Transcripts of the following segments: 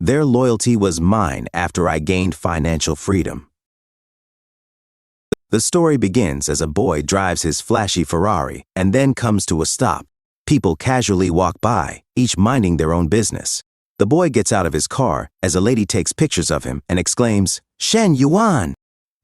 Their loyalty was mine after I gained financial freedom. The story begins as a boy drives his flashy Ferrari and then comes to a stop. People casually walk by, each minding their own business. The boy gets out of his car as a lady takes pictures of him and exclaims, "Shen Yuan!"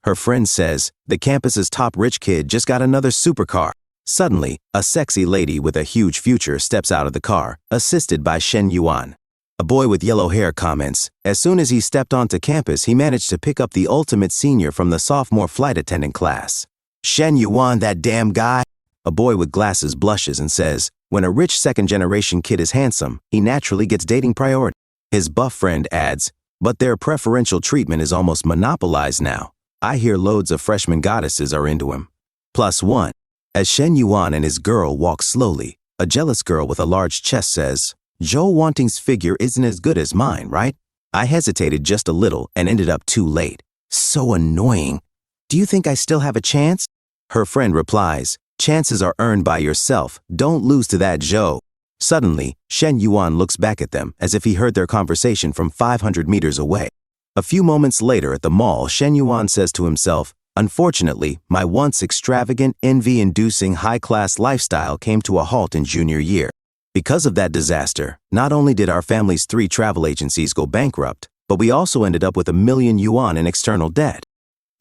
Her friend says, the campus's top rich kid just got another supercar. Suddenly, a sexy lady with a huge future steps out of the car, assisted by Shen Yuan. A boy with yellow hair comments, as soon as he stepped onto campus, he managed to pick up the ultimate senior from the sophomore flight attendant class. Shen Yuan, that damn guy? A boy with glasses blushes and says, when a rich second-generation kid is handsome, he naturally gets dating priority. His buff friend adds, but their preferential treatment is almost monopolized now. I hear loads of freshman goddesses are into him. +1. As Shen Yuan and his girl walk slowly, a jealous girl with a large chest says, Joe Wanting's figure isn't as good as mine, right? I hesitated just a little and ended up too late. So annoying. Do you think I still have a chance? Her friend replies, chances are earned by yourself. Don't lose to that Joe. Suddenly, Shen Yuan looks back at them as if he heard their conversation from 500 meters away. A few moments later at the mall, Shen Yuan says to himself, unfortunately, my once extravagant, envy-inducing, high-class lifestyle came to a halt in junior year. Because of that disaster, not only did our family's 3 travel agencies go bankrupt, but we also ended up with $1 million in external debt.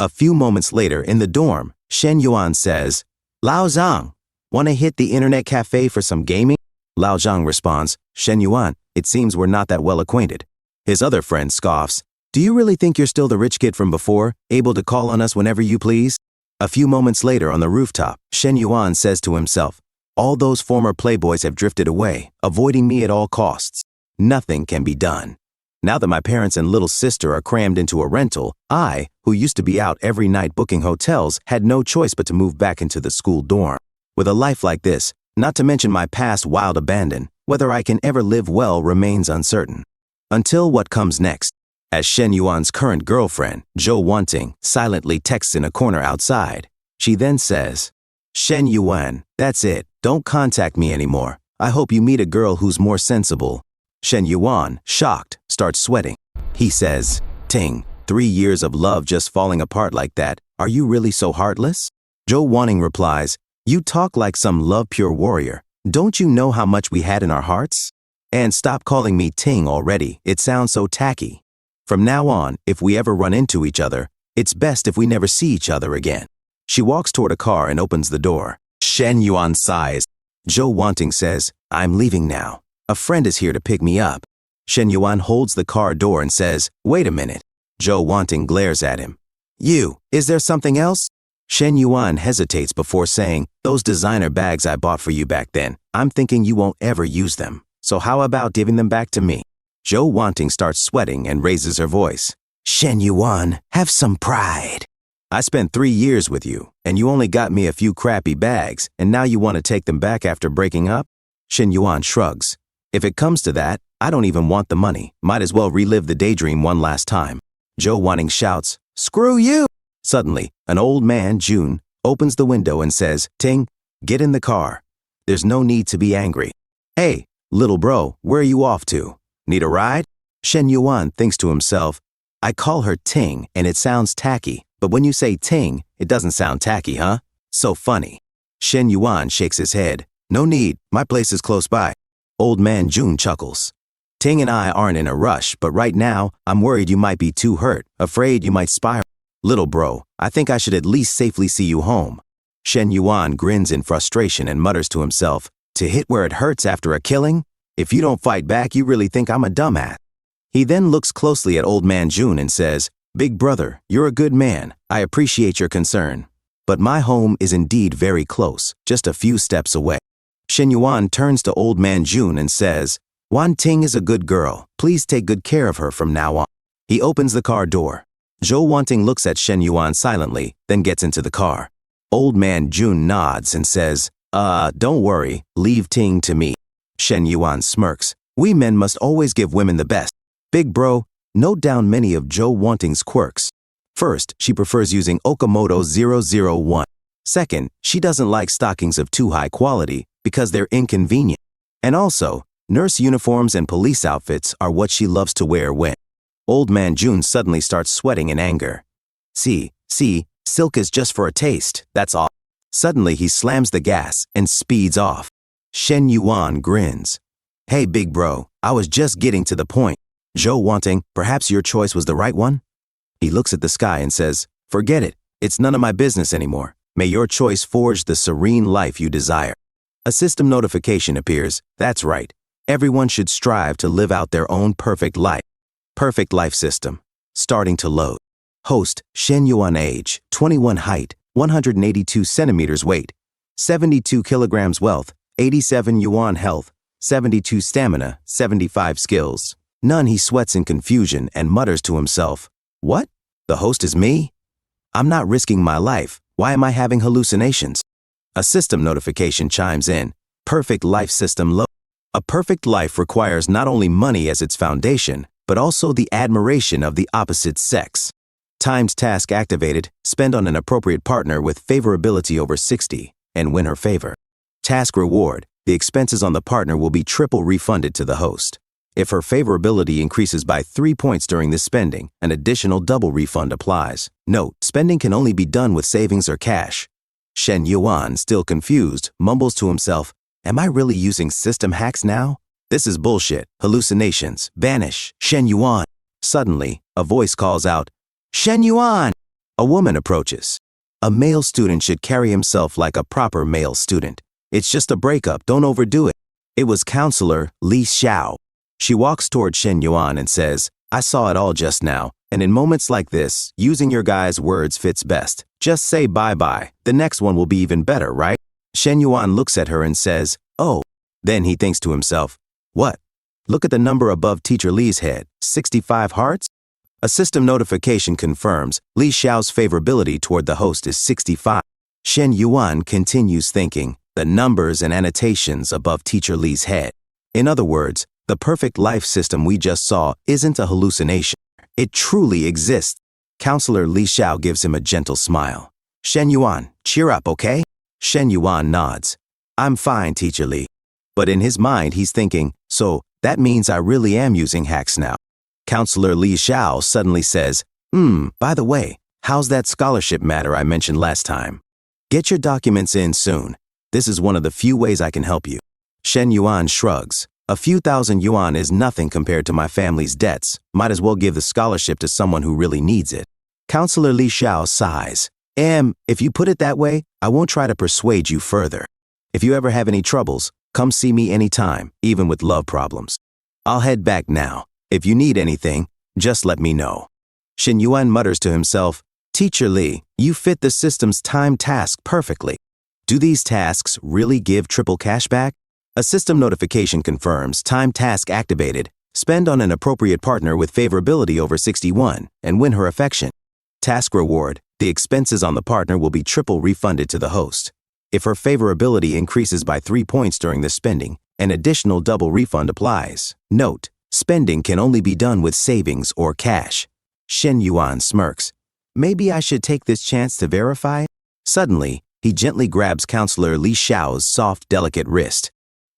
A few moments later in the dorm, Shen Yuan says, Lao Zhang, want to hit the internet cafe for some gaming? Lao Zhang responds, Shen Yuan, it seems we're not that well acquainted. His other friend scoffs, do you really think you're still the rich kid from before, able to call on us whenever you please? A few moments later on the rooftop, Shen Yuan says to himself, all those former playboys have drifted away, avoiding me at all costs. Nothing can be done. Now that my parents and little sister are crammed into a rental, I, who used to be out every night booking hotels, had no choice but to move back into the school dorm. With a life like this, not to mention my past wild abandon, whether I can ever live well remains uncertain. Until what comes next. As Shen Yuan's current girlfriend, Joe Wanting, silently texts in a corner outside, she then says, Shen Yuan, that's it. Don't contact me anymore. I hope you meet a girl who's more sensible. Shen Yuan, shocked, starts sweating. He says, Ting, 3 years of love just falling apart like that. Are you really so heartless? Joe Wanting replies, you talk like some love-pure warrior. Don't you know how much we had in our hearts? And stop calling me Ting already. It sounds so tacky. From now on, if we ever run into each other, it's best if we never see each other again. She walks toward a car and opens the door. Shen Yuan sighs. Joe Wanting says, I'm leaving now. A friend is here to pick me up. Shen Yuan holds the car door and says, wait a minute. Joe Wanting glares at him. You, is there something else? Shen Yuan hesitates before saying, those designer bags I bought for you back then, I'm thinking you won't ever use them. So how about giving them back to me? Joe Wanting starts sweating and raises her voice. Shen Yuan, have some pride. I spent 3 years with you, and you only got me a few crappy bags, and now you want to take them back after breaking up? Shen Yuan shrugs. If it comes to that, I don't even want the money. Might as well relive the daydream one last time. Joe Wanting shouts, screw you! Suddenly, an old man, June, opens the window and says, Ting, get in the car. There's no need to be angry. Hey, little bro, where are you off to? Need a ride? Shen Yuan thinks to himself, I call her Ting, and it sounds tacky. But when you say Ting, it doesn't sound tacky, huh? So funny. Shen Yuan shakes his head. No need, my place is close by. Old man June chuckles. Ting and I aren't in a rush, but right now, I'm worried you might be too hurt, afraid you might spiral. Little bro, I think I should at least safely see you home. Shen Yuan grins in frustration and mutters to himself, to hit where it hurts after a killing? If you don't fight back, you really think I'm a dumbass. He then looks closely at old man June and says, Big brother, you're a good man. I appreciate your concern. But my home is indeed very close, just a few steps away. Shen Yuan turns to old man June and says, Wan Ting is a good girl. Please take good care of her from now on. He opens the car door. Joe Wanting looks at Shen Yuan silently, then gets into the car. Old man June nods and says, don't worry, leave Ting to me. Shen Yuan smirks. We men must always give women the best. Big bro, note down many of Joe Wanting's quirks. First, she prefers using Okamoto 001. Second, she doesn't like stockings of too high quality because they're inconvenient. And also, Nurse uniforms and police outfits are what she loves to wear when Old Man June suddenly starts sweating in anger. See, silk is just for a taste, that's all. Suddenly he slams the gas and speeds off. Shen Yuan grins. Hey big bro, I was just getting to the point. Zhou wanting, perhaps your choice was the right one? He looks at the sky and says, forget it, it's none of my business anymore. May your choice forge the serene life you desire. A system notification appears, that's right. Everyone should strive to live out their own perfect life. Perfect life system. Starting to load. Host, Shen Yuan age, 21 height, 182 centimeters weight, 72 kilograms wealth, 87 yuan health, 72 stamina, 75 skills. None. He sweats in confusion and mutters to himself, what? The host is me? I'm not risking my life. Why am I having hallucinations? A system notification chimes in. Perfect life system load. A perfect life requires not only money as its foundation, but also the admiration of the opposite sex. Timed task activated, spend on an appropriate partner with favorability over 60, and win her favor. Task reward, the expenses on the partner will be triple refunded to the host. If her favorability increases by 3 points during this spending, an additional double refund applies. Note, spending can only be done with savings or cash. Shen Yuan, still confused, mumbles to himself, am I really using system hacks now? This is bullshit. Hallucinations. Vanish. Shen Yuan. Suddenly, a voice calls out, Shen Yuan! A woman approaches. A male student should carry himself like a proper male student. It's just a breakup, don't overdo it. It was Counselor Li Xiao. She walks toward Shen Yuan and says, I saw it all just now, and in moments like this, using your guy's words fits best. Just say bye-bye, the next one will be even better, right? Shen Yuan looks at her and says, oh. Then he thinks to himself, what? Look at the number above Teacher Li's head, 65 hearts? A system notification confirms Li Xiao's favorability toward the host is 65. Shen Yuan continues thinking, the numbers and annotations above Teacher Li's head. In other words, the perfect life system we just saw isn't a hallucination. It truly exists. Counselor Li Xiao gives him a gentle smile. Shen Yuan, cheer up, okay? Shen Yuan nods. I'm fine, Teacher Li. But in his mind, he's thinking, so that means I really am using hacks now. Counselor Li Xiao suddenly says, by the way, how's that scholarship matter I mentioned last time? Get your documents in soon. This is one of the few ways I can help you. Shen Yuan shrugs. A few thousand yuan is nothing compared to my family's debts. Might as well give the scholarship to someone who really needs it. Counselor Li Xiao sighs. If you put it that way, I won't try to persuade you further. If you ever have any troubles, come see me anytime, even with love problems. I'll head back now. If you need anything, just let me know. Shen Yuan mutters to himself, Teacher Li, you fit the system's time task perfectly. Do these tasks really give triple cashback? A system notification confirms time task activated. Spend on an appropriate partner with favorability over 61 and win her affection. Task reward, the expenses on the partner will be triple refunded to the host. If her favorability increases by 3 points during the spending, an additional double refund applies. Note, spending can only be done with savings or cash. Shen Yuan smirks. Maybe I should take this chance to verify? Suddenly, he gently grabs Counselor Li Xiao's soft, delicate wrist.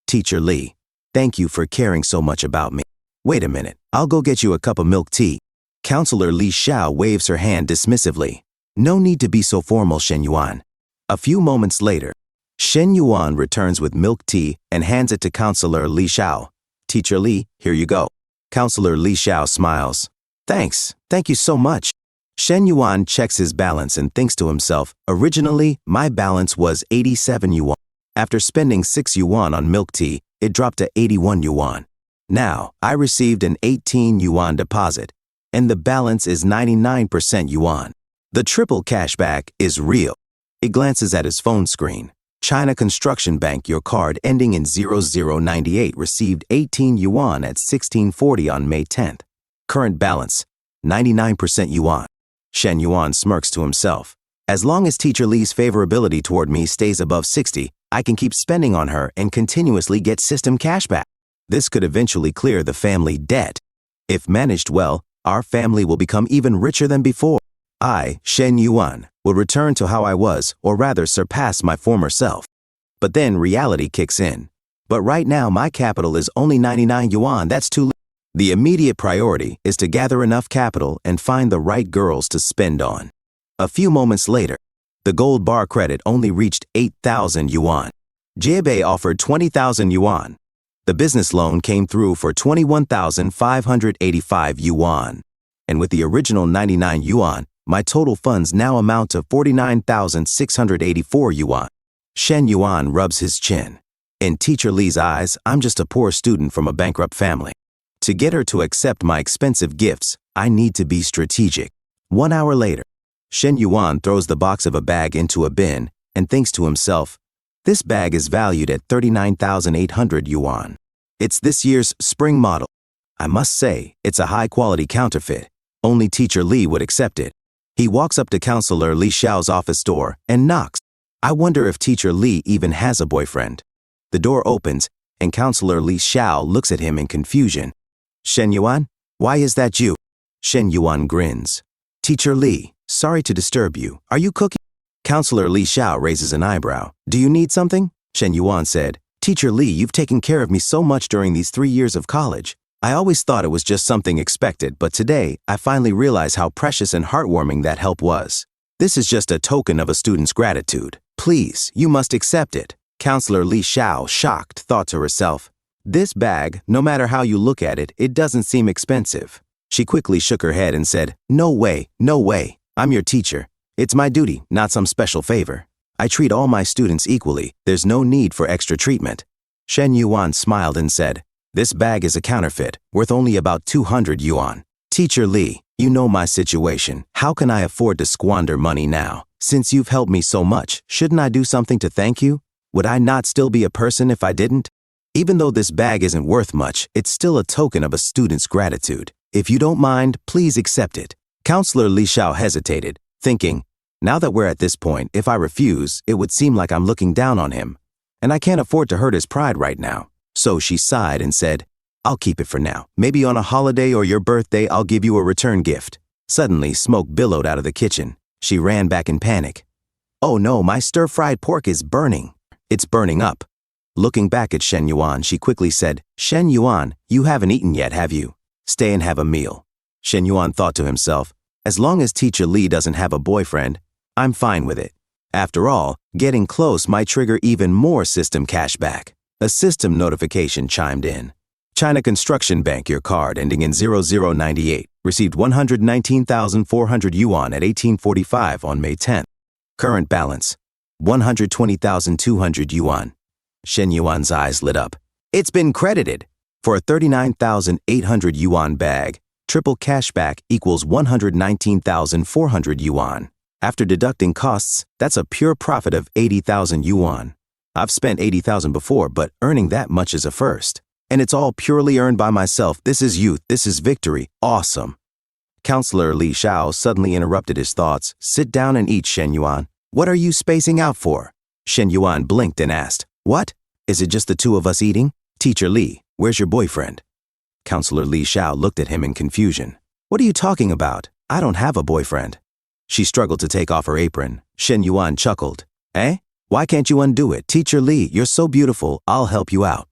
Teacher Li, thank you for caring so much about me. Wait a minute, I'll go get you a cup of milk tea. Counselor Li Xiao waves her hand dismissively. No need to be so formal, Shen Yuan. A few moments later, Shen Yuan returns with milk tea and hands it to Counselor Li Xiao. Teacher Li, here you go. Counselor Li Xiao smiles. Thanks, thank you so much. Shen Yuan checks his balance and thinks to himself, originally, my balance was 87 yuan. After spending 6 yuan on milk tea, it dropped to 81 yuan. Now, I received an 18 yuan deposit, and the balance is 99% yuan. The triple cashback is real. He glances at his phone screen. China Construction Bank, your card ending in 0098 received 18 yuan at 1640 on May 10th. Current balance, 99% yuan. Shen Yuan smirks to himself. As long as Teacher Li's favorability toward me stays above 60, I can keep spending on her and continuously get system cashback. This could eventually clear the family debt. If managed well, our family will become even richer than before. I, Shen Yuan, will return to how I was, or rather surpass my former self. But then reality kicks in. But right now my capital is only 99 yuan, that's too little. The immediate priority is to gather enough capital and find the right girls to spend on. A few moments later, the gold bar credit only reached 8,000 yuan. Jiebei offered 20,000 yuan. The business loan came through for 21,585 yuan. And with the original 99 yuan, my total funds now amount to 49,684 yuan. Shen Yuan rubs his chin. In Teacher Li's eyes, I'm just a poor student from a bankrupt family. To get her to accept my expensive gifts, I need to be strategic. 1 hour later, Shen Yuan throws the box of a bag into a bin and thinks to himself, this bag is valued at 39,800 yuan. It's this year's spring model. I must say, it's a high-quality counterfeit. Only Teacher Li would accept it. He walks up to Counselor Li Xiao's office door and knocks. I wonder if Teacher Li even has a boyfriend. The door opens, and Counselor Li Xiao looks at him in confusion. Shen Yuan, why is that you? Shen Yuan grins. Teacher Li, sorry to disturb you. Are you cooking? Counselor Li Xiao raises an eyebrow. Do you need something? Shen Yuan said, Teacher Li, you've taken care of me so much during these 3 years of college. I always thought it was just something expected, but today I finally realize how precious and heartwarming that help was. This is just a token of a student's gratitude. Please, you must accept it. Counselor Li Xiao, shocked, thought to herself, this bag, no matter how you look at it, it doesn't seem expensive. She quickly shook her head and said, no way, no way. I'm your teacher. It's my duty, not some special favor. I treat all my students equally. There's no need for extra treatment. Shen Yuan smiled and said, this bag is a counterfeit, worth only about 200 yuan. Teacher Li, you know my situation. How can I afford to squander money now? Since you've helped me so much, shouldn't I do something to thank you? Would I not still be a person if I didn't? Even though this bag isn't worth much, it's still a token of a student's gratitude. If you don't mind, please accept it. Counselor Li Xiao hesitated, thinking, now that we're at this point, if I refuse, it would seem like I'm looking down on him. And I can't afford to hurt his pride right now. So she sighed and said, I'll keep it for now. Maybe on a holiday or your birthday, I'll give you a return gift. Suddenly, smoke billowed out of the kitchen. She ran back in panic. Oh no, my stir-fried pork is burning. It's burning up. Looking back at Shen Yuan, she quickly said, Shen Yuan, you haven't eaten yet, have you? Stay and have a meal. Shen Yuan thought to himself, as long as Teacher Li doesn't have a boyfriend, I'm fine with it. After all, getting close might trigger even more system cashback. A system notification chimed in. China Construction Bank, your card ending in 0098, received 119,400 yuan at 1845 on May 10th. Current balance, 120,200 yuan. Shen Yuan's eyes lit up. It's been credited. For a 39,800 yuan bag, triple cashback equals 119,400 yuan. After deducting costs, that's a pure profit of 80,000 yuan. I've spent 80,000 before, but earning that much is a first. And it's all purely earned by myself. This is youth. This is victory. Awesome. Counselor Li Xiao suddenly interrupted his thoughts. Sit down and eat, Shen Yuan. What are you spacing out for? Shen Yuan blinked and asked, what? Is it just the two of us eating? Teacher Li, where's your boyfriend? Counselor Li Xiao looked at him in confusion. What are you talking about? I don't have a boyfriend. She struggled to take off her apron. Shen Yuan chuckled. Eh? Why can't you undo it? Teacher Li, you're so beautiful, I'll help you out.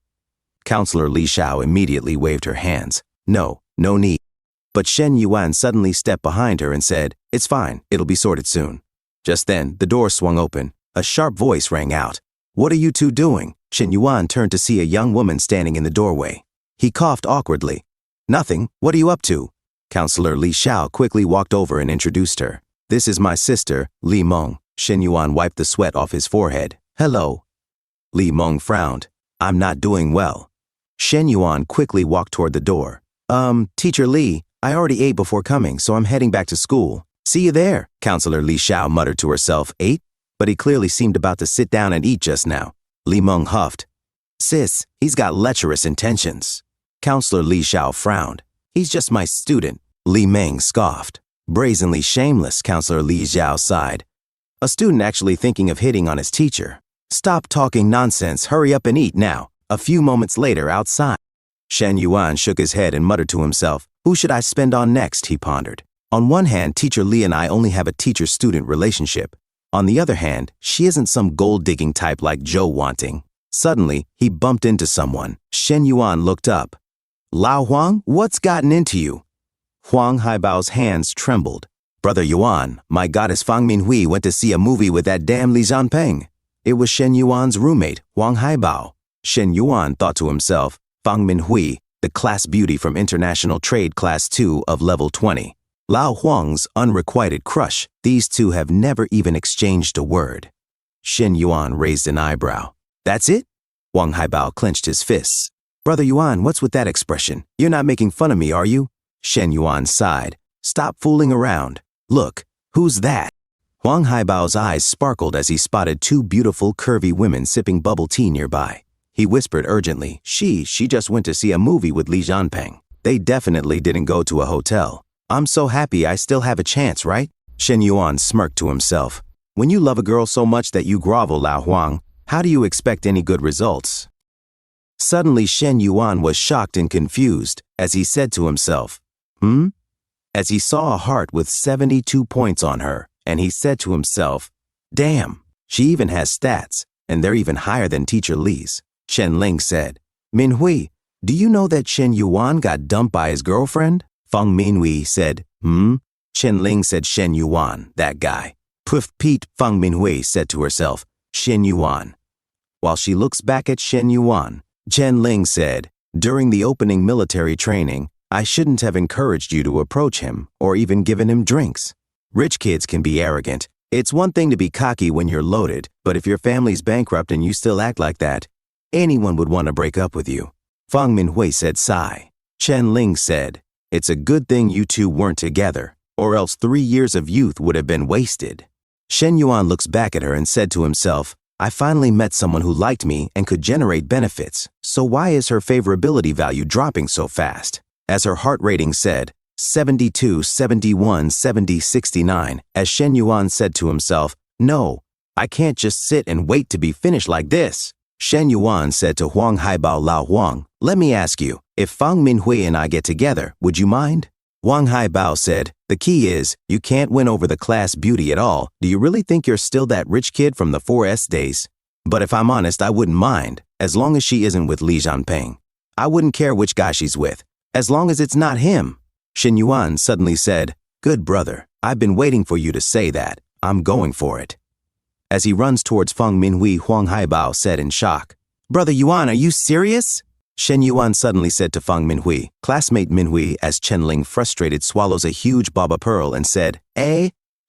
Counselor Li Xiao immediately waved her hands. No, no need. But Shen Yuan suddenly stepped behind her and said, it's fine, it'll be sorted soon. Just then, the door swung open. A sharp voice rang out. What are you two doing? Shen Yuan turned to see a young woman standing in the doorway. He coughed awkwardly. Nothing, what are you up to? Counselor Li Xiao quickly walked over and introduced her. This is my sister, Li Meng. Shen Yuan wiped the sweat off his forehead. Hello. Li Meng frowned. I'm not doing well. Shen Yuan quickly walked toward the door. Teacher Li, I already ate before coming, so I'm heading back to school. See you there, Counselor Li Xiao muttered to herself. Ate? But he clearly seemed about to sit down and eat just now. Li Meng huffed. Sis, he's got lecherous intentions. Counselor Li Xiao frowned. He's just my student. Li Meng scoffed. Brazenly shameless, Counselor Li Xiao sighed. A student actually thinking of hitting on his teacher. Stop talking nonsense, hurry up and eat now. A few moments later, outside. Shen Yuan shook his head and muttered to himself. Who should I spend on next, he pondered. On one hand, Teacher Li and I only have a teacher-student relationship. On the other hand, she isn't some gold-digging type like Joe wanting. Suddenly, he bumped into someone. Shen Yuan looked up. Lao Huang, what's gotten into you? Huang Haibao's hands trembled. Brother Yuan, my goddess Fang Minhui went to see a movie with that damn Li Zhanpeng. It was Shen Yuan's roommate, Huang Haibao. Shen Yuan thought to himself, Fang Minhui, the class beauty from International Trade Class 2 of Level 20. Lao Huang's unrequited crush. These two have never even exchanged a word. Shen Yuan raised an eyebrow. That's it? Huang Haibao clenched his fists. Brother Yuan, what's with that expression? You're not making fun of me, are you? Shen Yuan sighed. Stop fooling around. Look, who's that? Huang Haibao's eyes sparkled as he spotted two beautiful, curvy women sipping bubble tea nearby. He whispered urgently, she just went to see a movie with Li Zhanpeng. They definitely didn't go to a hotel. I'm so happy I still have a chance, right? Shen Yuan smirked to himself. When you love a girl so much that you grovel, Lao Huang, how do you expect any good results? Suddenly Shen Yuan was shocked and confused as he said to himself, As he saw a heart with 72 points on her, and he said to himself, damn, she even has stats, and they're even higher than Teacher Li's. Chen Ling said, Minhui, do you know that Shen Yuan got dumped by his girlfriend? Fang Minhui said, Chen Ling said Shen Yuan, that guy. Puff Pete, Fang Minhui said to herself, Shen Yuan. While she looks back at Shen Yuan, Chen Ling said, during the opening military training, I shouldn't have encouraged you to approach him or even given him drinks. Rich kids can be arrogant. It's one thing to be cocky when you're loaded, but if your family's bankrupt and you still act like that, anyone would want to break up with you. Fang Minhui said sigh. Chen Ling said, it's a good thing you two weren't together, or else 3 years of youth would have been wasted. Shen Yuan looks back at her and said to himself, I finally met someone who liked me and could generate benefits, so why is her favorability value dropping so fast? As her heart rating said, 72, 71, 70, 69, as Shen Yuan said to himself, no, I can't just sit and wait to be finished like this. Shen Yuan said to Huang Haibao, Lao Huang, let me ask you, if Fang Minhui and I get together, would you mind? Huang Haibao said, the key is, you can't win over the class beauty at all. Do you really think you're still that rich kid from the 4S days? But if I'm honest, I wouldn't mind, as long as she isn't with Li Zhanpeng. I wouldn't care which guy she's with, as long as it's not him. Shen Yuan suddenly said, good brother, I've been waiting for you to say that. I'm going for it. As he runs towards Fang Minhui, Huang Haibao said in shock, Brother Yuan, are you serious? Shen Yuan suddenly said to Fang Minhui, classmate Minhui, as Chen Ling frustrated swallows a huge baba pearl and said,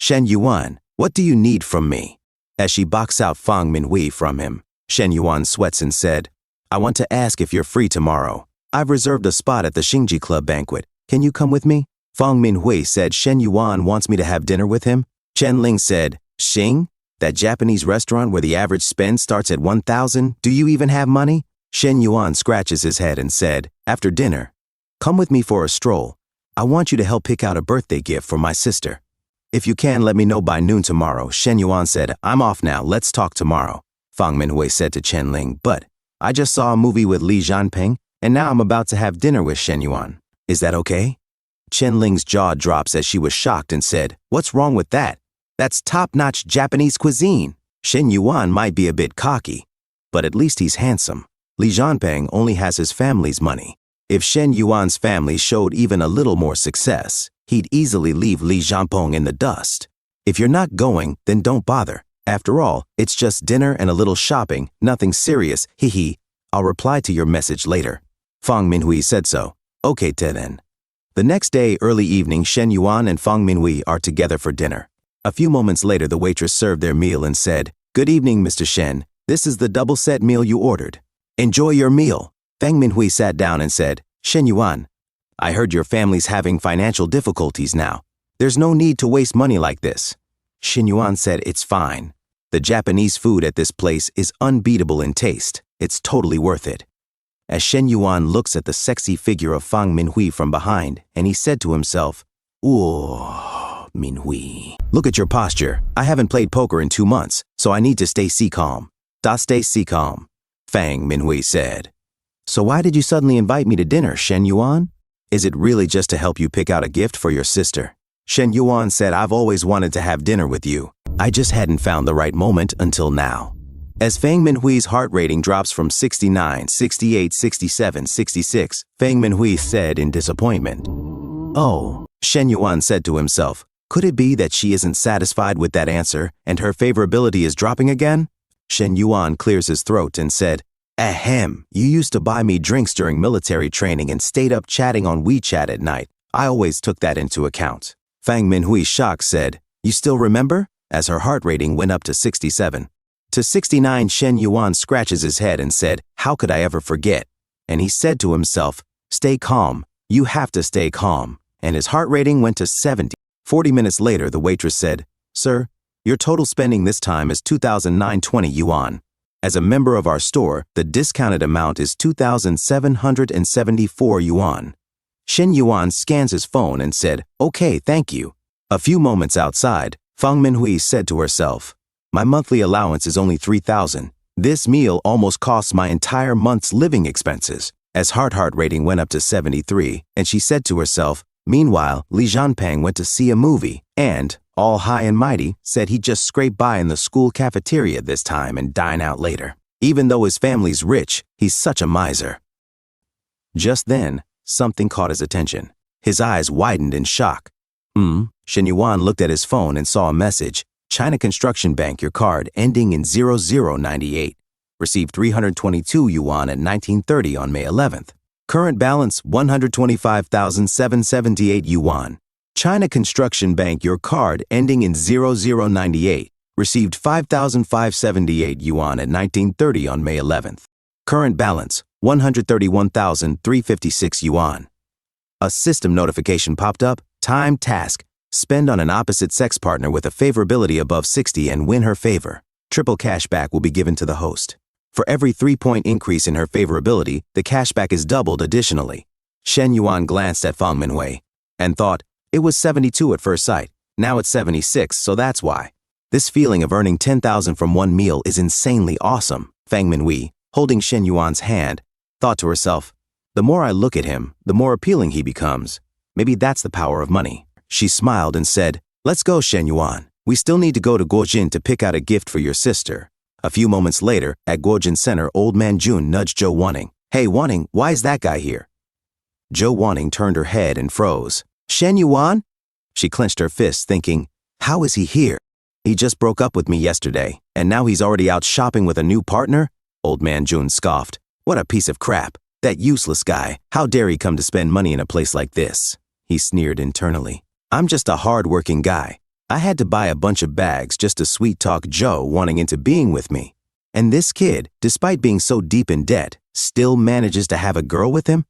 Shen Yuan, what do you need from me? As she boxed out Fang Minhui from him, Shen Yuan sweats and said, I want to ask if you're free tomorrow. I've reserved a spot at the Xingji Club banquet. Can you come with me? Fang Minhui said Shen Yuan wants me to have dinner with him. Chen Ling said, Xing? That Japanese restaurant where the average spend starts at 1,000? Do you even have money? Shen Yuan scratches his head and said, after dinner, come with me for a stroll. I want you to help pick out a birthday gift for my sister. If you can, let me know by noon tomorrow. Shen Yuan said, I'm off now. Let's talk tomorrow. Fang Minhui said to Chen Ling, but I just saw a movie with Li Zhanpeng, and now I'm about to have dinner with Shen Yuan. Is that okay? Chen Ling's jaw drops as she was shocked and said, what's wrong with that? That's top-notch Japanese cuisine. Shen Yuan might be a bit cocky, but at least he's handsome. Li Zhanpeng only has his family's money. If Shen Yuan's family showed even a little more success, he'd easily leave Li Zhanpeng in the dust. If you're not going, then don't bother. After all, it's just dinner and a little shopping, nothing serious, hee. I'll reply to your message later. Fang Minhui said so. Okay, then. The next day, early evening, Shen Yuan and Fang Minhui are together for dinner. A few moments later, the waitress served their meal and said, good evening, Mr. Shen. This is the double-set meal you ordered. Enjoy your meal. Fang Minhui sat down and said, Shen Yuan, I heard your family's having financial difficulties now. There's no need to waste money like this. Shen Yuan said, it's fine. The Japanese food at this place is unbeatable in taste. It's totally worth it. As Shen Yuan looks at the sexy figure of Fang Minhui from behind, and he said to himself, ooh, Minhui. Look at your posture. I haven't played poker in 2 months, so I need to stay calm. Stay calm, Fang Minhui said. So why did you suddenly invite me to dinner, Shen Yuan? Is it really just to help you pick out a gift for your sister? Shen Yuan said, I've always wanted to have dinner with you. I just hadn't found the right moment until now. As Fang Minhui's heart rating drops from 69, 68, 67, 66, Fang Minhui said in disappointment. Oh, Shen Yuan said to himself, could it be that she isn't satisfied with that answer and her favorability is dropping again? Shen Yuan clears his throat and said, Ahem, you used to buy me drinks during military training and stayed up chatting on WeChat at night. I always took that into account. Fang Minhui, shocked, said, you still remember? As her heart rating went up to 67. To 69, Shen Yuan scratches his head and said, how could I ever forget? And he said to himself, stay calm. You have to stay calm. And his heart rating went to 70. 40 minutes later, the waitress said, sir, your total spending this time is 2,920 yuan. As a member of our store, the discounted amount is 2,774 yuan. Shen Yuan scans his phone and said, okay, thank you. A few moments outside, Fang Minhui said to herself, my monthly allowance is only 3,000. This meal almost costs my entire month's living expenses. As heart rating went up to 73, and she said to herself, meanwhile, Li Zhanpeng went to see a movie and, all high and mighty, said he'd just scrape by in the school cafeteria this time and dine out later. Even though his family's rich, he's such a miser. Just then, something caught his attention. His eyes widened in shock. Shen Yuan looked at his phone and saw a message. China Construction Bank, your card ending in 0098. Received 322 yuan at 1930 on May 11th. Current balance 125,778 yuan. China Construction Bank, your card ending in 0098. Received 5,578 yuan at 1930 on May 11th. Current balance 131,356 yuan. A system notification popped up. Time task. Spend on an opposite sex partner with a favorability above 60 and win her favor. Triple cashback will be given to the host. For every 3-point increase in her favorability, the cashback is doubled additionally. Shen Yuan glanced at Fang Minhui and thought, it was 72 at first sight. Now it's 76, so that's why. This feeling of earning 10,000 from one meal is insanely awesome. Fang Minhui, holding Shen Yuan's hand, thought to herself, the more I look at him, the more appealing he becomes. Maybe that's the power of money. She smiled and said, let's go, Shen Yuan. We still need to go to Guojin to pick out a gift for your sister. A few moments later, at Guojin Center, old man Jun nudged Zhou Wanning. Hey, Wanning, why is that guy here? Zhou Wanning turned her head and froze. Shen Yuan? She clenched her fists, thinking, how is he here? He just broke up with me yesterday, and now he's already out shopping with a new partner? Old man Jun scoffed. What a piece of crap. That useless guy. How dare he come to spend money in a place like this? He sneered internally. I'm just a hard-working guy. I had to buy a bunch of bags just to sweet-talk Joe wanting into being with me. And this kid, despite being so deep in debt, still manages to have a girl with him?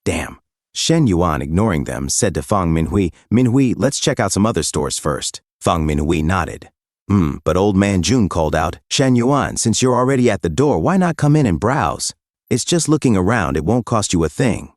Damn. Shen Yuan, ignoring them, said to Fang Minhui, Minhui, let's check out some other stores first. Fang Minhui nodded. But old man Jun called out, Shen Yuan, since you're already at the door, why not come in and browse? It's just looking around, it won't cost you a thing.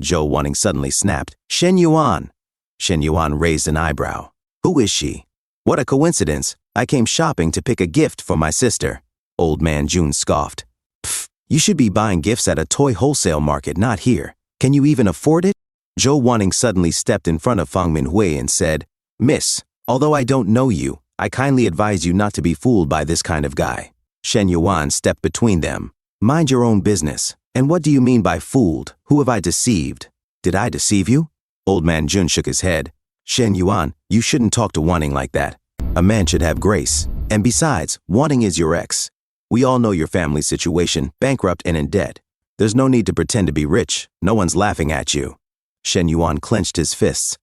Zhou Wanning suddenly snapped, Shen Yuan. Shen Yuan raised an eyebrow. Who is she? What a coincidence. I came shopping to pick a gift for my sister. Old man Jun scoffed. Pfft, you should be buying gifts at a toy wholesale market, not here. Can you even afford it? Zhou Wanning suddenly stepped in front of Fang Minhui and said, Miss, although I don't know you, I kindly advise you not to be fooled by this kind of guy. Shen Yuan stepped between them. Mind your own business. And what do you mean by fooled? Who have I deceived? Did I deceive you? Old man Jun shook his head. Shen Yuan, you shouldn't talk to Wanting like that. A man should have grace. And besides, Wanting is your ex. We all know your family situation, bankrupt and in debt. There's no need to pretend to be rich. No one's laughing at you. Shen Yuan clenched his fists.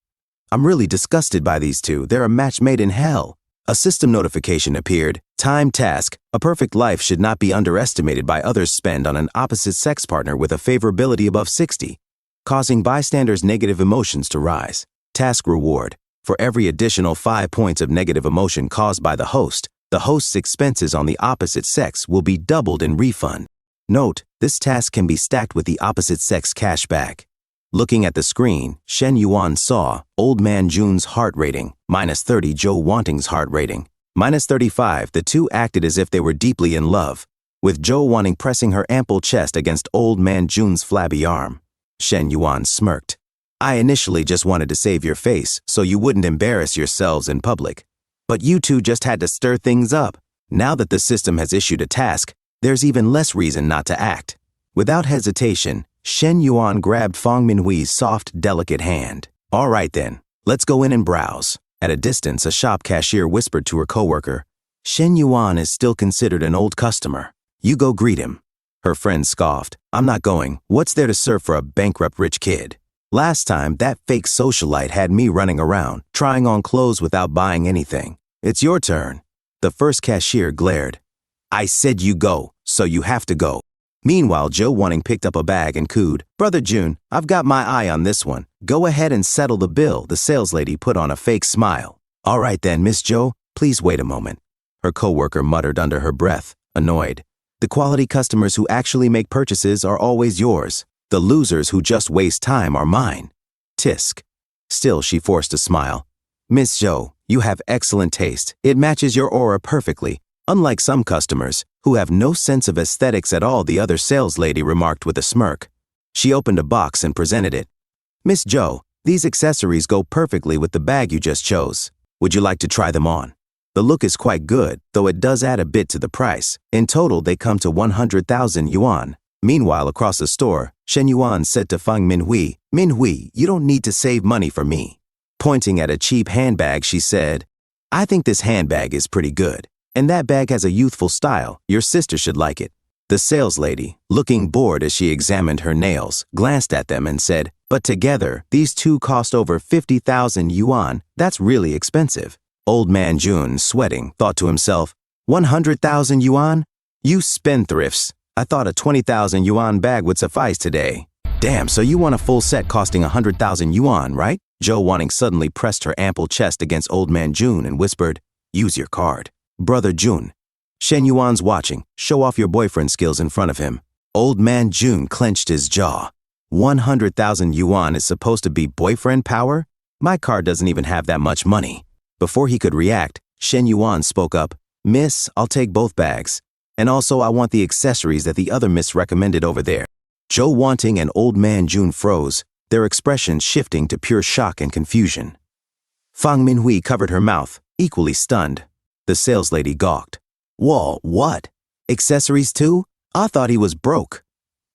I'm really disgusted by these two. They're a match made in hell. A system notification appeared. Time task. A perfect life should not be underestimated by others spend on an opposite sex partner with a favorability above 60. Causing bystanders' negative emotions to rise. Task reward. For every additional 5 points of negative emotion caused by the host's expenses on the opposite sex will be doubled in refund. Note, this task can be stacked with the opposite sex cashback. Looking at the screen, Shen Yuan saw old man Jun's heart rating, -30 Zhou Wanting's heart rating, -35. The two acted as if they were deeply in love, with Zhou Wanting pressing her ample chest against old man Jun's flabby arm. Shen Yuan smirked. I initially just wanted to save your face so you wouldn't embarrass yourselves in public. But you two just had to stir things up. Now that the system has issued a task, there's even less reason not to act. Without hesitation, Shen Yuan grabbed Fang Minhui's soft, delicate hand. All right then, let's go in and browse. At a distance, a shop cashier whispered to her coworker, Shen Yuan is still considered an old customer. You go greet him. Her friend scoffed. I'm not going. What's there to serve for a bankrupt rich kid? Last time, that fake socialite had me running around, trying on clothes without buying anything. It's your turn. The first cashier glared. I said you go, so you have to go. Meanwhile, Joe Wanting picked up a bag and cooed, Brother June, I've got my eye on this one. Go ahead and settle the bill, the saleslady put on a fake smile. All right then, Miss Joe, please wait a moment. Her coworker muttered under her breath, annoyed. The quality customers who actually make purchases are always yours. The losers who just waste time are mine. Tisk. Still, she forced a smile. Miss Joe, you have excellent taste. It matches your aura perfectly. Unlike some customers, who have no sense of aesthetics at all, the other saleslady remarked with a smirk. She opened a box and presented it. Miss Joe, these accessories go perfectly with the bag you just chose. Would you like to try them on? The look is quite good, though it does add a bit to the price. In total, they come to 100,000 yuan. Meanwhile, across the store, Shen Yuan said to Fang Minhui, Minhui, you don't need to save money for me. Pointing at a cheap handbag, she said, I think this handbag is pretty good. And that bag has a youthful style. Your sister should like it. The saleslady, looking bored as she examined her nails, glanced at them and said, but together, these two cost over 50,000 yuan. That's really expensive. Old man Jun, sweating, thought to himself, 100,000 yuan? You spendthrifts. I thought a 20,000 yuan bag would suffice today. Damn, so you want a full set costing 100,000 yuan, right? Joe Wanting suddenly pressed her ample chest against old man Jun and whispered, use your card. Brother Jun. Shen Yuan's watching. Show off your boyfriend skills in front of him. Old man Jun clenched his jaw. 100,000 yuan is supposed to be boyfriend power? My card doesn't even have that much money. Before he could react, Shen Yuan spoke up. Miss, I'll take both bags. And also I want the accessories that the other miss recommended over there. Joe Wanting and old man Jun froze, their expressions shifting to pure shock and confusion. Fang Minhui covered her mouth, equally stunned. The saleslady gawked. Whoa, what? Accessories too? I thought he was broke.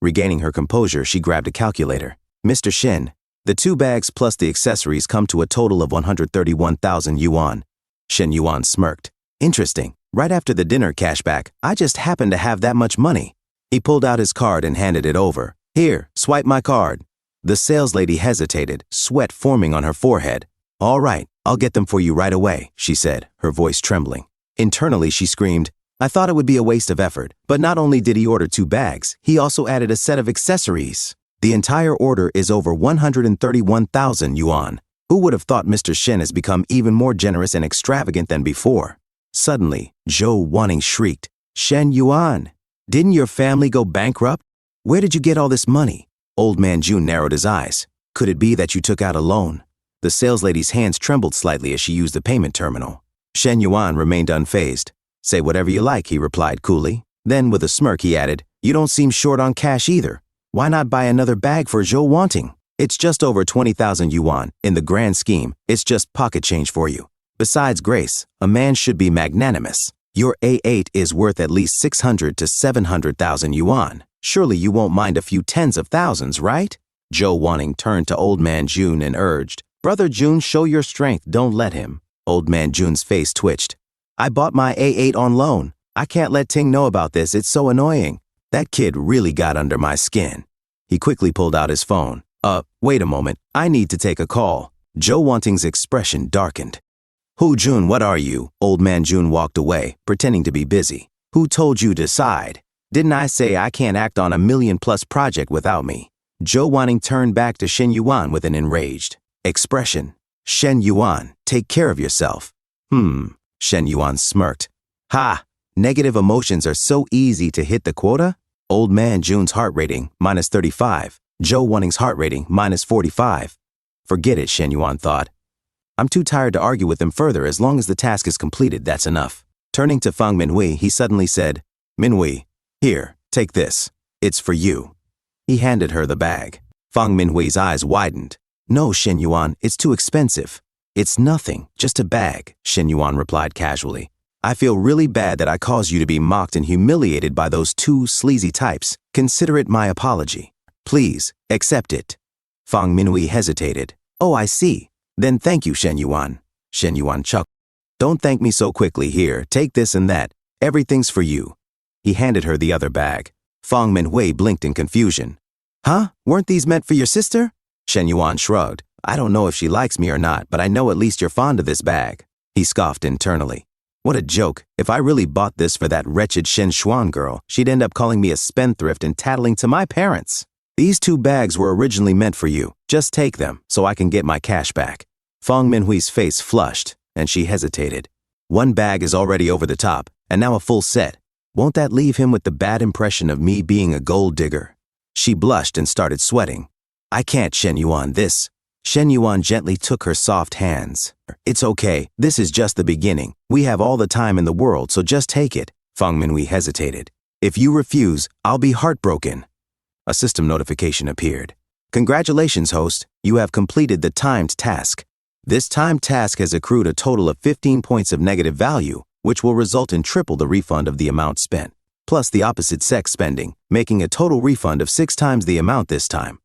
Regaining her composure, she grabbed a calculator. Mr. Shen, the two bags plus the accessories come to a total of 131,000 yuan. Shen Yuan smirked. Interesting. Right after the dinner cashback, I just happened to have that much money. He pulled out his card and handed it over. Here, swipe my card. The saleslady hesitated, sweat forming on her forehead. All right, I'll get them for you right away, she said, her voice trembling. Internally, she screamed, I thought it would be a waste of effort, but not only did he order 2 bags, he also added a set of accessories. The entire order is over 131,000 yuan. Who would have thought Mr. Shen has become even more generous and extravagant than before? Suddenly, Joe Wanting shrieked, Shen Yuan, didn't your family go bankrupt? Where did you get all this money? Old man Jun narrowed his eyes. Could it be that you took out a loan? The saleslady's hands trembled slightly as she used the payment terminal. Shen Yuan remained unfazed. Say whatever you like, he replied coolly. Then, with a smirk, he added, you don't seem short on cash either. Why not buy another bag for Joe Wanting? It's just over 20,000 yuan. In the grand scheme, it's just pocket change for you. Besides grace, a man should be magnanimous. Your A8 is worth at least 600 to 700,000 yuan. Surely you won't mind a few tens of thousands, right? Joe Wanting turned to old man Jun and urged, Brother Jun, show your strength, don't let him. Old man Jun's face twitched. I bought my A8 on loan. I can't let Ting know about this, it's so annoying. That kid really got under my skin. He quickly pulled out his phone. Wait a moment, I need to take a call. Joe Wanting's expression darkened. Hu Jun, what are you? Old man Jun walked away, pretending to be busy. Who told you to decide? Didn't I say I can't act on a $1 million+ project without me? Joe Wanting turned back to Shen Yuan with an enraged expression. Shen Yuan, take care of yourself. Shen Yuan smirked. Ha! Negative emotions are so easy to hit the quota? Old man Jun's heart rating, -35. Joe Wanting's heart rating, -45. Forget it, Shen Yuan thought. I'm too tired to argue with him further. As long as the task is completed, that's enough. Turning to Fang Minhui, he suddenly said, Minhui, here, take this. It's for you. He handed her the bag. Fang Minhui's eyes widened. No, Shen Yuan, it's too expensive. It's nothing, just a bag, Shen Yuan replied casually. I feel really bad that I caused you to be mocked and humiliated by those two sleazy types. Consider it my apology. Please, accept it. Fang Minhui hesitated. Oh, I see. Then thank you, Shen Yuan. Shen Yuan chuckled. Don't thank me so quickly. Here, take this and that. Everything's for you. He handed her the other bag. Fang Minhui blinked in confusion. Huh? Weren't these meant for your sister? Shen Yuan shrugged. I don't know if she likes me or not, but I know at least you're fond of this bag. He scoffed internally. What a joke. If I really bought this for that wretched Shen Xuan girl, she'd end up calling me a spendthrift and tattling to my parents. These two bags were originally meant for you. Just take them, so I can get my cash back. Fang Minhui's face flushed, and she hesitated. One bag is already over the top, and now a full set. Won't that leave him with the bad impression of me being a gold digger? She blushed and started sweating. I can't, Shen Yuan, this. Shen Yuan gently took her soft hands. It's okay, this is just the beginning. We have all the time in the world, so just take it. Fang Minhui hesitated. If you refuse, I'll be heartbroken. A system notification appeared. Congratulations, host. You have completed the timed task. This timed task has accrued a total of 15 points of negative value, which will result in triple the refund of the amount spent, plus the opposite sex spending, making a total refund of 6 times the amount this time.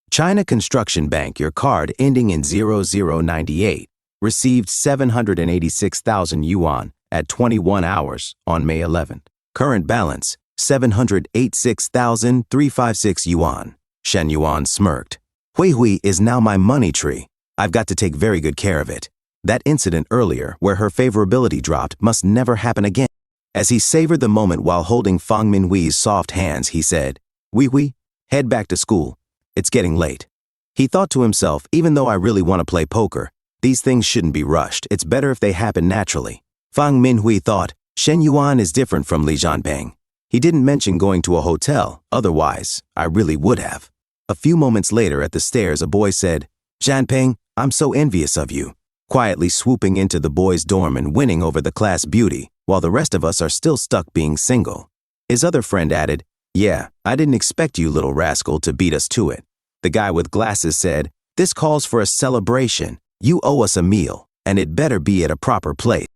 China Construction Bank, your card ending in 0098, received 786,000 yuan at 21 hours on May 11th. Current balance, 786,356 yuan. Shen Yuan smirked. Hui Hui is now my money tree. I've got to take very good care of it. That incident earlier, where her favorability dropped, must never happen again. As he savored the moment while holding Fang Minhui's soft hands, he said, Hui Hui, head back to school. It's getting late. He thought to himself, even though I really want to play poker, these things shouldn't be rushed. It's better if they happen naturally. Fang Minhui thought, Shen Yuan is different from Li Jianping. He didn't mention going to a hotel, otherwise, I really would have. A few moments later at the stairs, a boy said, Jianping, I'm so envious of you. Quietly swooping into the boys' dorm and winning over the class beauty, while the rest of us are still stuck being single. His other friend added, Yeah, I didn't expect you, little rascal, to beat us to it. The guy with glasses said, This calls for a celebration. You owe us a meal, and it better be at a proper place.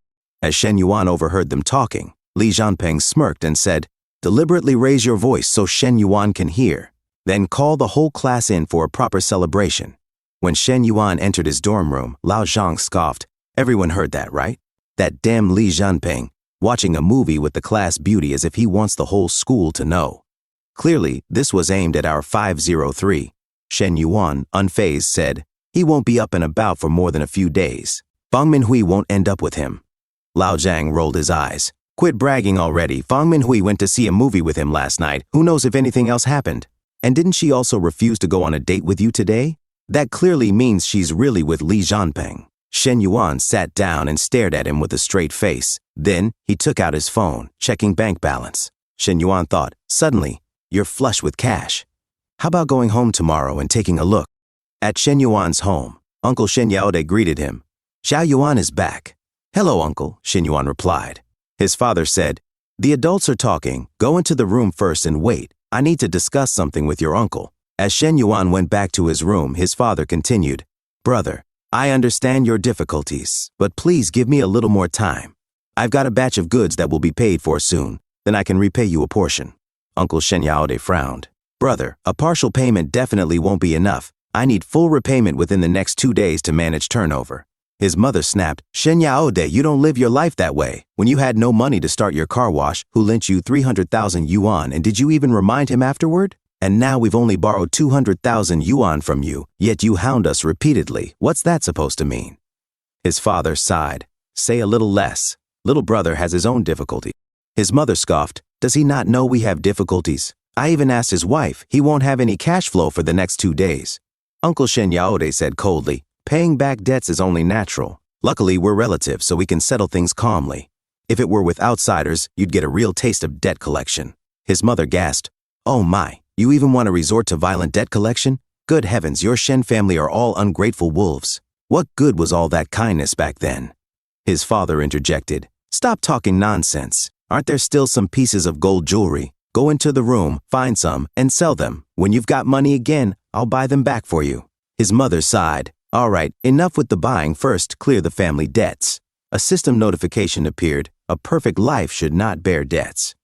As Shen Yuan overheard them talking, Li Jianping smirked and said, Deliberately raise your voice so Shen Yuan can hear. Then call the whole class in for a proper celebration. When Shen Yuan entered his dorm room, Lao Zhang scoffed. Everyone heard that, right? That damn Li Jianping, watching a movie with the class beauty as if he wants the whole school to know. Clearly, this was aimed at our 503. Shen Yuan, unfazed, said, He won't be up and about for more than a few days. Fang Minhui won't end up with him. Lao Zhang rolled his eyes. Quit bragging already. Fang Minhui went to see a movie with him last night. Who knows if anything else happened? And didn't she also refuse to go on a date with you today? That clearly means she's really with Li Jianping. Shen Yuan sat down and stared at him with a straight face. Then, he took out his phone, checking bank balance. Shen Yuan thought, Suddenly, you're flush with cash. How about going home tomorrow and taking a look? At Shen Yuan's home, Uncle Shen Yaode greeted him. Xiao Yuan is back. Hello, Uncle, Shen Yuan replied. His father said, The adults are talking. Go into the room first and wait. I need to discuss something with your uncle. As Shen Yuan went back to his room, his father continued, Brother, I understand your difficulties, but please give me a little more time. I've got a batch of goods that will be paid for soon. Then I can repay you a portion. Uncle Shen Yaode frowned. Brother, a partial payment definitely won't be enough. I need full repayment within the next 2 days to manage turnover. His mother snapped, Shen Yaode, you don't live your life that way. When you had no money to start your car wash, who lent you 300,000 yuan, and did you even remind him afterward? And now we've only borrowed 200,000 yuan from you, yet you hound us repeatedly. What's that supposed to mean? His father sighed. Say a little less. Little brother has his own difficulty. His mother scoffed. Does he not know we have difficulties? I even asked his wife. He won't have any cash flow for the next 2 days. Uncle Shen Yaode said coldly, Paying back debts is only natural. Luckily, we're relatives, so we can settle things calmly. If it were with outsiders, you'd get a real taste of debt collection. His mother gasped, Oh my, you even want to resort to violent debt collection? Good heavens, your Shen family are all ungrateful wolves. What good was all that kindness back then? His father interjected, Stop talking nonsense. Aren't there still some pieces of gold jewelry? Go into the room, find some, and sell them. When you've got money again, I'll buy them back for you. His mother sighed. All right, enough with the buying. First, clear the family debts. A system notification appeared. A perfect life should not bear debts.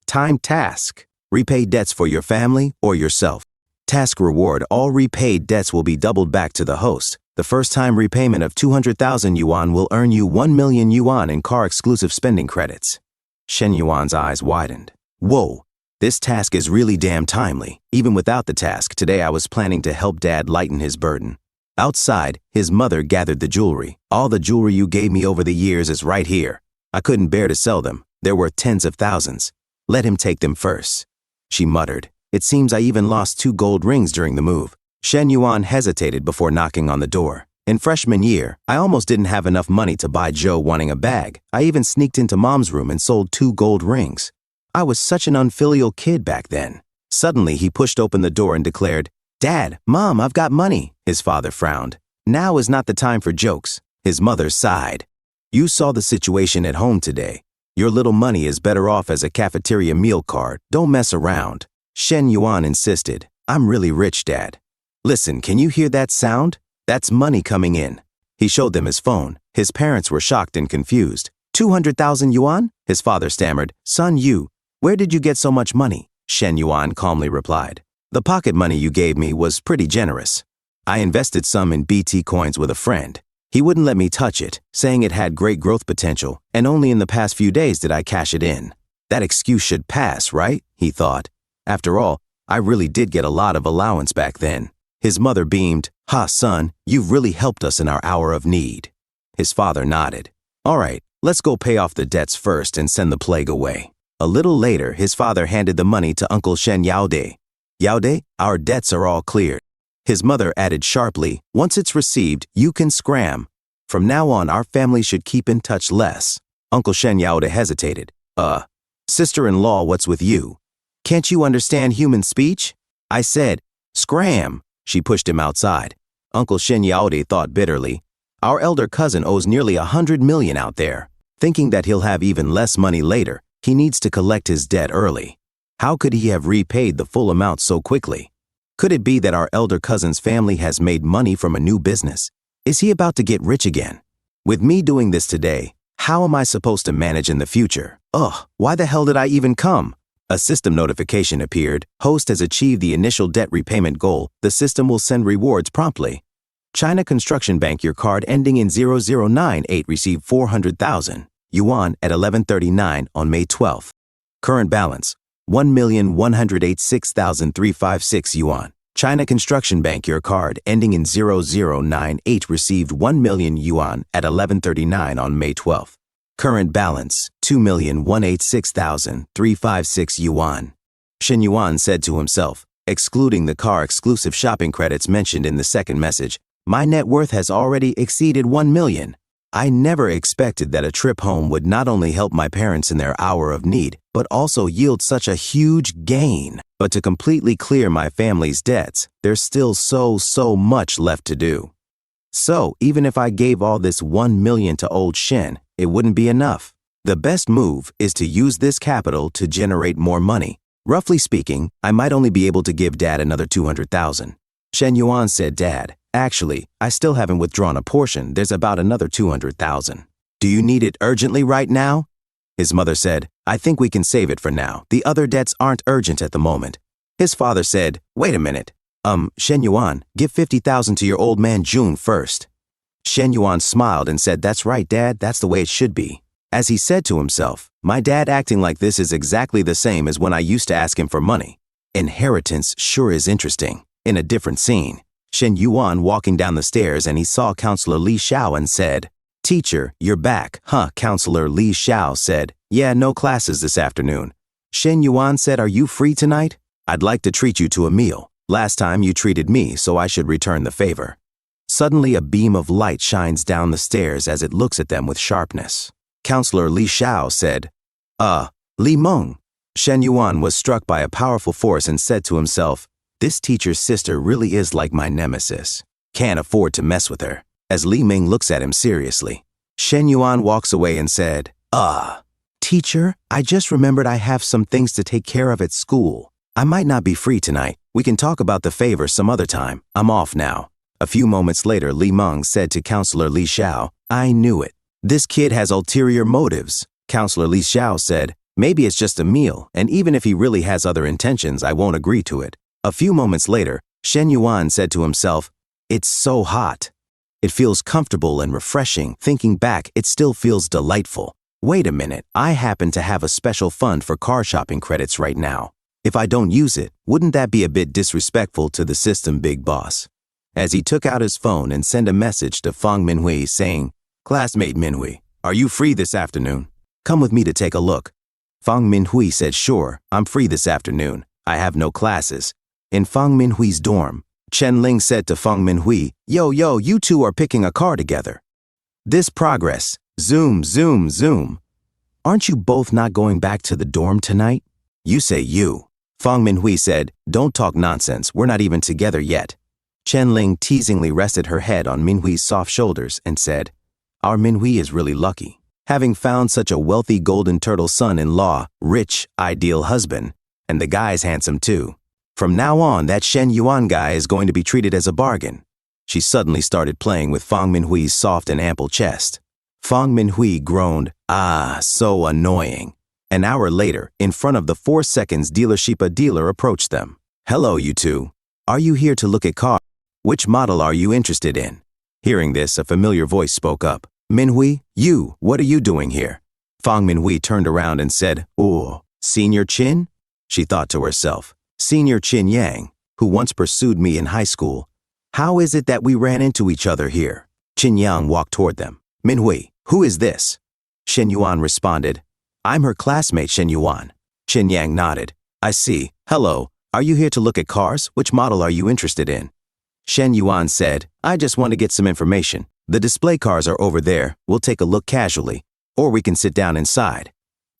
Time task. Repay debts for your family or yourself. Task reward. All repaid debts will be doubled back to the host. The first-time repayment of 200,000 yuan will earn you 1 million yuan in car-exclusive spending credits. Shen Yuan's eyes widened. Whoa, this task is really damn timely. Even without the task, today I was planning to help Dad lighten his burden. Outside, his mother gathered the jewelry. All the jewelry you gave me over the years is right here. I couldn't bear to sell them. They're worth tens of thousands. Let him take them first. She muttered. It seems I even lost 2 gold rings during the move. Shen Yuan hesitated before knocking on the door. In freshman year, I almost didn't have enough money to buy Joe wanting a bag. I even sneaked into Mom's room and sold 2 gold rings. I was such an unfilial kid back then. Suddenly, he pushed open the door and declared, Dad, Mom, I've got money. His father frowned. Now is not the time for jokes. His mother sighed. You saw the situation at home today. Your little money is better off as a cafeteria meal card. Don't mess around. Shen Yuan insisted. I'm really rich, Dad. Listen, can you hear that sound? That's money coming in. He showed them his phone. His parents were shocked and confused. 200,000 yuan? His father stammered. Son, where did you get so much money? Shen Yuan calmly replied. The pocket money you gave me was pretty generous. I invested some in BT coins with a friend. He wouldn't let me touch it, saying it had great growth potential, and only in the past few days did I cash it in. That excuse should pass, right? He thought. After all, I really did get a lot of allowance back then. His mother beamed. Ha, son, you've really helped us in our hour of need. His father nodded. All right, let's go pay off the debts first and send the plague away. A little later, his father handed the money to Uncle Shen Yaode. Yaode, our debts are all cleared. His mother added sharply, once it's received, you can scram. From now on, our family should keep in touch less. Uncle Shen Yaode hesitated. Sister-in-law, what's with you? Can't you understand human speech? I said, scram. She pushed him outside. Uncle Shen Yaode thought bitterly. Our elder cousin owes nearly 100 million out there. Thinking that he'll have even less money later, he needs to collect his debt early. How could he have repaid the full amount so quickly? Could it be that our elder cousin's family has made money from a new business? Is he about to get rich again? With me doing this today, how am I supposed to manage in the future? Why the hell did I even come? A system notification appeared. Host has achieved the initial debt repayment goal. The system will send rewards promptly. China Construction Bank, your card ending in 0098 received 400,000 yuan at 11:39 on May 12th. Current balance, 1,186,356 yuan. China Construction Bank, your card ending in 0098 received 1 million yuan at 11:39 on May 12th. Current balance, 2,186,356 yuan. Shen Yuan said to himself, excluding the car-exclusive shopping credits mentioned in the second message, my net worth has already exceeded 1 million. I never expected that a trip home would not only help my parents in their hour of need, but also yield such a huge gain. But to completely clear my family's debts, there's still so much left to do. So, even if I gave all this 1 million to old Shen, it wouldn't be enough. The best move is to use this capital to generate more money. Roughly speaking, I might only be able to give Dad another 200,000. Shen Yuan said, Dad, actually, I still haven't withdrawn a portion. There's about another 200,000. Do you need it urgently right now? His mother said, I think we can save it for now. The other debts aren't urgent at the moment. His father said, wait a minute. Shen Yuan, give 50,000 to your old man June first. Shen Yuan smiled and said, that's right, Dad, that's the way it should be. As he said to himself, my dad acting like this is exactly the same as when I used to ask him for money. Inheritance sure is interesting. In a different scene, Shen Yuan walking down the stairs and he saw Counselor Li Xiao and said, Teacher, you're back, huh? Counselor Li Xiao said, yeah, no classes this afternoon. Shen Yuan said, are you free tonight? I'd like to treat you to a meal. Last time you treated me, so I should return the favor. Suddenly a beam of light shines down the stairs as it looks at them with sharpness. Counselor Li Xiao said, Li Meng. Shen Yuan was struck by a powerful force and said to himself, this teacher's sister really is like my nemesis. Can't afford to mess with her. As Li Meng looks at him seriously, Shen Yuan walks away and said, Teacher, I just remembered I have some things to take care of at school. I might not be free tonight. We can talk about the favor some other time. I'm off now. A few moments later, Li Meng said to Counselor Li Xiao, I knew it. This kid has ulterior motives. Counselor Li Xiao said, maybe it's just a meal, and even if he really has other intentions, I won't agree to it. A few moments later, Shen Yuan said to himself, it's so hot. It feels comfortable and refreshing. Thinking back, it still feels delightful. Wait a minute, I happen to have a special fund for car shopping credits right now. If I don't use it, wouldn't that be a bit disrespectful to the system, big boss? As he took out his phone and sent a message to Fang Minhui saying, Classmate Minhui, are you free this afternoon? Come with me to take a look. Fang Minhui said, sure, I'm free this afternoon. I have no classes. In Fang Minhui's dorm, Chen Ling said to Fang Minhui, yo, you two are picking a car together. This progress, zoom, zoom, zoom. Aren't you both not going back to the dorm tonight? You say you. Fang Minhui said, don't talk nonsense, we're not even together yet. Chen Ling teasingly rested her head on Minhui's soft shoulders and said, our Minhui is really lucky. Having found such a wealthy golden turtle son-in-law, rich, ideal husband, and the guy's handsome too. From now on, that Shen Yuan guy is going to be treated as a bargain. She suddenly started playing with Fang Minhui's soft and ample chest. Fang Minhui groaned, ah, so annoying. An hour later, in front of the 4 Seconds dealership, a dealer approached them. Hello, you two. Are you here to look at cars? Which model are you interested in? Hearing this, a familiar voice spoke up. Minhui, you, what are you doing here? Fang Minhui turned around and said, oh, Senior Qin? She thought to herself, Senior Qin Yang, who once pursued me in high school. How is it that we ran into each other here? Qin Yang walked toward them. Minhui, who is this? Shen Yuan responded, I'm her classmate, Shen Yuan. Qin Yang nodded. I see. Hello, are you here to look at cars? Which model are you interested in? Shen Yuan said, I just want to get some information. The display cars are over there. We'll take a look casually. Or we can sit down inside.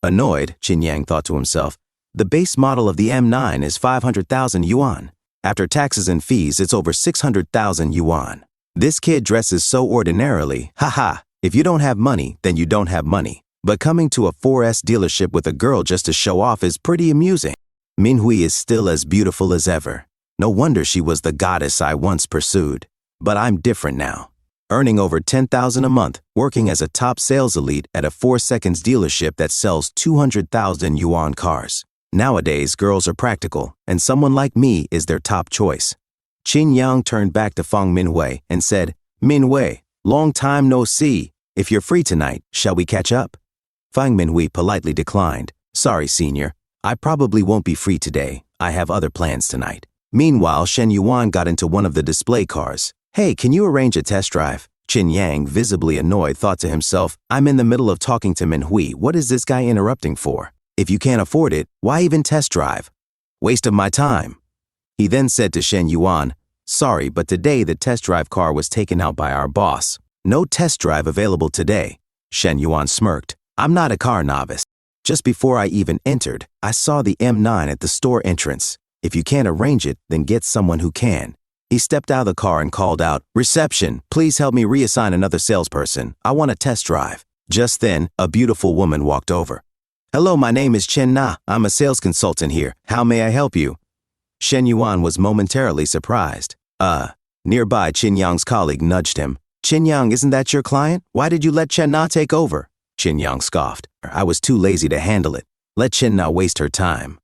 Annoyed, Qin Yang thought to himself, the base model of the M9 is 500,000 yuan. After taxes and fees, it's over 600,000 yuan. This kid dresses so ordinarily, haha. If you don't have money, then you don't have money. But coming to a 4S dealership with a girl just to show off is pretty amusing. Minhui is still as beautiful as ever. No wonder she was the goddess I once pursued. But I'm different now. Earning over 10,000 a month, working as a top sales elite at a 4 Seconds dealership that sells 200,000 yuan cars. Nowadays, girls are practical, and someone like me is their top choice. Qin Yang turned back to Fang Minhui and said, Minhui, long time no see. If you're free tonight, shall we catch up? Fang Minhui politely declined. Sorry, senior. I probably won't be free today. I have other plans tonight. Meanwhile, Shen Yuan got into one of the display cars. Hey, can you arrange a test drive? Qin Yang, visibly annoyed, thought to himself, I'm in the middle of talking to Minhui. What is this guy interrupting for? If you can't afford it, why even test drive? Waste of my time. He then said to Shen Yuan, sorry, but today the test drive car was taken out by our boss. No test drive available today. Shen Yuan smirked. I'm not a car novice. Just before I even entered, I saw the M9 at the store entrance. If you can't arrange it, then get someone who can. He stepped out of the car and called out, reception, please help me reassign another salesperson. I want a test drive. Just then, a beautiful woman walked over. Hello, my name is Chen Na. I'm a sales consultant here. How may I help you? Shen Yuan was momentarily surprised. Nearby, Qin Yang's colleague nudged him. Qin Yang, isn't that your client? Why did you let Chen Na take over? Qin Yang scoffed. I was too lazy to handle it. Let Chen Na waste her time.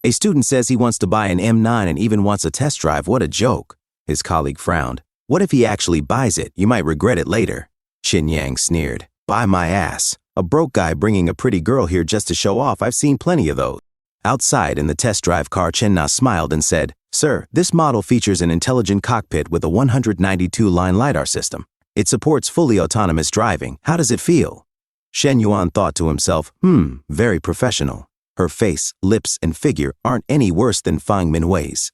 A student says he wants to buy an M9 and even wants a test drive. What a joke. His colleague frowned. What if he actually buys it? You might regret it later. Qin Yang sneered. Buy my ass. A broke guy bringing a pretty girl here just to show off. I've seen plenty of those. Outside in the test drive car, Chen Na smiled and said, Sir, this model features an intelligent cockpit with a 192-line LiDAR system. It supports fully autonomous driving. How does it feel? Shen Yuan thought to himself, very professional. Her face, lips, and figure aren't any worse than Fang Minhui's.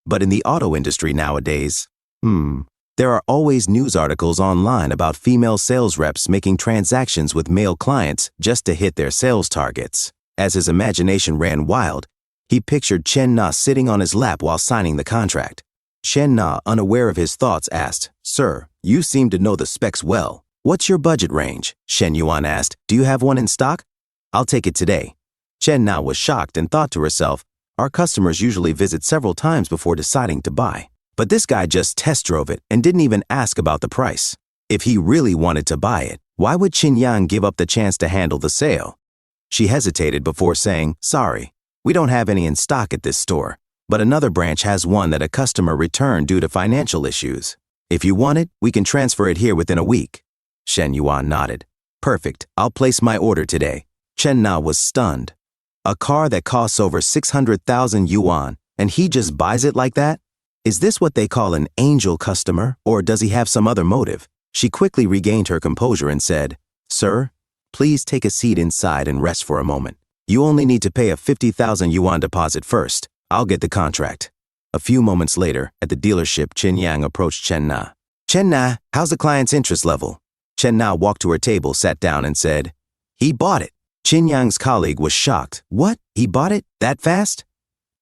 But in the auto industry nowadays, there are always news articles online about female sales reps making transactions with male clients just to hit their sales targets. As his imagination ran wild, he pictured Chen Na sitting on his lap while signing the contract. Chen Na, unaware of his thoughts, asked, Sir, you seem to know the specs well. What's your budget range? Shen Yuan asked. Do you have one in stock? I'll take it today. Chen Na was shocked and thought to herself, our customers usually visit several times before deciding to buy. But this guy just test drove it and didn't even ask about the price. If he really wanted to buy it, why would Qin Yang give up the chance to handle the sale? She hesitated before saying, "Sorry, we don't have any in stock at this store, but another branch has one that a customer returned due to financial issues. If you want it, we can transfer it here within a week." Shen Yuan nodded. "Perfect, I'll place my order today." Chen Na was stunned. A car that costs over 600,000 yuan, and he just buys it like that? Is this what they call an angel customer, or does he have some other motive? She quickly regained her composure and said, "Sir, please take a seat inside and rest for a moment. You only need to pay a 50,000 yuan deposit first. I'll get the contract." A few moments later, at the dealership, Chen Yang approached Chen Na. "Chen Na, how's the client's interest level?" Chen Na walked to her table, sat down, and said, "He bought it." Chen Yang's colleague was shocked. "What? He bought it? That fast?"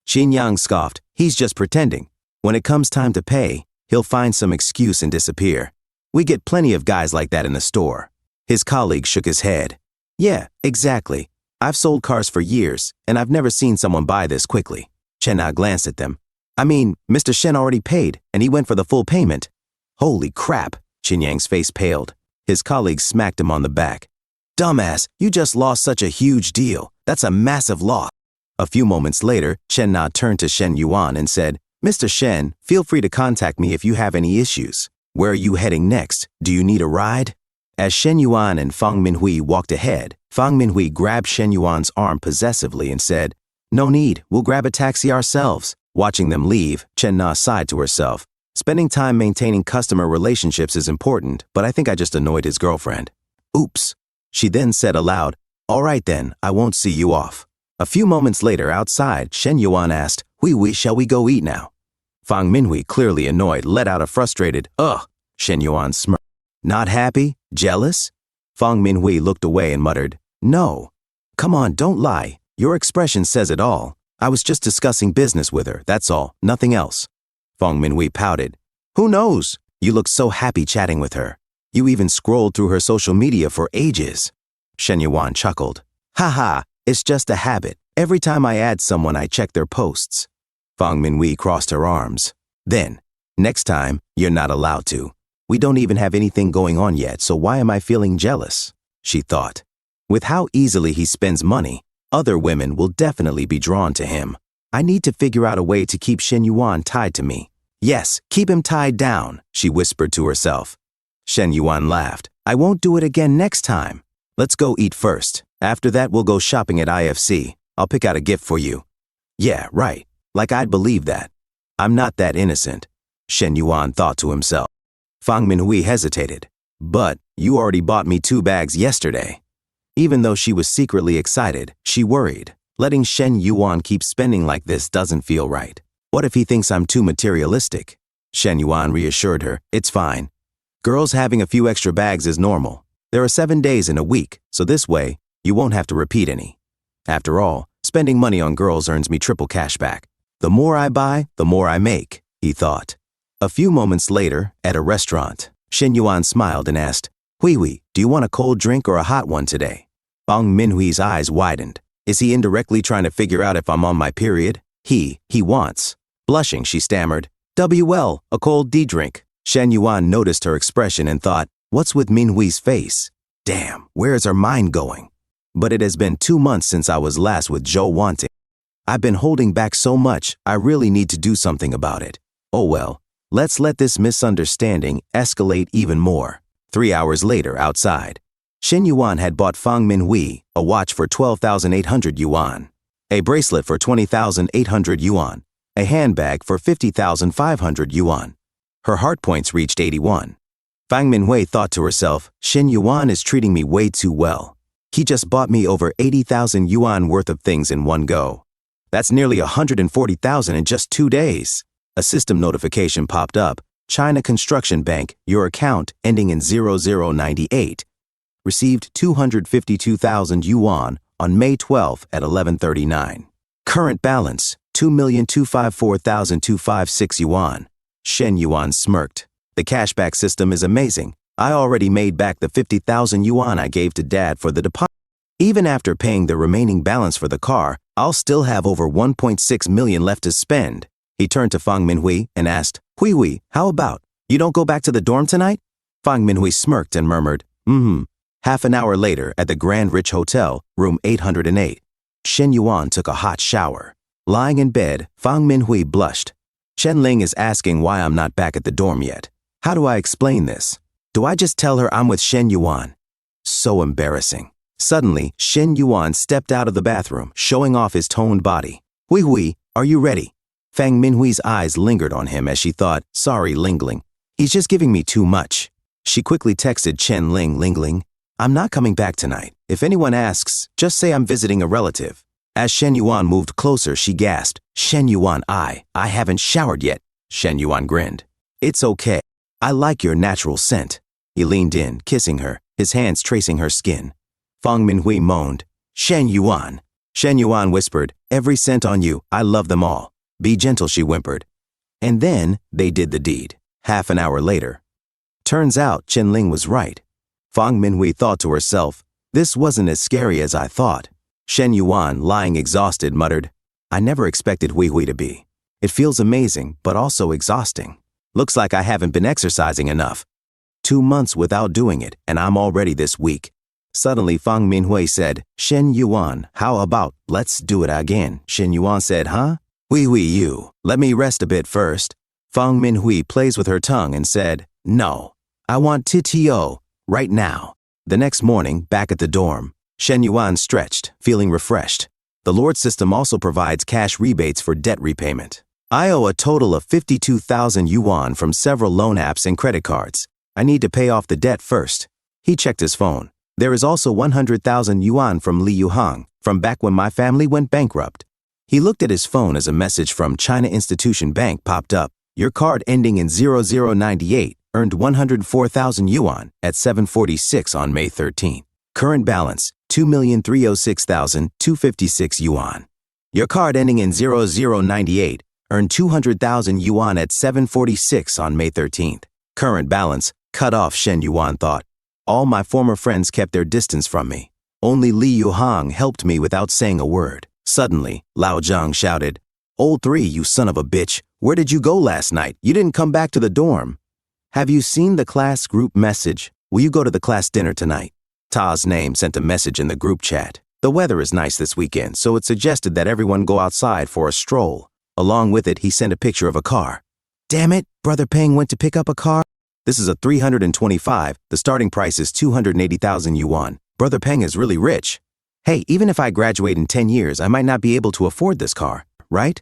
Chen Yang scoffed. "He's just pretending. When it comes time to pay, he'll find some excuse and disappear. We get plenty of guys like that in the store." His colleague shook his head. "Yeah, exactly. I've sold cars for years, and I've never seen someone buy this quickly." Chen Na glanced at them. "I mean, Mr. Shen already paid, and he went for the full payment." "Holy crap!" Chen Yang's face paled. His colleague smacked him on the back. "Dumbass, you just lost such a huge deal. That's a massive loss." A few moments later, Chen Na turned to Shen Yuan and said, "Mr. Shen, feel free to contact me if you have any issues. Where are you heading next? Do you need a ride?" As Shen Yuan and Fang Minhui walked ahead, Fang Minhui grabbed Shen Yuan's arm possessively and said, "No need, we'll grab a taxi ourselves." Watching them leave, Chen Na sighed to herself. Spending time maintaining customer relationships is important, but I think I just annoyed his girlfriend. Oops. She then said aloud, "All right then, I won't see you off." A few moments later, outside, Shen Yuan asked, "Hui, shall we go eat now?" Fang Minhui, clearly annoyed, let out a frustrated, "Ugh." Shen Yuan smirked. "Not happy? Jealous?" Fang Minhui looked away and muttered, "No. Come on, don't lie. Your expression says it all. I was just discussing business with her, that's all, nothing else." Fang Minhui pouted. "Who knows? You look so happy chatting with her. You even scrolled through her social media for ages." Shen Yuan chuckled. "Haha, it's just a habit. Every time I add someone, I check their posts." Fang Minhui crossed her arms. "Then, next time, you're not allowed to. We don't even have anything going on yet, so why am I feeling jealous?" she thought. With how easily he spends money, other women will definitely be drawn to him. I need to figure out a way to keep Shen Yuan tied to me. Yes, keep him tied down, she whispered to herself. Shen Yuan laughed. "I won't do it again next time. Let's go eat first. After that, we'll go shopping at IFC. I'll pick out a gift for you." "Yeah, right. Like I'd believe that. I'm not that innocent," Shen Yuan thought to himself. Fang Minhui hesitated. "But you already bought me 2 bags yesterday." Even though she was secretly excited, she worried. Letting Shen Yuan keep spending like this doesn't feel right. What if he thinks I'm too materialistic? Shen Yuan reassured her, "It's fine. Girls having a few extra bags is normal. There are 7 days in a week, so this way, you won't have to repeat any. After all, spending money on girls earns me triple cash back. The more I buy, the more I make," he thought. A few moments later, at a restaurant, Shen Yuan smiled and asked, "Hui, do you want a cold drink or a hot one today?" Fang Minhui's eyes widened. Is he indirectly trying to figure out if I'm on my period? He wants. Blushing, she stammered, "WL, a cold D drink." Shen Yuan noticed her expression and thought, what's with Minhui's face? Damn, where is her mind going? But it has been 2 months since I was last with Zhou Wanting. I've been holding back so much, I really need to do something about it. Oh well, let's let this misunderstanding escalate even more. 3 hours later, outside, Shen Yuan had bought Fang Minhui a watch for 12,800 yuan, a bracelet for 20,800 yuan, a handbag for 50,500 yuan. Her heart points reached 81. Fang Minhui thought to herself, Shen Yuan is treating me way too well. He just bought me over 80,000 yuan worth of things in one go. That's nearly 140,000 in just 2 days. A system notification popped up. China Construction Bank, your account ending in 0098, received 252,000 yuan on May 12 at 11:39. Current balance, 2,254,256 yuan. Shen Yuan smirked. The cashback system is amazing. I already made back the 50,000 yuan I gave to Dad for the deposit. Even after paying the remaining balance for the car, I'll still have over 1.6 million left to spend. He turned to Fang Minhui and asked, Hui, how about? You don't go back to the dorm tonight? Fang Minhui smirked and murmured, Half an hour later, at the Grand Rich Hotel, room 808, Shen Yuan took a hot shower. Lying in bed, Fang Minhui blushed. Chen Ling is asking why I'm not back at the dorm yet. How do I explain this? Do I just tell her I'm with Shen Yuan? So embarrassing. Suddenly, Shen Yuan stepped out of the bathroom, showing off his toned body. Hui Hui, are you ready? Fang Minhui's eyes lingered on him as she thought, sorry Lingling, he's just giving me too much. She quickly texted Chen Ling, Lingling, I'm not coming back tonight. If anyone asks, just say I'm visiting a relative. As Shen Yuan moved closer, she gasped, Shen Yuan, I haven't showered yet. Shen Yuan grinned. It's okay. I like your natural scent. He leaned in, kissing her, his hands tracing her skin. Fang Minhui moaned, Shen Yuan. Shen Yuan whispered, every scent on you, I love them all. Be gentle, she whimpered. And then they did the deed. Half an hour later. Turns out Chen Ling was right. Fang Minhui thought to herself, this wasn't as scary as I thought. Shen Yuan, lying exhausted, muttered, I never expected Hui Hui to be. It feels amazing, but also exhausting. Looks like I haven't been exercising enough. 2 months without doing it, and I'm already this weak. Suddenly, Fang Minhui said, Shen Yuan, how about let's do it again? Shen Yuan said, huh? Hui Hui, you, let me rest a bit first. Fang Minhui plays with her tongue and said, no, I want TTO, right now. The next morning, back at the dorm, Shen Yuan stretched, feeling refreshed. The Lord system also provides cash rebates for debt repayment. I owe a total of 52,000 yuan from several loan apps and credit cards. I need to pay off the debt first. He checked his phone. There is also 100,000 yuan from Li Yuhang, from back when my family went bankrupt. He looked at his phone as a message from China Institution Bank popped up. Your card ending in 0098 earned 104,000 yuan at 7:46 on May 13. Current balance, 2,306,256 yuan. Your card ending in 0098 earned 200,000 yuan at 7:46 on May 13th. Current balance, cut off, Shen Yuan thought. All my former friends kept their distance from me. Only Li Yuhang helped me without saying a word. Suddenly, Lao Zhang shouted, Old 3, you son of a bitch, where did you go last night? You didn't come back to the dorm. Have you seen the class group message? Will you go to the class dinner tonight? Ta's name sent a message in the group chat. The weather is nice this weekend, so it suggested that everyone go outside for a stroll. Along with it, he sent a picture of a car. Damn it, Brother Peng went to pick up a car? This is a 325, the starting price is 280,000 yuan. Brother Peng is really rich. Hey, even if I graduate in 10 years, I might not be able to afford this car, right?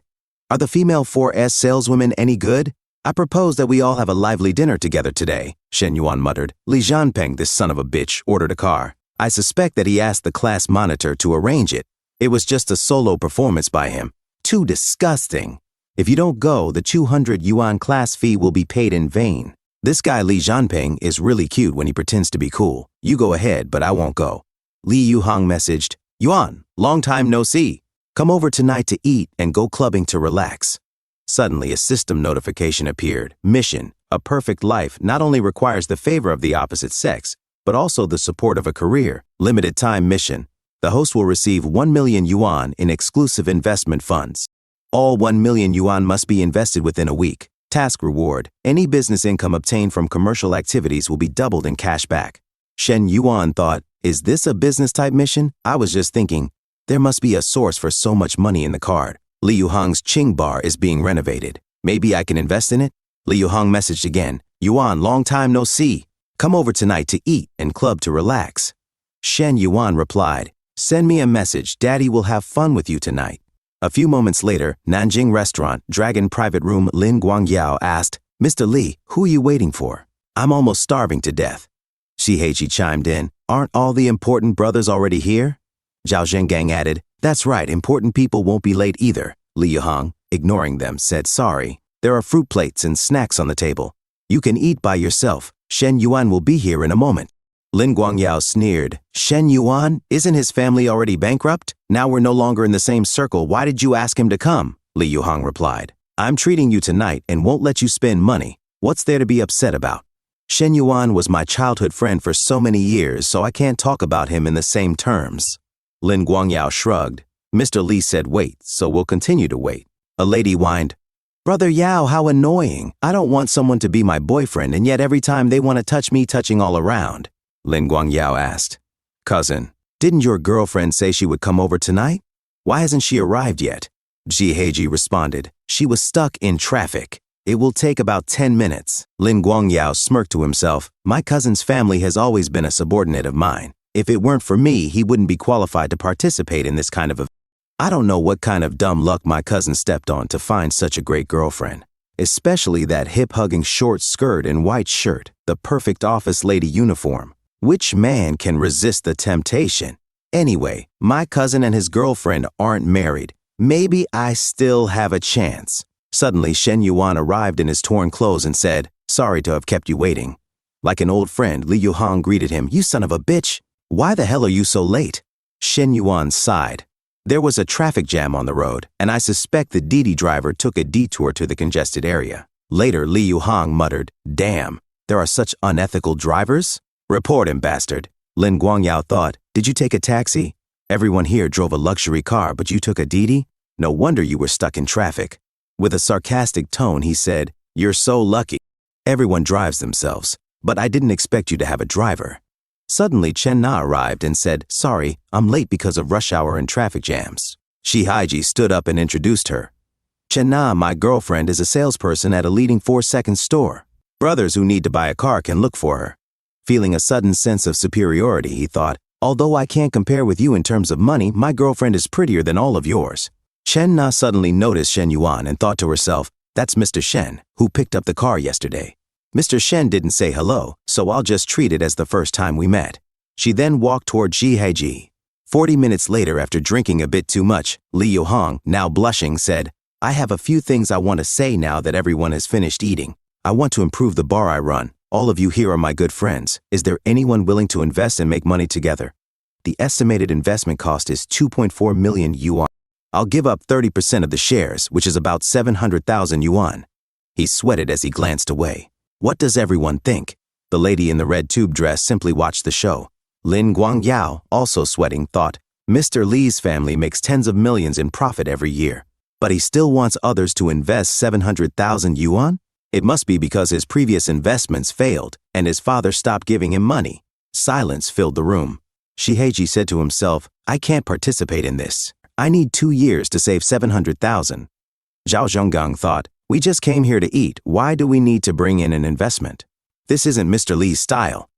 Are the female 4S saleswomen any good? I propose that we all have a lively dinner together today, Shen Yuan muttered. Li Jianpeng, this son of a bitch, ordered a car. I suspect that he asked the class monitor to arrange it. It was just a solo performance by him. Too disgusting. If you don't go, the 200 yuan class fee will be paid in vain. This guy Li Jianpeng is really cute when he pretends to be cool. You go ahead, but I won't go. Li Yuhang messaged, Yuan, long time no see. Come over tonight to eat and go clubbing to relax. Suddenly, a system notification appeared. Mission, a perfect life not only requires the favor of the opposite sex, but also the support of a career. Limited time mission. The host will receive 1 million yuan in exclusive investment funds. All 1 million yuan must be invested within a week. Task reward. Any business income obtained from commercial activities will be doubled in cash back. Shen Yuan thought, is this a business type mission? I was just thinking, there must be a source for so much money in the card. Li Yuhang's Qing bar is being renovated. Maybe I can invest in it? Li Yuhang messaged again. Yuan, long time no see. Come over tonight to eat and club to relax. Shen Yuan replied, send me a message. Daddy will have fun with you tonight. A few moments later, Nanjing Restaurant, Dragon Private Room Lin Guangyao asked, Mr. Li, who are you waiting for? I'm almost starving to death. Shiheichi chimed in, aren't all the important brothers already here? Zhao Zhengang added, that's right, important people won't be late either. Li Yuhang, ignoring them, said, sorry, there are fruit plates and snacks on the table. You can eat by yourself. Shen Yuan will be here in a moment. Lin Guangyao sneered, Shen Yuan, isn't his family already bankrupt? Now we're no longer in the same circle. Why did you ask him to come? Li Yuhang replied, I'm treating you tonight and won't let you spend money. What's there to be upset about? Shen Yuan was my childhood friend for so many years, so I can't talk about him in the same terms. Lin Guangyao shrugged. Mr. Li said wait, so we'll continue to wait. A lady whined, Brother Yao, how annoying. I don't want someone to be my boyfriend, and yet every time they want to touch me, touching all around. Lin Guangyao asked. Cousin, didn't your girlfriend say she would come over tonight? Why hasn't she arrived yet? Ji Heiji responded. She was stuck in traffic. It will take about 10 minutes. Lin Guangyao smirked to himself. My cousin's family has always been a subordinate of mine. If it weren't for me, he wouldn't be qualified to participate in this kind of event. I don't know what kind of dumb luck my cousin stepped on to find such a great girlfriend. Especially that hip-hugging short skirt and white shirt, the perfect office lady uniform. Which man can resist the temptation? Anyway, my cousin and his girlfriend aren't married. Maybe I still have a chance. Suddenly, Shen Yuan arrived in his torn clothes and said, Sorry to have kept you waiting. Like an old friend, Li Yuhang greeted him. You son of a bitch! Why the hell are you so late? Shen Yuan sighed. There was a traffic jam on the road, and I suspect the Didi driver took a detour to the congested area. Later, Li Yuhang muttered, Damn, there are such unethical drivers? Report him, bastard. Lin Guangyao thought, Did you take a taxi? Everyone here drove a luxury car, but you took a Didi? No wonder you were stuck in traffic. With a sarcastic tone, he said, You're so lucky. Everyone drives themselves, but I didn't expect you to have a driver. Suddenly, Chen Na arrived and said, Sorry, I'm late because of rush hour and traffic jams. Shi Haiji stood up and introduced her. Chen Na, my girlfriend, is a salesperson at a leading 4-second store. Brothers who need to buy a car can look for her. Feeling a sudden sense of superiority, he thought, Although I can't compare with you in terms of money, my girlfriend is prettier than all of yours. Chen Na suddenly noticed Shen Yuan and thought to herself, That's Mr. Shen, who picked up the car yesterday. Mr. Shen didn't say hello, so I'll just treat it as the first time we met. She then walked toward Ji Heiji. 40 minutes later, after drinking a bit too much, Li Yuhang, now blushing, said, I have a few things I want to say now that everyone has finished eating. I want to improve the bar I run. All of you here are my good friends. Is there anyone willing to invest and make money together? The estimated investment cost is 2.4 million yuan. I'll give up 30% of the shares, which is about 700,000 yuan. He sweated as he glanced away. What does everyone think? The lady in the red tube dress simply watched the show. Lin Guangyao, also sweating, thought, Mr. Li's family makes tens of millions in profit every year. But he still wants others to invest 700,000 yuan? It must be because his previous investments failed and his father stopped giving him money. Silence filled the room. Shiheiji said to himself, I can't participate in this. I need 2 years to save 700,000. Zhao Zhonggang thought, We just came here to eat. Why do we need to bring in an investment? This isn't Mr. Li's style.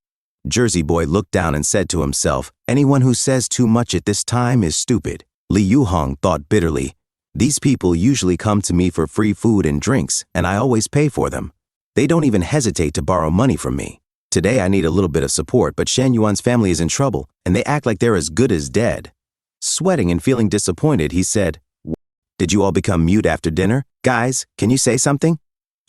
Jersey Boy looked down and said to himself, Anyone who says too much at this time is stupid. Li Yuhang thought bitterly, These people usually come to me for free food and drinks, and I always pay for them. They don't even hesitate to borrow money from me. Today I need a little bit of support, but Shen Yuan's family is in trouble, and they act like they're as good as dead. Sweating and feeling disappointed, he said, Did you all become mute after dinner? Guys, can you say something?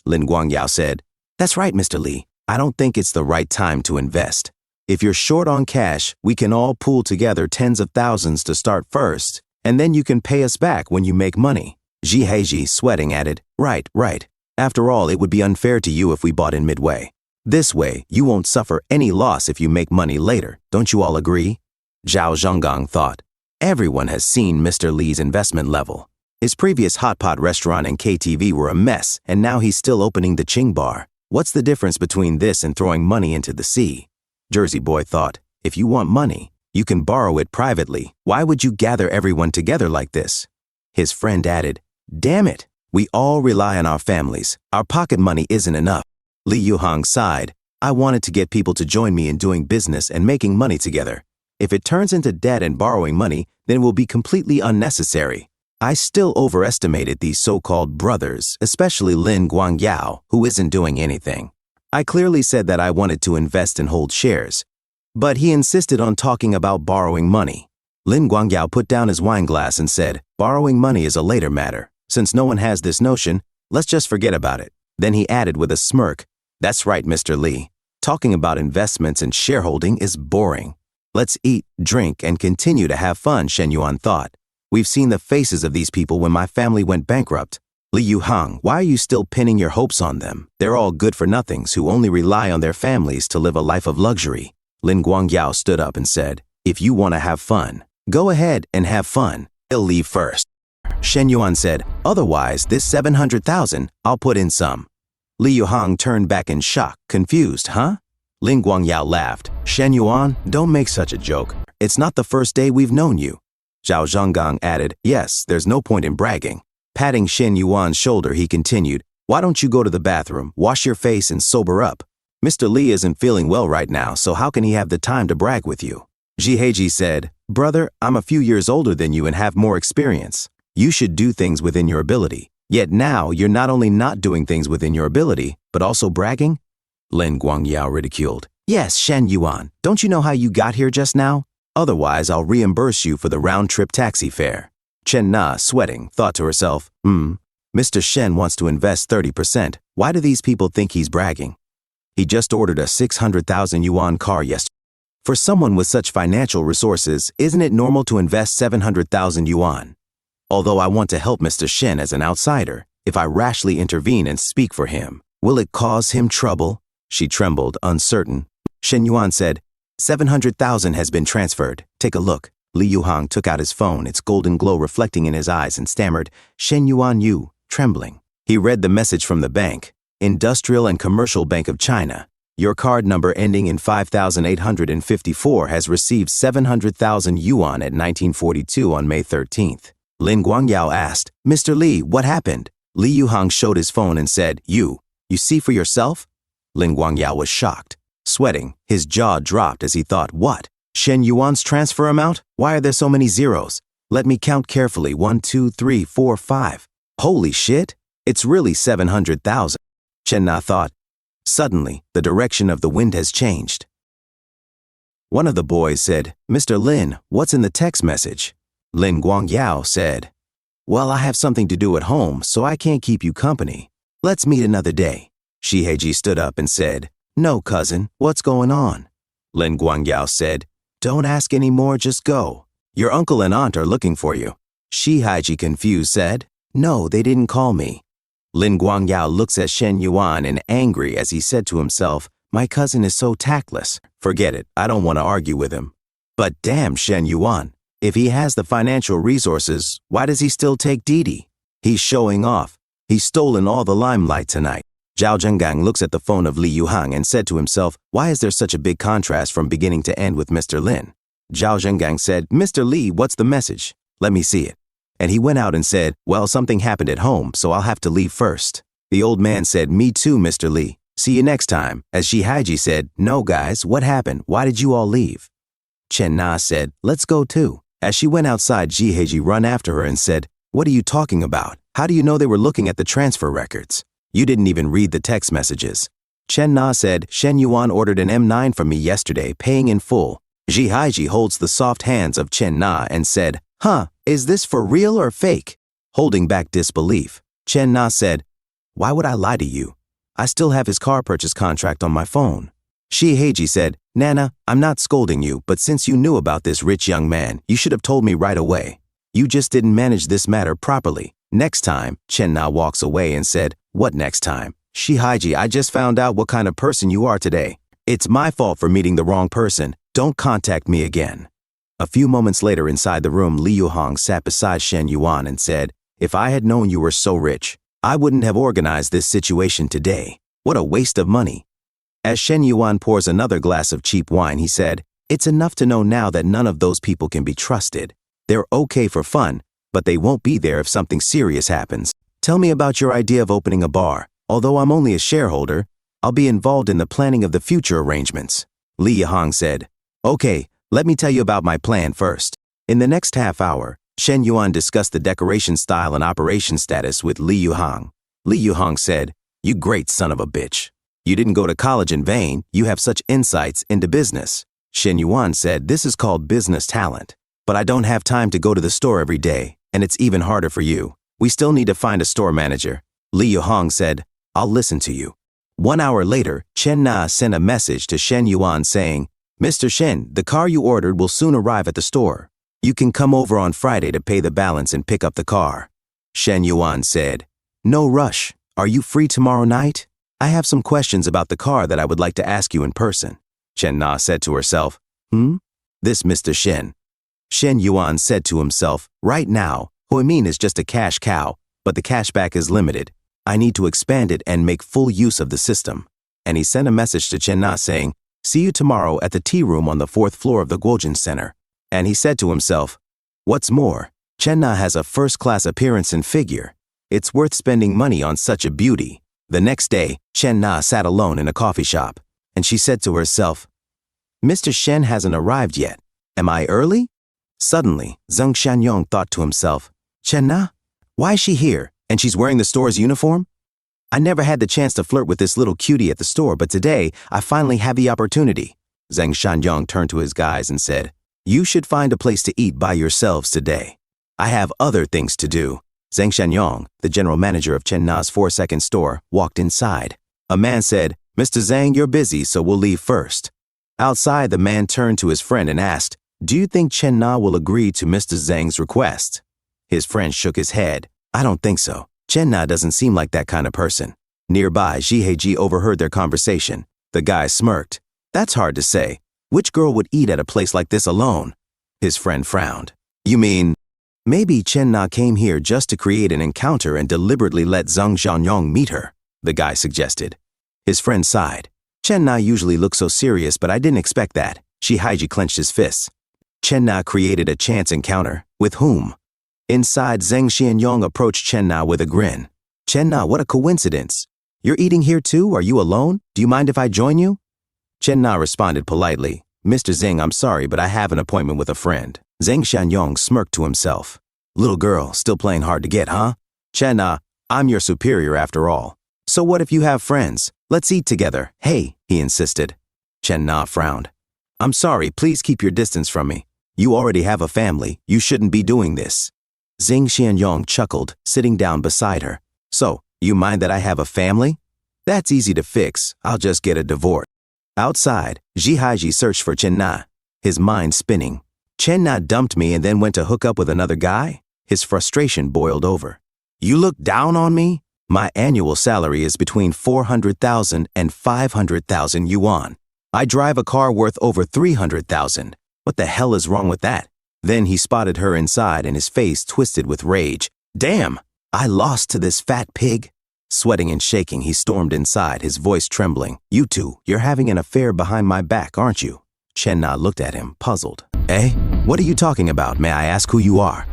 Lin Guangyao said, That's right, Mr. Li. I don't think it's the right time to invest. If you're short on cash, we can all pool together tens of thousands to start first, and then you can pay us back when you make money. Ji Heiji, sweating, added, Right. After all, it would be unfair to you if we bought in midway. This way, you won't suffer any loss if you make money later. Don't you all agree? Zhao Zhonggang thought, Everyone has seen Mr. Li's investment level. His previous hot pot restaurant and KTV were a mess, and now he's still opening the Qing bar. What's the difference between this and throwing money into the sea? Jersey Boy thought, If you want money, you can borrow it privately. Why would you gather everyone together like this? His friend added, Damn it, we all rely on our families. Our pocket money isn't enough. Li Yuhang sighed, I wanted to get people to join me in doing business and making money together. If it turns into debt and borrowing money, then it will be completely unnecessary. I still overestimated these so-called brothers, especially Lin Guangyao, who isn't doing anything. I clearly said that I wanted to invest and hold shares, but he insisted on talking about borrowing money. Lin Guangyao put down his wine glass and said, Borrowing money is a later matter. Since no one has this notion, let's just forget about it. Then he added with a smirk, That's right, Mr. Li. Talking about investments and shareholding is boring. Let's eat, drink, and continue to have fun, Shen Yuan thought. We've seen the faces of these people when my family went bankrupt. Li Yuhang, why are you still pinning your hopes on them? They're all good-for-nothings who only rely on their families to live a life of luxury. Lin Guangyao stood up and said, If you want to have fun, go ahead and have fun. I'll leave first. Shen Yuan said, Otherwise, this 700,000, I'll put in some. Li Yuhang turned back in shock, confused, huh? Lin Guangyao laughed. Shen Yuan, don't make such a joke. It's not the first day we've known you. Zhao Zhonggang added, yes, there's no point in bragging. Patting Shen Yuan's shoulder, he continued, why don't you go to the bathroom, wash your face, and sober up? Mr. Li isn't feeling well right now, so how can he have the time to brag with you? Jiheji said, brother, I'm a few years older than you and have more experience. You should do things within your ability. Yet now, you're not only not doing things within your ability, but also bragging? Lin Guangyao ridiculed. Yes, Shen Yuan, don't you know how you got here just now? Otherwise, I'll reimburse you for the round-trip taxi fare. Chen Na, sweating, thought to herself, Mr. Shen wants to invest 30%. Why do these people think he's bragging? He just ordered a 600,000 yuan car yesterday. For someone with such financial resources, isn't it normal to invest 700,000 yuan? Although I want to help Mr. Shen as an outsider, if I rashly intervene and speak for him, will it cause him trouble? She trembled, uncertain. Shen Yuan said, 700,000 has been transferred. Take a look. Li Yuhang took out his phone, its golden glow reflecting in his eyes, and stammered, Shen Yuan Yu, trembling. He read the message from the bank. Industrial and Commercial Bank of China. Your card number ending in 5854 has received 700,000 yuan at 1942 on May 13th. Lin Guangyao asked, Mr. Li, what happened? Li Yuhang showed his phone and said, You see for yourself? Lin Guangyao was shocked. Sweating, his jaw dropped as he thought, what? Shen Yuan's transfer amount? Why are there so many zeros? Let me count carefully, 1, 2, 3, 4, 5. Holy shit, it's really 700,000. Chen Na thought. Suddenly, the direction of the wind has changed. One of the boys said, Mr. Lin, what's in the text message? Lin Guangyao said, well, I have something to do at home, so I can't keep you company. Let's meet another day. Shiheji stood up and said, no, cousin, what's going on? Lin Guangyao said, don't ask any more, just go. Your uncle and aunt are looking for you. Shiheji, confused, said, no, they didn't call me. Lin Guangyao looks at Shen Yuan and angry as he said to himself, my cousin is so tactless. Forget it, I don't want to argue with him. But damn Shen Yuan, if he has the financial resources, why does he still take Didi? He's showing off. He's stolen all the limelight tonight. Zhao Zhenggang looks at the phone of Li Yuhang and said to himself, why is there such a big contrast from beginning to end with Mr. Lin? Zhao Zhenggang said, Mr. Li, what's the message? Let me see it. And he went out and said, well, something happened at home, so I'll have to leave first. The old man said, me too, Mr. Li. See you next time. As Shihaiji said, no, guys, what happened? Why did you all leave? Chen Na said, let's go too. As she went outside, Jiheji ran after her and said, what are you talking about? How do you know they were looking at the transfer records? You didn't even read the text messages. Chen Na said, Shen Yuan ordered an M9 from me yesterday, paying in full. Jiheji holds the soft hands of Chen Na and said, is this for real or fake? Holding back disbelief, Chen Na said, why would I lie to you? I still have his car purchase contract on my phone. Shiheji said, Nana, I'm not scolding you, but since you knew about this rich young man, you should have told me right away. You just didn't manage this matter properly. Next time, Chen Na walks away and said, what next time? Shiheji, I just found out what kind of person you are today. It's my fault for meeting the wrong person. Don't contact me again. A few moments later inside the room, Li Yuhang sat beside Shen Yuan and said, if I had known you were so rich, I wouldn't have organized this situation today. What a waste of money. As Shen Yuan pours another glass of cheap wine, he said, it's enough to know now that none of those people can be trusted. They're okay for fun, but they won't be there if something serious happens. Tell me about your idea of opening a bar. Although I'm only a shareholder, I'll be involved in the planning of the future arrangements. Li Yuhang said, okay, let me tell you about my plan first. In the next half hour, Shen Yuan discussed the decoration style and operation status with Li Yuhang. Li Yuhang said, you great son of a bitch. You didn't go to college in vain, you have such insights into business. Shen Yuan said, this is called business talent. But I don't have time to go to the store every day, and it's even harder for you. We still need to find a store manager. Li Yuhang said, I'll listen to you. 1 hour later, Chen Na sent a message to Shen Yuan saying, Mr. Shen, the car you ordered will soon arrive at the store. You can come over on Friday to pay the balance and pick up the car. Shen Yuan said, no rush. Are you free tomorrow night? I have some questions about the car that I would like to ask you in person. Chen Na said to herself, This Mr. Shen. Shen Yuan said to himself, right now, Huimin is just a cash cow, but the cashback is limited. I need to expand it and make full use of the system. And he sent a message to Chen Na saying, See you tomorrow at the tea room on the 4th floor of the Guojin Center. And he said to himself, what's more, Chen-na has a first-class appearance and figure. It's worth spending money on such a beauty. The next day, Chen-na sat alone in a coffee shop, and she said to herself, Mr. Shen hasn't arrived yet. Am I early? Suddenly, Zheng Shanyong thought to himself, Chen-na? Why is she here, and she's wearing the store's uniform? I never had the chance to flirt with this little cutie at the store, but today, I finally have the opportunity. Zheng Shanyong turned to his guys and said, you should find a place to eat by yourselves today. I have other things to do. Zheng Shanyong, the general manager of Chen-na's 4-second store, walked inside. A man said, Mr. Zhang, you're busy, so we'll leave first. Outside, the man turned to his friend and asked, do you think Chen-na will agree to Mr. Zhang's request? His friend shook his head. I don't think so. Chen-na doesn't seem like that kind of person. Nearby, Ji overheard their conversation. The guy smirked. That's hard to say. Which girl would eat at a place like this alone? His friend frowned. You mean, maybe Chen-na came here just to create an encounter and deliberately let Zheng Xiaonyong meet her, the guy suggested. His friend sighed. Chen-na usually looks so serious, but I didn't expect that. Ji clenched his fists. Chen-na created a chance encounter. With whom? Inside, Zheng Xianyong approached Chen-na with a grin. Chen-na, what a coincidence. You're eating here too? Are you alone? Do you mind if I join you? Chen-na responded politely. Mr. Zheng, I'm sorry, but I have an appointment with a friend. Zheng Xianyong smirked to himself. Little girl, still playing hard to get, huh? Chen-na, I'm your superior after all. So what if you have friends? Let's eat together. Hey, he insisted. Chen-na frowned. I'm sorry, please keep your distance from me. You already have a family. You shouldn't be doing this. Zheng Xianyong chuckled, sitting down beside her. So, you mind that I have a family? That's easy to fix. I'll just get a divorce. Outside, Ji searched for Chen-na, his mind spinning. Chen-na dumped me and then went to hook up with another guy? His frustration boiled over. You look down on me? My annual salary is between 400,000 and 500,000 yuan. I drive a car worth over 300,000. What the hell is wrong with that? Then he spotted her inside and his face twisted with rage. Damn! I lost to this fat pig. Sweating and shaking, he stormed inside, his voice trembling. You two, you're having an affair behind my back, aren't you? Chen-na looked at him, puzzled. Eh? What are you talking about? May I ask who you are?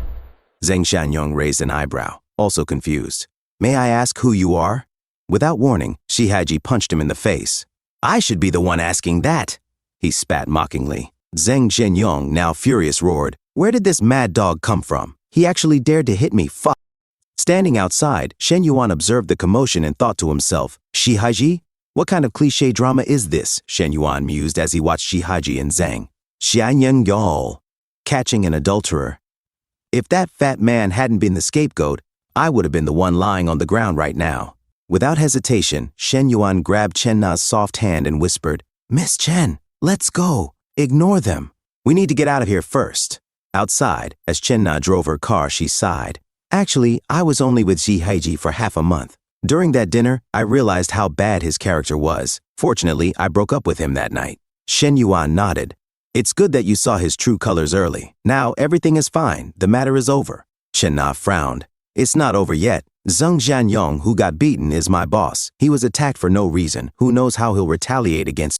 Zheng Shanyong raised an eyebrow, also confused. May I ask who you are? Without warning, Ji punched him in the face. I should be the one asking that. He spat mockingly. Zheng Shanyong, now furious, roared. Where did this mad dog come from? He actually dared to hit me, fuck. Standing outside, Shen Yuan observed the commotion and thought to himself, Ji? What kind of cliché drama is this? Shen Yuan mused as he watched Ji and Zhang. Xianyang Yol, catching an adulterer. If that fat man hadn't been the scapegoat, I would have been the one lying on the ground right now. Without hesitation, Shen Yuan grabbed Chen-na's soft hand and whispered, Miss Chen, let's go. Ignore them. We need to get out of here first. Outside, as Chen-na drove her car, she sighed. Actually, I was only with Ji for half a month. During that dinner, I realized how bad his character was. Fortunately, I broke up with him that night. Shen Yuan nodded. It's good that you saw his true colors early. Now everything is fine. The matter is over. Chen-na frowned. It's not over yet. Zheng Xianyong, who got beaten, is my boss. He was attacked for no reason. Who knows how he'll retaliate against?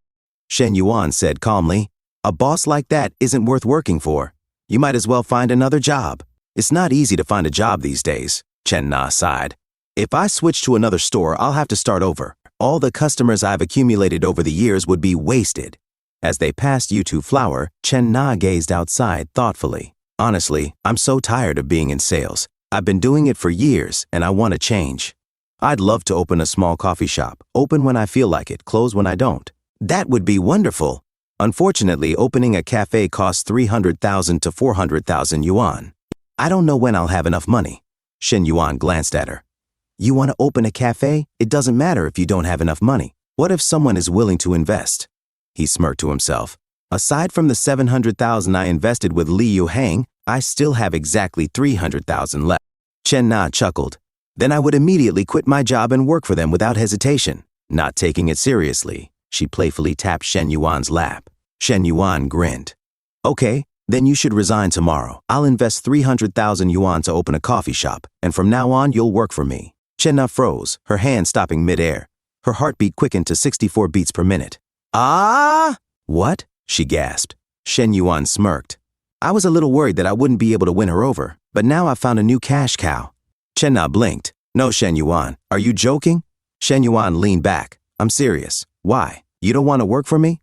Shen Yuan said calmly. A boss like that isn't worth working for. You might as well find another job. It's not easy to find a job these days. Chen-na sighed. If I switch to another store, I'll have to start over. All the customers I've accumulated over the years would be wasted. As they passed Yutu Flower, Chen-na gazed outside thoughtfully. Honestly, I'm so tired of being in sales. I've been doing it for years, and I want to change. I'd love to open a small coffee shop, open when I feel like it, close when I don't. That would be wonderful. Unfortunately, opening a cafe costs 300,000 to 400,000 yuan. I don't know when I'll have enough money. Shen Yuan glanced at her. You want to open a cafe? It doesn't matter if you don't have enough money. What if someone is willing to invest? He smirked to himself. Aside from the 700,000 I invested with Li Yuhang, I still have exactly 300,000 left. Chen-na chuckled. Then I would immediately quit my job and work for them without hesitation. Not taking it seriously, she playfully tapped Shen Yuan's lap. Shen Yuan grinned. Okay, then you should resign tomorrow. I'll invest 300,000 yuan to open a coffee shop, and from now on you'll work for me. Chen-na froze, her hand stopping midair. Her heartbeat quickened to 64 beats per minute. Ah! What? She gasped. Shen Yuan smirked. I was a little worried that I wouldn't be able to win her over, but now I've found a new cash cow. Chen Na blinked. No, Shen Yuan, are you joking? Shen Yuan leaned back. I'm serious. Why? You don't want to work for me?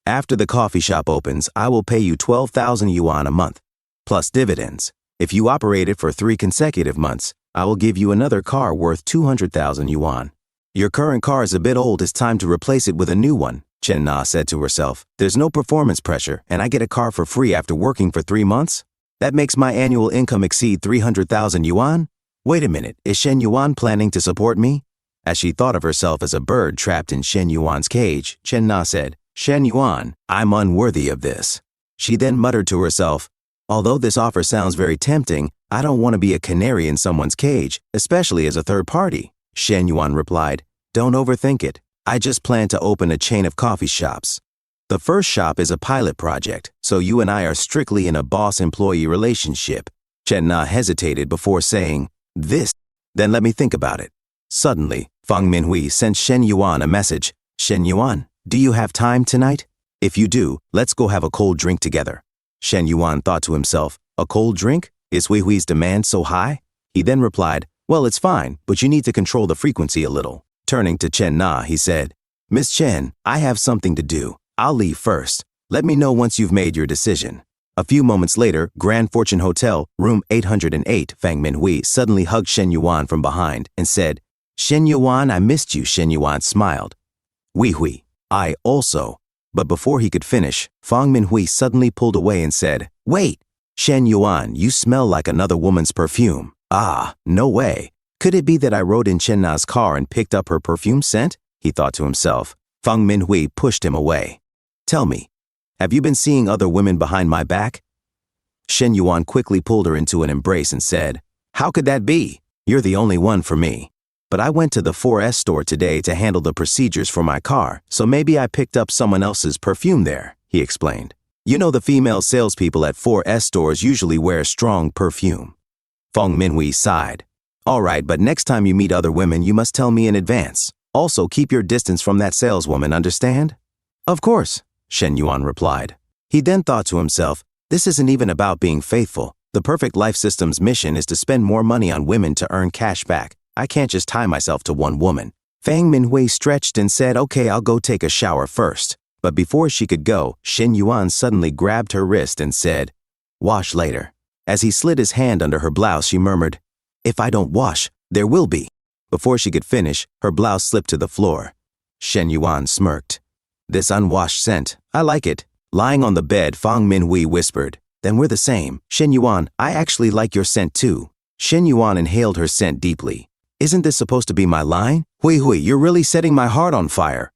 After the coffee shop opens, I will pay you 12,000 yuan a month, plus dividends. If you operate it for 3 consecutive months, I will give you another car worth 200,000 yuan. Your current car is a bit old. It's time to replace it with a new one, Chen Na said to herself. There's no performance pressure, and I get a car for free after working for 3 months? That makes my annual income exceed 300,000 yuan? Wait a minute, is Shen Yuan planning to support me? As she thought of herself as a bird trapped in Shen Yuan's cage, Chen Na said, Shen Yuan, I'm unworthy of this. She then muttered to herself, although this offer sounds very tempting, I don't want to be a canary in someone's cage, especially as a third party. Shen Yuan replied, don't overthink it. I just plan to open a chain of coffee shops. The first shop is a pilot project, so you and I are strictly in a boss-employee relationship. Chen Na hesitated before saying, this. Then let me think about it. Suddenly, Fang Minhui sent Shen Yuan a message. Shen Yuan, do you have time tonight? If you do, let's go have a cold drink together. Shen Yuan thought to himself, a cold drink? Is Hui Hui's demand so high? He then replied, well, it's fine, but you need to control the frequency a little. Turning to Chen Na, he said, Miss Chen, I have something to do. I'll leave first. Let me know once you've made your decision. A few moments later, Grand Fortune Hotel, room 808, Fang Minhui suddenly hugged Shen Yuan from behind and said, Shen Yuan, I missed you. Shen Yuan smiled. Hui Hui, I also. But before he could finish, Fang Minhui suddenly pulled away and said, wait, Shen Yuan, you smell like another woman's perfume. Ah, no way. Could it be that I rode in Chen Na's car and picked up her perfume scent? He thought to himself. Fang Minhui pushed him away. Tell me, have you been seeing other women behind my back? Shen Yuan quickly pulled her into an embrace and said, how could that be? You're the only one for me. But I went to the 4S store today to handle the procedures for my car, so maybe I picked up someone else's perfume there, he explained. You know the female salespeople at 4S stores usually wear strong perfume. Fang Minhui sighed. All right, but next time you meet other women, you must tell me in advance. Also, keep your distance from that saleswoman, understand? Of course, Shen Yuan replied. He then thought to himself, this isn't even about being faithful. The perfect life system's mission is to spend more money on women to earn cash back. I can't just tie myself to one woman. Fang Minhui stretched and said, okay, I'll go take a shower first. But before she could go, Shen Yuan suddenly grabbed her wrist and said, wash later. As he slid his hand under her blouse, she murmured, if I don't wash, there will be. Before she could finish, her blouse slipped to the floor. Shen Yuan smirked. This unwashed scent, I like it. Lying on the bed, Fang Minhui whispered, then we're the same. Shen Yuan, I actually like your scent too. Shen Yuan inhaled her scent deeply. Isn't this supposed to be my line? Hui Hui, you're really setting my heart on fire.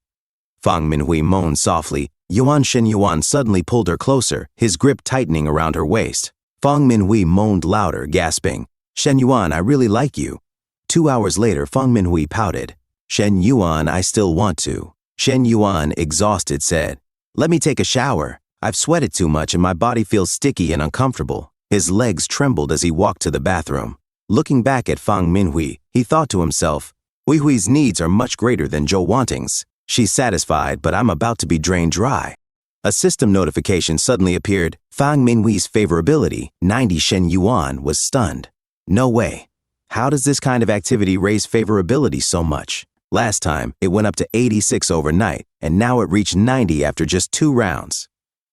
Fang Minhui moaned softly. Shen Yuan suddenly pulled her closer, his grip tightening around her waist. Fang Minhui moaned louder, gasping, Shen Yuan, I really like you. 2 hours later, Fang Minhui pouted. Shen Yuan, I still want to. Shen Yuan, exhausted, said, let me take a shower. I've sweated too much and my body feels sticky and uncomfortable. His legs trembled as he walked to the bathroom. Looking back at Fang Minhui, he thought to himself, Hui Hui's needs are much greater than Zhou Wanting's. She's satisfied, but I'm about to be drained dry. A system notification suddenly appeared. Fang Minhui's favorability, 90 Shen Yuan, was stunned. No way. How does this kind of activity raise favorability so much? Last time, it went up to 86 overnight, and now it reached 90 after just 2 rounds.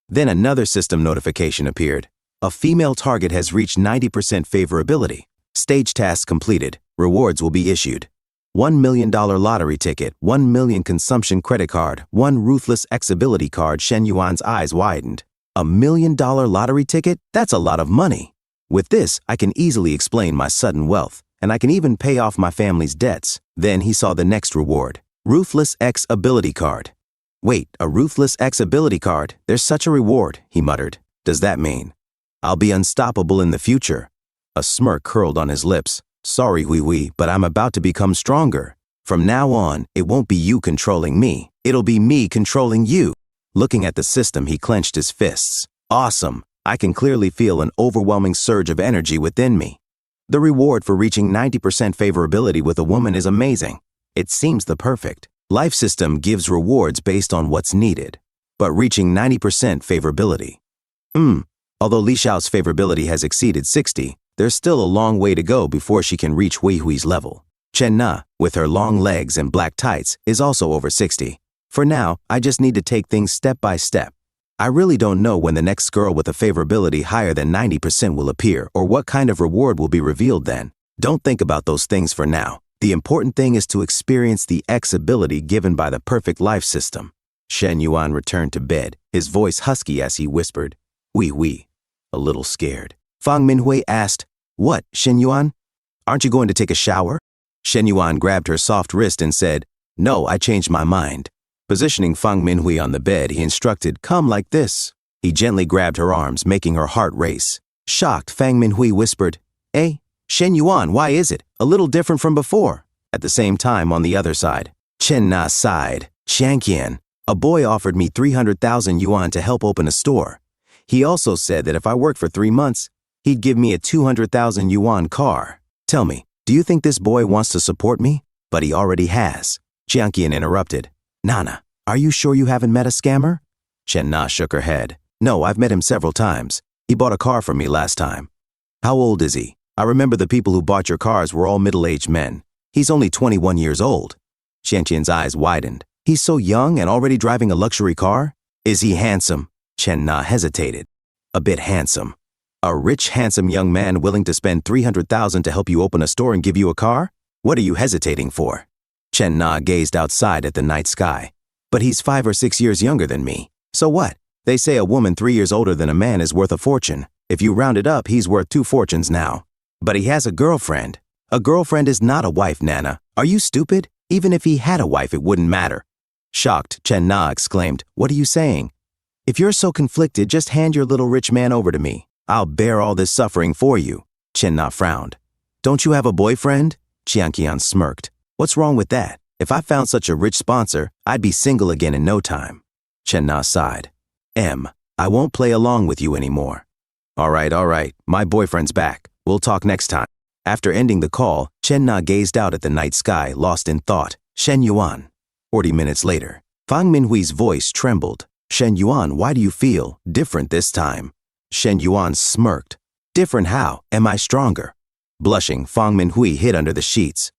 Then another system notification appeared. A female target has reached 90% favorability. Stage task completed. Rewards will be issued. $1 million lottery ticket, 1 million consumption credit card, 1 ruthless X ability card. Shen Yuan's eyes widened. $1 million lottery ticket? That's a lot of money. With this, I can easily explain my sudden wealth, and I can even pay off my family's debts. Then he saw the next reward. Ruthless X ability card. Wait, a Ruthless X ability card? There's such a reward, he muttered. Does that mean I'll be unstoppable in the future? A smirk curled on his lips. Sorry, Hui Hui, but I'm about to become stronger. From now on, it won't be you controlling me. It'll be me controlling you. Looking at the system, he clenched his fists. Awesome. I can clearly feel an overwhelming surge of energy within me. The reward for reaching 90% favorability with a woman is amazing. It seems the perfect. Life system gives rewards based on what's needed, but reaching 90% favorability. Although Li Xiao's favorability has exceeded 60, there's still a long way to go before she can reach Hui Hui's level. Chen Na, with her long legs and black tights, is also over 60. For now, I just need to take things step by step. I really don't know when the next girl with a favorability higher than 90% will appear or what kind of reward will be revealed then. Don't think about those things for now. The important thing is to experience the X ability given by the perfect life system. Shen Yuan returned to bed, his voice husky as he whispered, "Oui," a little scared. Fang Minhui asked, "What, Shen Yuan? Aren't you going to take a shower?" Shen Yuan grabbed her soft wrist and said, "No, I changed my mind." Positioning Fang Minhui on the bed, he instructed, "Come like this." He gently grabbed her arms, making her heart race. Shocked, Fang Minhui whispered, Shen Yuan, why is it a little different from before?" At the same time, on the other side, Chen Na sighed. "Qian, a boy offered me 300,000 yuan to help open a store. He also said that if I worked for 3 months, he'd give me a 200,000 yuan car. Tell me, do you think this boy wants to support me? But he already has." Qian interrupted. "Nana, are you sure you haven't met a scammer?" Chen Na shook her head. "No, I've met him several times. He bought a car from me last time." "How old is he? I remember the people who bought your cars were all middle-aged men. He's only 21 years old." Qian's eyes widened. "He's so young and already driving a luxury car? Is he handsome?" Chen Na hesitated. "A bit handsome. A rich, handsome young man willing to spend 300,000 to help you open a store and give you a car? What are you hesitating for?" Chen Na gazed outside at the night sky. "But he's 5 or 6 years younger than me. So what? They say a woman 3 years older than a man is worth a fortune. If you round it up, he's worth 2 fortunes now. But he has a girlfriend. A girlfriend is not a wife, Nana. Are you stupid? Even if he had a wife, it wouldn't matter." Shocked, Chen Na exclaimed, "What are you saying? If you're so conflicted, just hand your little rich man over to me. I'll bear all this suffering for you." Chen Na frowned. "Don't you have a boyfriend?" Qian smirked. "What's wrong with that? If I found such a rich sponsor, I'd be single again in no time." Chen Na sighed. I won't play along with you anymore." All right. My boyfriend's back. We'll talk next time." After ending the call, Chen Na gazed out at the night sky, lost in thought. "Shen Yuan." 40 minutes later, Fang Minhui's voice trembled. "Shen Yuan, why do you feel different this time?" Shen Yuan smirked. "Different how? Am I stronger?" Blushing, Fang Minhui hid under the sheets.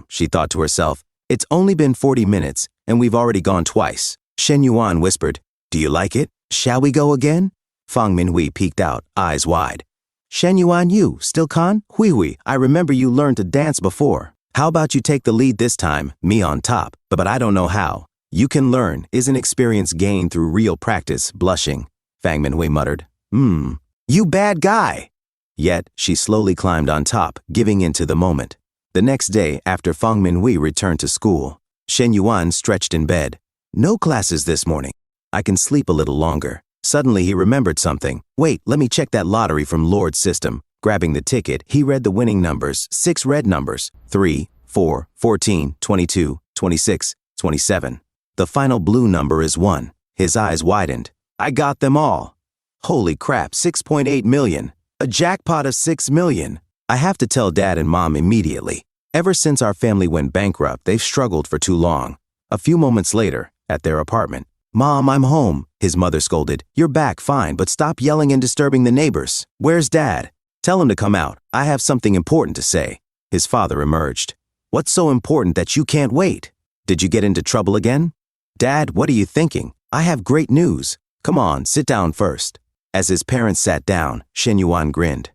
She thought to herself, "It's only been 40 minutes, and we've already gone twice." Shen Yuan whispered, "Do you like it? Shall we go again?" Fang Minhui peeked out, eyes wide. "Shen Yuan, you, still con? Hui, I remember you learned to dance before. How about you take the lead this time, me on top, but I don't know how. You can learn, isn't experience gained through real practice?" Blushing, Fang Minhui muttered. You bad guy." Yet, she slowly climbed on top, giving in to the moment. The next day, after Fang Minhui returned to school, Shen Yuan stretched in bed. "No classes this morning. I can sleep a little longer." Suddenly he remembered something. "Wait, let me check that lottery from Lord's system." Grabbing the ticket, he read the winning numbers, 6 red numbers, 3, 4, 14, 22, 26, 27. The final blue number is 1. His eyes widened. "I got them all. Holy crap, 6.8 million. A jackpot of 6 million. I have to tell Dad and Mom immediately. Ever since our family went bankrupt, they've struggled for too long." A few moments later, at their apartment, "Mom, I'm home," his mother scolded. "You're back, fine, but stop yelling and disturbing the neighbors. Where's Dad? Tell him to come out. I have something important to say." His father emerged. "What's so important that you can't wait? Did you get into trouble again?" "Dad, what are you thinking? I have great news. Come on, sit down first." As his parents sat down, Shen Yuan grinned.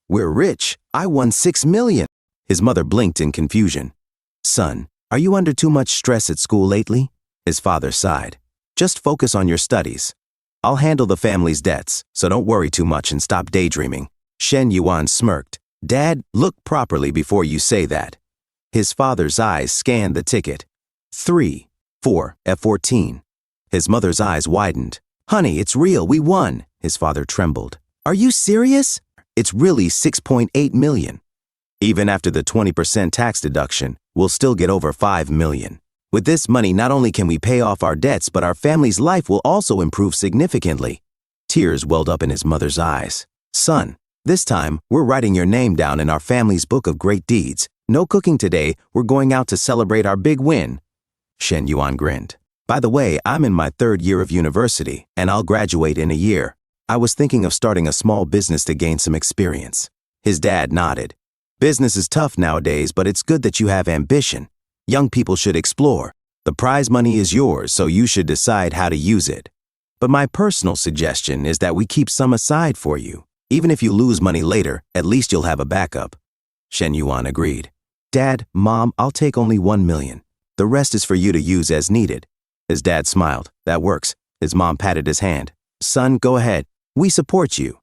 "We're rich. I won 6 million. His mother blinked in confusion. "Son, are you under too much stress at school lately?" His father sighed. "Just focus on your studies. I'll handle the family's debts, so don't worry too much and stop daydreaming." Shen Yuan smirked. "Dad, look properly before you say that." His father's eyes scanned the ticket. 3, 4, F14. His mother's eyes widened. "Honey, it's real, we won." His father trembled. "Are you serious? It's really 6.8 million. Even after the 20% tax deduction, we'll still get over 5 million. With this money, not only can we pay off our debts, but our family's life will also improve significantly." Tears welled up in his mother's eyes. "Son, this time, we're writing your name down in our family's book of great deeds. No cooking today, we're going out to celebrate our big win." Shen Yuan grinned. By the way, I'm in my 3rd year of university, and I'll graduate in a year. I was thinking of starting a small business to gain some experience. His dad nodded. Business is tough nowadays, but it's good that you have ambition. Young people should explore. The prize money is yours, so you should decide how to use it. But my personal suggestion is that we keep some aside for you. Even if you lose money later, at least you'll have a backup. Shen Yuan agreed. Dad, Mom, I'll take only 1 million. The rest is for you to use as needed. His dad smiled. That works. His mom patted his hand. Son, go ahead. We support you.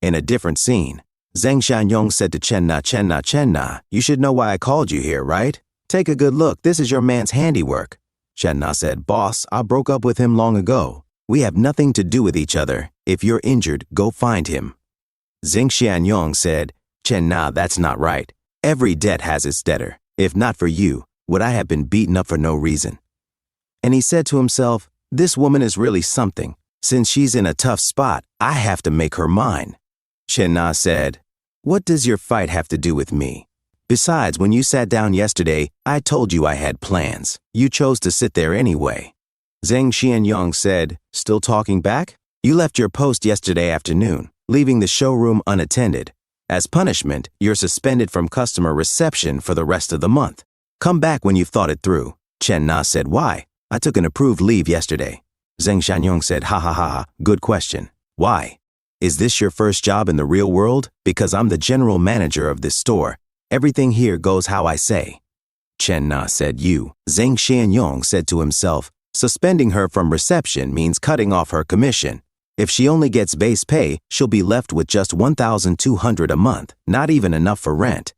In a different scene, Zheng Xianyong said to Chen Na, you should know why I called you here, right? Take a good look. This is your man's handiwork. Chen Na said, Boss, I broke up with him long ago. We have nothing to do with each other. If you're injured, go find him. Zheng Xianyong said, Chen Na, that's not right. Every debt has its debtor. If not for you, would I have been beaten up for no reason? And he said to himself, this woman is really something. Since she's in a tough spot, I have to make her mine. Chen Na said, what does your fight have to do with me? Besides, when you sat down yesterday, I told you I had plans. You chose to sit there anyway. Zheng Xianyong said, still talking back? You left your post yesterday afternoon, leaving the showroom unattended. As punishment, you're suspended from customer reception for the rest of the month. Come back when you've thought it through. Chen Na said, why? I took an approved leave yesterday. Zheng Xianyong said, ha, good question. Why? Is this your first job in the real world? Because I'm the general manager of this store. Everything here goes how I say. Chen Na said, you. Zheng Xianyong said to himself, suspending her from reception means cutting off her commission. If she only gets base pay, she'll be left with just 1,200 a month, not even enough for rent.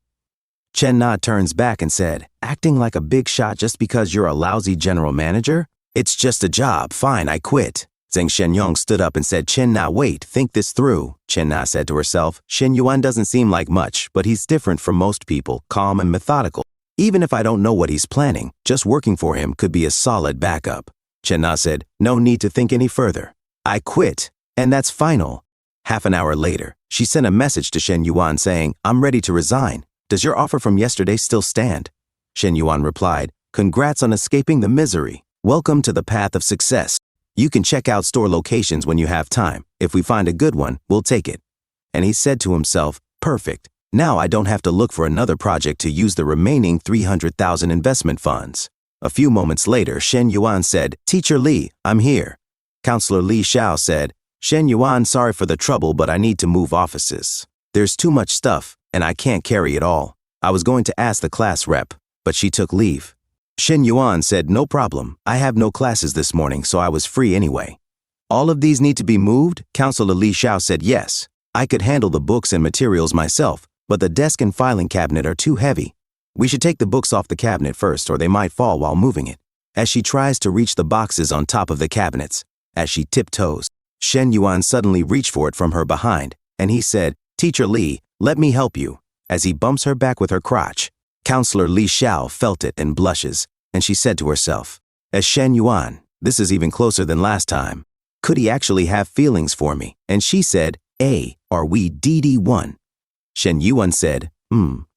Chen Na turns back and said, acting like a big shot just because you're a lousy general manager? It's just a job, fine, I quit. Zheng Xianyong stood up and said, Chen Na, wait, think this through. Chen Na said to herself, Shen Yuan doesn't seem like much, but he's different from most people, calm and methodical. Even if I don't know what he's planning, just working for him could be a solid backup. Chen Na said, no need to think any further. I quit, and that's final. Half an hour later, she sent a message to Shen Yuan saying, I'm ready to resign. Does your offer from yesterday still stand? Shen Yuan replied, congrats on escaping the misery. Welcome to the path of success. You can check out store locations when you have time. If we find a good one, we'll take it. And he said to himself, perfect. Now I don't have to look for another project to use the remaining 300,000 investment funds. A few moments later, Shen Yuan said, Teacher Li, I'm here. Counselor Li Xiao said, Shen Yuan, sorry for the trouble, but I need to move offices. There's too much stuff, and I can't carry it all. I was going to ask the class rep, but she took leave. Shen Yuan said, no problem. I have no classes this morning, so I was free anyway. All of these need to be moved? Counselor Li Xiao said, yes. I could handle the books and materials myself, but the desk and filing cabinet are too heavy. We should take the books off the cabinet first, or they might fall while moving it. As she tries to reach the boxes on top of the cabinets, as she tiptoes, Shen Yuan suddenly reached for it from her behind, and he said, Teacher Li, let me help you, as he bumps her back with her crotch. Counselor Li Xiao felt it and blushes, and she said to herself, as Shen Yuan, this is even closer than last time. Could he actually have feelings for me? And she said, are we DD1? Shen Yuan said,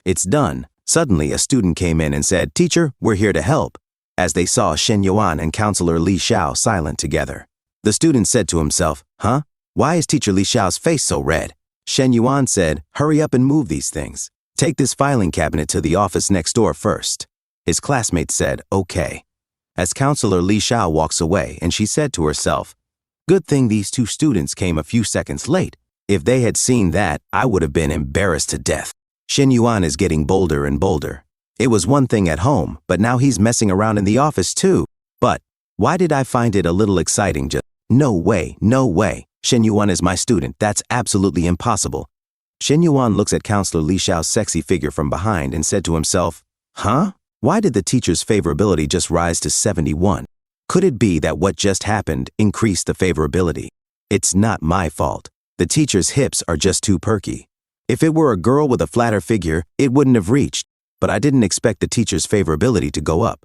it's done. Suddenly, a student came in and said, Teacher, we're here to help, as they saw Shen Yuan and Counselor Li Xiao silent together. The student said to himself, why is Teacher Li Xiao's face so red? Shen Yuan said, hurry up and move these things. Take this filing cabinet to the office next door first. His classmate said, okay. As Counselor Li Xiao walks away, and she said to herself, good thing these two students came a few seconds late. If they had seen that, I would have been embarrassed to death. Shen Yuan is getting bolder and bolder. It was one thing at home, but now he's messing around in the office too. But why did I find it a little exciting? Just no way, no way. Shen Yuan is my student. That's absolutely impossible. Shen Yuan looks at Counselor Li Xiao's sexy figure from behind and said to himself, why did the teacher's favorability just rise to 71? Could it be that what just happened increased the favorability? It's not my fault. The teacher's hips are just too perky. If it were a girl with a flatter figure, it wouldn't have reached, but I didn't expect the teacher's favorability to go up.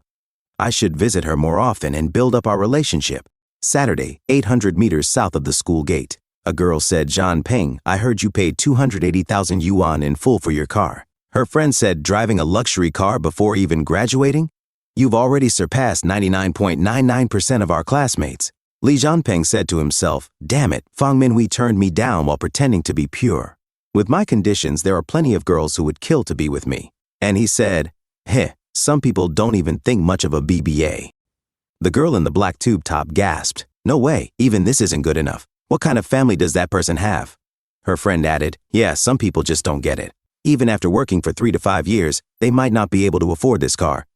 I should visit her more often and build up our relationship. Saturday, 800 meters south of the school gate. A girl said, Zhan Peng, I heard you paid 280,000 yuan in full for your car. Her friend said, driving a luxury car before even graduating? You've already surpassed 99.99% of our classmates. Li Jianping said to himself, damn it, Fang Minhui turned me down while pretending to be pure. With my conditions, there are plenty of girls who would kill to be with me. And he said, heh, some people don't even think much of a BBA. The girl in the black tube top gasped. No way, even this isn't good enough. What kind of family does that person have? Her friend added, yeah, some people just don't get it. Even after working for 3 to 5 years, they might not be able to afford this car.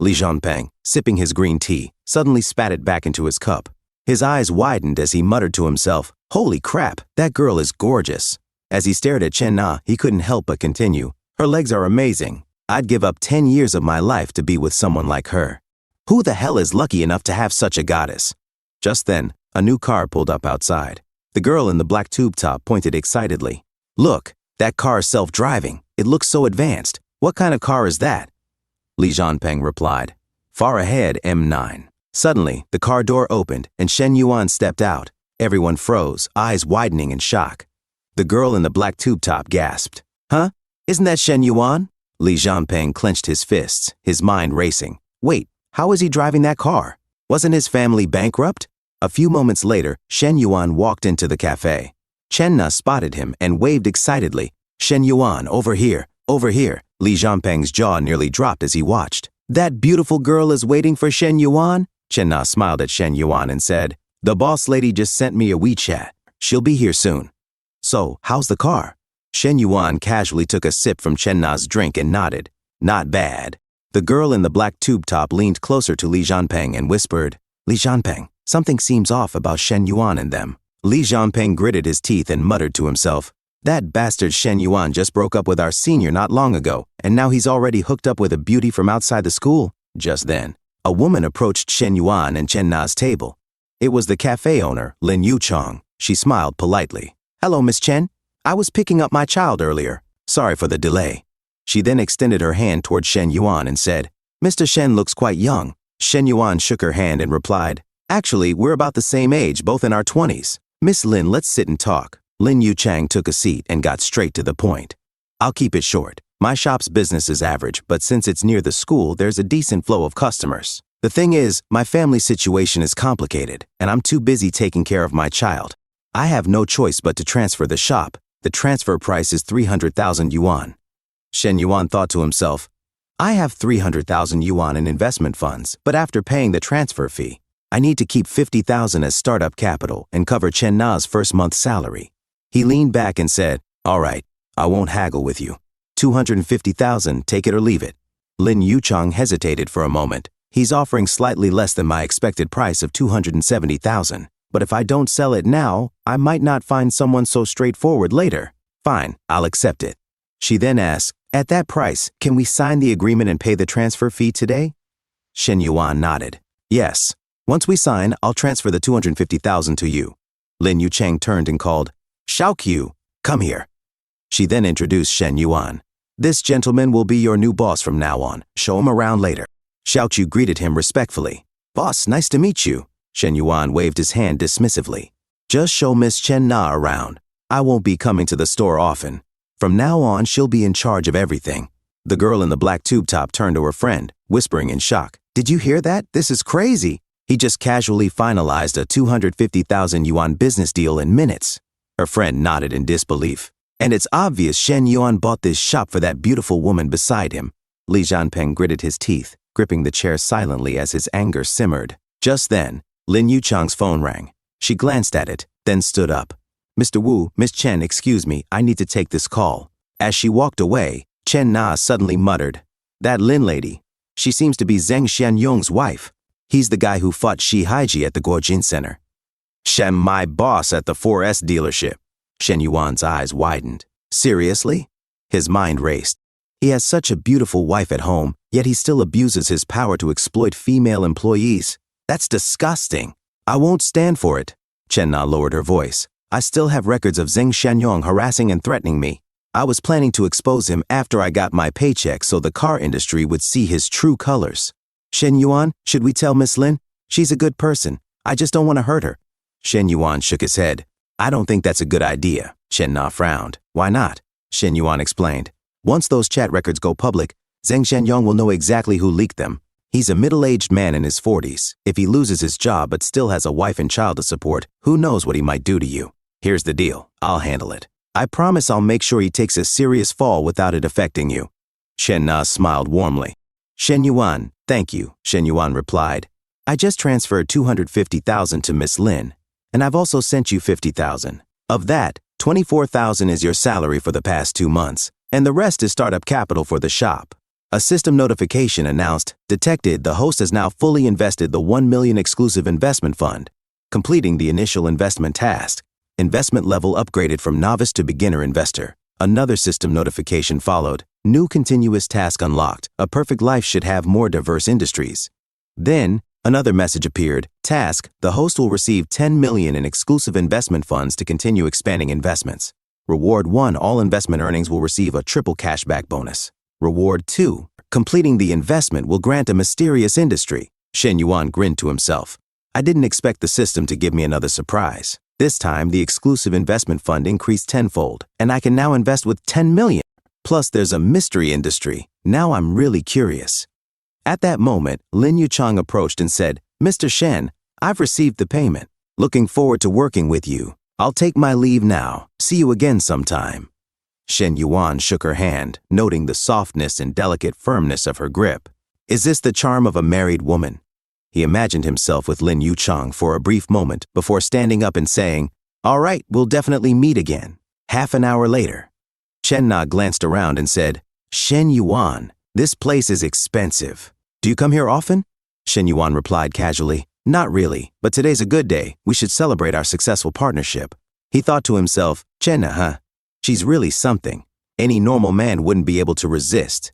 Li Jianping, sipping his green tea, suddenly spat it back into his cup. His eyes widened as he muttered to himself, holy crap, that girl is gorgeous. As he stared at Chen Na, he couldn't help but continue. Her legs are amazing. I'd give up 10 years of my life to be with someone like her. Who the hell is lucky enough to have such a goddess? Just then, a new car pulled up outside. The girl in the black tube top pointed excitedly. Look, that car is self-driving. It looks so advanced. What kind of car is that? Li Jianping replied. Far ahead, M9. Suddenly, the car door opened and Shen Yuan stepped out. Everyone froze, eyes widening in shock. The girl in the black tube top gasped. Huh? Isn't that Shen Yuan? Li Jianping clenched his fists, his mind racing. Wait, how is he driving that car? Wasn't his family bankrupt? A few moments later, Shen Yuan walked into the cafe. Chen Na spotted him and waved excitedly. Shen Yuan, over here, over here. Li Jianping's jaw nearly dropped as he watched. That beautiful girl is waiting for Shen Yuan? Chen Na smiled at Shen Yuan and said, the boss lady just sent me a WeChat. She'll be here soon. So, how's the car? Shen Yuan casually took a sip from Chen Na's drink and nodded. Not bad. The girl in the black tube top leaned closer to Li Jianping and whispered, Li Jianping, something seems off about Shen Yuan and them. Li Jianping gritted his teeth and muttered to himself, that bastard Shen Yuan just broke up with our senior not long ago, and now he's already hooked up with a beauty from outside the school. Just then, a woman approached Shen Yuan and Chen Na's table. It was the cafe owner, Lin Yuchong. She smiled politely. Hello, Miss Chen. I was picking up my child earlier. Sorry for the delay. She then extended her hand toward Shen Yuan and said, Mr. Shen looks quite young. Shen Yuan shook her hand and replied, actually, we're about the same age, both in our 20s. Miss Lin, let's sit and talk. Lin Yuchang took a seat and got straight to the point. I'll keep it short. My shop's business is average, but since it's near the school, there's a decent flow of customers. The thing is, my family situation is complicated, and I'm too busy taking care of my child. I have no choice but to transfer the shop. The transfer price is 300,000 yuan. Shen Yuan thought to himself, I have 300,000 yuan in investment funds, but after paying the transfer fee, I need to keep 50,000 as startup capital and cover Chen Na's first month's salary. He leaned back and said, all right, I won't haggle with you. 250,000, take it or leave it. Lin Yuchong hesitated for a moment. He's offering slightly less than my expected price of 270,000. But if I don't sell it now, I might not find someone so straightforward later. Fine, I'll accept it. She then asked, at that price, can we sign the agreement and pay the transfer fee today? Shen Yuan nodded. Yes. Once we sign, I'll transfer the 250,000 to you. Lin Yucheng turned and called, Xiaoqiu, come here. She then introduced Shen Yuan. This gentleman will be your new boss from now on. Show him around later. Xiaoqiu greeted him respectfully. Boss, nice to meet you. Shen Yuan waved his hand dismissively. Just show Miss Chen Na around. I won't be coming to the store often. From now on, she'll be in charge of everything. The girl in the black tube top turned to her friend, whispering in shock. Did you hear that? This is crazy. He just casually finalized a 250,000 yuan business deal in minutes. Her friend nodded in disbelief. And it's obvious Shen Yuan bought this shop for that beautiful woman beside him. Li Jianping gritted his teeth, gripping the chair silently as his anger simmered. Just then, Lin Yuchang's phone rang. She glanced at it, then stood up. Mr. Wu, Miss Chen, excuse me, I need to take this call. As she walked away, Chen Na suddenly muttered, that Lin lady, she seems to be Zheng Xianyong's wife. He's the guy who fought Shi Haiji at the Guojin Center. Shen, my boss at the 4S dealership. Shen Yuan's eyes widened. Seriously? His mind raced. He has such a beautiful wife at home, yet he still abuses his power to exploit female employees. That's disgusting. I won't stand for it. Chen Na lowered her voice. I still have records of Zheng Xianyong harassing and threatening me. I was planning to expose him after I got my paycheck so the car industry would see his true colors. Shen Yuan, should we tell Miss Lin? She's a good person. I just don't want to hurt her. Shen Yuan shook his head. I don't think that's a good idea. Chen Na frowned. Why not? Shen Yuan explained. Once those chat records go public, Zheng Xianyong will know exactly who leaked them. He's a middle-aged man in his 40s. If he loses his job but still has a wife and child to support, who knows what he might do to you. Here's the deal. I'll handle it. I promise I'll make sure he takes a serious fall without it affecting you. Shen Na smiled warmly. Shen Yuan, thank you, Shen Yuan replied. I just transferred 250,000 to Miss Lin, and I've also sent you 50,000. Of that, 24,000 is your salary for the past 2 months, and the rest is startup capital for the shop. A system notification announced, detected the host has now fully invested the 1 million exclusive investment fund, completing the initial investment task. Investment level upgraded from novice to beginner investor. Another system notification followed. New continuous task unlocked. A perfect life should have more diverse industries. Then, another message appeared. Task, the host will receive 10 million in exclusive investment funds to continue expanding investments. Reward 1, all investment earnings will receive a triple cashback bonus. Reward 2, completing the investment will grant a mysterious industry. Shen Yuan grinned to himself. I didn't expect the system to give me another surprise. This time, the exclusive investment fund increased tenfold, and I can now invest with 10 million. Plus, there's a mystery industry. Now I'm really curious. At that moment, Lin Yuchang approached and said, Mr. Shen, I've received the payment. Looking forward to working with you. I'll take my leave now. See you again sometime. Shen Yuan shook her hand, noting the softness and delicate firmness of her grip. Is this the charm of a married woman? He imagined himself with Lin Yuchang for a brief moment before standing up and saying, All right, we'll definitely meet again. Half an hour later, Chen Na glanced around and said, Shen Yuan, this place is expensive. Do you come here often? Shen Yuan replied casually, Not really, but today's a good day. We should celebrate our successful partnership. He thought to himself, Chen Na, huh? She's really something. Any normal man wouldn't be able to resist.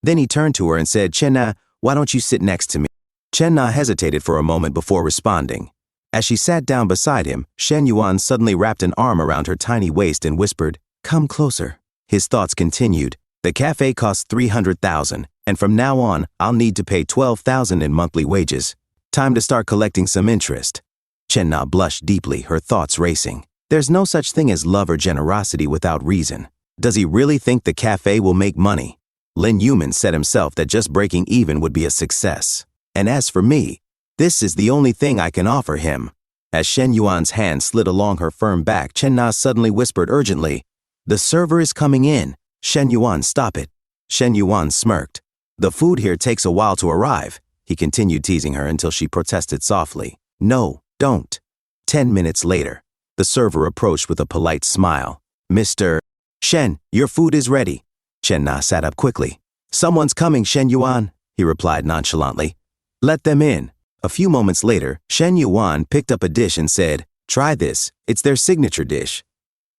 Then he turned to her and said, Chen Na, why don't you sit next to me? Chen Na hesitated for a moment before responding. As she sat down beside him, Shen Yuan suddenly wrapped an arm around her tiny waist and whispered, Come closer. His thoughts continued. The cafe costs 300,000, and from now on, I'll need to pay 12,000 in monthly wages. Time to start collecting some interest. Chen Na blushed deeply, her thoughts racing. There's no such thing as love or generosity without reason. Does he really think the cafe will make money? Lin Yuman said himself that just breaking even would be a success. And as for me, this is the only thing I can offer him. As Shen Yuan's hand slid along her firm back, Chen Na suddenly whispered urgently, The server is coming in. Shen Yuan, stop it. Shen Yuan smirked. The food here takes a while to arrive. He continued teasing her until she protested softly. No, don't. 10 minutes later, the server approached with a polite smile. Mr. Shen, your food is ready. Chen Na sat up quickly. Someone's coming, Shen Yuan, he replied nonchalantly. Let them in. A few moments later, Shen Yuan picked up a dish and said, Try this. It's their signature dish.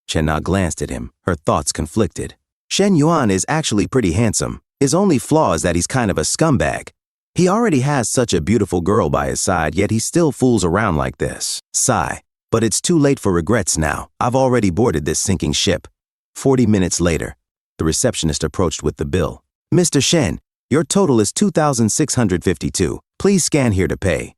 Chen Na glanced at him, her thoughts conflicted. Shen Yuan is actually pretty handsome. His only flaw is that he's kind of a scumbag. He already has such a beautiful girl by his side, yet he still fools around like this. Sigh. But it's too late for regrets now. I've already boarded this sinking ship. 40 minutes later, the receptionist approached with the bill. Mr. Shen, your total is 2,652. Please scan here to pay.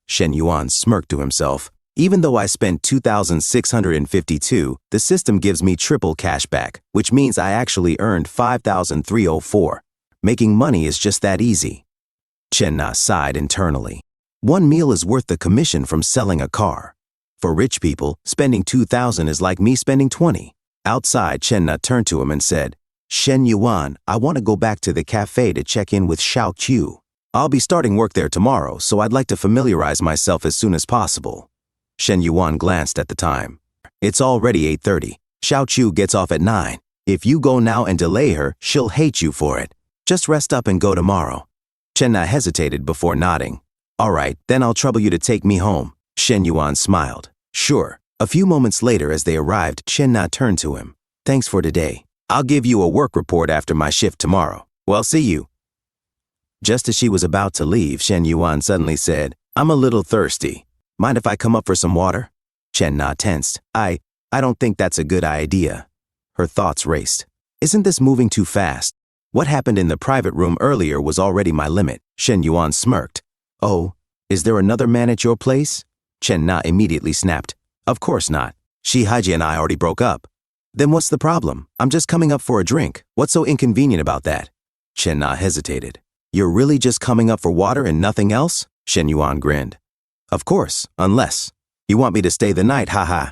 Shen Yuan smirked to himself. Even though I spent 2,652, the system gives me triple cash back, which means I actually earned 5,304. Making money is just that easy. Chen Na sighed internally. One meal is worth the commission from selling a car. For rich people, spending 2,000 is like me spending 20. Outside, Chen Na turned to him and said, Shen Yuan, I want to go back to the cafe to check in with Xiao Qiu. I'll be starting work there tomorrow, so I'd like to familiarize myself as soon as possible. Shen Yuan glanced at the time. It's already 8:30. Xiao Qiu gets off at 9. If you go now and delay her, she'll hate you for it. Just rest up and go tomorrow. Chen Na hesitated before nodding. All right, then I'll trouble you to take me home. Shen Yuan smiled. Sure. A few moments later, as they arrived, Chen Na turned to him. Thanks for today. I'll give you a work report after my shift tomorrow. Well, see you. Just as she was about to leave, Shen Yuan suddenly said, I'm a little thirsty. Mind if I come up for some water? Chen Na tensed. I don't think that's a good idea. Her thoughts raced. Isn't this moving too fast? What happened in the private room earlier was already my limit. Shen Yuan smirked. Oh, is there another man at your place? Chen Na immediately snapped. Of course not. Shi Haiji and I already broke up. Then what's the problem? I'm just coming up for a drink. What's so inconvenient about that? Chen Na hesitated. You're really just coming up for water and nothing else? Shen Yuan grinned. Of course, unless. You want me to stay the night, haha.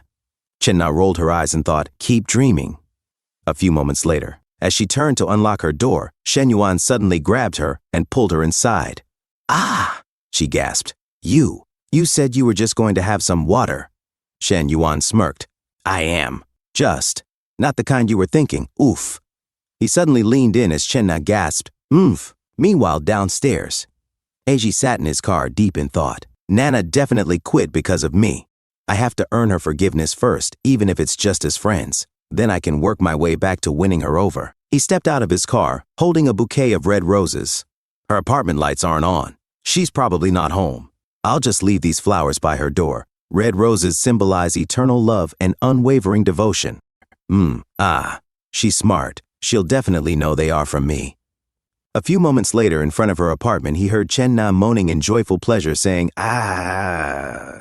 Chen Na rolled her eyes and thought, keep dreaming. A few moments later, as she turned to unlock her door, Shen Yuan suddenly grabbed her and pulled her inside. Ah, she gasped. You said you were just going to have some water. Shen Yuan smirked. I am. Just. Not the kind you were thinking. Oof. He suddenly leaned in as Chen Na gasped. Oof. Meanwhile, downstairs, Eiji sat in his car deep in thought. Nana definitely quit because of me. I have to earn her forgiveness first, even if it's just as friends. Then I can work my way back to winning her over. He stepped out of his car, holding a bouquet of red roses. Her apartment lights aren't on. She's probably not home. I'll just leave these flowers by her door. Red roses symbolize eternal love and unwavering devotion. She's smart. She'll definitely know they are from me. A few moments later, in front of her apartment, he heard Chen Na moaning in joyful pleasure, saying, ah.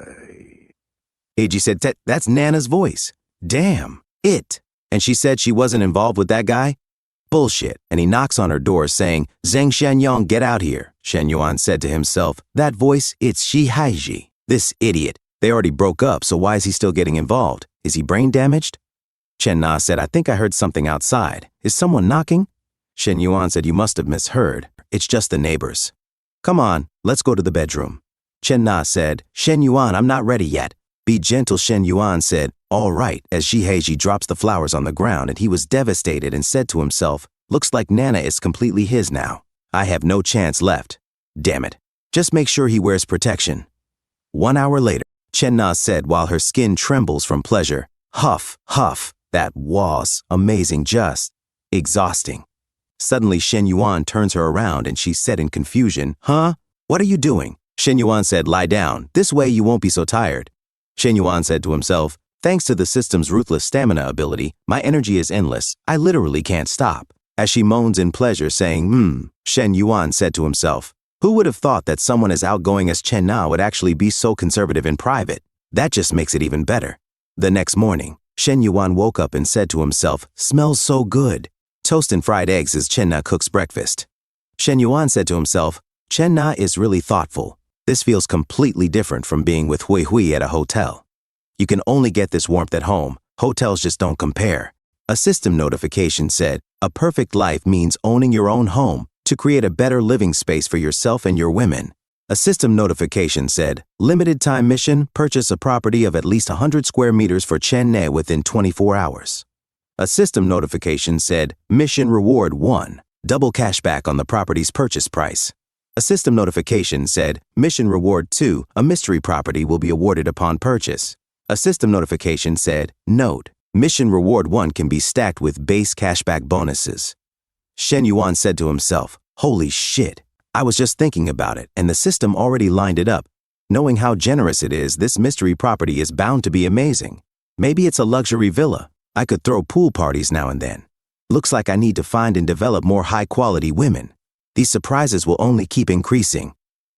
Eiji said, that's Nana's voice. Damn, it. And she said she wasn't involved with that guy? Bullshit. And he knocks on her door saying, Zheng Shenyang, get out here. Shen Yuan said to himself, that voice, it's Shi Haiji. This idiot. They already broke up, so why is he still getting involved? Is he brain damaged? Chen Na said, I think I heard something outside. Is someone knocking? Shen Yuan said, you must have misheard. It's just the neighbors. Come on, let's go to the bedroom. Chen Na said, Shen Yuan, I'm not ready yet. Be gentle, Shen Yuan said, all right, as Shiheiji drops the flowers on the ground, and he was devastated and said to himself, looks like Nana is completely his now. I have no chance left. Damn it. Just make sure he wears protection. 1 hour later, Chen Na said while her skin trembles from pleasure, huff, huff, that was amazing, just exhausting. Suddenly, Shen Yuan turns her around and she said in confusion, huh? What are you doing? Shen Yuan said, lie down. This way you won't be so tired. Shen Yuan said to himself, thanks to the system's ruthless stamina ability, my energy is endless. I literally can't stop. As she moans in pleasure saying, Shen Yuan said to himself, who would have thought that someone as outgoing as Chen Na would actually be so conservative in private? That just makes it even better. The next morning, Shen Yuan woke up and said to himself, smells so good. Toast and fried eggs as Chen Na cooks breakfast. Shen Yuan said to himself, Chen Na is really thoughtful. This feels completely different from being with Hui Hui at a hotel. You can only get this warmth at home. Hotels just don't compare. A system notification said, a perfect life means owning your own home to create a better living space for yourself and your women. A system notification said, limited time mission, purchase a property of at least 100 square meters for Chen Ne within 24 hours. A system notification said, mission reward 1, double cashback on the property's purchase price. A system notification said, mission reward 2, a mystery property will be awarded upon purchase. A system notification said, note, mission reward 1 can be stacked with base cashback bonuses. Shen Yuan said to himself, holy shit, I was just thinking about it and the system already lined it up. Knowing how generous it is, this mystery property is bound to be amazing. Maybe it's a luxury villa. I could throw pool parties now and then. Looks like I need to find and develop more high-quality women. These surprises will only keep increasing.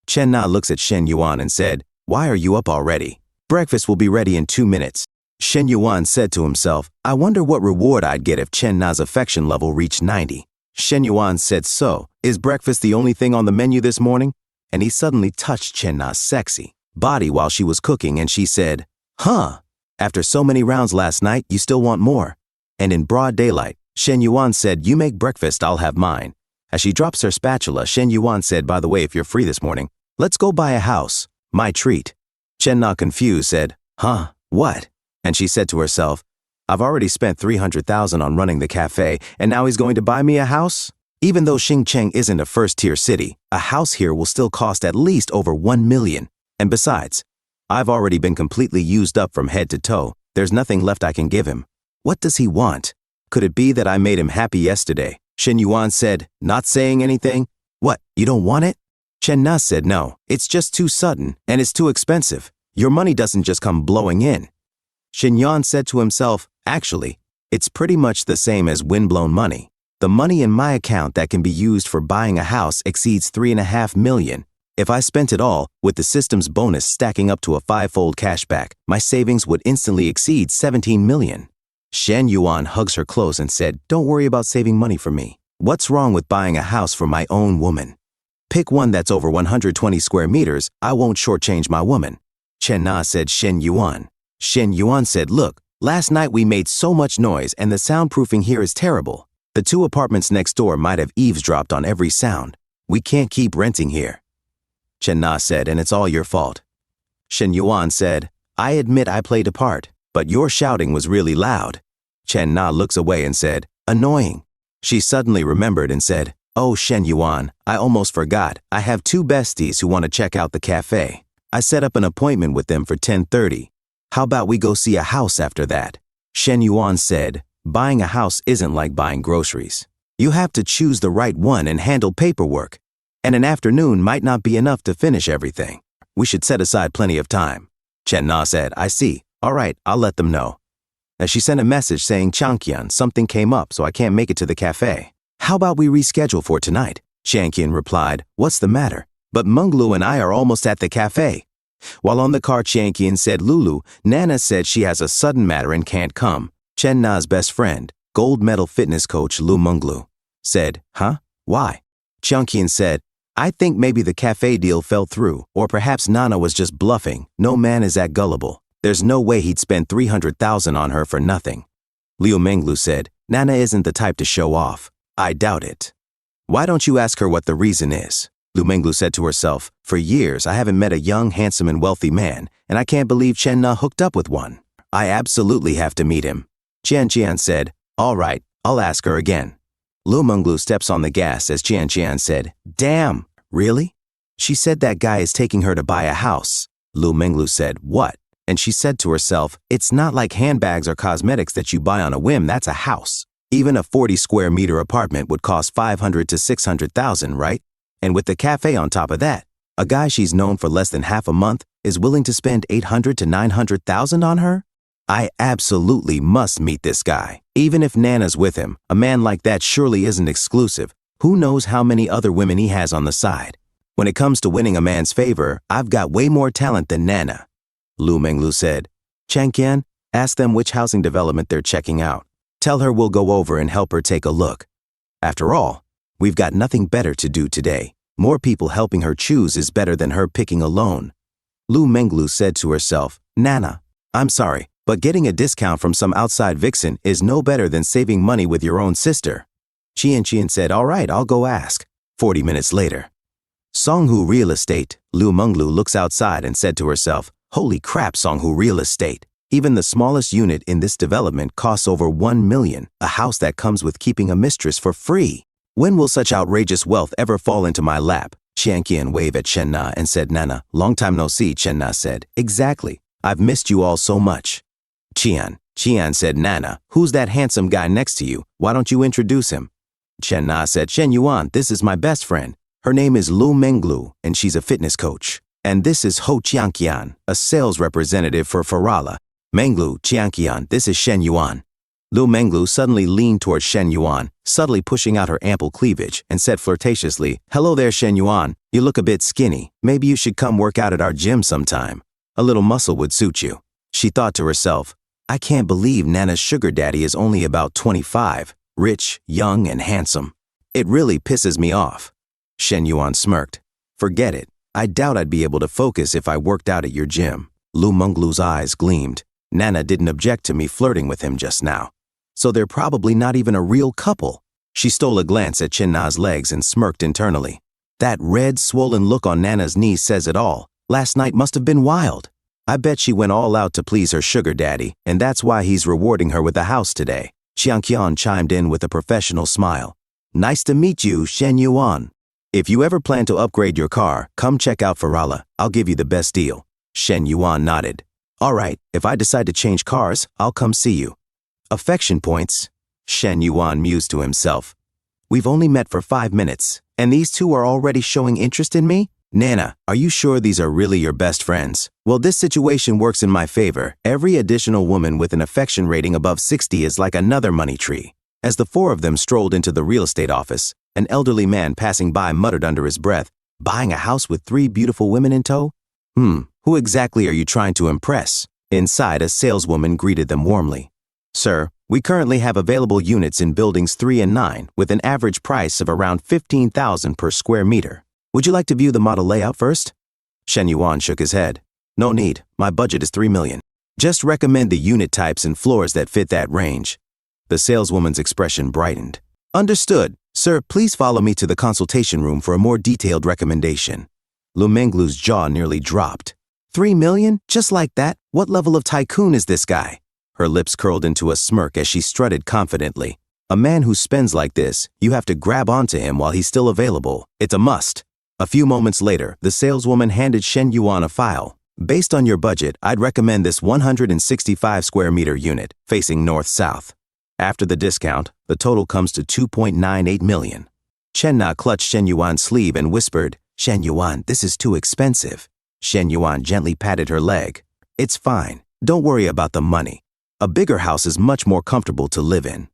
Chen Na looks at Shen Yuan and said, why are you up already? Breakfast will be ready in 2 minutes. Shen Yuan said to himself, I wonder what reward I'd get if Chen Na's affection level reached 90. Shen Yuan said, so, is breakfast the only thing on the menu this morning? And he suddenly touched Chen Na's sexy body while she was cooking, and she said, huh? After so many rounds last night, you still want more? And in broad daylight, Shen Yuan said, you make breakfast, I'll have mine. As she drops her spatula, Shen Yuan said, by the way, if you're free this morning, let's go buy a house. My treat. Chen Na, confused, said, huh? What? And she said to herself, I've already spent 300,000 on running the cafe, and now he's going to buy me a house? Even though Xingcheng isn't a first-tier city, a house here will still cost at least over 1 million. And besides, I've already been completely used up from head to toe. There's nothing left I can give him. What does he want? Could it be that I made him happy yesterday? Shen Yuan said, not saying anything. What, you don't want it? Chen Na said, no, it's just too sudden, and it's too expensive. Your money doesn't just come blowing in. Shen Yuan said to himself, actually, it's pretty much the same as windblown money. The money in my account that can be used for buying a house exceeds 3.5 million. If I spent it all, with the system's bonus stacking up to a 5-fold cashback, my savings would instantly exceed 17 million. Shen Yuan hugs her close and said, don't worry about saving money for me. What's wrong with buying a house for my own woman? Pick one that's over 120 square meters, I won't shortchange my woman. Chen Na said Shen Yuan. Shen Yuan said, look, last night we made so much noise and the soundproofing here is terrible. The 2 apartments next door might have eavesdropped on every sound. We can't keep renting here. Chen Na said, and it's all your fault. Shen Yuan said, I admit I played a part, but your shouting was really loud. Chen Na looks away and said, annoying. She suddenly remembered and said, oh Shen Yuan, I almost forgot. I have 2 besties who want to check out the cafe. I set up an appointment with them for 10:30. How about we go see a house after that? Shen Yuan said, buying a house isn't like buying groceries. You have to choose the right one and handle paperwork. And an afternoon might not be enough to finish everything. We should set aside plenty of time. Chen Na said, I see. All right, I'll let them know. As she sent a message saying, Changqian, something came up so I can't make it to the cafe. How about we reschedule for tonight? Changqian replied, what's the matter? But Menglu and I are almost at the cafe. While on the car, Changqian said, Lulu, Nana said she has a sudden matter and can't come. Chen Na's best friend, gold medal fitness coach Lu Menglu, said, huh? Why? Changqian said, I think maybe the cafe deal fell through, or perhaps Nana was just bluffing. No man is that gullible. There's no way he'd spend 300,000 on her for nothing. Liu Menglu said, Nana isn't the type to show off. I doubt it. Why don't you ask her what the reason is? Liu Menglu said to herself, for years I haven't met a young, handsome and wealthy man, and I can't believe Chen Na hooked up with one. I absolutely have to meet him. Qian said, all right, I'll ask her again. Liu Menglu steps on the gas as Qian said, damn, really? She said that guy is taking her to buy a house. Liu Menglu said, what? And she said to herself, it's not like handbags or cosmetics that you buy on a whim, that's a house. Even a 40 square meter apartment would cost 500 to 600,000, right? And with the cafe on top of that, a guy she's known for less than half a month is willing to spend 800 to 900,000 on her? I absolutely must meet this guy. Even if Nana's with him, a man like that surely isn't exclusive. Who knows how many other women he has on the side? When it comes to winning a man's favor, I've got way more talent than Nana. Liu Menglu said, Changqian, ask them which housing development they're checking out. Tell her we'll go over and help her take a look. After all, we've got nothing better to do today. More people helping her choose is better than her picking alone. Liu Menglu said to herself, Nana, I'm sorry, but getting a discount from some outside vixen is no better than saving money with your own sister. Qian said, all right, I'll go ask. 40 minutes later. Songhu Real Estate. Liu Menglu looks outside and said to herself, holy crap, Songhu Real Estate. Even the smallest unit in this development costs over 1 million, a house that comes with keeping a mistress for free. When will such outrageous wealth ever fall into my lap? Changqian waved at Chen Na and said, Nana, long time no see, Chen Na said. Exactly. I've missed you all so much. Qian said, Nana, who's that handsome guy next to you? Why don't you introduce him? Chen Na said, Shen Yuan, this is my best friend. Her name is Liu Menglu, and she's a fitness coach. And this is Ho Changqian, a sales representative for Farala. Menglu, Changqian, this is Shen Yuan. Liu Menglu suddenly leaned towards Shen Yuan, subtly pushing out her ample cleavage, and said flirtatiously, hello there, Shen Yuan. You look a bit skinny. Maybe you should come work out at our gym sometime. A little muscle would suit you. She thought to herself, I can't believe Nana's sugar daddy is only about 25, rich, young, and handsome. It really pisses me off. Shen Yuan smirked. Forget it. I doubt I'd be able to focus if I worked out at your gym. Liu Menglu's eyes gleamed. Nana didn't object to me flirting with him just now. So they're probably not even a real couple. She stole a glance at Chen Na's legs and smirked internally. That red, swollen look on Nana's knees says it all. Last night must have been wild. I bet she went all out to please her sugar daddy, and that's why he's rewarding her with a house today. Changqian chimed in with a professional smile. Nice to meet you, Shen Yuan. If you ever plan to upgrade your car, come check out Farala. I'll give you the best deal. Shen Yuan nodded. All right, if I decide to change cars, I'll come see you. Affection points? Shen Yuan mused to himself. We've only met for 5 minutes, and these two are already showing interest in me? Nana, are you sure these are really your best friends? Well, this situation works in my favor. Every additional woman with an affection rating above 60 is like another money tree. As the 4 of them strolled into the real estate office, an elderly man passing by muttered under his breath, buying a house with 3 beautiful women in tow? Who exactly are you trying to impress? Inside, a saleswoman greeted them warmly. Sir, we currently have available units in buildings 3 and 9 with an average price of around 15,000 per square meter. Would you like to view the model layout first? Shen Yuan shook his head. No need, my budget is 3 million. Just recommend the unit types and floors that fit that range. The saleswoman's expression brightened. Understood. Sir, please follow me to the consultation room for a more detailed recommendation. Lu Menglu's jaw nearly dropped. 3 million? Just like that? What level of tycoon is this guy? Her lips curled into a smirk as she strutted confidently. A man who spends like this, you have to grab onto him while he's still available. It's a must. A few moments later, the saleswoman handed Shen Yuan a file. Based on your budget, I'd recommend this 165 square meter unit, facing north-south. After the discount, the total comes to 2.98 million. Chen Na clutched Shen Yuan's sleeve and whispered, Shen Yuan, this is too expensive. Shen Yuan gently patted her leg. It's fine. Don't worry about the money. A bigger house is much more comfortable to live in.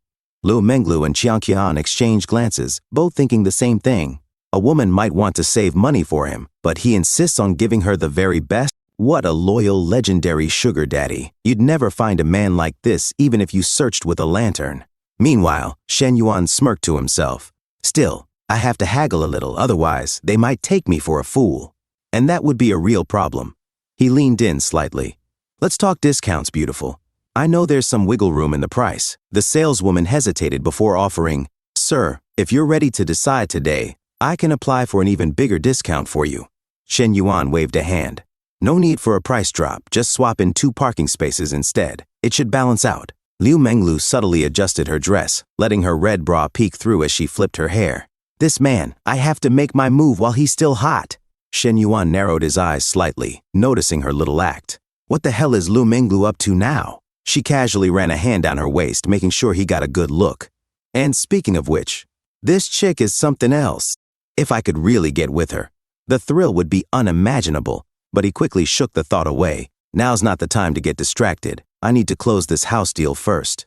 Lu Menglu and Chiang Qian exchanged glances, both thinking the same thing. A woman might want to save money for him, but he insists on giving her the very best. What a loyal, legendary sugar daddy. You'd never find a man like this even if you searched with a lantern. Meanwhile, Shen Yuan smirked to himself. Still, I have to haggle a little, otherwise they might take me for a fool. And that would be a real problem. He leaned in slightly. Let's talk discounts, beautiful. I know there's some wiggle room in the price. The saleswoman hesitated before offering, Sir, if you're ready to decide today, I can apply for an even bigger discount for you. Shen Yuan waved a hand. No need for a price drop, just swap in 2 parking spaces instead. It should balance out. Lu Menglu subtly adjusted her dress, letting her red bra peek through as she flipped her hair. This man, I have to make my move while he's still hot. Shen Yuan narrowed his eyes slightly, noticing her little act. What the hell is Lu Menglu up to now? She casually ran a hand down her waist, making sure he got a good look. And speaking of which, this chick is something else. If I could really get with her, the thrill would be unimaginable. But he quickly shook the thought away. Now's not the time to get distracted. I need to close this house deal first.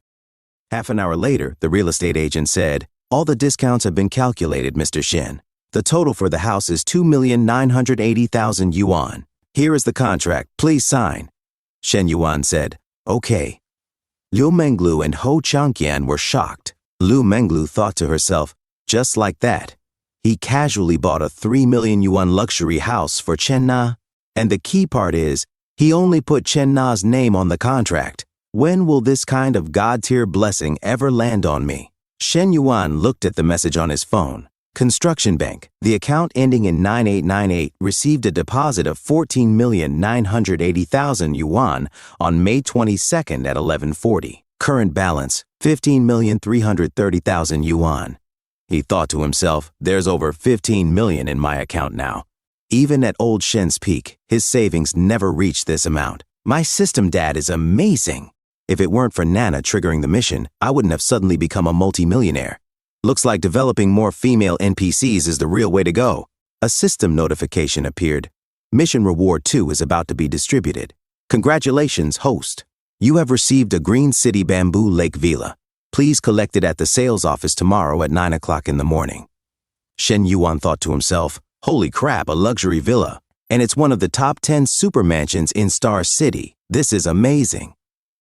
Half an hour later, the real estate agent said, all the discounts have been calculated, Mr. Shen. The total for the house is 2,980,000 yuan. Here is the contract. Please sign. Shen Yuan said, okay. Lu Menglu and Ho Changqian were shocked. Lu Menglu thought to herself, just like that. He casually bought a 3 million yuan luxury house for Chen Na. And the key part is, he only put Chen Na's name on the contract. When will this kind of God-tier blessing ever land on me? Shen Yuan looked at the message on his phone. Construction Bank, the account ending in 9898, received a deposit of 14,980,000 yuan on May 22nd at 11:40. Current balance, 15,330,000 yuan. He thought to himself, there's over 15 million in my account now. Even at old Shen's peak, his savings never reached this amount. My system dad is amazing. If it weren't for Nana triggering the mission, I wouldn't have suddenly become a multimillionaire. Looks like developing more female NPCs is the real way to go. A system notification appeared. Mission Reward 2 is about to be distributed. Congratulations, host. You have received a Green City Bamboo Lake Villa. Please collect it at the sales office tomorrow at 9 o'clock in the morning. Shen Yuan thought to himself, holy crap, a luxury villa. And it's one of the top 10 super mansions in Star City. This is amazing.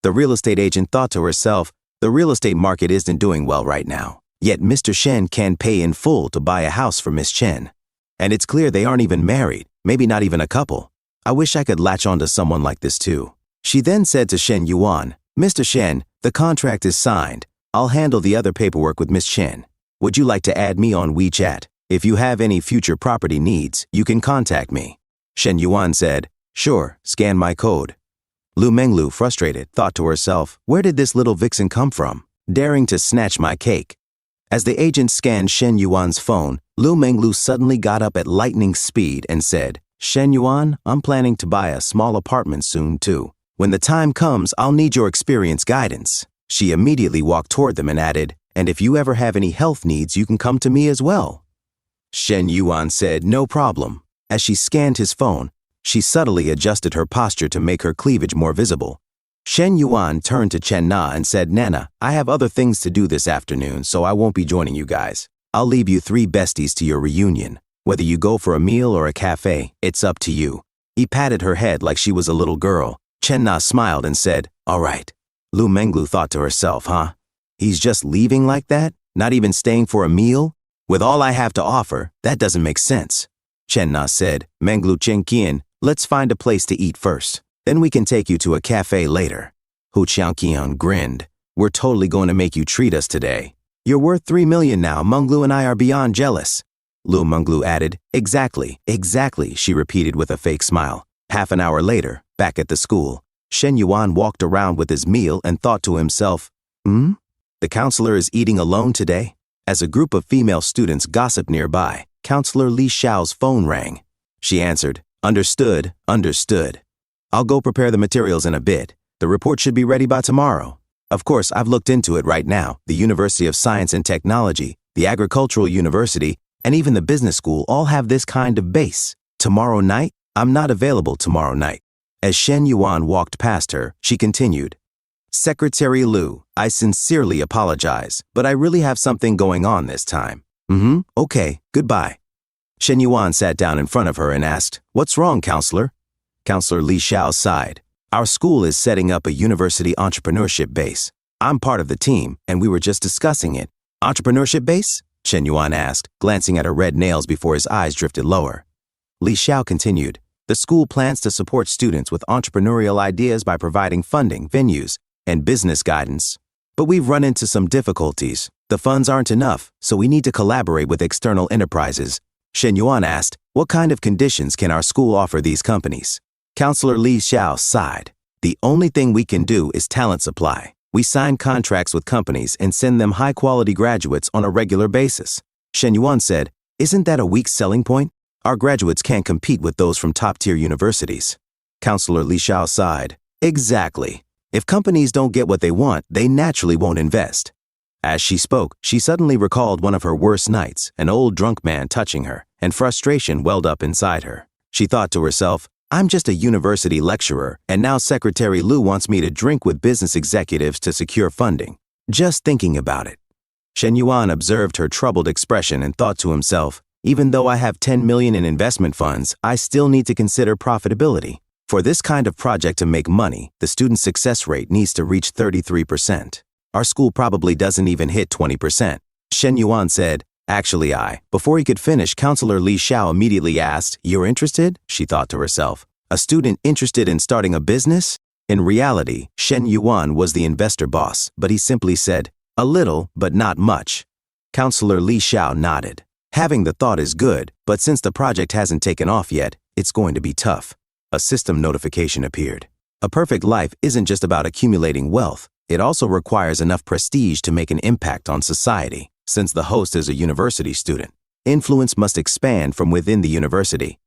The real estate agent thought to herself, the real estate market isn't doing well right now. Yet Mr. Shen can pay in full to buy a house for Miss Chen. And it's clear they aren't even married, maybe not even a couple. I wish I could latch onto someone like this too. She then said to Shen Yuan, Mr. Shen, the contract is signed. I'll handle the other paperwork with Miss Chen. Would you like to add me on WeChat? If you have any future property needs, you can contact me. Shen Yuan said, sure, scan my code. Lu Menglu, frustrated, thought to herself, where did this little vixen come from, daring to snatch my cake? As the agent scanned Shen Yuan's phone, Lu Menglu suddenly got up at lightning speed and said, Shen Yuan, I'm planning to buy a small apartment soon too. When the time comes, I'll need your experience guidance. She immediately walked toward them and added, and if you ever have any health needs, you can come to me as well. Shen Yuan said, no problem. As she scanned his phone, she subtly adjusted her posture to make her cleavage more visible. Shen Yuan turned to Chen Na and said, Nana, I have other things to do this afternoon, so I won't be joining you guys. I'll leave you 3 besties to your reunion. Whether you go for a meal or a cafe, it's up to you. He patted her head like she was a little girl. Chen Na smiled and said, all right. Lu Menglu thought to herself, huh? He's just leaving like that? Not even staying for a meal? With all I have to offer, that doesn't make sense. Chen Na said. Menglu Chenqian, let's find a place to eat first. Then we can take you to a cafe later. Hu Qiangqian grinned. We're totally going to make you treat us today. You're worth 3 million now. Menglu and I are beyond jealous. Lu Menglu added. Exactly, she repeated with a fake smile. Half an hour later, back at the school, Shen Yuan walked around with his meal and thought to himself, The counselor is eating alone today? As a group of female students gossiped nearby, Counselor Li Xiao's phone rang. She answered, Understood. I'll go prepare the materials in a bit. The report should be ready by tomorrow. Of course, I've looked into it right now. The University of Science and Technology, the Agricultural University, and even the business school all have this kind of base. Tomorrow night? I'm not available tomorrow night. As Shen Yuan walked past her, she continued, Secretary Lu, I sincerely apologize, but I really have something going on this time. Okay, goodbye. Shen Yuan sat down in front of her and asked, What's wrong, counselor? Counselor Li Xiao sighed. Our school is setting up a university entrepreneurship base. I'm part of the team, and we were just discussing it. Entrepreneurship base? Shen Yuan asked, glancing at her red nails before his eyes drifted lower. Li Xiao continued, The school plans to support students with entrepreneurial ideas by providing funding, venues, and business guidance. But we've run into some difficulties. The funds aren't enough, so we need to collaborate with external enterprises. Shen Yuan asked, What kind of conditions can our school offer these companies? Counselor Li Xiao sighed. The only thing we can do is talent supply. We sign contracts with companies and send them high-quality graduates on a regular basis. Shen Yuan said, Isn't that a weak selling point? Our graduates can't compete with those from top-tier universities. Counselor Li Xiao sighed. Exactly. If companies don't get what they want, they naturally won't invest. As she spoke, she suddenly recalled one of her worst nights, an old drunk man touching her, and frustration welled up inside her. She thought to herself, I'm just a university lecturer, and now Secretary Lu wants me to drink with business executives to secure funding. Just thinking about it. Shen Yuan observed her troubled expression and thought to himself, even though I have 10 million in investment funds, I still need to consider profitability. For this kind of project to make money, the student success rate needs to reach 33%. Our school probably doesn't even hit 20%. Shen Yuan said, Actually, Before he could finish, Counselor Li Xiao immediately asked, You're interested? She thought to herself. A student interested in starting a business? In reality, Shen Yuan was the investor boss, but he simply said, A little, but not much. Counselor Li Xiao nodded. Having the thought is good, but since the project hasn't taken off yet, it's going to be tough. A system notification appeared. A perfect life isn't just about accumulating wealth. It also requires enough prestige to make an impact on society. Since the host is a university student, influence must expand from within the university.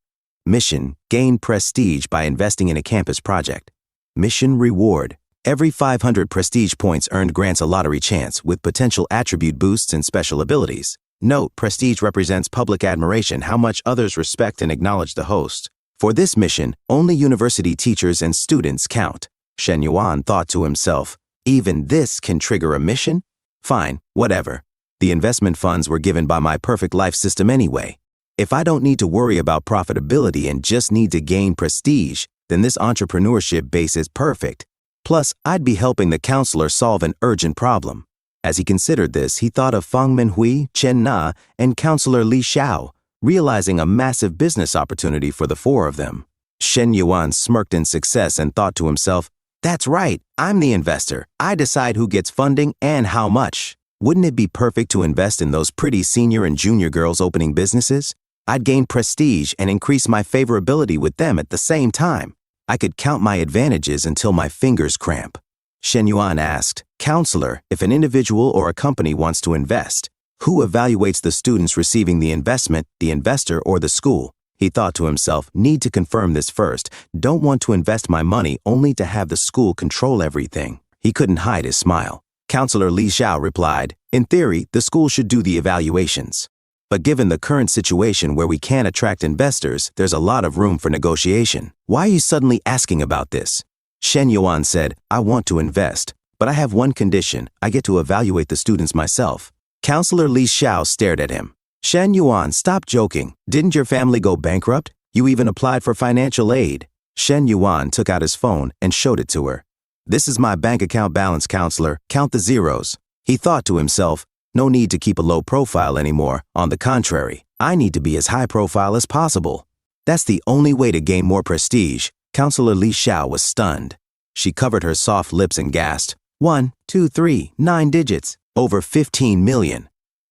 Mission: gain prestige by investing in a campus project. Mission reward: every 500 prestige points earned grants a lottery chance with potential attribute boosts and special abilities. Note: prestige represents public admiration, how much others respect and acknowledge the host. For this mission, only university teachers and students count. Shen Yuan thought to himself, even this can trigger a mission? Fine, whatever. The investment funds were given by my perfect life system anyway. If I don't need to worry about profitability and just need to gain prestige, then this entrepreneurship base is perfect. Plus, I'd be helping the counselor solve an urgent problem. As he considered this, he thought of Fang Minhui, Chen Na, and Counselor Li Xiao, realizing a massive business opportunity for the four of them. Shen Yuan smirked in success and thought to himself, That's right, I'm the investor. I decide who gets funding and how much. Wouldn't it be perfect to invest in those pretty senior and junior girls opening businesses? I'd gain prestige and increase my favorability with them at the same time. I could count my advantages until my fingers cramp. Shen Yuan asked, Counselor, if an individual or a company wants to invest, who evaluates the students receiving the investment, the investor, or the school? He thought to himself, need to confirm this first. Don't want to invest my money only to have the school control everything. He couldn't hide his smile. Counselor Li Xiao replied, In theory, the school should do the evaluations. But given the current situation where we can't attract investors, there's a lot of room for negotiation. Why are you suddenly asking about this? Shen Yuan said, I want to invest, but I have one condition. I get to evaluate the students myself. Counselor Li Xiao stared at him. Shen Yuan, stop joking. Didn't your family go bankrupt? You even applied for financial aid. Shen Yuan took out his phone and showed it to her. This is my bank account balance, counselor. Count the zeros. He thought to himself, no need to keep a low profile anymore. On the contrary, I need to be as high profile as possible. That's the only way to gain more prestige. Counselor Li Xiao was stunned. She covered her soft lips and gasped, 1, 2, 3, 9 digits, over 15 million.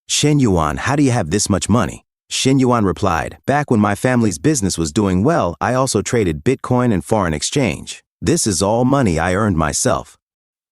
Shen Yuan, how do you have this much money? Shen Yuan replied, back when my family's business was doing well, I also traded Bitcoin and foreign exchange. This is all money I earned myself.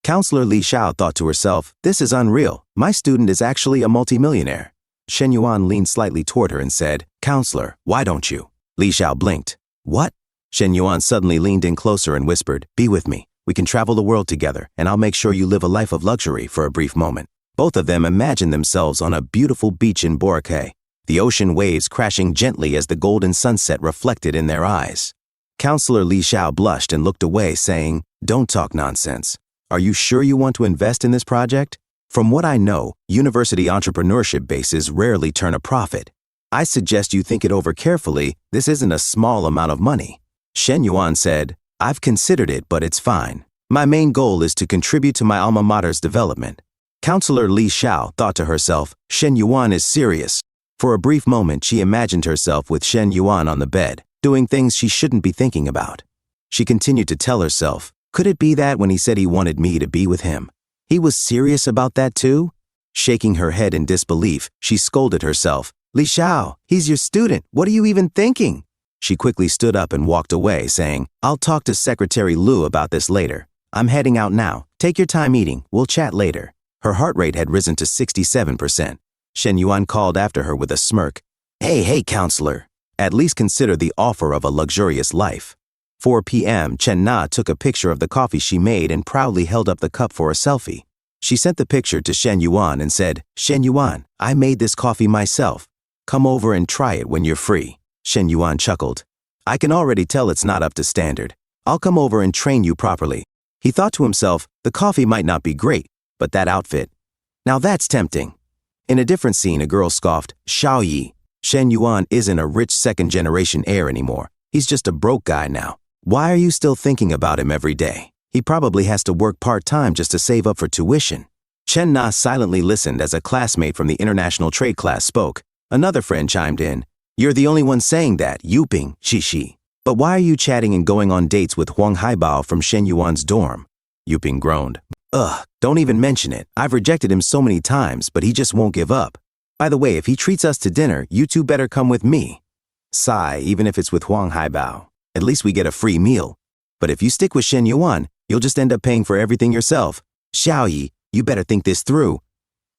Counselor Li Xiao thought to herself, this is unreal. My student is actually a multimillionaire. Shen Yuan leaned slightly toward her and said, Counselor, why don't you? Li Xiao blinked. What? Shen Yuan suddenly leaned in closer and whispered, be with me. We can travel the world together, and I'll make sure you live a life of luxury for a brief moment. Both of them imagined themselves on a beautiful beach in Boracay, the ocean waves crashing gently as the golden sunset reflected in their eyes. Counselor Li Xiao blushed and looked away, saying, don't talk nonsense. Are you sure you want to invest in this project? From what I know, university entrepreneurship bases rarely turn a profit. I suggest you think it over carefully. This isn't a small amount of money. Shen Yuan said, I've considered it, but it's fine. My main goal is to contribute to my alma mater's development. Counselor Li Xiao thought to herself, Shen Yuan is serious. For a brief moment, she imagined herself with Shen Yuan on the bed, doing things she shouldn't be thinking about. She continued to tell herself, could it be that when he said he wanted me to be with him, he was serious about that too? Shaking her head in disbelief, she scolded herself, Li Xiao, he's your student. What are you even thinking? She quickly stood up and walked away, saying, I'll talk to Secretary Liu about this later. I'm heading out now. Take your time eating. We'll chat later. Her heart rate had risen to 67%. Shen Yuan called after her with a smirk. Hey, counselor. At least consider the offer of a luxurious life. 4 p.m., Chen Na took a picture of the coffee she made and proudly held up the cup for a selfie. She sent the picture to Shen Yuan and said, Shen Yuan, I made this coffee myself. Come over and try it when you're free. Shen Yuan chuckled. I can already tell it's not up to standard. I'll come over and train you properly. He thought to himself, the coffee might not be great, but that outfit. Now that's tempting. In a different scene, a girl scoffed, Xiao Yi. Shen Yuan isn't a rich second-generation heir anymore. He's just a broke guy now. Why are you still thinking about him every day? He probably has to work part-time just to save up for tuition. Chen Na silently listened as a classmate from the international trade class spoke. Another friend chimed in. You're the only one saying that, Yuping, Shishi. But why are you chatting and going on dates with Huang Haibao from Shen Yuan's dorm? Yuping groaned. Ugh, don't even mention it. I've rejected him so many times, but he just won't give up. By the way, if he treats us to dinner, you two better come with me. Sigh, even if it's with Huang Haibao. At least we get a free meal. But if you stick with Shen Yuan, you'll just end up paying for everything yourself. Xiao Yi, you better think this through.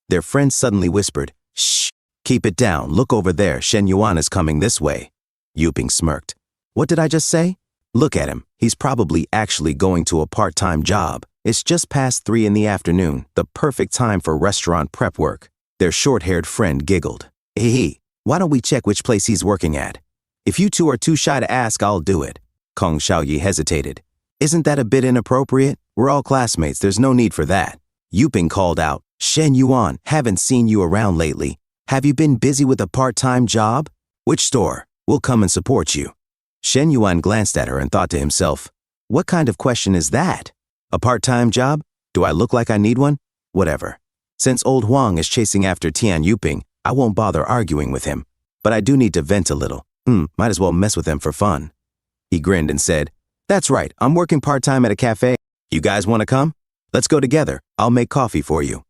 Their friend suddenly whispered, Shh, keep it down. Look over there. Shen Yuan is coming this way. Yuping smirked. What did I just say? Look at him. He's probably actually going to a part-time job. It's just past 3 in the afternoon, the perfect time for restaurant prep work. Their short-haired friend giggled. Hey, why don't we check which place he's working at? If you two are too shy to ask, I'll do it. Kong Xiaoyi hesitated. Isn't that a bit inappropriate? We're all classmates. There's no need for that. Yuping called out, Shen Yuan, haven't seen you around lately. Have you been busy with a part-time job? Which store? We'll come and support you. Shen Yuan glanced at her and thought to himself, what kind of question is that? A part-time job? Do I look like I need one? Whatever. Since old Huang is chasing after Tian Yuping, I won't bother arguing with him. But I do need to vent a little. Might as well mess with him for fun. He grinned and said, that's right, I'm working part-time at a cafe. You guys want to come? Let's go together. I'll make coffee for you.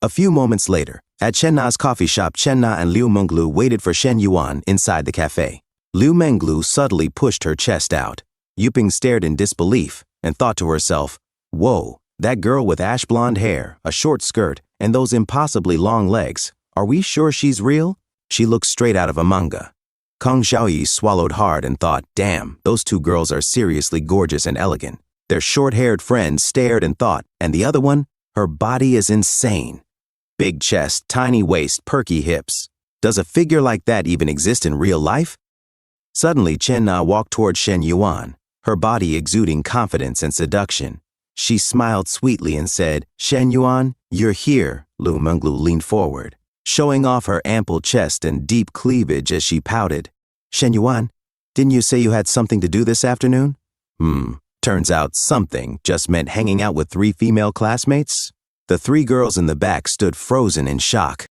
A few moments later, at Chen Na's coffee shop, Chen Na and Liu Menglu waited for Shen Yuan inside the cafe. Liu Menglu subtly pushed her chest out. Yuping stared in disbelief and thought to herself, whoa, that girl with ash blonde hair, a short skirt, and those impossibly long legs. Are we sure she's real? She looked straight out of a manga. Kong Xiaoyi swallowed hard and thought, damn, those two girls are seriously gorgeous and elegant. Their short-haired friend stared and thought, and the other one? Her body is insane. Big chest, tiny waist, perky hips. Does a figure like that even exist in real life? Suddenly, Chen Na walked toward Shen Yuan, her body exuding confidence and seduction. She smiled sweetly and said, Shen Yuan, you're here. Liu Menglu leaned forward, showing off her ample chest and deep cleavage as she pouted. Shen Yuan, didn't you say you had something to do this afternoon? Turns out something just meant hanging out with 3 female classmates. The 3 girls in the back stood frozen in shock.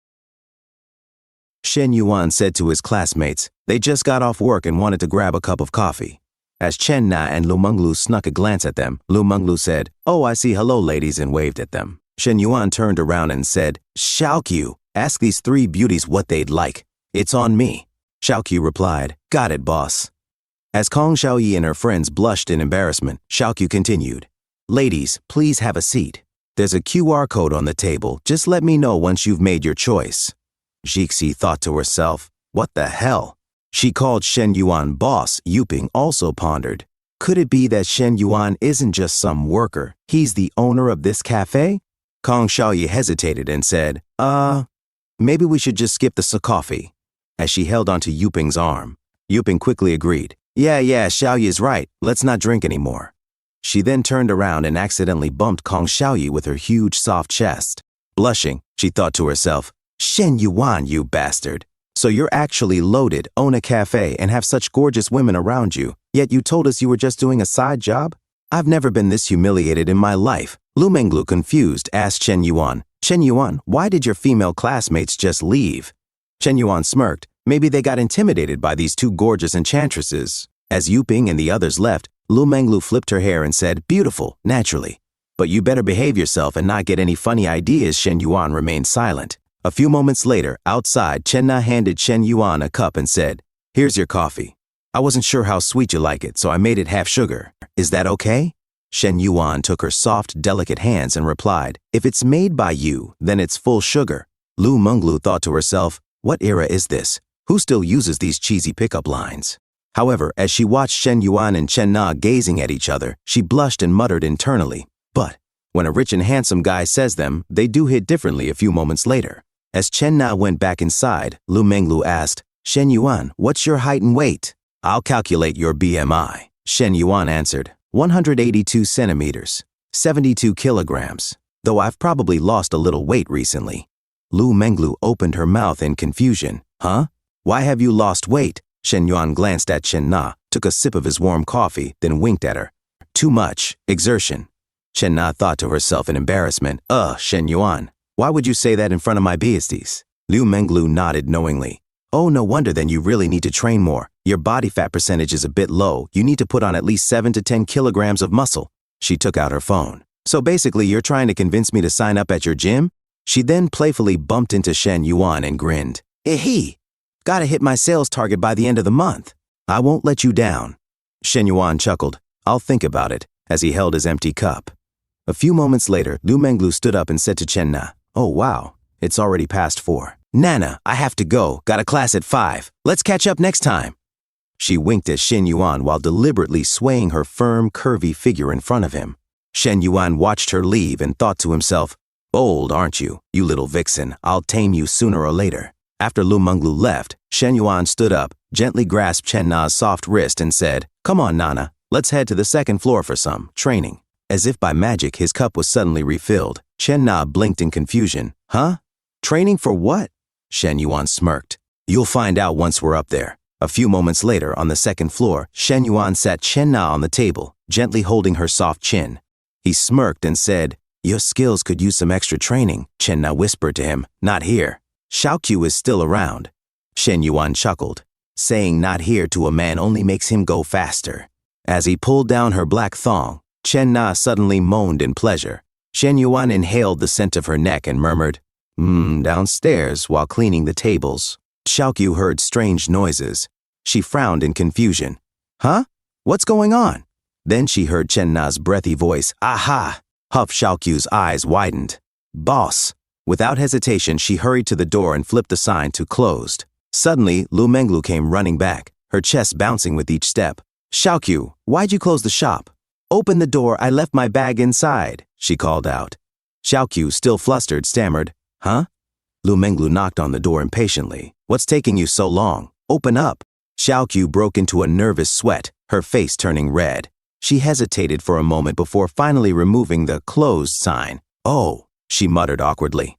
Shen Yuan said to his classmates. They just got off work and wanted to grab a cup of coffee. As Chen Na and Lu Menglu snuck a glance at them, Lu Menglu said, "Oh, I see, hello ladies," and waved at them. Shen Yuan turned around and said, "Xiaoqiu, ask these three beauties what they'd like. It's on me." Xiaoqiu replied, "Got it, boss." As Kong Xiaoyi and her friends blushed in embarrassment, Xiaoqiu continued, "Ladies, please have a seat. There's a QR code on the table. Just let me know once you've made your choice." Jixi thought to herself, "What the hell?" She called Shen Yuan boss. Yuping also pondered. Could it be that Shen Yuan isn't just some worker? He's the owner of this cafe? Kong Xiaoyi hesitated and said, maybe we should just skip the coffee. As she held onto Yuping's arm, Yuping quickly agreed. Yeah, Xiaoyi is right. Let's not drink anymore. She then turned around and accidentally bumped Kong Xiaoyi with her huge soft chest. Blushing, she thought to herself, Shen Yuan, you bastard. So you're actually loaded, own a cafe, and have such gorgeous women around you, yet you told us you were just doing a side job? I've never been this humiliated in my life. Lu Menglu, confused, asked Chen Yuan, "Chen Yuan, why did your female classmates just leave?" Chen Yuan smirked. Maybe they got intimidated by these two gorgeous enchantresses. As Yuping and the others left, Lu Menglu flipped her hair and said, "Beautiful, naturally. But you better behave yourself and not get any funny ideas." Shen Yuan remained silent. A few moments later, outside, Chen Na handed Shen Yuan a cup and said, "Here's your coffee. I wasn't sure how sweet you like it, so I made it half sugar. Is that okay?" Shen Yuan took her soft, delicate hands and replied, "If it's made by you, then it's full sugar." Lu Menglu thought to herself, what era is this? Who still uses these cheesy pickup lines? However, as she watched Shen Yuan and Chen Na gazing at each other, she blushed and muttered internally. But when a rich and handsome guy says them, they do hit differently a few moments later. As Chen Na went back inside, Lu Menglu asked, "Shen Yuan, what's your height and weight?" "I'll calculate your BMI." Shen Yuan answered, 182 centimeters, 72 kilograms, though I've probably lost a little weight recently. Lu Menglu opened her mouth in confusion. Huh? Why have you lost weight? Shen Yuan glanced at Chen Na, took a sip of his warm coffee, then winked at her. Too much exertion. Chen Na thought to herself in embarrassment. Shen Yuan, why would you say that in front of my beasties? Lu Menglu nodded knowingly. Oh, no wonder then you really need to train more. Your body fat percentage is a bit low. You need to put on at least 7 to 10 kilograms of muscle. She took out her phone. So basically you're trying to convince me to sign up at your gym? She then playfully bumped into Shen Yuan and grinned. Ehe, gotta hit my sales target by the end of the month. I won't let you down. Shen Yuan chuckled. I'll think about it, as he held his empty cup. A few moments later, Lu Menglu stood up and said to Chen Na, "Oh wow, it's already past 4. Nana, I have to go. Got a class at 5. Let's catch up next time." She winked at Shen Yuan while deliberately swaying her firm, curvy figure in front of him. Shen Yuan watched her leave and thought to himself, bold, aren't you, you little vixen? I'll tame you sooner or later. After Lu Menglu left, Shen Yuan stood up, gently grasped Chen Na's soft wrist and said, "Come on, Nana, let's head to the second floor for some training." As if by magic, his cup was suddenly refilled. Chen Na blinked in confusion. Huh? Training for what? Shen Yuan smirked. You'll find out once we're up there. A few moments later, on the second floor, Shen Yuan sat Chen Na on the table, gently holding her soft chin. He smirked and said, "Your skills could use some extra training." Chen Na whispered to him, "Not here. Xiaoqiu is still around." Shen Yuan chuckled. Saying "not here" to a man only makes him go faster. As he pulled down her black thong, Chen Na suddenly moaned in pleasure. Shen Yuan inhaled the scent of her neck and murmured, downstairs while cleaning the tables. Xiaoqiu heard strange noises. She frowned in confusion. Huh? What's going on? Then she heard Chen Na's breathy voice. Aha! Huff Xiaoqiu's eyes widened. Boss! Without hesitation, she hurried to the door and flipped the sign to closed. Suddenly, Lu Menglu came running back, her chest bouncing with each step. Xiaoqiu, why'd you close the shop? Open the door, I left my bag inside, she called out. Xiaoqiu, still flustered, stammered, Huh? Lu Menglu knocked on the door impatiently. What's taking you so long? Open up. Xiaoqiu broke into a nervous sweat, her face turning red. She hesitated for a moment before finally removing the closed sign. Oh, she muttered awkwardly.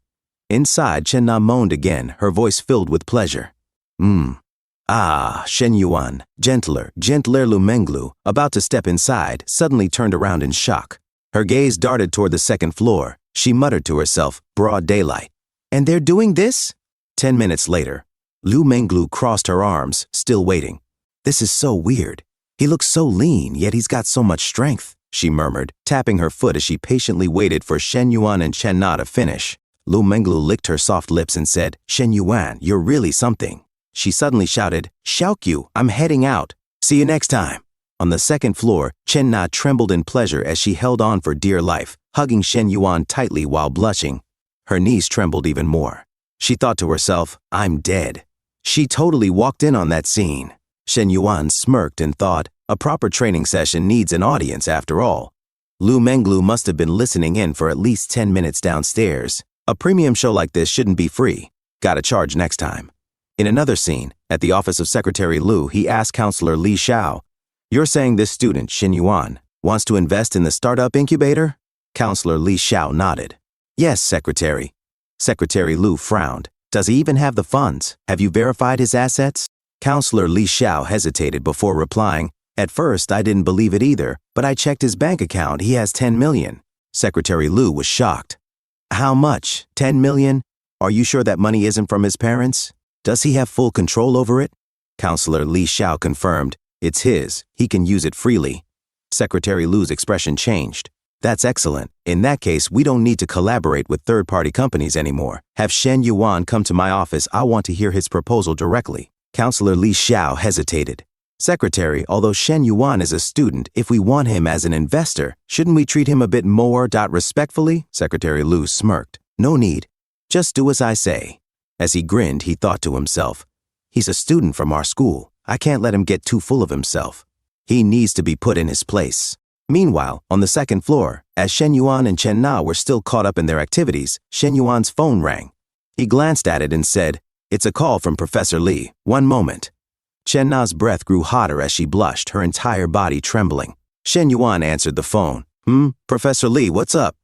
Inside, Chen Na moaned again, her voice filled with pleasure. Shen Yuan, gentler Lu Menglu, about to step inside, suddenly turned around in shock. Her gaze darted toward the second floor. She muttered to herself, broad daylight. And they're doing this? 10 minutes later, Lu Menglu crossed her arms, still waiting. This is so weird. He looks so lean, yet he's got so much strength, she murmured, tapping her foot as she patiently waited for Shen Yuan and Chen Na to finish. Lu Menglu licked her soft lips and said, Shen Yuan, you're really something. She suddenly shouted, Xiaoqiu, I'm heading out. See you next time. On the second floor, Chen Na trembled in pleasure as she held on for dear life, hugging Shen Yuan tightly while blushing. Her knees trembled even more. She thought to herself, I'm dead. She totally walked in on that scene. Shen Yuan smirked and thought, a proper training session needs an audience after all. Lu Menglu must have been listening in for at least 10 minutes downstairs. A premium show like this shouldn't be free. Gotta charge next time. In another scene, at the office of Secretary Lu, he asked Counselor Li Xiao, You're saying this student, Shen Yuan, wants to invest in the startup incubator? Counselor Li Xiao nodded. Yes, Secretary. Secretary Lu frowned. Does he even have the funds? Have you verified his assets? Counselor Li Xiao hesitated before replying, At first, I didn't believe it either, but I checked his bank account. He has 10 million. Secretary Lu was shocked. How much? 10 million? Are you sure that money isn't from his parents? Does he have full control over it? Counselor Li Xiao confirmed. It's his. He can use it freely. Secretary Lu's expression changed. That's excellent. In that case, we don't need to collaborate with third-party companies anymore. Have Shen Yuan come to my office. I want to hear his proposal directly. Counselor Li Xiao hesitated. Secretary, although Shen Yuan is a student, if we want him as an investor, shouldn't we treat him a bit more respectfully? Secretary Lu smirked. No need. Just do as I say. As he grinned, he thought to himself, He's a student from our school. I can't let him get too full of himself. He needs to be put in his place. Meanwhile, on the second floor, as Shen Yuan and Chen Na were still caught up in their activities, Shen Yuan's phone rang. He glanced at it and said, It's a call from Professor Li. One moment. Chen Na's breath grew hotter as she blushed, her entire body trembling. Shen Yuan answered the phone. Professor Li, what's up?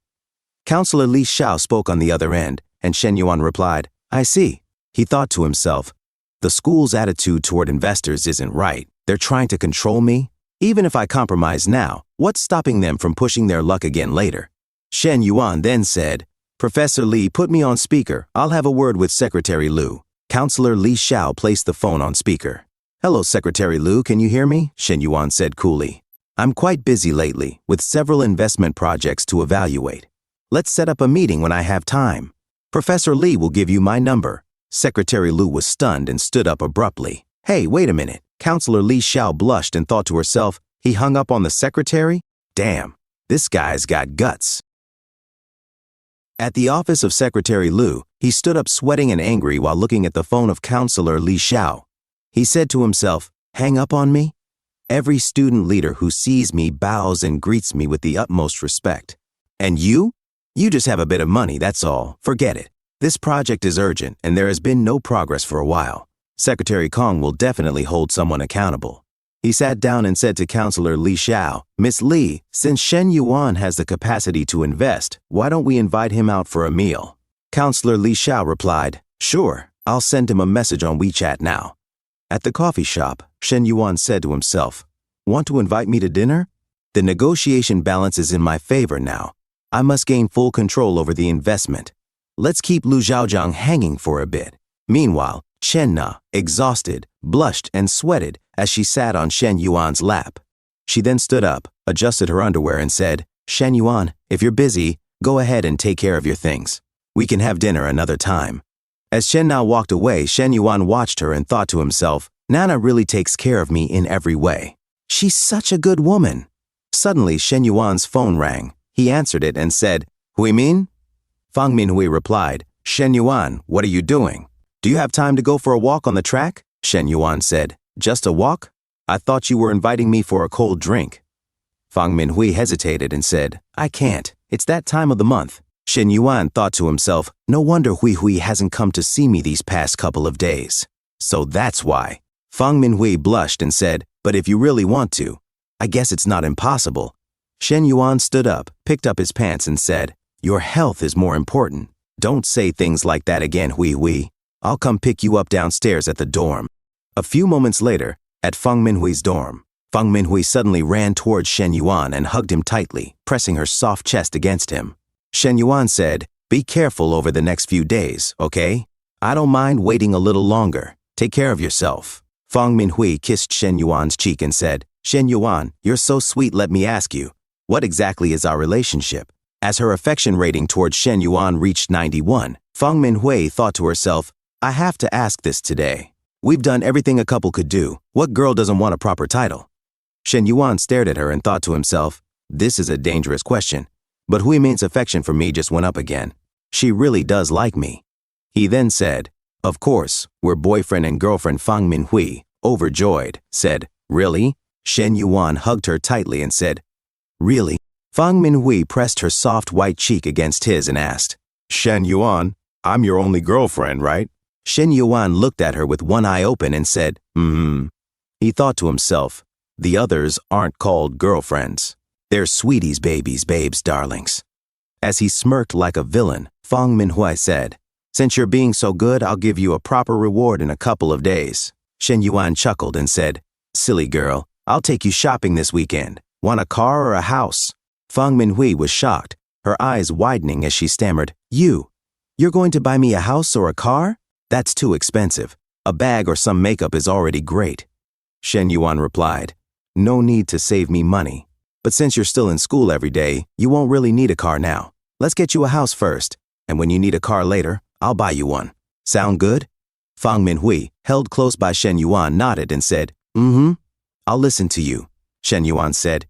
Counselor Li Xiao spoke on the other end, and Shen Yuan replied, I see. He thought to himself, the school's attitude toward investors isn't right. They're trying to control me. Even if I compromise now, what's stopping them from pushing their luck again later? Shen Yuan then said, Professor Li, put me on speaker. I'll have a word with Secretary Lu. Counselor Li Xiao placed the phone on speaker. Hello, Secretary Lu, can you hear me? Shen Yuan said coolly. I'm quite busy lately, with several investment projects to evaluate. Let's set up a meeting when I have time. Professor Li will give you my number. Secretary Lu was stunned and stood up abruptly. Hey, wait a minute. Counselor Li Xiao blushed and thought to herself, he hung up on the secretary? Damn, this guy's got guts. At the office of Secretary Lu, he stood up sweating and angry while looking at the phone of Counselor Li Xiao. He said to himself, hang up on me? Every student leader who sees me bows and greets me with the utmost respect. And you? You just have a bit of money, that's all. Forget it. This project is urgent and there has been no progress for a while. Secretary Kong will definitely hold someone accountable. He sat down and said to Counselor Li Xiao, Miss Li, since Shen Yuan has the capacity to invest, why don't we invite him out for a meal? Counselor Li Xiao replied, Sure, I'll send him a message on WeChat now. At the coffee shop, Shen Yuan said to himself, Want to invite me to dinner? The negotiation balance is in my favor now. I must gain full control over the investment. Let's keep Lu Zhaojiang hanging for a bit. Meanwhile, Chen Na, exhausted, blushed and sweated as she sat on Shen Yuan's lap. She then stood up, adjusted her underwear and said, Shen Yuan, if you're busy, go ahead and take care of your things. We can have dinner another time. As Chen Na walked away, Shen Yuan watched her and thought to himself, Nana really takes care of me in every way. She's such a good woman. Suddenly, Shen Yuan's phone rang. He answered it and said, Hui Min? Fang Minhui replied, Shen Yuan, what are you doing? Do you have time to go for a walk on the track? Shen Yuan said, Just a walk? I thought you were inviting me for a cold drink. Fang Minhui hesitated and said, I can't. It's that time of the month. Shen Yuan thought to himself, no wonder Hui Hui hasn't come to see me these past couple of days. So that's why. Fang Minhui blushed and said, but if you really want to, I guess it's not impossible. Shen Yuan stood up, picked up his pants and said, your health is more important. Don't say things like that again, Hui Hui. I'll come pick you up downstairs at the dorm. A few moments later, at Fang Minhui's dorm, Fang Minhui suddenly ran towards Shen Yuan and hugged him tightly, pressing her soft chest against him. Shen Yuan said, be careful over the next few days, okay? I don't mind waiting a little longer. Take Take care of yourself. Fang Minhui kissed Shen Yuan's cheek and said, Shen Yuan, you're so sweet, let me ask you, what exactly is our relationship? As her affection rating towards Shen Yuan reached 91, Fang Minhui thought to herself, I have to ask this today. We've done everything a couple could do. What girl doesn't want a proper title? Shen Yuan stared at her and thought to himself, this is a dangerous question. But Hui Min's affection for me just went up again. She really does like me. He then said, of course, we're boyfriend and girlfriend. Fang Minhui, overjoyed, said, really? Shen Yuan hugged her tightly and said, really? Fang Minhui pressed her soft white cheek against his and asked, Shen Yuan, I'm your only girlfriend, right? Shen Yuan looked at her with one eye open and said, He thought to himself, the others aren't called girlfriends. They're sweeties, babies, babes, darlings. As he smirked like a villain, Fang Minhui said, since you're being so good, I'll give you a proper reward in a couple of days. Shen Yuan chuckled and said, silly girl, I'll take you shopping this weekend. Want a car or a house? Fang Minhui was shocked, her eyes widening as she stammered, You're going to buy me a house or a car? That's too expensive. A bag or some makeup is already great. Shen Yuan replied, no need to save me money. But since you're still in school every day, you won't really need a car now. Let's get you a house first, and when you need a car later, I'll buy you one. Sound good? Fang Minhui, held close by Shen Yuan, nodded and said, I'll listen to you. Shen Yuan said,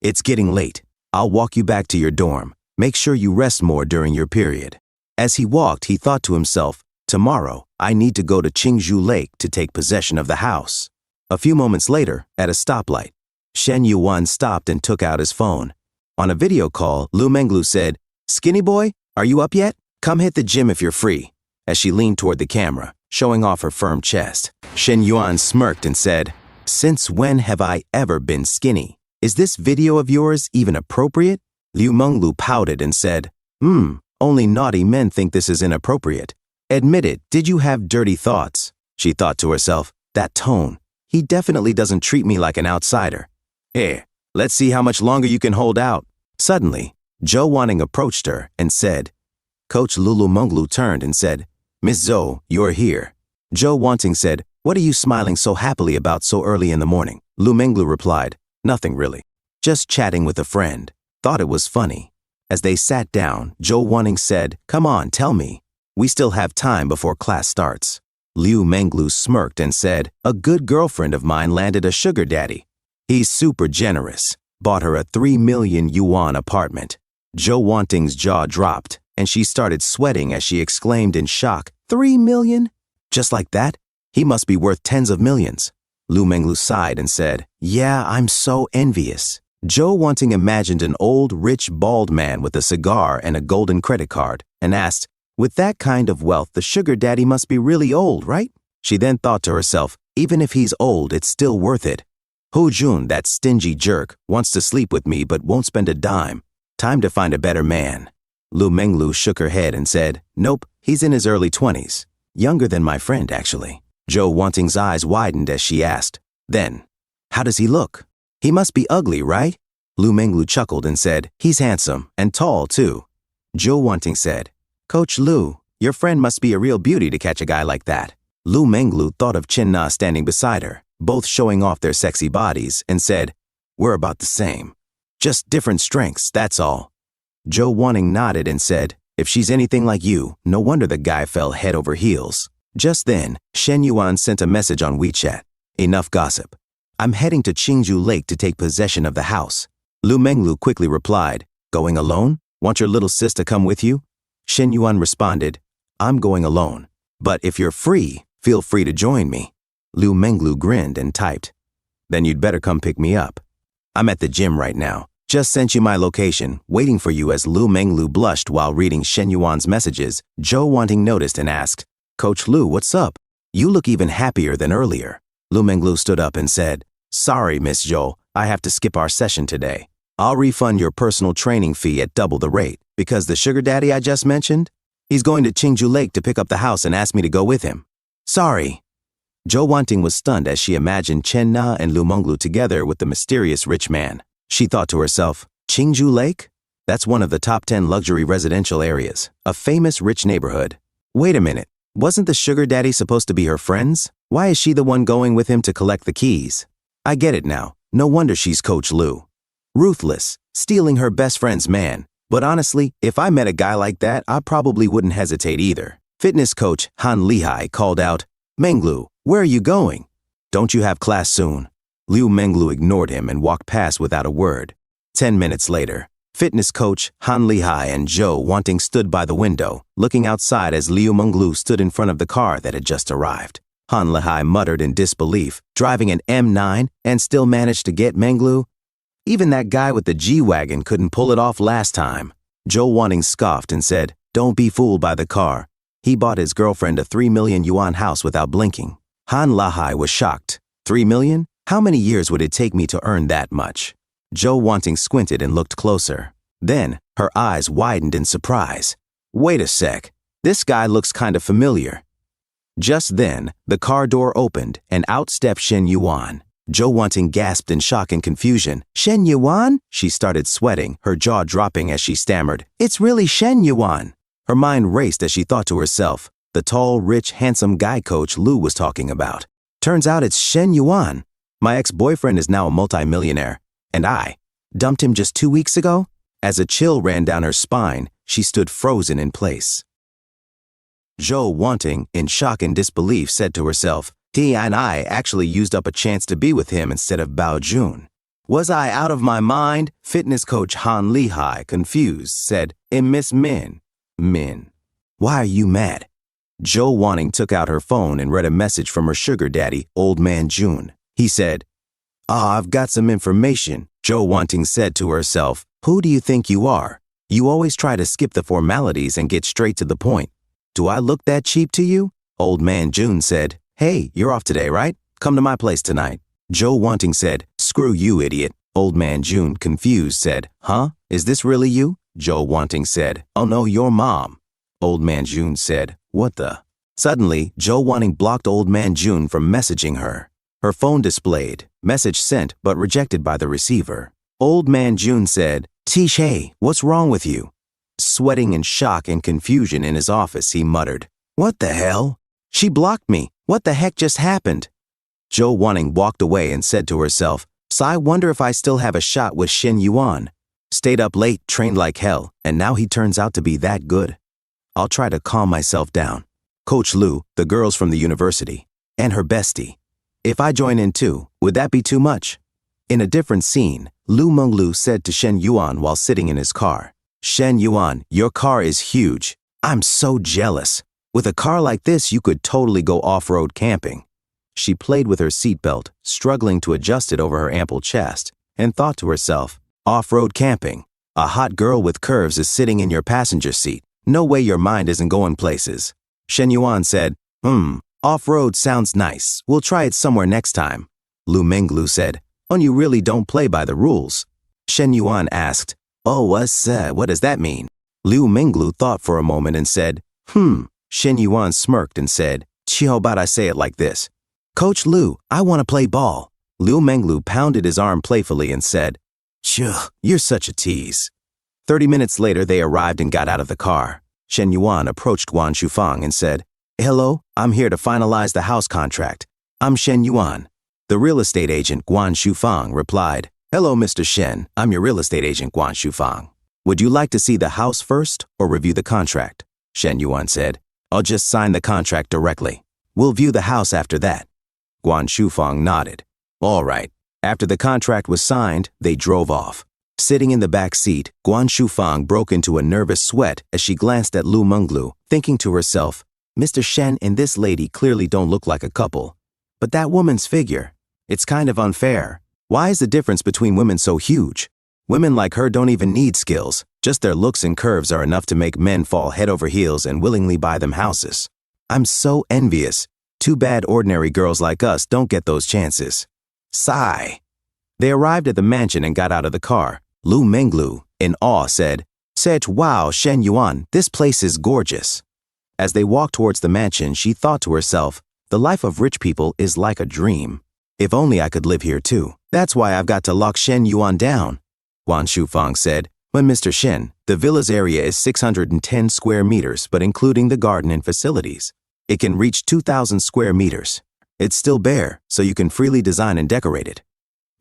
it's getting late. I'll walk you back to your dorm. Make sure you rest more during your period. As he walked, he thought to himself, tomorrow, I need to go to Qingzhou Lake to take possession of the house. A few moments later, at a stoplight, Shen Yuan stopped and took out his phone. On a video call, Lu Menglu said, Skinny boy, are you up yet? Come hit the gym if you're free, as she leaned toward the camera, showing off her firm chest. Shen Yuan smirked and said, since when have I ever been skinny? Is this video of yours even appropriate? Lu Menglu pouted and said, only naughty men think this is inappropriate. Admit it, did you have dirty thoughts? She thought to herself, that tone. He definitely doesn't treat me like an outsider. Here, let's see how much longer you can hold out. Suddenly, Zhou Wanting approached her and said, Coach Lu Menglu turned and said, Miss Zhou, you're here. Zhou Wanting said, what are you smiling so happily about so early in the morning? Lu Menglu replied, nothing really. Just chatting with a friend. Thought it was funny. As they sat down, Zhou Wanting said, come on, tell me. We still have time before class starts. Lu Menglu smirked and said, a good girlfriend of mine landed a sugar daddy. He's super generous. Bought her a 3 million yuan apartment. Zhou Wanting's jaw dropped, and she started sweating as she exclaimed in shock, 3 million? Just like that? He must be worth tens of millions. Lu Menglu sighed and said, yeah, I'm so envious. Zhou Wanting imagined an old, rich, bald man with a cigar and a golden credit card, and asked, with that kind of wealth, the sugar daddy must be really old, right? She then thought to herself, even if he's old, it's still worth it. Hu Jun, that stingy jerk, wants to sleep with me but won't spend a dime. Time to find a better man. Lu Menglu shook her head and said, nope, he's in his early 20s. Younger than my friend, actually. Zhou Wanting's eyes widened as she asked, then, how does he look? He must be ugly, right? Lu Menglu chuckled and said, he's handsome and tall, too. Zhou Wanting said, Coach Lu, your friend must be a real beauty to catch a guy like that. Lu Menglu thought of Chen Na standing beside her, both showing off their sexy bodies, and said, we're about the same. Just different strengths, that's all. Zhou Wanting nodded and said, if she's anything like you, no wonder the guy fell head over heels. Just then, Shen Yuan sent a message on WeChat. Enough gossip. I'm heading to Qingzhou Lake to take possession of the house. Lu Menglu quickly replied, going alone? Want your little sis to come with you? Shen Yuan responded, I'm going alone. But if you're free, feel free to join me. Lu Menglu grinned and typed, then you'd better come pick me up. I'm at the gym right now. Just sent you my location, waiting for you. As Lu Menglu blushed while reading Shen Yuan's messages, Zhou Wanting noticed and asked, Coach Lu, what's up? You look even happier than earlier. Lu Menglu stood up and said, sorry, Miss Zhou, I have to skip our session today. I'll refund your personal training fee at double the rate, because the sugar daddy I just mentioned, he's going to Qingzhou Lake to pick up the house and ask me to go with him. Sorry. Zhou Wanting was stunned as she imagined Chen Na and Lu Menglu together with the mysterious rich man. She thought to herself, Qingzhou Lake? That's one of the top 10 luxury residential areas, a famous rich neighborhood. Wait a minute, Wasn't the sugar daddy supposed to be her friends? Why is she the one going with him to collect the keys? I get it now. No wonder she's Coach Lou. Ruthless, stealing her best friend's man. But honestly, if I met a guy like that, I probably wouldn't hesitate either. Fitness coach Han Lihai called out, Menglu, where are you going? Don't you have class soon? Liu Menglu ignored him and walked past without a word. 10 minutes later, fitness coach Han Lihai and Zhou Wanting stood by the window, looking outside as Liu Menglu stood in front of the car that had just arrived. Han Lihai muttered in disbelief, driving an M9 and still managed to get Menglu? Even that guy with the G-Wagon couldn't pull it off last time. Zhou Wanting scoffed and said, don't be fooled by the car. He bought his girlfriend a 3 million yuan house without blinking. Han Lihai was shocked. 3 million? How many years would it take me to earn that much? Zhou Wanting squinted and looked closer. Then, her eyes widened in surprise. Wait a sec. This guy looks kind of familiar. Just then, the car door opened and out stepped Shen Yuan. Zhou Wanting gasped in shock and confusion. Shen Yuan? She started sweating, her jaw dropping as she stammered. It's really Shen Yuan. Her mind raced as she thought to herself, the tall, rich, handsome guy Coach Lou was talking about. Turns out it's Shen Yuan. My ex-boyfriend is now a multimillionaire, and I dumped him just 2 weeks ago? As a chill ran down her spine, she stood frozen in place. Zhou Wanting, in shock and disbelief, said to herself, Ti and I actually used up a chance to be with him instead of Bao Jun. Was I out of my mind? Fitness coach Han Lihai, confused, said, Miss Min. Min. Why are you mad? Zhou Wanting took out her phone and read a message from her sugar daddy, Old Man Jun. He said, I've got some information. Zhou Wanting said to herself, who do you think you are? You always try to skip the formalities and get straight to the point. Do I look that cheap to you? Old Man Jun said, Hey, you're off today, right? Come to my place tonight. Zhou Wanting said, Screw you, idiot. Old Man Jun, confused, said, Huh? Is this really you? Zhou Wanting said, Oh no, your mom. Old Man Jun said, What the? Suddenly, Zhou Wanting blocked Old Man Jun from messaging her. Her phone displayed, message sent but rejected by the receiver. Old Man Jun said, Tish, what's wrong with you? Sweating in shock and confusion in his office, he muttered, What the hell? She blocked me. What the heck just happened? Zhou Wanting walked away and said to herself, So I wonder if I still have a shot with Shen Yuan. Stayed up late, trained like hell, and now he turns out to be that good. I'll try to calm myself down. Coach Lou, the girls from the university, and her bestie. If I join in too, would that be too much? In a different scene, Liu Menglu said to Shen Yuan while sitting in his car, Shen Yuan, your car is huge. I'm so jealous. With a car like this, you could totally go off-road camping. She played with her seatbelt, struggling to adjust it over her ample chest, and thought to herself, off-road camping. A hot girl with curves is sitting in your passenger seat. No way your mind isn't going places. Shen Yuan said, off-road sounds nice. We'll try it somewhere next time. Liu Menglu said, Oh, you really don't play by the rules. Shen Yuan asked, Oh, what does that mean? Liu Menglu thought for a moment and said, Shen Yuan smirked and said, How about I say it like this? Coach Liu, I want to play ball. Liu Menglu pounded his arm playfully and said, You're such a tease. 30 minutes later, they arrived and got out of the car. Shen Yuan approached Guan Shufang and said, Hello, I'm here to finalize the house contract. I'm Shen Yuan. The real estate agent, Guan Shufang, replied, Hello, Mr. Shen. I'm your real estate agent, Guan Shufang. Would you like to see the house first or review the contract? Shen Yuan said, I'll just sign the contract directly. We'll view the house after that. Guan Shufang nodded. All right. After the contract was signed, they drove off. Sitting in the back seat, Guan Shufang broke into a nervous sweat as she glanced at Liu Menglu, thinking to herself, Mr. Shen and this lady clearly don't look like a couple. But that woman's figure, it's kind of unfair. Why is the difference between women so huge? Women like her don't even need skills. Just their looks and curves are enough to make men fall head over heels and willingly buy them houses. I'm so envious. Too bad ordinary girls like us don't get those chances. Sigh. They arrived at the mansion and got out of the car. Liu Menglu, in awe, said, Wow, Shen Yuan, this place is gorgeous. As they walked towards the mansion, she thought to herself, the life of rich people is like a dream. If only I could live here too. That's why I've got to lock Shen Yuan down. Guan Shufang said, But Mr. Shen, the villa's area is 610 square meters, but including the garden and facilities. It can reach 2,000 square meters. It's still bare, so you can freely design and decorate it.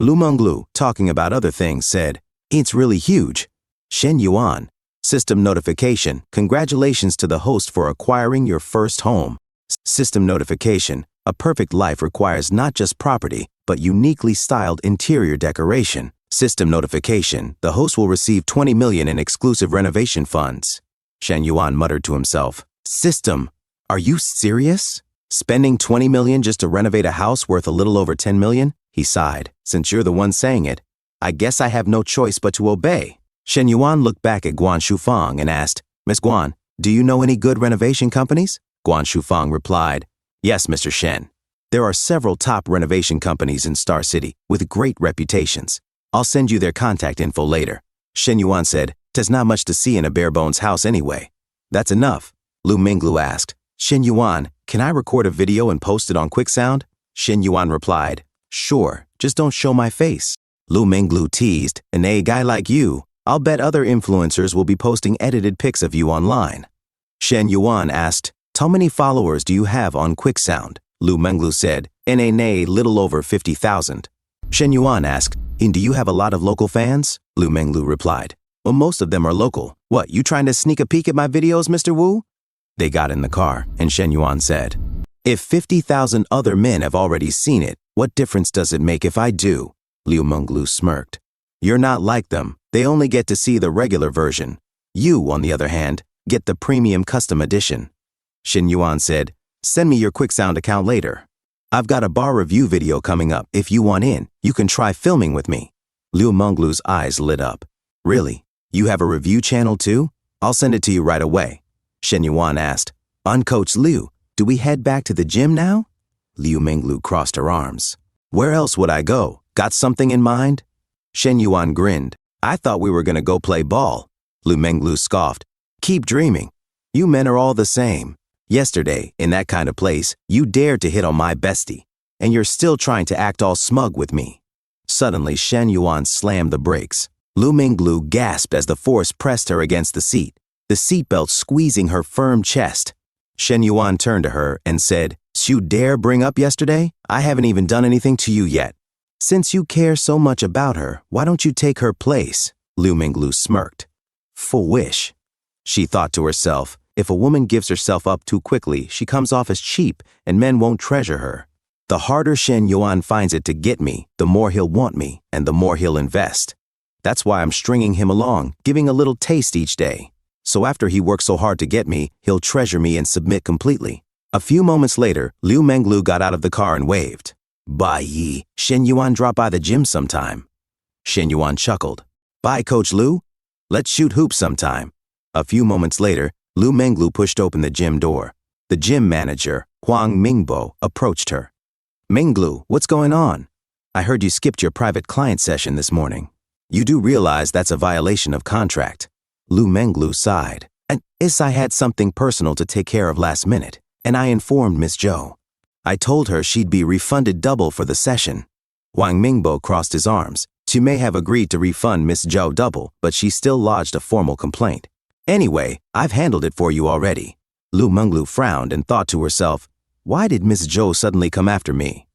Lu Menglu, talking about other things, said, "It's really huge." Shen Yuan. System notification. Congratulations to the host for acquiring your first home. System notification. A perfect life requires not just property, but uniquely styled interior decoration. System notification. The host will receive 20 million in exclusive renovation funds. Shen Yuan muttered to himself. System. Are you serious? Spending 20 million just to renovate a house worth a little over 10 million? He sighed. Since you're the one saying it, I guess I have no choice but to obey. Shen Yuan looked back at Guan Shufang and asked, Miss Guan, do you know any good renovation companies? Guan Shufang replied, Yes, Mr. Shen. There are several top renovation companies in Star City with great reputations. I'll send you their contact info later. Shen Yuan said, "'Tis not much to see in a bare-bones house anyway." That's enough. Lu Menglu asked, Shen Yuan, can I record a video and post it on QuickSound? Shen Yuan replied, Sure, just don't show my face. Lu Menglu teased, and a guy like you, I'll bet other influencers will be posting edited pics of you online. Shen Yuan asked, How many followers do you have on QuickSound? Lu Menglu said, Nay, little over 50,000. Shen Yuan asked, And do you have a lot of local fans? Lu Menglu replied, Well, most of them are local. What, you trying to sneak a peek at my videos, Mr. Wu? They got in the car, and Shen Yuan said, If 50,000 other men have already seen it, what difference does it make if I do? Lu Menglu smirked. You're not like them. They only get to see the regular version. You, on the other hand, get the premium custom edition. Shen Yuan said, Send me your QuickSound account later. I've got a bar review video coming up. If you want in, you can try filming with me. Lu Menglu's eyes lit up. Really? You have a review channel too? I'll send it to you right away. Shen Yuan asked, Coach Liu, do we head back to the gym now? Lu Menglu crossed her arms. Where else would I go? Got something in mind? Shen Yuan grinned. I thought we were going to go play ball. Lu Menglu scoffed. Keep dreaming. You men are all the same. Yesterday, in that kind of place, you dared to hit on my bestie, and you're still trying to act all smug with me. Suddenly, Shen Yuan slammed the brakes. Lu Menglu gasped as the force pressed her against the seat, the seatbelt squeezing her firm chest. Shen Yuan turned to her and said, You dare bring up yesterday? I haven't even done anything to you yet. Since you care so much about her, why don't you take her place? Lu Menglu smirked. Foolish. She thought to herself, if a woman gives herself up too quickly, she comes off as cheap and men won't treasure her. The harder Shen Yuan finds it to get me, the more he'll want me and the more he'll invest. That's why I'm stringing him along, giving a little taste each day. So after he works so hard to get me, he'll treasure me and submit completely. A few moments later, Lu Menglu got out of the car and waved. Bye Yi, Shen Yuan drop by the gym sometime. Shen Yuan chuckled. Bye Coach Lu. Let's shoot hoops sometime. A few moments later, Lu Menglu pushed open the gym door. The gym manager, Huang Mingbo, approached her. Menglu, what's going on? I heard you skipped your private client session this morning. You do realize that's a violation of contract. Lu Menglu sighed. I had something personal to take care of last minute, and I informed Miss Zhou. I told her she'd be refunded double for the session. Huang Mingbo crossed his arms. She may have agreed to refund Miss Zhou double, but she still lodged a formal complaint. Anyway, I've handled it for you already. Lu Menglu frowned and thought to herself, why did Miss Zhou suddenly come after me?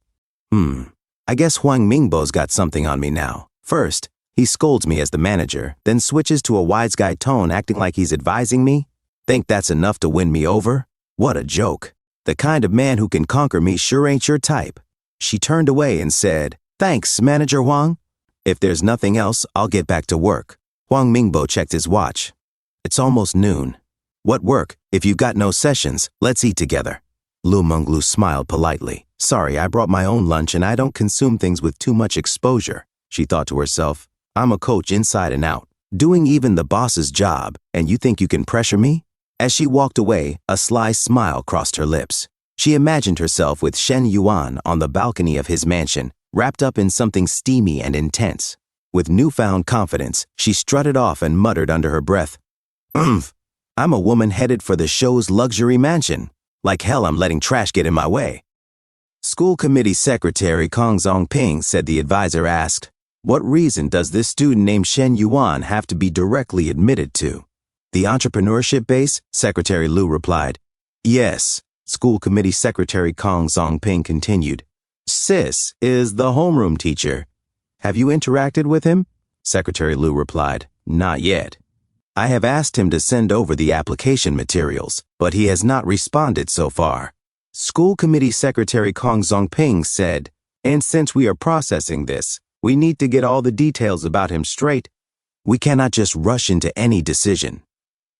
I guess Huang Mingbo's got something on me now. First, he scolds me as the manager, then switches to a wise guy tone acting like he's advising me. Think that's enough to win me over? What a joke. The kind of man who can conquer me sure ain't your type. She turned away and said, Thanks, Manager Huang. If there's nothing else, I'll get back to work. Huang Mingbo checked his watch. It's almost noon. What work? If you've got no sessions, let's eat together. Lu Menglu smiled politely. Sorry, I brought my own lunch and I don't consume things with too much exposure. She thought to herself, I'm a coach inside and out, doing even the boss's job, and you think you can pressure me? As she walked away, a sly smile crossed her lips. She imagined herself with Shen Yuan on the balcony of his mansion, wrapped up in something steamy and intense. With newfound confidence, she strutted off and muttered under her breath, I'm a woman headed for the show's luxury mansion. Like hell I'm letting trash get in my way. School committee secretary Kong Zongping said the advisor asked, What reason does this student named Shen Yuan have to be directly admitted to? The entrepreneurship base? Secretary Lu replied, Yes, School Committee Secretary Kong Zongping continued. Sis is the homeroom teacher. Have you interacted with him? Secretary Lu replied, Not yet. I have asked him to send over the application materials, but he has not responded so far. School Committee Secretary Kong Zongping said, And since we are processing this, we need to get all the details about him straight. We cannot just rush into any decision.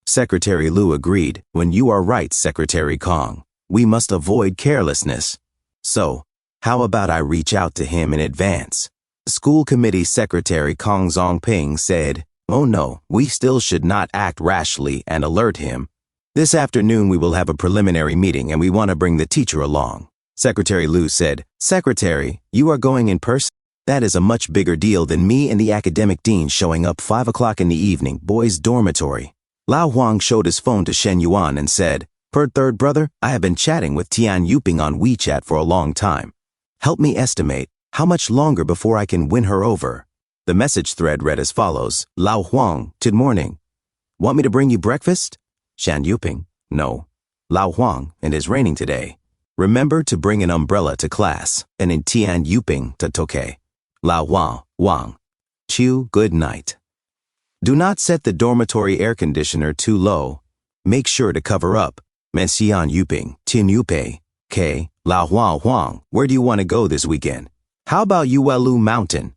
Secretary Lu agreed. When you are right, Secretary Kong. We must avoid carelessness. So, how about I reach out to him in advance? School Committee Secretary Kong Zongping said, Oh no, we still should not act rashly and alert him. This afternoon we will have a preliminary meeting and we want to bring the teacher along. Secretary Lu said, Secretary, you are going in person? That is a much bigger deal than me and the academic dean showing up 5 o'clock in the evening, boys' dormitory. Lao Huang showed his phone to Shen Yuan and said, Per third brother, I have been chatting with Tian Yuping on WeChat for a long time. Help me estimate, how much longer before I can win her over? The message thread read as follows, Lao Huang, good morning. Want me to bring you breakfast? Shan Yuping, no. Lao Huang, it is raining today. Remember to bring an umbrella to class, and in Tian Yuping to Tokay. Lao Wang, Chu, good night. Do not set the dormitory air conditioner too low. Make sure to cover up. Menxian Yuping, Tin Yupei, K, Lao Huang, where do you want to go this weekend? How about Yuelu Mountain?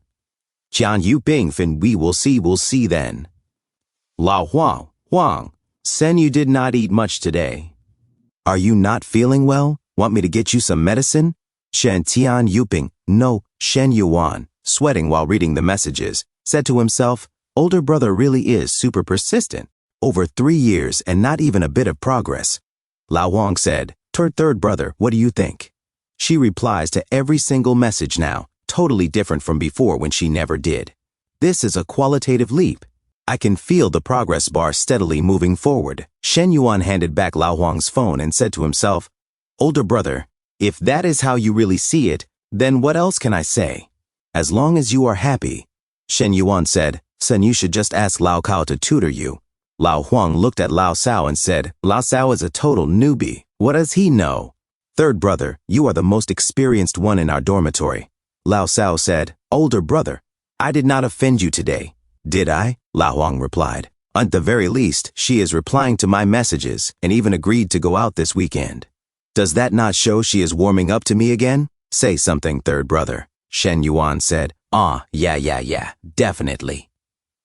Jian Yuping Fin, we will see then. Lao Huang, Sen, you did not eat much today. Are you not feeling well? Want me to get you some medicine? Shen Tian Yuping, no. Shen Yuan, sweating while reading the messages, said to himself, older brother really is super persistent. Over 3 years and not even a bit of progress. Lao Huang said, third brother, what do you think? She replies to every single message now, totally different from before when she never did. This is a qualitative leap. I can feel the progress bar steadily moving forward. Shen Yuan handed back Lao Huang's phone and said to himself, older brother, if that is how you really see it, then what else can I say? As long as you are happy. Shen Yuan said, Sen, you should just ask Lao Cao to tutor you. Lao Huang looked at Lao Cao and said, Lao Cao is a total newbie. What does he know? Third brother, you are the most experienced one in our dormitory. Lao Cao said, older brother, I did not offend you today. Did I? Lao Huang replied. At the very least, she is replying to my messages and even agreed to go out this weekend. Does that not show she is warming up to me again? Say something, third brother. Shen Yuan said, yeah, definitely.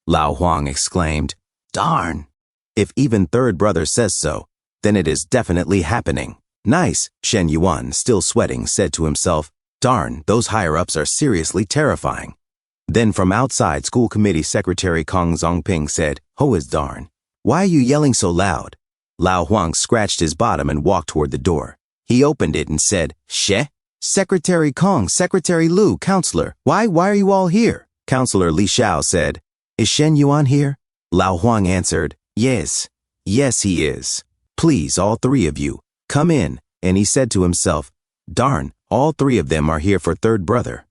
Lao Huang exclaimed, darn. If even third brother says so, then it is definitely happening. Nice, Shen Yuan, still sweating, said to himself, darn, those higher-ups are seriously terrifying. Then from outside, School Committee Secretary Kong Zongping said, Ho is darn. Why are you yelling so loud? Lao Huang scratched his bottom and walked toward the door. He opened it and said, She? Secretary Kong, Secretary Lu, Counselor, why are you all here? Counselor Li Xiao said, Is Shen Yuan here? Lao Huang answered, Yes, he is. Please, all 3 of you, come in. And he said to himself, darn, all 3 of them are here for third brother.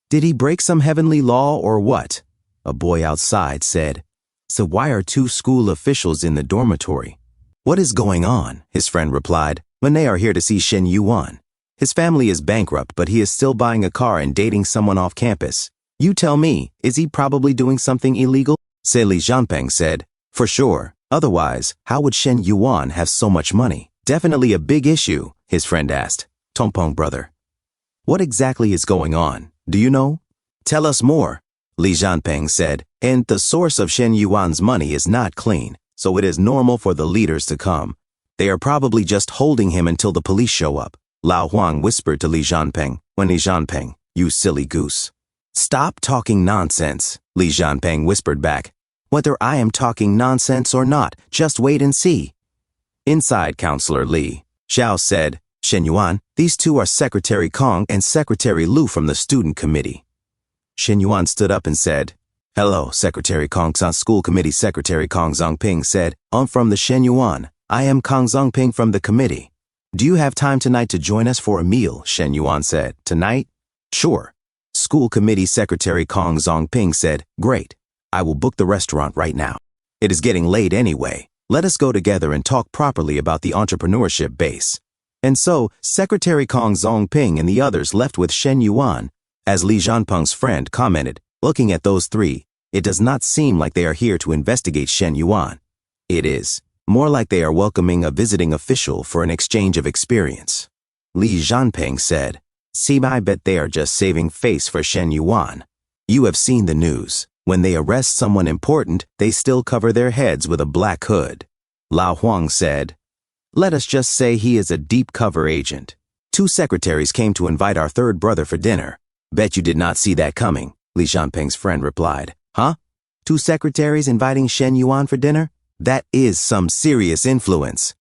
Did he break some heavenly law or what? A boy outside said, So why are 2 school officials in the dormitory? What is going on? His friend replied, when they are here to see Shen Yuan. His family is bankrupt, but he is still buying a car and dating someone off campus. You tell me, is he probably doing something illegal? Se Li Zhanpeng said, For sure. Otherwise, how would Shen Yuan have so much money? Definitely a big issue, his friend asked. Tongpeng brother. What exactly is going on? Do you know? Tell us more, Li Zhanpeng said. And the source of Shen Yuan's money is not clean, so it is normal for the leaders to come. They are probably just holding him until the police show up. Lao Huang whispered to Li Zhanpeng. When Li Zhanpeng, you silly goose. Stop talking nonsense, Li Zhanpeng whispered back. Whether I am talking nonsense or not, just wait and see. Inside, Counselor Li Xiao said, Shen Yuan, these 2 are Secretary Kong and Secretary Lu from the student committee. Shen Yuan stood up and said, Hello, Secretary Kong. School Committee Secretary Kong Zongping said, I'm from the Shen Yuan. I am Kong Zongping from the committee. Do you have time tonight to join us for a meal? Shen Yuan said. Tonight? Sure. School Committee Secretary Kong Zongping said, Great. I will book the restaurant right now. It is getting late anyway. Let us go together and talk properly about the entrepreneurship base. And so, Secretary Kong Zongping and the others left with Shen Yuan. As Li Zhanpeng's friend commented, looking at those three, it does not seem like they are here to investigate Shen Yuan. It is more like they are welcoming a visiting official for an exchange of experience. Li Zhanpeng said, "See, I bet they are just saving face for Shen Yuan. You have seen the news. When they arrest someone important, they still cover their heads with a black hood." Lao Huang said, "Let us just say he is a deep cover agent. 2 secretaries came to invite our third brother for dinner. Bet you did not see that coming," Li Zhanpeng's friend replied. "Huh? 2 secretaries inviting Shen Yuan for dinner? That is some serious influence."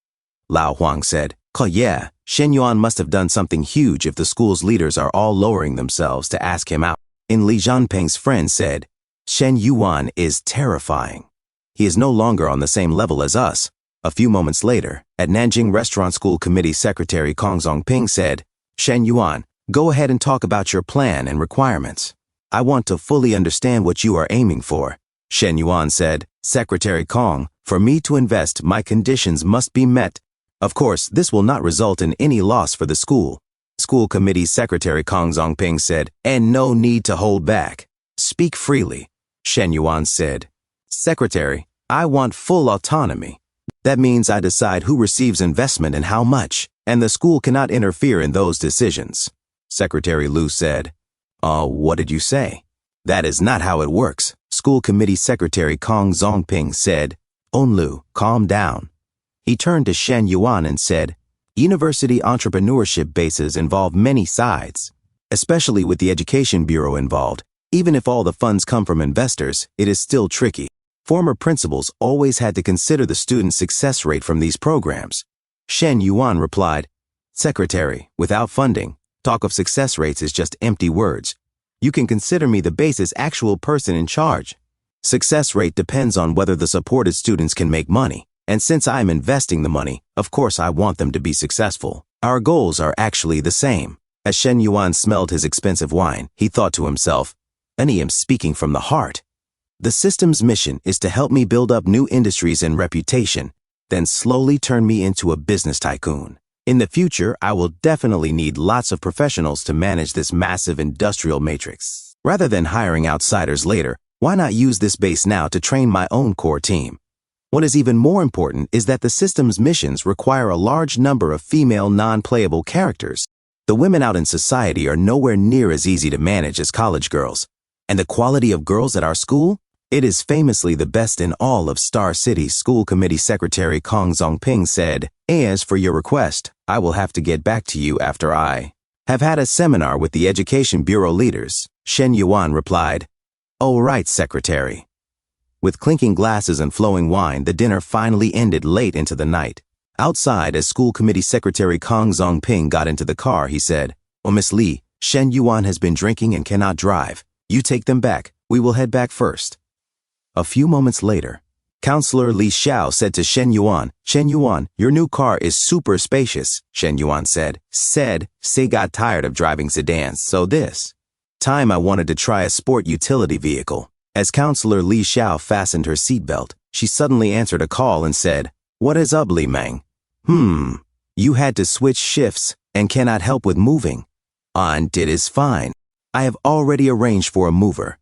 Lao Huang said, "Yeah, Shen Yuan must have done something huge if the school's leaders are all lowering themselves to ask him out." And Li Zhanpeng's friend said, "Shen Yuan is terrifying. He is no longer on the same level as us." A few moments later, at Nanjing Restaurant School Committee Secretary Kong Zongping said, "Shen Yuan, go ahead and talk about your plan and requirements. I want to fully understand what you are aiming for." Shen Yuan said, "Secretary Kong, for me to invest, my conditions must be met. Of course, this will not result in any loss for the school." School Committee Secretary Kong Zongping said, "And no need to hold back. Speak freely." Shen Yuan said, "Secretary, I want full autonomy. That means I decide who receives investment and how much, and the school cannot interfere in those decisions." Secretary Lu said, What did you say?" "That is not how it works." School Committee Secretary Kong Zongping said, "Onlu, calm down." He turned to Shen Yuan and said, "University entrepreneurship bases involve many sides, especially with the Education Bureau involved. Even if all the funds come from investors, it is still tricky. Former principals always had to consider the student success rate from these programs." Shen Yuan replied, "Secretary, without funding, talk of success rates is just empty words. You can consider me the base's actual person in charge. Success rate depends on whether the supported students can make money, and since I am investing the money, of course I want them to be successful. Our goals are actually the same." As Shen Yuan smelled his expensive wine, he thought to himself, "I am speaking from the heart. The system's mission is to help me build up new industries and reputation, then slowly turn me into a business tycoon. In the future, I will definitely need lots of professionals to manage this massive industrial matrix. Rather than hiring outsiders later, why not use this base now to train my own core team? What is even more important is that the system's missions require a large number of female non-playable characters. The women out in society are nowhere near as easy to manage as college girls. And the quality of girls at our school? It is famously the best in all of Star City." School Committee Secretary Kong Zongping said, "As for your request, I will have to get back to you after I have had a seminar with the Education Bureau leaders." Shen Yuan replied, "Oh right, Secretary." With clinking glasses and flowing wine, the dinner finally ended late into the night. Outside, as School Committee Secretary Kong Zongping got into the car, he said, "Oh, Miss Li, Shen Yuan has been drinking and cannot drive. You take them back. We will head back first." A few moments later, Counselor Li Xiao said to Shen Yuan, "Shen Yuan, your new car is super spacious." Shen Yuan said, "Say got tired of driving sedans, so this time I wanted to try a sport utility vehicle." As Counselor Li Xiao fastened her seatbelt, she suddenly answered a call and said, "What is up, Li Meng? You had to switch shifts and cannot help with moving." "And it is fine. I have already arranged for a mover."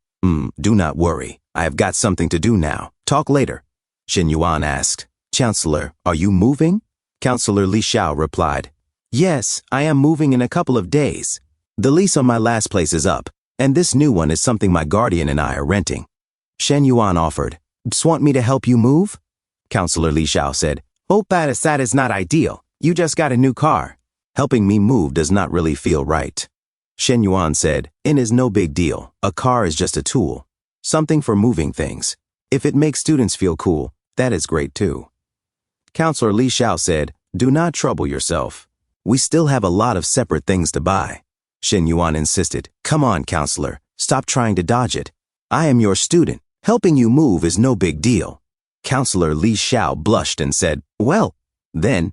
Do not worry. I have got something to do now. Talk later." Shen Yuan asked, "Chancellor, are you moving?" Counselor Li Xiao replied, "Yes, I am moving in a couple of days. The lease on my last place is up, and this new one is something my guardian and I are renting." Shen Yuan offered, "Want me to help you move?" Counselor Li Xiao said, that is not ideal. You just got a new car. Helping me move does not really feel right." Shen Yuan said, "It is no big deal. A car is just a tool. Something for moving things. If it makes students feel cool, that is great too." Counselor Li Xiao said, "Do not trouble yourself. We still have a lot of separate things to buy." Shen Yuan insisted, "Come on, Counselor. Stop trying to dodge it. I am your student. Helping you move is no big deal." Counselor Li Xiao blushed and said, "Well, then,"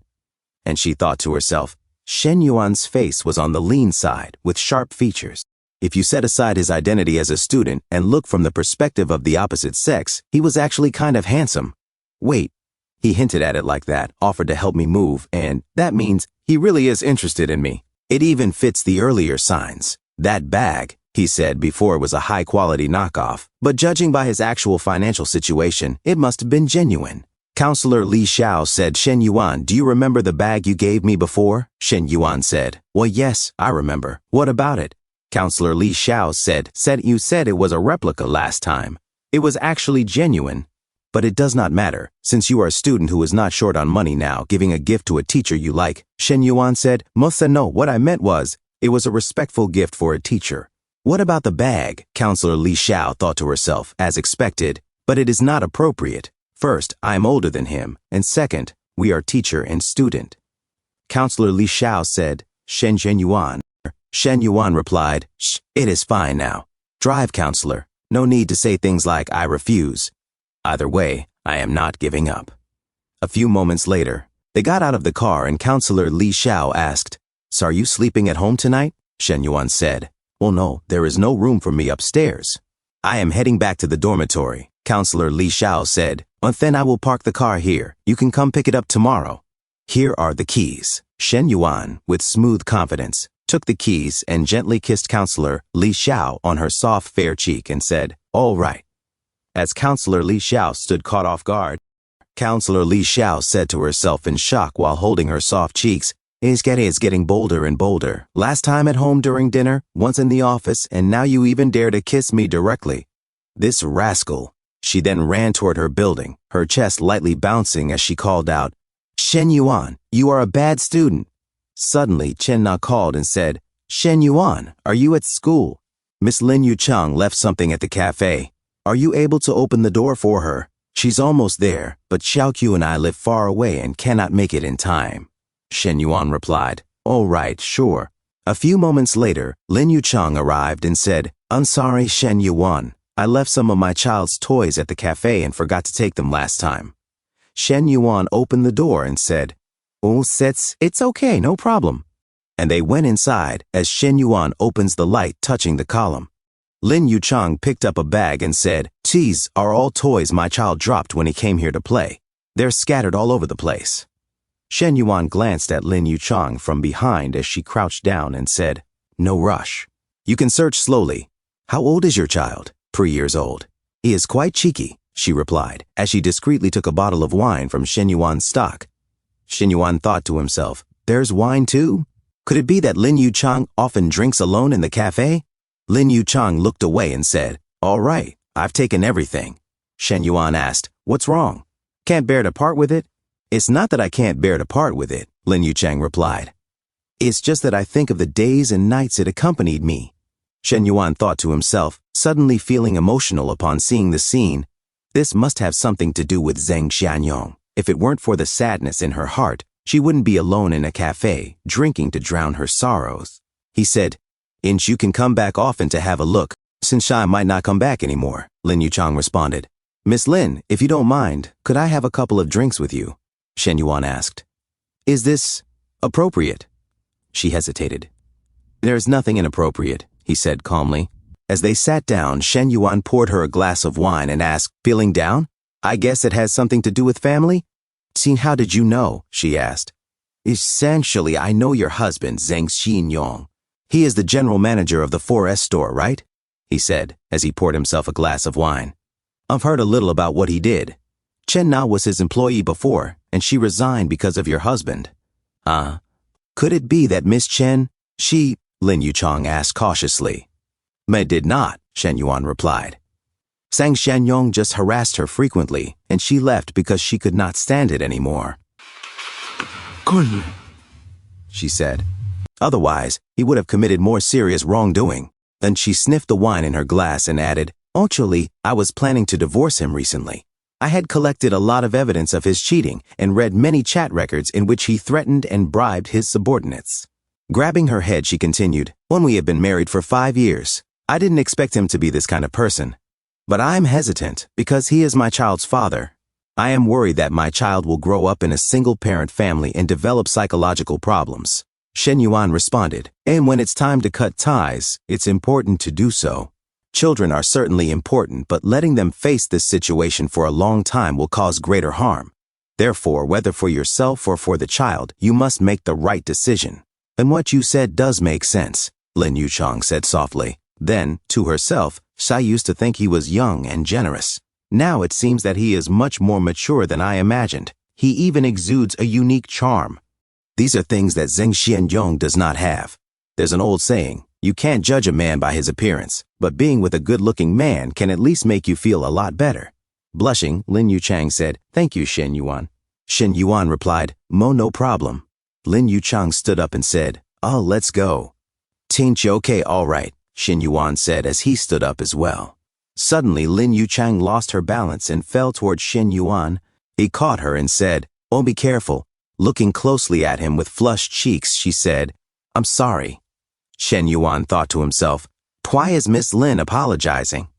and she thought to herself, Shen Yuan's face was on the lean side with sharp features. If you set aside his identity as a student and look from the perspective of the opposite sex, he was actually kind of handsome. Wait, he hinted at it like that, offered to help me move, and that means He really is interested in me. It even fits the earlier signs. That bag, he said before, it was a high-quality knockoff, but judging by his actual financial situation, it must have been genuine. Counselor Li Xiao said, Shen Yuan, do you remember the bag you gave me before? Shen Yuan said, well, yes, I remember. What about it? Counselor Li Xiao said, you said it was a replica last time. It was actually genuine. But it does not matter, since you are a student who is not short on money now, giving a gift to a teacher you like. Shen Yuan said, Mosa, no, what I meant was, it was a respectful gift for a teacher. What about the bag? Counselor Li Xiao thought to herself, as expected, but it is not appropriate. First, I am older than him, and second, we are teacher and student. Counselor Li Xiao said, Shen Yuan. Shen Yuan replied, Shh, it is fine now. Drive, counselor. No need to say things like, I refuse. Either way, I am not giving up. A few moments later, they got out of the car and Counselor Li Xiao asked, So are you sleeping at home tonight? Shen Yuan said, Well, no, there is no room for me upstairs. I am heading back to the dormitory. Counselor Li Xiao said, Well, then I will park the car here. You can come pick it up tomorrow. Here are the keys. Shen Yuan, with smooth confidence, took the keys and gently kissed Counselor Li Xiao on her soft, fair cheek and said, All right. As Counselor Li Xiao stood caught off guard, Counselor Li Xiao said to herself in shock while holding her soft cheeks, His is getting bolder and bolder. Last time at home during dinner, once in the office, and now you even dare to kiss me directly. This rascal. She then ran toward her building, her chest lightly bouncing as she called out, Shen Yuan, you are a bad student. Suddenly, Chen Na called and said, Shen Yuan, are you at school? Miss Lin Yuchang left something at the cafe. Are you able to open the door for her? She's almost there, but Xiaoqiu and I live far away and cannot make it in time. Shen Yuan replied, All right, sure. A few moments later, Lin Yuchang arrived and said, I'm sorry, Shen Yuan. I left some of my child's toys at the cafe and forgot to take them last time. Shen Yuan opened the door and said, Oh, it's okay, no problem. And they went inside as Shen Yuan opens the light touching the column. Lin Yuchang picked up a bag and said, These are all toys my child dropped when he came here to play. They're scattered all over the place. Shen Yuan glanced at Lin Yuchang from behind as she crouched down and said, No rush. You can search slowly. How old is your child? 3 years old. He is quite cheeky, she replied, as she discreetly took a bottle of wine from Shen Yuan's stock. Shen Yuan thought to himself, There's wine too? Could it be that Lin Yuchang often drinks alone in the cafe? Lin Yuchang looked away and said, All right, I've taken everything. Shen Yuan asked, What's wrong? Can't bear to part with it? It's not that I can't bear to part with it, Lin Yuchang replied. It's just that I think of the days and nights it accompanied me. Shen Yuan thought to himself, suddenly feeling emotional upon seeing the scene. This must have something to do with Zheng Xianyong. If it weren't for the sadness in her heart, she wouldn't be alone in a cafe, drinking to drown her sorrows. He said, Inch, you can come back often to have a look, since I might not come back anymore, Lin Yuchang responded. Miss Lin, if you don't mind, could I have a couple of drinks with you? Shen Yuan asked. Is this appropriate? She hesitated. There's nothing inappropriate, he said calmly. As they sat down, Shen Yuan poured her a glass of wine and asked, Feeling down? I guess it has something to do with family? Xin, how did you know? She asked. Essentially, I know your husband, Zheng Xinyong. He is the general manager of the 4S store, right? He said, as he poured himself a glass of wine. I've heard a little about what he did. Chen Na was his employee before, and she resigned because of your husband. Could it be that Miss Chen, Lin Yuchang asked cautiously. May did not, Shen Yuan replied. Zheng Xianyong just harassed her frequently, and she left because she could not stand it anymore. Kun, she said. Otherwise, he would have committed more serious wrongdoing. Then she sniffed the wine in her glass and added, Actually, I was planning to divorce him recently. I had collected a lot of evidence of his cheating and read many chat records in which he threatened and bribed his subordinates. Grabbing her head, she continued, When we have been married for 5 years, I didn't expect him to be this kind of person. But I'm hesitant because he is my child's father. I am worried that my child will grow up in a single-parent family and develop psychological problems. Shen Yuan responded, And when it's time to cut ties, it's important to do so. Children are certainly important, but letting them face this situation for a long time will cause greater harm. Therefore, whether for yourself or for the child, you must make the right decision. And what you said does make sense, Lin Yuchang said softly. Then, to herself, Sai used to think he was young and generous. Now it seems that he is much more mature than I imagined. He even exudes a unique charm. These are things that Zheng Xianyong does not have. There's an old saying, you can't judge a man by his appearance, but being with a good-looking man can at least make you feel a lot better. Blushing, Lin Yuchang said, "Thank you, Shen Yuan." Shen Yuan replied, no problem." Lin Yuchang stood up and said, "Oh, let's go." "Tinch, okay, all right," Shen Yuan said as he stood up as well. Suddenly, Lin Yuchang lost her balance and fell toward Shen Yuan. He caught her and said, "Oh, be careful." Looking closely at him with flushed cheeks, she said, "I'm sorry." Shen Yuan thought to himself, "Why is Miss Lin apologizing?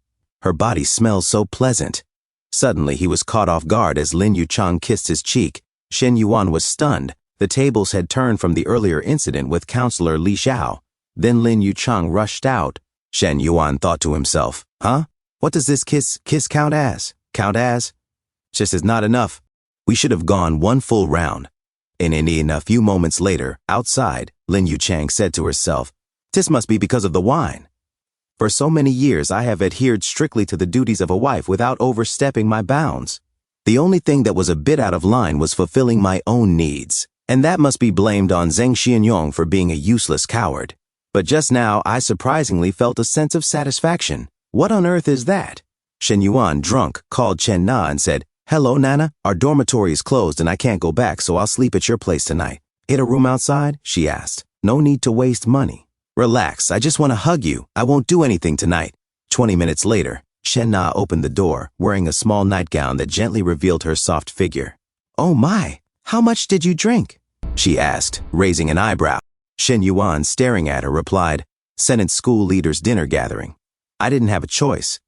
Her body smells so pleasant." Suddenly, he was caught off guard as Lin Yuchang kissed his cheek. Shen Yuan was stunned. The tables had turned from the earlier incident with Counselor Li Xiao. Then Lin Yuchang rushed out. Shen Yuan thought to himself, "Huh? What does this kiss count as? Just is not enough. We should have gone one full round." And in a few moments later, outside, Lin Yuchang said to herself, "This must be because of the wine. For so many years I have adhered strictly to the duties of a wife without overstepping my bounds. The only thing that was a bit out of line was fulfilling my own needs, and that must be blamed on Zheng Xianyong for being a useless coward. But just now I surprisingly felt a sense of satisfaction. What on earth is that?" Shen Yuan, drunk, called Chen Na and said, "Hello, Nana. Our dormitory is closed and I can't go back, so I'll sleep at your place tonight." "Get a room outside?" she asked. "No need to waste money." "Relax, I just want to hug you. I won't do anything tonight." 20 minutes later, Chen Na opened the door, wearing a small nightgown that gently revealed her soft figure. "Oh my, how much did you drink?" she asked, raising an eyebrow. Shen Yuan, staring at her, replied, "Senate school leaders' dinner gathering. I didn't have a choice."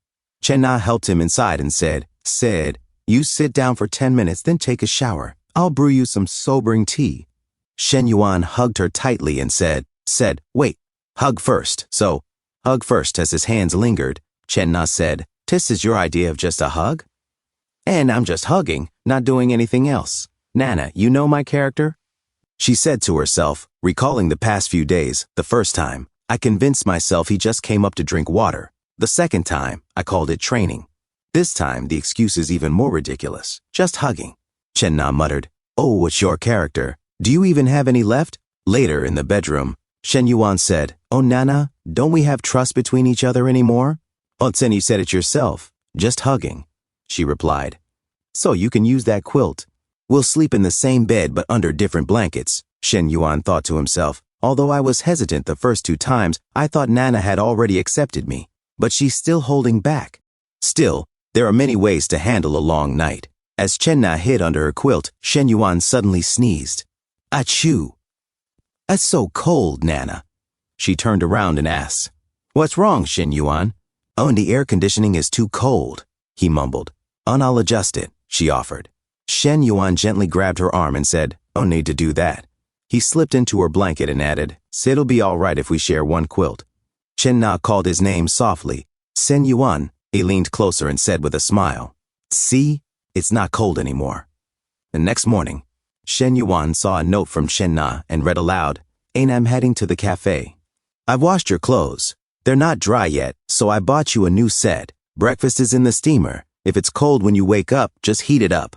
Chen Na helped him inside and said, "You sit down for 10 minutes, then take a shower. I'll brew you some sobering tea." Shen Yuan hugged her tightly and said, "Wait, hug first." So, hug first. As his hands lingered, Chen Na said, "This is your idea of just a hug?" "And I'm just hugging, not doing anything else. Nana, you know my character?" She said to herself, recalling the past few days. "The first time, I convinced myself he just came up to drink water. The second time, I called it training. This time, the excuse is even more ridiculous. Just hugging." Chen Na muttered, "Oh, it's your character. Do you even have any left?" Later, in the bedroom, Shen Yuan said, "Oh, Nana, don't we have trust between each other anymore?" "Oh, then you said it yourself. Just hugging," she replied. "So you can use that quilt. We'll sleep in the same bed but under different blankets." Shen Yuan thought to himself, "Although I was hesitant the first 2 times, I thought Nana had already accepted me. But she's still holding back." Still, there are many ways to handle a long night. As Chen Na hid under her quilt, Shen Yuan suddenly sneezed. "Achoo! That's so cold, Nana." She turned around and asked, "What's wrong, Shen Yuan?" "Oh, the air conditioning is too cold," he mumbled. "I'll adjust it," she offered. Shen Yuan gently grabbed her arm and said, "Oh, need to do that." He slipped into her blanket and added, "It'll be all right if we share one quilt." Chen Na called his name softly. "Shen Yuan." He leaned closer and said with a smile, "See, it's not cold anymore." The next morning, Shen Yuan saw a note from Chen Na and read aloud, "Ain't I'm heading to the cafe. I've washed your clothes. They're not dry yet, so I bought you a new set. Breakfast is in the steamer. If it's cold when you wake up, just heat it up."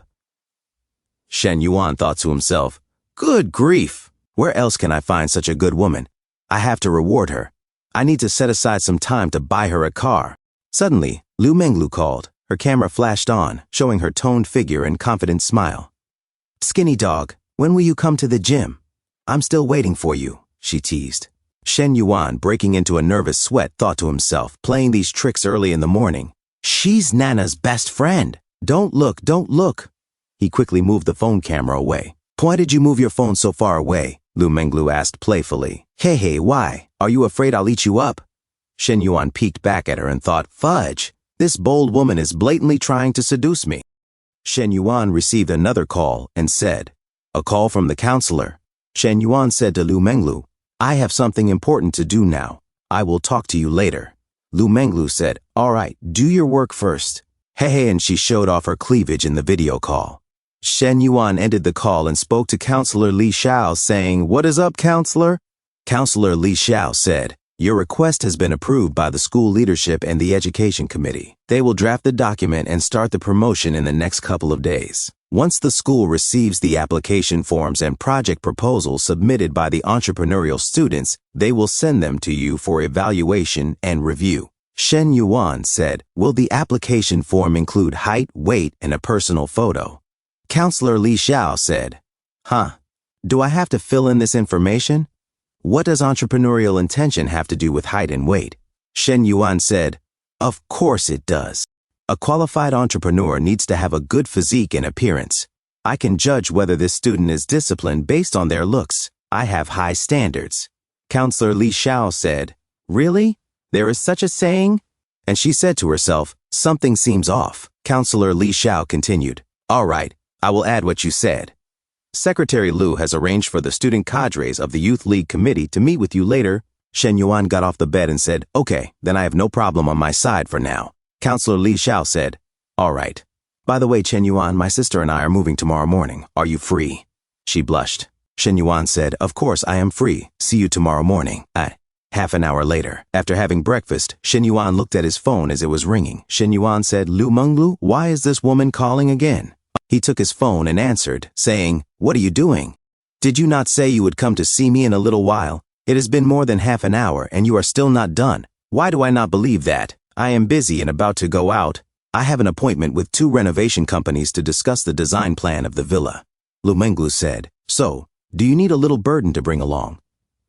Shen Yuan thought to himself, "Good grief! Where else can I find such a good woman? I have to reward her. I need to set aside some time to buy her a car." Suddenly, Lu Menglu called. Her camera flashed on, showing her toned figure and confident smile. "Skinny dog, when will you come to the gym? I'm still waiting for you," she teased. Shen Yuan, breaking into a nervous sweat, thought to himself, playing these tricks early in the morning. She's Nana's best friend. Don't look. He quickly moved the phone camera away. "Why did you move your phone so far away?" Lu Menglu asked playfully. Hey, why? Are you afraid I'll eat you up?" Shen Yuan peeked back at her and thought, "Fudge, this bold woman is blatantly trying to seduce me." Shen Yuan received another call and said, "A call from the counselor." Shen Yuan said to Lu Menglu, "I have something important to do now. I will talk to you later." Lu Menglu said, "All right, do your work first." Hey, and she showed off her cleavage in the video call. Shen Yuan ended the call and spoke to Counselor Li Xiao, saying, "What is up, Counselor?" Counselor Li Xiao said, "Your request has been approved by the school leadership and the education committee. They will draft the document and start the promotion in the next couple of days. Once the school receives the application forms and project proposals submitted by the entrepreneurial students, they will send them to you for evaluation and review." Shen Yuan said, "Will the application form include height, weight, and a personal photo?" Counselor Li Xiao said, Do I have to fill in this information? What does entrepreneurial intention have to do with height and weight?" Shen Yuan said, "Of course it does. A qualified entrepreneur needs to have a good physique and appearance. I can judge whether this student is disciplined based on their looks. I have high standards." Counselor Li Xiao said, "Really? There is such a saying?" And she said to herself, "Something seems off." Counselor Li Xiao continued, "All right, I will add what you said. Secretary Liu has arranged for the student cadres of the Youth League Committee to meet with you later." Shen Yuan got off the bed and said, "Okay, then I have no problem on my side for now." Counselor Li Xiao said, "All right. By the way, Chen Yuan, my sister and I are moving tomorrow morning. Are you free?" She blushed. Shen Yuan said, "Of course I am free. See you tomorrow morning." Half an hour later, after having breakfast, Shen Yuan looked at his phone as it was ringing. Shen Yuan said, "Lu Menglu, why is this woman calling again?" He took his phone and answered, saying, "What are you doing? Did you not say you would come to see me in a little while? It has been more than half an hour and you are still not done. Why do I not believe that? I am busy and about to go out. I have an appointment with 2 renovation companies to discuss the design plan of the villa." Lu Menglu said, "So, do you need a little burden to bring along?"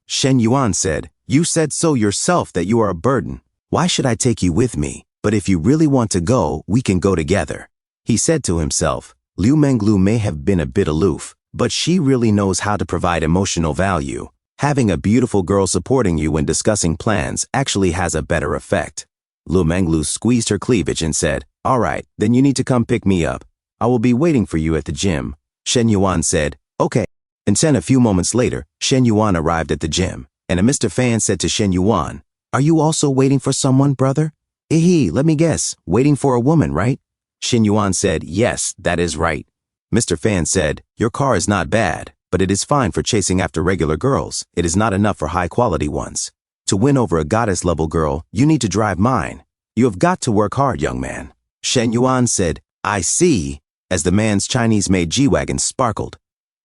Shen Yuan said, "You said so yourself that you are a burden. Why should I take you with me? But if you really want to go, we can go together." He said to himself, Liu Menglu may have been a bit aloof, but she really knows how to provide emotional value. Having a beautiful girl supporting you when discussing plans actually has a better effect. Liu Menglu squeezed her cleavage and said, "All right, then you need to come pick me up. I will be waiting for you at the gym." Shen Yuan said, "Okay." And then a few moments later, Shen Yuan arrived at the gym, and a Mr. Fan said to Shen Yuan, "Are you also waiting for someone, brother?" Let me guess, waiting for a woman, right?" Shen Yuan said, "Yes, that is right." Mr. Fan said, "Your car is not bad, but it is fine for chasing after regular girls. It is not enough for high-quality ones. To win over a goddess-level girl, you need to drive mine. You have got to work hard, young man." Shen Yuan said, "I see," as the man's Chinese-made G-Wagon sparkled.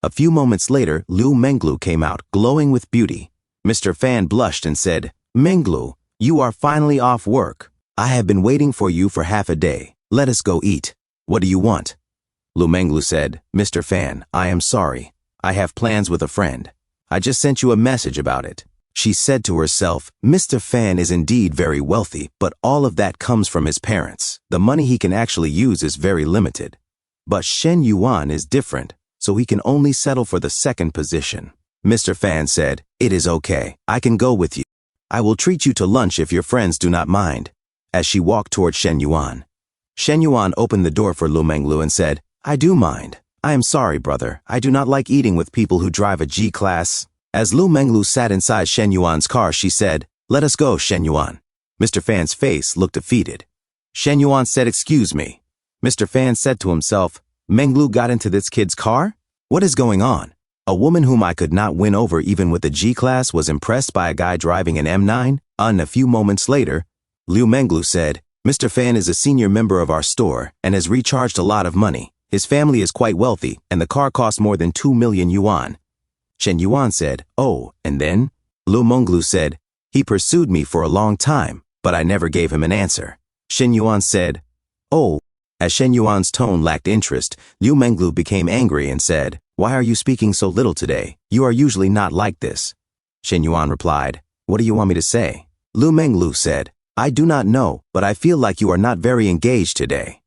A few moments later, Liu Menglu came out, glowing with beauty. Mr. Fan blushed and said, "Menglu, you are finally off work. I have been waiting for you for half a day. Let us go eat. What do you want?" Liu Menglu said, "Mr. Fan, I am sorry. I have plans with a friend. I just sent you a message about it." She said to herself, Mr. Fan is indeed very wealthy, but all of that comes from his parents. The money he can actually use is very limited. But Shen Yuan is different, so he can only settle for the second position. Mr. Fan said, "It is okay. I can go with you. I will treat you to lunch if your friends do not mind," as she walked toward Shen Yuan. Shen Yuan opened the door for Liu Menglu and said, "I do mind. I am sorry, brother. I do not like eating with people who drive a G-class." As Liu Menglu sat inside Shen Yuan's car, she said, "Let us go, Shen Yuan." Mr. Fan's face looked defeated. Shen Yuan said, "Excuse me." Mr. Fan said to himself, Menglu got into this kid's car? What is going on? A woman whom I could not win over even with a G-class was impressed by a guy driving an M9? A few moments later, Liu Menglu said, "Mr. Fan is a senior member of our store and has recharged a lot of money. His family is quite wealthy and the car costs more than 2 million yuan. Shen Yuan said, "Oh, and then?" Liu Menglu said, "He pursued me for a long time, but I never gave him an answer." Shen Yuan said, "Oh." As Shen Yuan's tone lacked interest, Liu Menglu became angry and said, "Why are you speaking so little today? You are usually not like this." Shen Yuan replied, "What do you want me to say?" Liu Menglu said, "I do not know, but I feel like you are not very engaged today."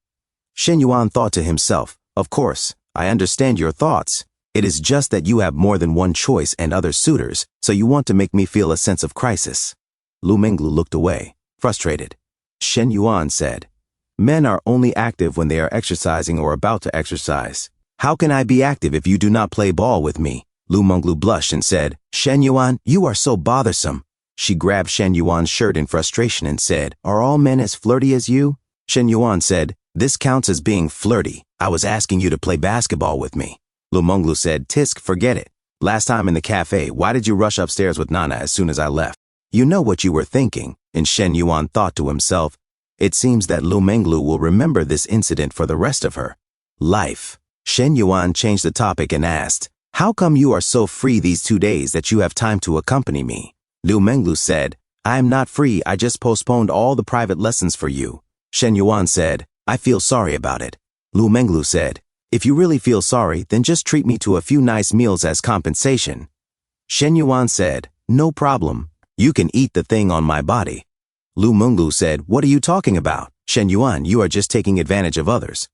Shen Yuan thought to himself, "Of course, I understand your thoughts. It is just that you have more than one choice and other suitors, so you want to make me feel a sense of crisis." Liu Menglu looked away, frustrated. Shen Yuan said, "Men are only active when they are exercising or about to exercise. How can I be active if you do not play ball with me?" Liu Menglu blushed and said, "Shen Yuan, you are so bothersome." She grabbed Shen Yuan's shirt in frustration and said, "Are all men as flirty as you?" Shen Yuan said, "This counts as being flirty. I was asking you to play basketball with me. Lu Menglu said, Tisk, forget it. Last time in the cafe, why did you rush upstairs with Nana as soon as I left? You know what you were thinking, and Shen Yuan thought to himself. It seems that Lu Menglu will remember this incident for the rest of her life. Shen Yuan changed the topic and asked, how come you are so free these 2 days that you have time to accompany me? Lu Menglu said, I am not free, I just postponed all the private lessons for you. Shen Yuan said, I feel sorry about it. Lu Menglu said, if you really feel sorry, then just treat me to a few nice meals as compensation. Shen Yuan said, no problem. You can eat the thing on my body. Lu Menglu said, what are you talking about? Shen Yuan, you are just taking advantage of others.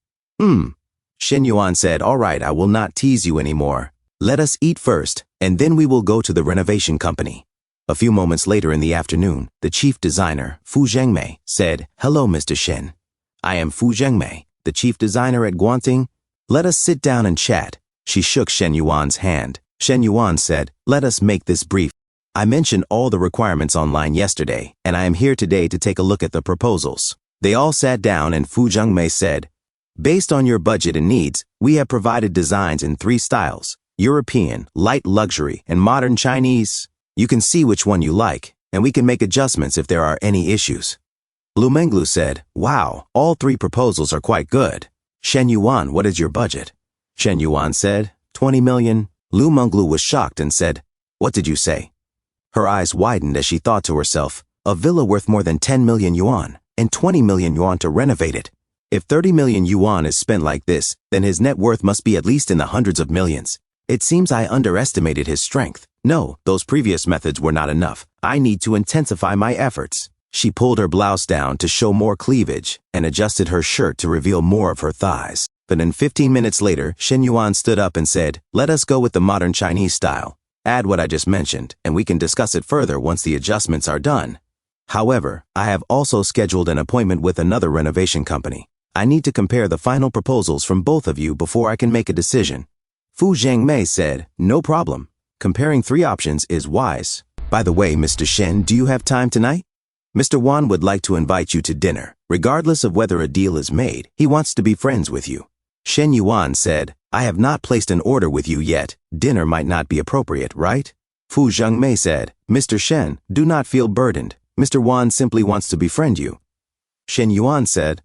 Shen Yuan said, all right, I will not tease you anymore. Let us eat first, and then we will go to the renovation company. A few moments later in the afternoon, the chief designer, Fu Zhengmei, said, hello, Mr. Shen. I am Fu Zhengmei, the chief designer at Guanting. Let us sit down and chat. She shook Shen Yuan's hand. Shen Yuan said, let us make this brief. I mentioned all the requirements online yesterday, and I am here today to take a look at the proposals. They all sat down and Fu Zhengmei said, based on your budget and needs, we have provided designs in 3 styles, European, light luxury, and modern Chinese. You can see which one you like, and we can make adjustments if there are any issues. Lu Menglu said, wow, all 3 proposals are quite good. Shen Yuan, what is your budget? Shen Yuan said, 20 million. Lu Menglu was shocked and said, what did you say? Her eyes widened as she thought to herself, a villa worth more than 10 million yuan, and 20 million yuan to renovate it. If 30 million yuan is spent like this, then his net worth must be at least in the hundreds of millions. It seems I underestimated his strength. No, those previous methods were not enough. I need to intensify my efforts. She pulled her blouse down to show more cleavage and adjusted her shirt to reveal more of her thighs. But then 15 minutes later, Shen Yuan stood up and said, let us go with the modern Chinese style. Add what I just mentioned, and we can discuss it further once the adjustments are done. However, I have also scheduled an appointment with another renovation company. I need to compare the final proposals from both of you before I can make a decision. Fu Zhengmei said, no problem. Comparing 3 options is wise. By the way, Mr. Shen, do you have time tonight? Mr. Wan would like to invite you to dinner. Regardless of whether a deal is made, he wants to be friends with you. Shen Yuan said, I have not placed an order with you yet. Dinner might not be appropriate, right? Fu Zhengmei said, Mr. Shen, do not feel burdened. Mr. Wan simply wants to befriend you. Shen Yuan said,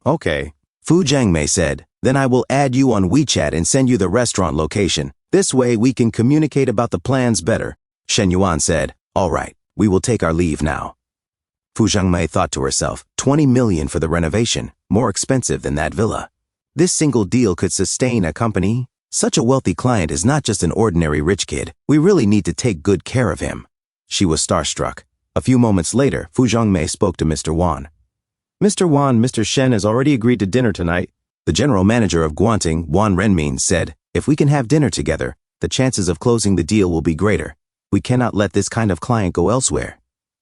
okay. Fu Zhengmei said, then I will add you on WeChat and send you the restaurant location. This way we can communicate about the plans better. Shen Yuan said, all right, we will take our leave now. Fu Zhengmei thought to herself, 20 million for the renovation, more expensive than that villa. This single deal could sustain a company. Such a wealthy client is not just an ordinary rich kid. We really need to take good care of him. She was starstruck. A few moments later, Fu Zhengmei spoke to Mr. Wan. Mr. Wan, Mr. Shen has already agreed to dinner tonight. The general manager of Guanting, Wan Renmin, said, if we can have dinner together, the chances of closing the deal will be greater. We cannot let this kind of client go elsewhere.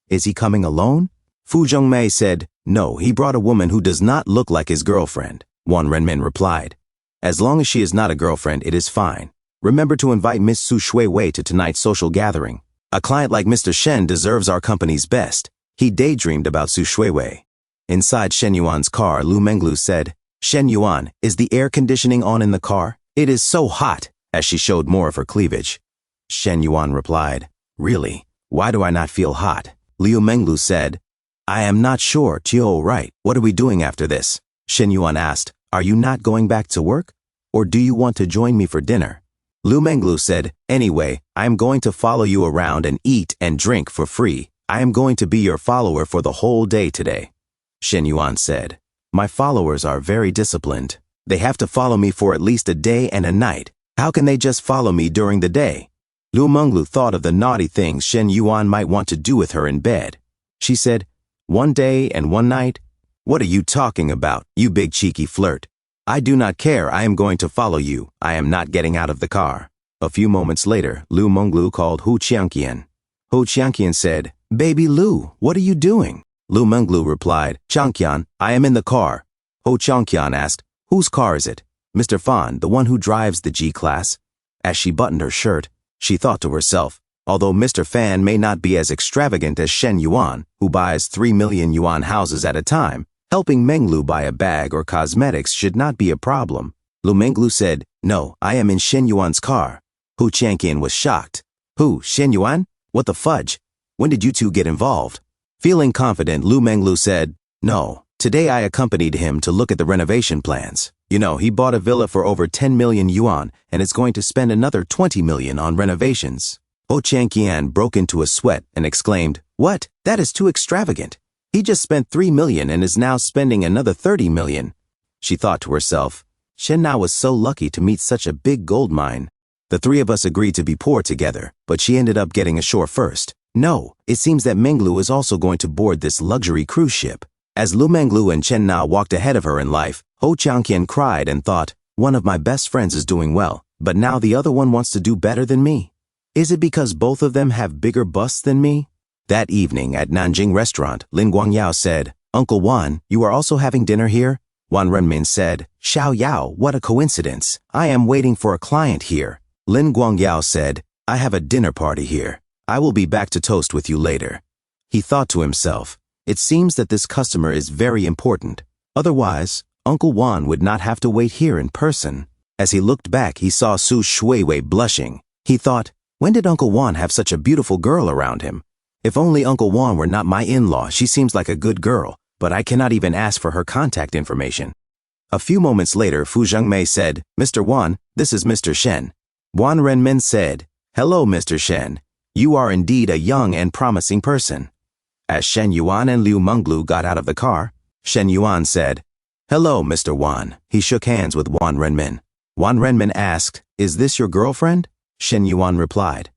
Is he coming alone? Fu Zhengmei said, no, he brought a woman who does not look like his girlfriend. Wan Renmin replied, as long as she is not a girlfriend, it is fine. Remember to invite Miss Su Shui-wei to tonight's social gathering. A client like Mr. Shen deserves our company's best. He daydreamed about Su Shui-wei. Inside Shen Yuan's car, Lu Menglu said, Shen Yuan, is the air conditioning on in the car? It is so hot, as she showed more of her cleavage. Shen Yuan replied, really? Why do I not feel hot? Lu Menglu said, I am not sure, Tio, right? What are we doing after this? Shen Yuan asked, are you not going back to work? Or do you want to join me for dinner? Lu Menglu said, anyway, I am going to follow you around and eat and drink for free. I am going to be your follower for the whole day today. Shen Yuan said, my followers are very disciplined. They have to follow me for at least a day and a night. How can they just follow me during the day? Lu Menglu thought of the naughty things Shen Yuan might want to do with her in bed. She said, 1 day and 1 night? What are you talking about, you big cheeky flirt? I do not care, I am going to follow you. I am not getting out of the car. A few moments later, Lu Menglu called Hu Qiangqian. Hu Qiangqian said, baby Lu, what are you doing? Lu Menglu replied, Qiangqian, I am in the car. Hu Qiangqian asked, whose car is it? Mr. Fan, the one who drives the G-Class. As she buttoned her shirt, she thought to herself, although Mr. Fan may not be as extravagant as Shen Yuan, who buys 3 million yuan houses at a time, helping Menglu buy a bag or cosmetics should not be a problem. Lu Menglu said, "No, I am in Shen Yuan's car." Hu Changqian was shocked. "Who, Shen Yuan? What the fudge? When did you two get involved?" Feeling confident, Lu Menglu said, "No, today I accompanied him to look at the renovation plans. You know, he bought a villa for over 10 million yuan and is going to spend another 20 million on renovations." Ho Changqian broke into a sweat and exclaimed, "What? That is too extravagant. He just spent 3 million and is now spending another 30 million. She thought to herself, Shen Na was so lucky to meet such a big gold mine. The three of us agreed to be poor together, but she ended up getting ashore first. No, it seems that Menglu is also going to board this luxury cruise ship. As Lu Menglu and Chen Na walked ahead of her in life, Ho Changqian cried and thought, one of my best friends is doing well, but now the other one wants to do better than me. Is it because both of them have bigger busts than me? That evening at Nanjing restaurant, Lin Guangyao said, Uncle Wan, you are also having dinner here? Wan Renmin said, Xiao Yao, what a coincidence. I am waiting for a client here. Lin Guangyao said, I have a dinner party here. I will be back to toast with you later. He thought to himself, it seems that this customer is very important. Otherwise, Uncle Wan would not have to wait here in person. As he looked back, he saw Su Shuiwei blushing. He thought, when did Uncle Wan have such a beautiful girl around him? If only Uncle Wan were not my in-law, she seems like a good girl, but I cannot even ask for her contact information. A few moments later, Fu Zhengmei said, Mr. Wan, this is Mr. Shen. Wan Renmin said, Hello, Mr. Shen. You are indeed a young and promising person. As Shen Yuan and Liu Menglu got out of the car, Shen Yuan said, Hello, Mr. Wan. He shook hands with Wan Renmin. Wan Renmin asked, Is this your girlfriend? Shen Yuan replied,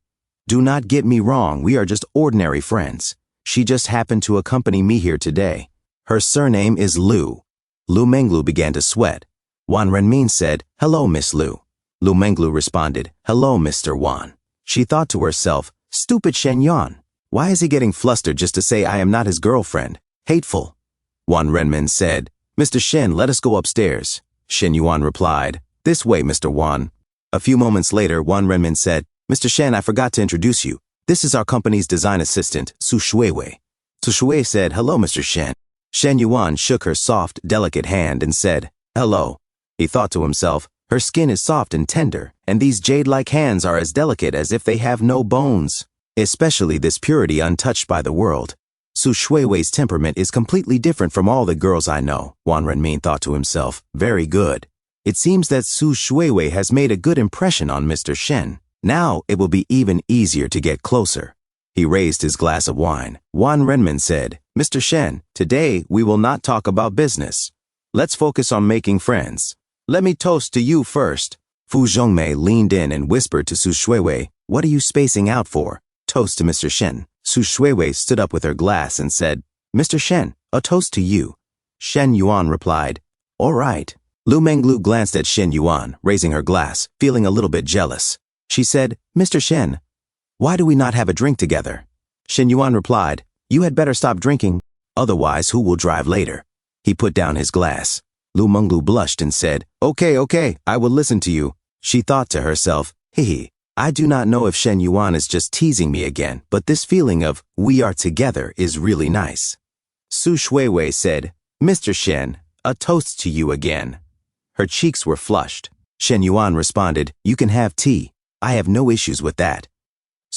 Do not get me wrong, we are just ordinary friends. She just happened to accompany me here today. Her surname is Liu. Lu Menglu began to sweat. Wan Renmin said, Hello, Miss Liu. Lu Menglu responded, Hello, Mr. Wan. She thought to herself, Stupid Shen Yuan. Why is he getting flustered just to say I am not his girlfriend? Hateful. Wan Renmin said, Mr. Shen, let us go upstairs. Shen Yuan replied, This way, Mr. Wan. A few moments later, Wan Renmin said, Mr. Shen, I forgot to introduce you. This is our company's design assistant, Su Shuiwei. Su Shuiwei said, Hello, Mr. Shen. Shen Yuan shook her soft, delicate hand and said, Hello. He thought to himself, her skin is soft and tender, and these jade-like hands are as delicate as if they have no bones. Especially this purity untouched by the world. Su Shuiwei's temperament is completely different from all the girls I know, Wan Renmin thought to himself. Very good. It seems that Su Shuiwei has made a good impression on Mr. Shen. Now it will be even easier to get closer. He raised his glass of wine. Wan Renmin said, Mr. Shen, today we will not talk about business. Let's focus on making friends. Let me toast to you first. Fu Zhongmei leaned in and whispered to Su Shuiwei, What are you spacing out for? Toast to Mr. Shen. Su Shuiwei stood up with her glass and said, Mr. Shen, a toast to you. Shen Yuan replied, All right. Lu Menglu glanced at Shen Yuan, raising her glass, feeling a little bit jealous. She said, Mr. Shen, why do we not have a drink together? Shen Yuan replied, You had better stop drinking, otherwise who will drive later? He put down his glass. Lu Menglu blushed and said, Okay, I will listen to you. She thought to herself, Hee, I do not know if Shen Yuan is just teasing me again, but this feeling of we are together is really nice. Su Shuiwei said, Mr. Shen, a toast to you again. Her cheeks were flushed. Shen Yuan responded, You can have tea. I have no issues with that.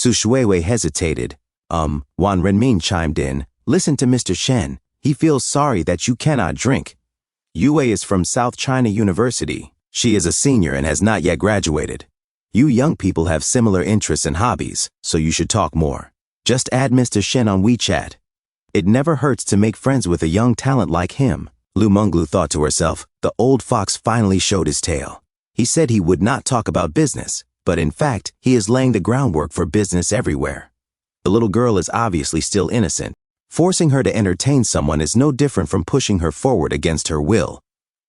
Su Shuiwei hesitated. Wan Renmin chimed in, Listen to Mr. Shen. He feels sorry that you cannot drink. Yue is from South China University. She is a senior and has not yet graduated. You young people have similar interests and hobbies, so you should talk more. Just add Mr. Shen on WeChat. It never hurts to make friends with a young talent like him. Lu Menglu thought to herself, the old fox finally showed his tail. He said he would not talk about business, but in fact, he is laying the groundwork for business everywhere. The little girl is obviously still innocent. Forcing her to entertain someone is no different from pushing her forward against her will.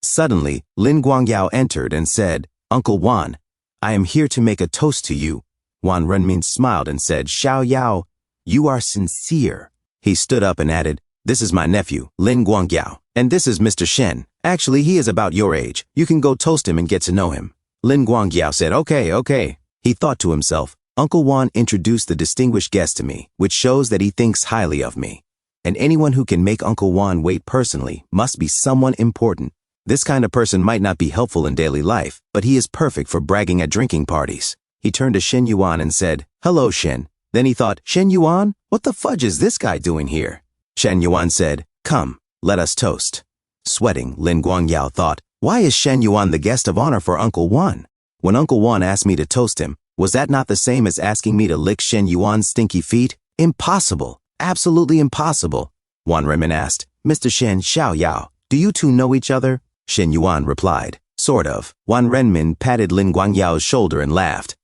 Suddenly, Lin Guangyao entered and said, Uncle Wan, I am here to make a toast to you. Wan Renmin smiled and said, Xiao Yao, you are sincere. He stood up and added, This is my nephew, Lin Guangyao, and this is Mr. Shen. Actually, he is about your age. You can go toast him and get to know him. Lin Guangyao said, Okay. He thought to himself, Uncle Wan introduced the distinguished guest to me, which shows that he thinks highly of me. And anyone who can make Uncle Wan wait personally must be someone important. This kind of person might not be helpful in daily life, but he is perfect for bragging at drinking parties. He turned to Shen Yuan and said, "Hello, Shen." Then he thought, "Shen Yuan? What the fudge is this guy doing here?" Shen Yuan said, "Come, let us toast." Sweating, Lin Guangyao thought, "Why is Shen Yuan the guest of honor for Uncle Wan? When Uncle Wan asked me to toast him, was that not the same as asking me to lick Shen Yuan's stinky feet? Impossible. Absolutely impossible." Wan Renmin asked, "Mr. Shen, Xiao Yao, do you two know each other?" Shen Yuan replied, "Sort of." Wan Renmin patted Lin Guangyao's shoulder and laughed.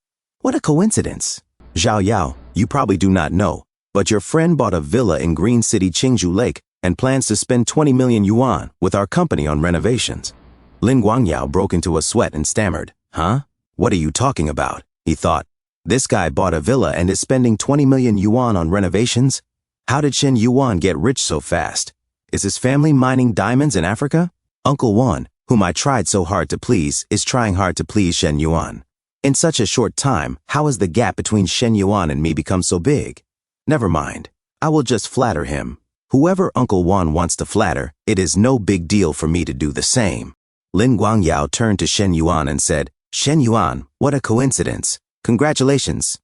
"What a coincidence." "Xiao Yao, you probably do not know, but your friend bought a villa in Green City Qingzhou Lake and plans to spend 20 million yuan with our company on renovations." Lin Guangyao broke into a sweat and stammered, "Huh? What are you talking about?" He thought, "This guy bought a villa and is spending 20 million yuan on renovations? How did Shen Yuan get rich so fast? Is his family mining diamonds in Africa? Uncle Wan, whom I tried so hard to please, is trying hard to please Shen Yuan. In such a short time, how has the gap between Shen Yuan and me become so big? Never mind. I will just flatter him. Whoever Uncle Wan wants to flatter, it is no big deal for me to do the same." Lin Guangyao turned to Shen Yuan and said, "Shen Yuan, what a coincidence. Congratulations."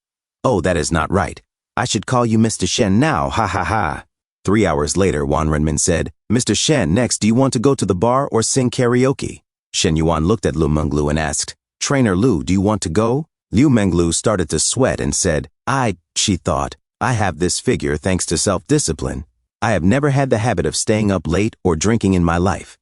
"Oh, that is not right. I should call you Mr. Shen now, ha ha ha." 3 hours later, Wan Renmin said, "Mr. Shen, next, do you want to go to the bar or sing karaoke?" Shen Yuan looked at Lu Menglu and asked, "Trainer Lu, do you want to go?" Liu Menglu started to sweat and said, she thought, "I have this figure thanks to self-discipline. I have never had the habit of staying up late or drinking in my life."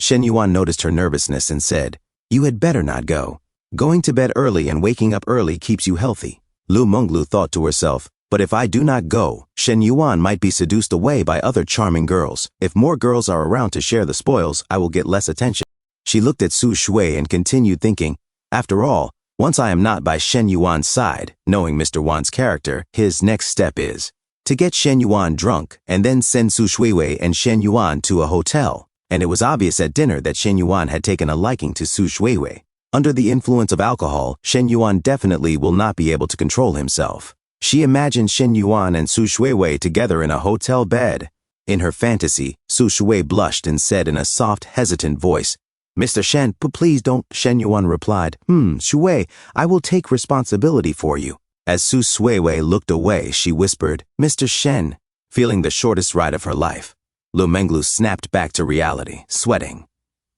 Shen Yuan noticed her nervousness and said, "You had better not go. Going to bed early and waking up early keeps you healthy." Lu Menglu thought to herself, "But if I do not go, Shen Yuan might be seduced away by other charming girls. If more girls are around to share the spoils, I will get less attention." She looked at Su Shui and continued thinking, "After all, once I am not by Shen Yuan's side, knowing Mr. Wan's character, his next step is to get Shen Yuan drunk and then send Su Shui and Shen Yuan to a hotel." And it was obvious at dinner that Shen Yuan had taken a liking to Su Shui. Under the influence of alcohol, Shen Yuan definitely will not be able to control himself. She imagined Shen Yuan and Su Shui together in a hotel bed. In her fantasy, Su Shui blushed and said in a soft, hesitant voice, "Mr. Shen, please don't." Shen Yuan replied, "Shui, I will take responsibility for you." As Su Shui looked away, she whispered, "Mr. Shen," feeling the shortest ride of her life. Lu Menglu snapped back to reality, sweating.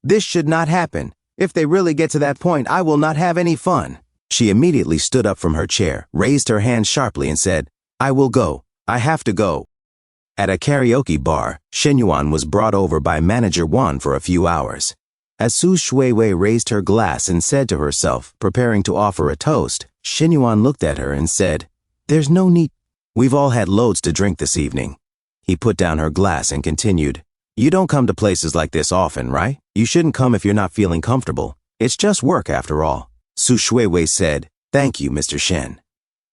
"This should not happen. If they really get to that point, I will not have any fun." She immediately stood up from her chair, raised her hand sharply and said, "I will go. I have to go." At a karaoke bar, Shen Yuan was brought over by manager Wan for a few hours. As Su Shui raised her glass and said to herself, preparing to offer a toast, Shen Yuan looked at her and said, "There's no need. We've all had loads to drink this evening." He put down her glass and continued, "You don't come to places like this often, right? You shouldn't come if you're not feeling comfortable. It's just work after all." Su Shui said, "Thank you, Mr. Shen."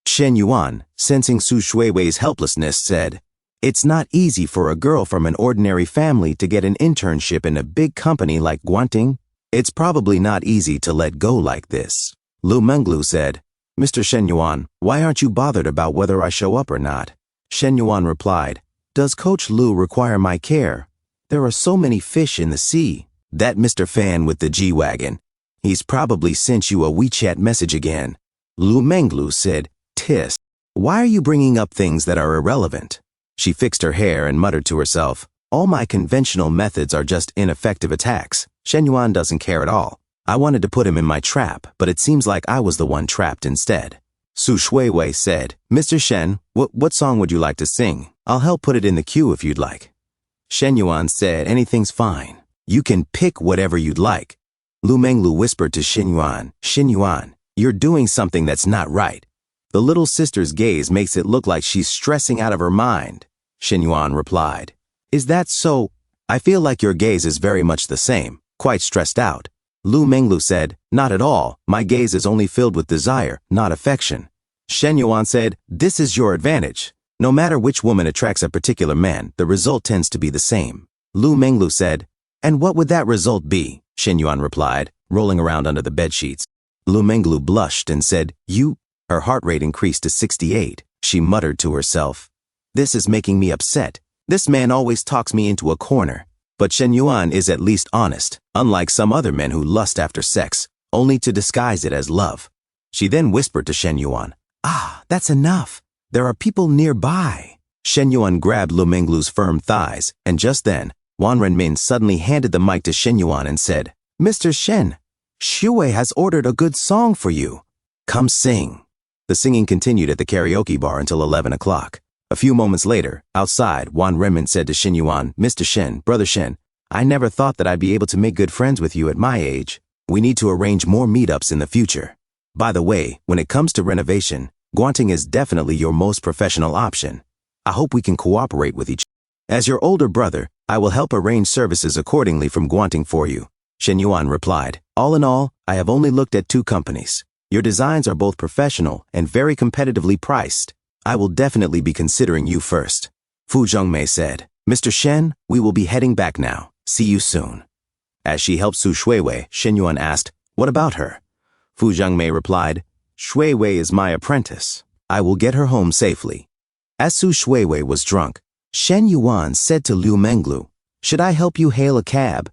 Shen Yuan, sensing Su Shui's helplessness, said, "It's not easy for a girl from an ordinary family to get an internship in a big company like Guanting. It's probably not easy to let go like this." Lu Menglu said, "Mr. Shen Yuan, why aren't you bothered about whether I show up or not?" Shen Yuan replied, "Does Coach Lu require my care? There are so many fish in the sea." That Mr. Fan with the G-Wagon. He's probably sent you a WeChat message again. Lu Menglu said, "Tis. Why are you bringing up things that are irrelevant?" She fixed her hair and muttered to herself, "All my conventional methods are just ineffective attacks. Shen Yuan doesn't care at all. I wanted to put him in my trap, but it seems like I was the one trapped instead." Su Shui said, "Mr. Shen, what song would you like to sing? I'll help put it in the queue if you'd like." Shen Yuan said, "Anything's fine. You can pick whatever you'd like." Lu Menglu whispered to Shen Yuan, "Shen Yuan, you're doing something that's not right. The little sister's gaze makes it look like she's stressing out of her mind." Shen Yuan replied, "Is that so? I feel like your gaze is very much the same, quite stressed out." Lu Menglu said, "Not at all. My gaze is only filled with desire, not affection." Shen Yuan said, "This is your advantage. No matter which woman attracts a particular man, the result tends to be the same." Lu Menglu said, "And what would that result be?" Shen Yuan replied, rolling around under the bedsheets. Lu Menglu blushed and said, "You?" Her heart rate increased to 68. She muttered to herself, "This is making me upset. This man always talks me into a corner. But Shen Yuan is at least honest, unlike some other men who lust after sex, only to disguise it as love. She then whispered to Shen Yuan, "Ah, that's enough. There are people nearby." Shen Yuan grabbed Lu Menglu's firm thighs, and just then, Wan Renmin suddenly handed the mic to Shen Yuan and said, "Mr. Shen, Shui has ordered a good song for you. Come sing." The singing continued at the karaoke bar until 11 o'clock. A few moments later, outside, Wan Renmin said to Shen Yuan, "Mr. Shen, Brother Shen, I never thought that I'd be able to make good friends with you at my age. We need to arrange more meetups in the future. By the way, when it comes to renovation, Guanting is definitely your most professional option. I hope we can cooperate with each other. As your older brother, I will help arrange services accordingly from Guanting for you." Shen Yuan replied, "All in all, I have only looked at 2 companies. Your designs are both professional and very competitively priced. I will definitely be considering you first." Fu Zhengmei said, "Mr. Shen, we will be heading back now. See you soon." As she helped Su Shuiwei, Shen Yuan asked, "What about her?" Fu Zhengmei replied, "Shuiwei is my apprentice. I will get her home safely." As Su Shuiwei was drunk, Shen Yuan said to Lu Menglu, "Should I help you hail a cab?"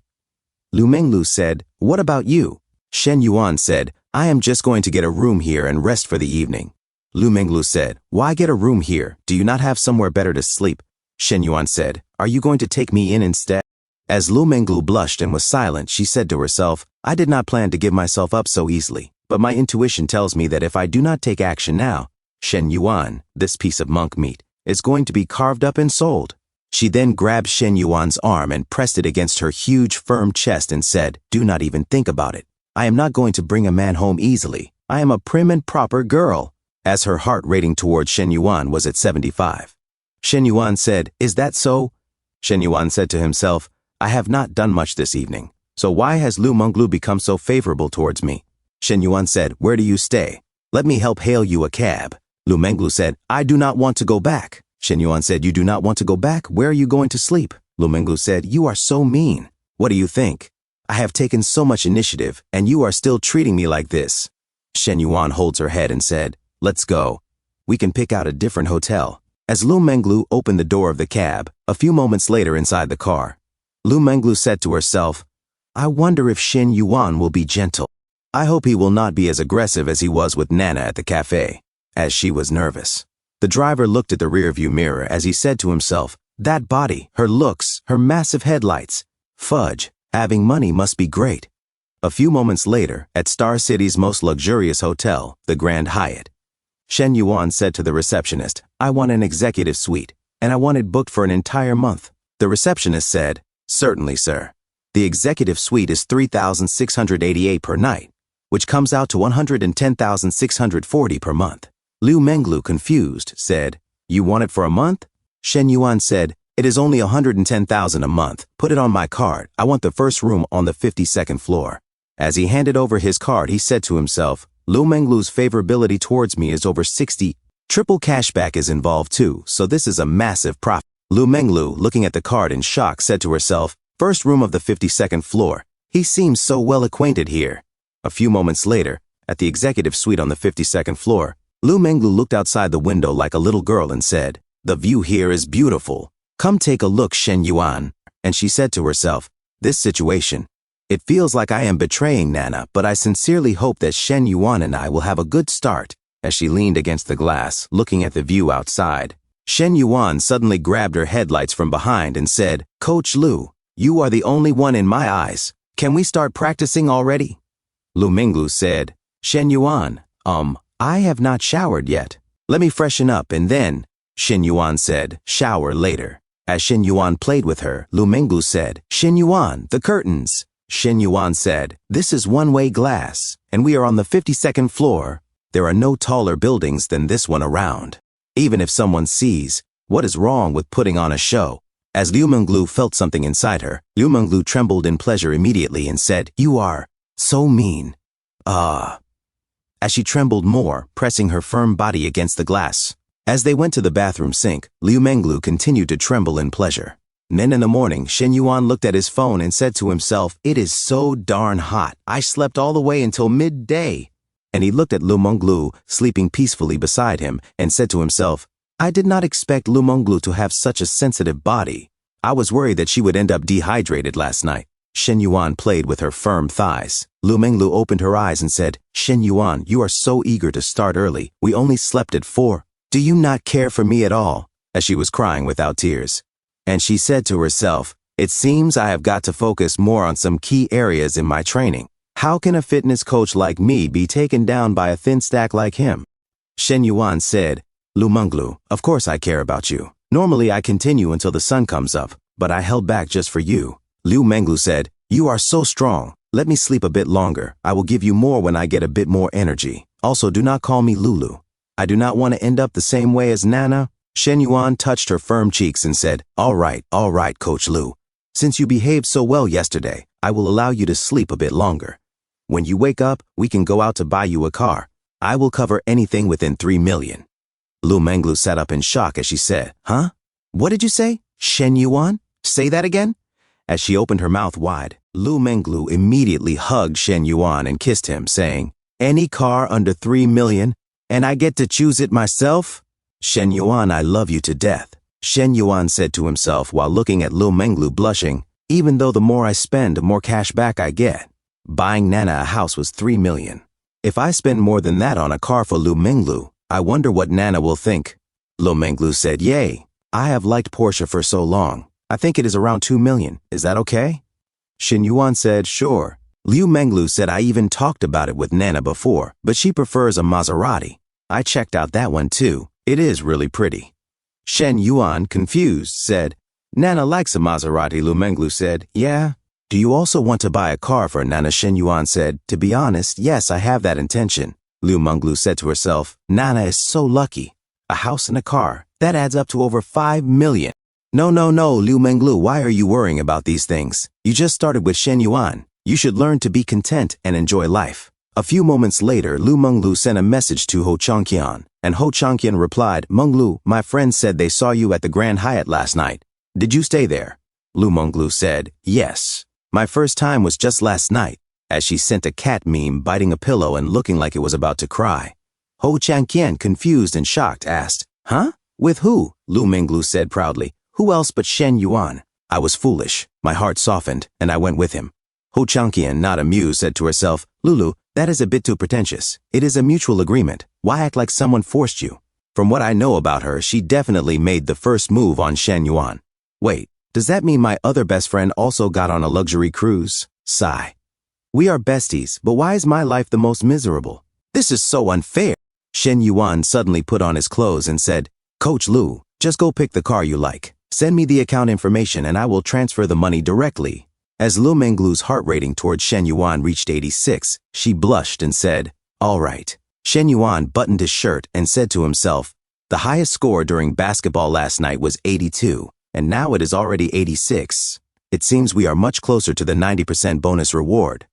Lu Menglu said, "What about you?" Shen Yuan said, "I am just going to get a room here and rest for the evening." Lu Menglu said, "Why get a room here? Do you not have somewhere better to sleep?" Shen Yuan said, "Are you going to take me in instead?" As Lu Menglu blushed and was silent, she said to herself, "I did not plan to give myself up so easily, but my intuition tells me that if I do not take action now, Shen Yuan, this piece of monk meat, is going to be carved up and sold." She then grabbed Shen Yuan's arm and pressed it against her huge, firm chest and said, "Do not even think about it. I am not going to bring a man home easily. I am a prim and proper girl." As her heart rating towards Shen Yuan was at 75. Shen Yuan said, "Is that so?" Shen Yuan said to himself, "I have not done much this evening, so why has Lu Menglu become so favorable towards me?" Shen Yuan said, "Where do you stay? Let me help hail you a cab." Lu Menglu said, "I do not want to go back." Shen Yuan said, "You do not want to go back? Where are you going to sleep?" Lu Menglu said, "You are so mean. What do you think? I have taken so much initiative, and you are still treating me like this." Shen Yuan holds her head and said, "Let's go. We can pick out a different hotel." As Lu Menglu opened the door of the cab, a few moments later inside the car, Lu Menglu said to herself, "I wonder if Shen Yuan will be gentle. I hope he will not be as aggressive as he was with Nana at the cafe," as she was nervous. The driver looked at the rearview mirror as he said to himself, "That body, her looks, her massive headlights. Fudge, having money must be great." A few moments later, at Star City's most luxurious hotel, the Grand Hyatt, Shen Yuan said to the receptionist, "I want an executive suite, and I want it booked for an entire month." The receptionist said, "Certainly, sir. The executive suite is 3,688 per night, which comes out to 110,640 per month." Lu Menglu, confused, said, "You want it for a month?" Shen Yuan said, "It is only 110,000 a month. Put it on my card. I want the first room on the 52nd floor." As he handed over his card, he said to himself, "Lu Menglu's favorability towards me is over 60. Triple cashback is involved too, so this is a massive profit." Lu Menglu, looking at the card in shock, said to herself, "First room of the 52nd floor. He seems so well acquainted here." A few moments later, at the executive suite on the 52nd floor, Lu Menglu looked outside the window like a little girl and said, "The view here is beautiful. Come take a look, Shen Yuan." And she said to herself, "This situation, it feels like I am betraying Nana, but I sincerely hope that Shen Yuan and I will have a good start." As she leaned against the glass, looking at the view outside, Shen Yuan suddenly grabbed her headlights from behind and said, "Coach Lu, you are the only one in my eyes. Can we start practicing already?" Lu Menglu said, "Shen Yuan, I have not showered yet. Let me freshen up and then," Shen Yuan said, "shower later." As Shen Yuan played with her, Lu Menglu said, "Shen Yuan, the curtains." Shen Yuan said, "This is one-way glass, and we are on the 52nd floor. There are no taller buildings than this one around. Even if someone sees, what is wrong with putting on a show?" As Lu Menglu felt something inside her, Lu Menglu trembled in pleasure immediately and said, "You are so mean." As she trembled more, pressing her firm body against the glass. As they went to the bathroom sink, Lu Menglu continued to tremble in pleasure. Then in the morning, Shen Yuan looked at his phone and said to himself, "It is so darn hot. I slept all the way until midday." And he looked at Lu Menglu sleeping peacefully beside him and said to himself, "I did not expect Lu Menglu to have such a sensitive body. I was worried that she would end up dehydrated last night. Shen Yuan played with her firm thighs. Lu Menglu opened her eyes and said, Shen Yuan, you are so eager to start early. We only slept at 4. Do you not care for me at all? As she was crying without tears. And she said to herself, it seems I have got to focus more on some key areas in my training. How can a fitness coach like me be taken down by a thin stack like him? Shen Yuan said, Lu Menglu, of course I care about you. Normally I continue until the sun comes up, but I held back just for you. Lu Menglu said, you are so strong. Let me sleep a bit longer. I will give you more when I get a bit more energy. Also, do not call me Lulu. I do not want to end up the same way as Nana. Shen Yuan touched her firm cheeks and said, all right, Coach Lu. Since you behaved so well yesterday, I will allow you to sleep a bit longer. When you wake up, we can go out to buy you a car. I will cover anything within 3 million. Lu Menglu sat up in shock as she said, huh? What did you say? Shen Yuan? Say that again? As she opened her mouth wide, Lu Menglu immediately hugged Shen Yuan and kissed him, saying, any car under 3 million, and I get to choose it myself? Shen Yuan, I love you to death. Shen Yuan said to himself while looking at Lu Menglu blushing, even though the more I spend, the more cash back I get. Buying Nana a house was 3 million. If I spend more than that on a car for Lu Menglu, I wonder what Nana will think. Lu Menglu said, yay, I have liked Portia for so long. I think it is around 2 million. Is that okay? Shen Yuan said, sure. Lu Menglu said I even talked about it with Nana before, but she prefers a Maserati. I checked out that one too. It is really pretty. Shen Yuan, confused, said, Nana likes a Maserati. Lu Menglu said, yeah. Do you also want to buy a car for Nana? Shen Yuan said, to be honest, yes, I have that intention. Lu Menglu said to herself, Nana is so lucky. A house and a car, that adds up to over 5 million. No, Lu Menglu, why are you worrying about these things? You just started with Shen Yuan. You should learn to be content and enjoy life. A few moments later, Lu Menglu sent a message to Ho Changqian, and Ho Changqian replied, Menglu, my friend said they saw you at the Grand Hyatt last night. Did you stay there? Lu Menglu said, yes. My first time was just last night, as she sent a cat meme biting a pillow and looking like it was about to cry. Ho Changqian, confused and shocked, asked, huh? With who? Lu Menglu said proudly, who else but Shen Yuan? I was foolish. My heart softened, and I went with him. Ho Changqian, not amused, said to herself, Lulu, that is a bit too pretentious. It is a mutual agreement. Why act like someone forced you? From what I know about her, she definitely made the first move on Shen Yuan. Wait, does that mean my other best friend also got on a luxury cruise? Sigh. We are besties, but why is my life the most miserable? This is so unfair. Shen Yuan suddenly put on his clothes and said, Coach Lu, just go pick the car you like. Send me the account information and I will transfer the money directly. As Lu Menglu's heart rating towards Shen Yuan reached 86, she blushed and said, all right. Shen Yuan buttoned his shirt and said to himself, the highest score during basketball last night was 82, and now it is already 86. It seems we are much closer to the 90% bonus reward.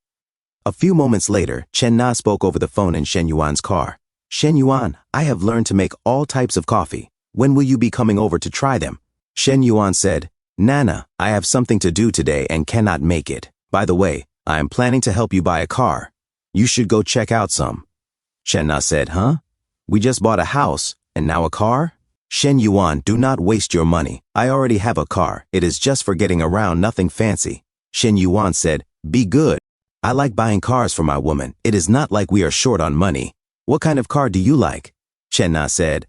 A few moments later, Chen Na spoke over the phone in Shen Yuan's car. Shen Yuan, I have learned to make all types of coffee. When will you be coming over to try them? Shen Yuan said, Nana, I have something to do today and cannot make it. By the way, I am planning to help you buy a car. You should go check out some. Chen Na said, huh? We just bought a house, and now a car? Shen Yuan, do not waste your money. I already have a car. It is just for getting around, nothing fancy. Shen Yuan said, be good. I like buying cars for my woman. It is not like we are short on money. What kind of car do you like? Chen Na said,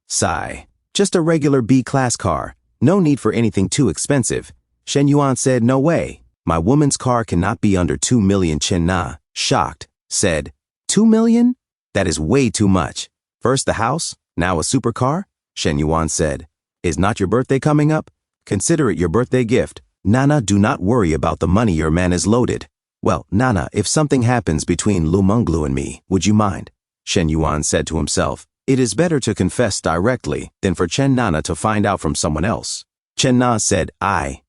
sigh. Just a regular B-class car. No need for anything too expensive. Shen Yuan said, no way. My woman's car cannot be under 2 million. Chen Na, shocked, said, 2 million? That is way too much. First the house, now a supercar? Shen Yuan said, is not your birthday coming up? Consider it your birthday gift. Nana, do not worry about the money, your man is loaded. Well, Nana, if something happens between Lu Menglu and me, would you mind? Shen Yuan said to himself, it is better to confess directly than for Chen Nana to find out from someone else. Chen Na said, I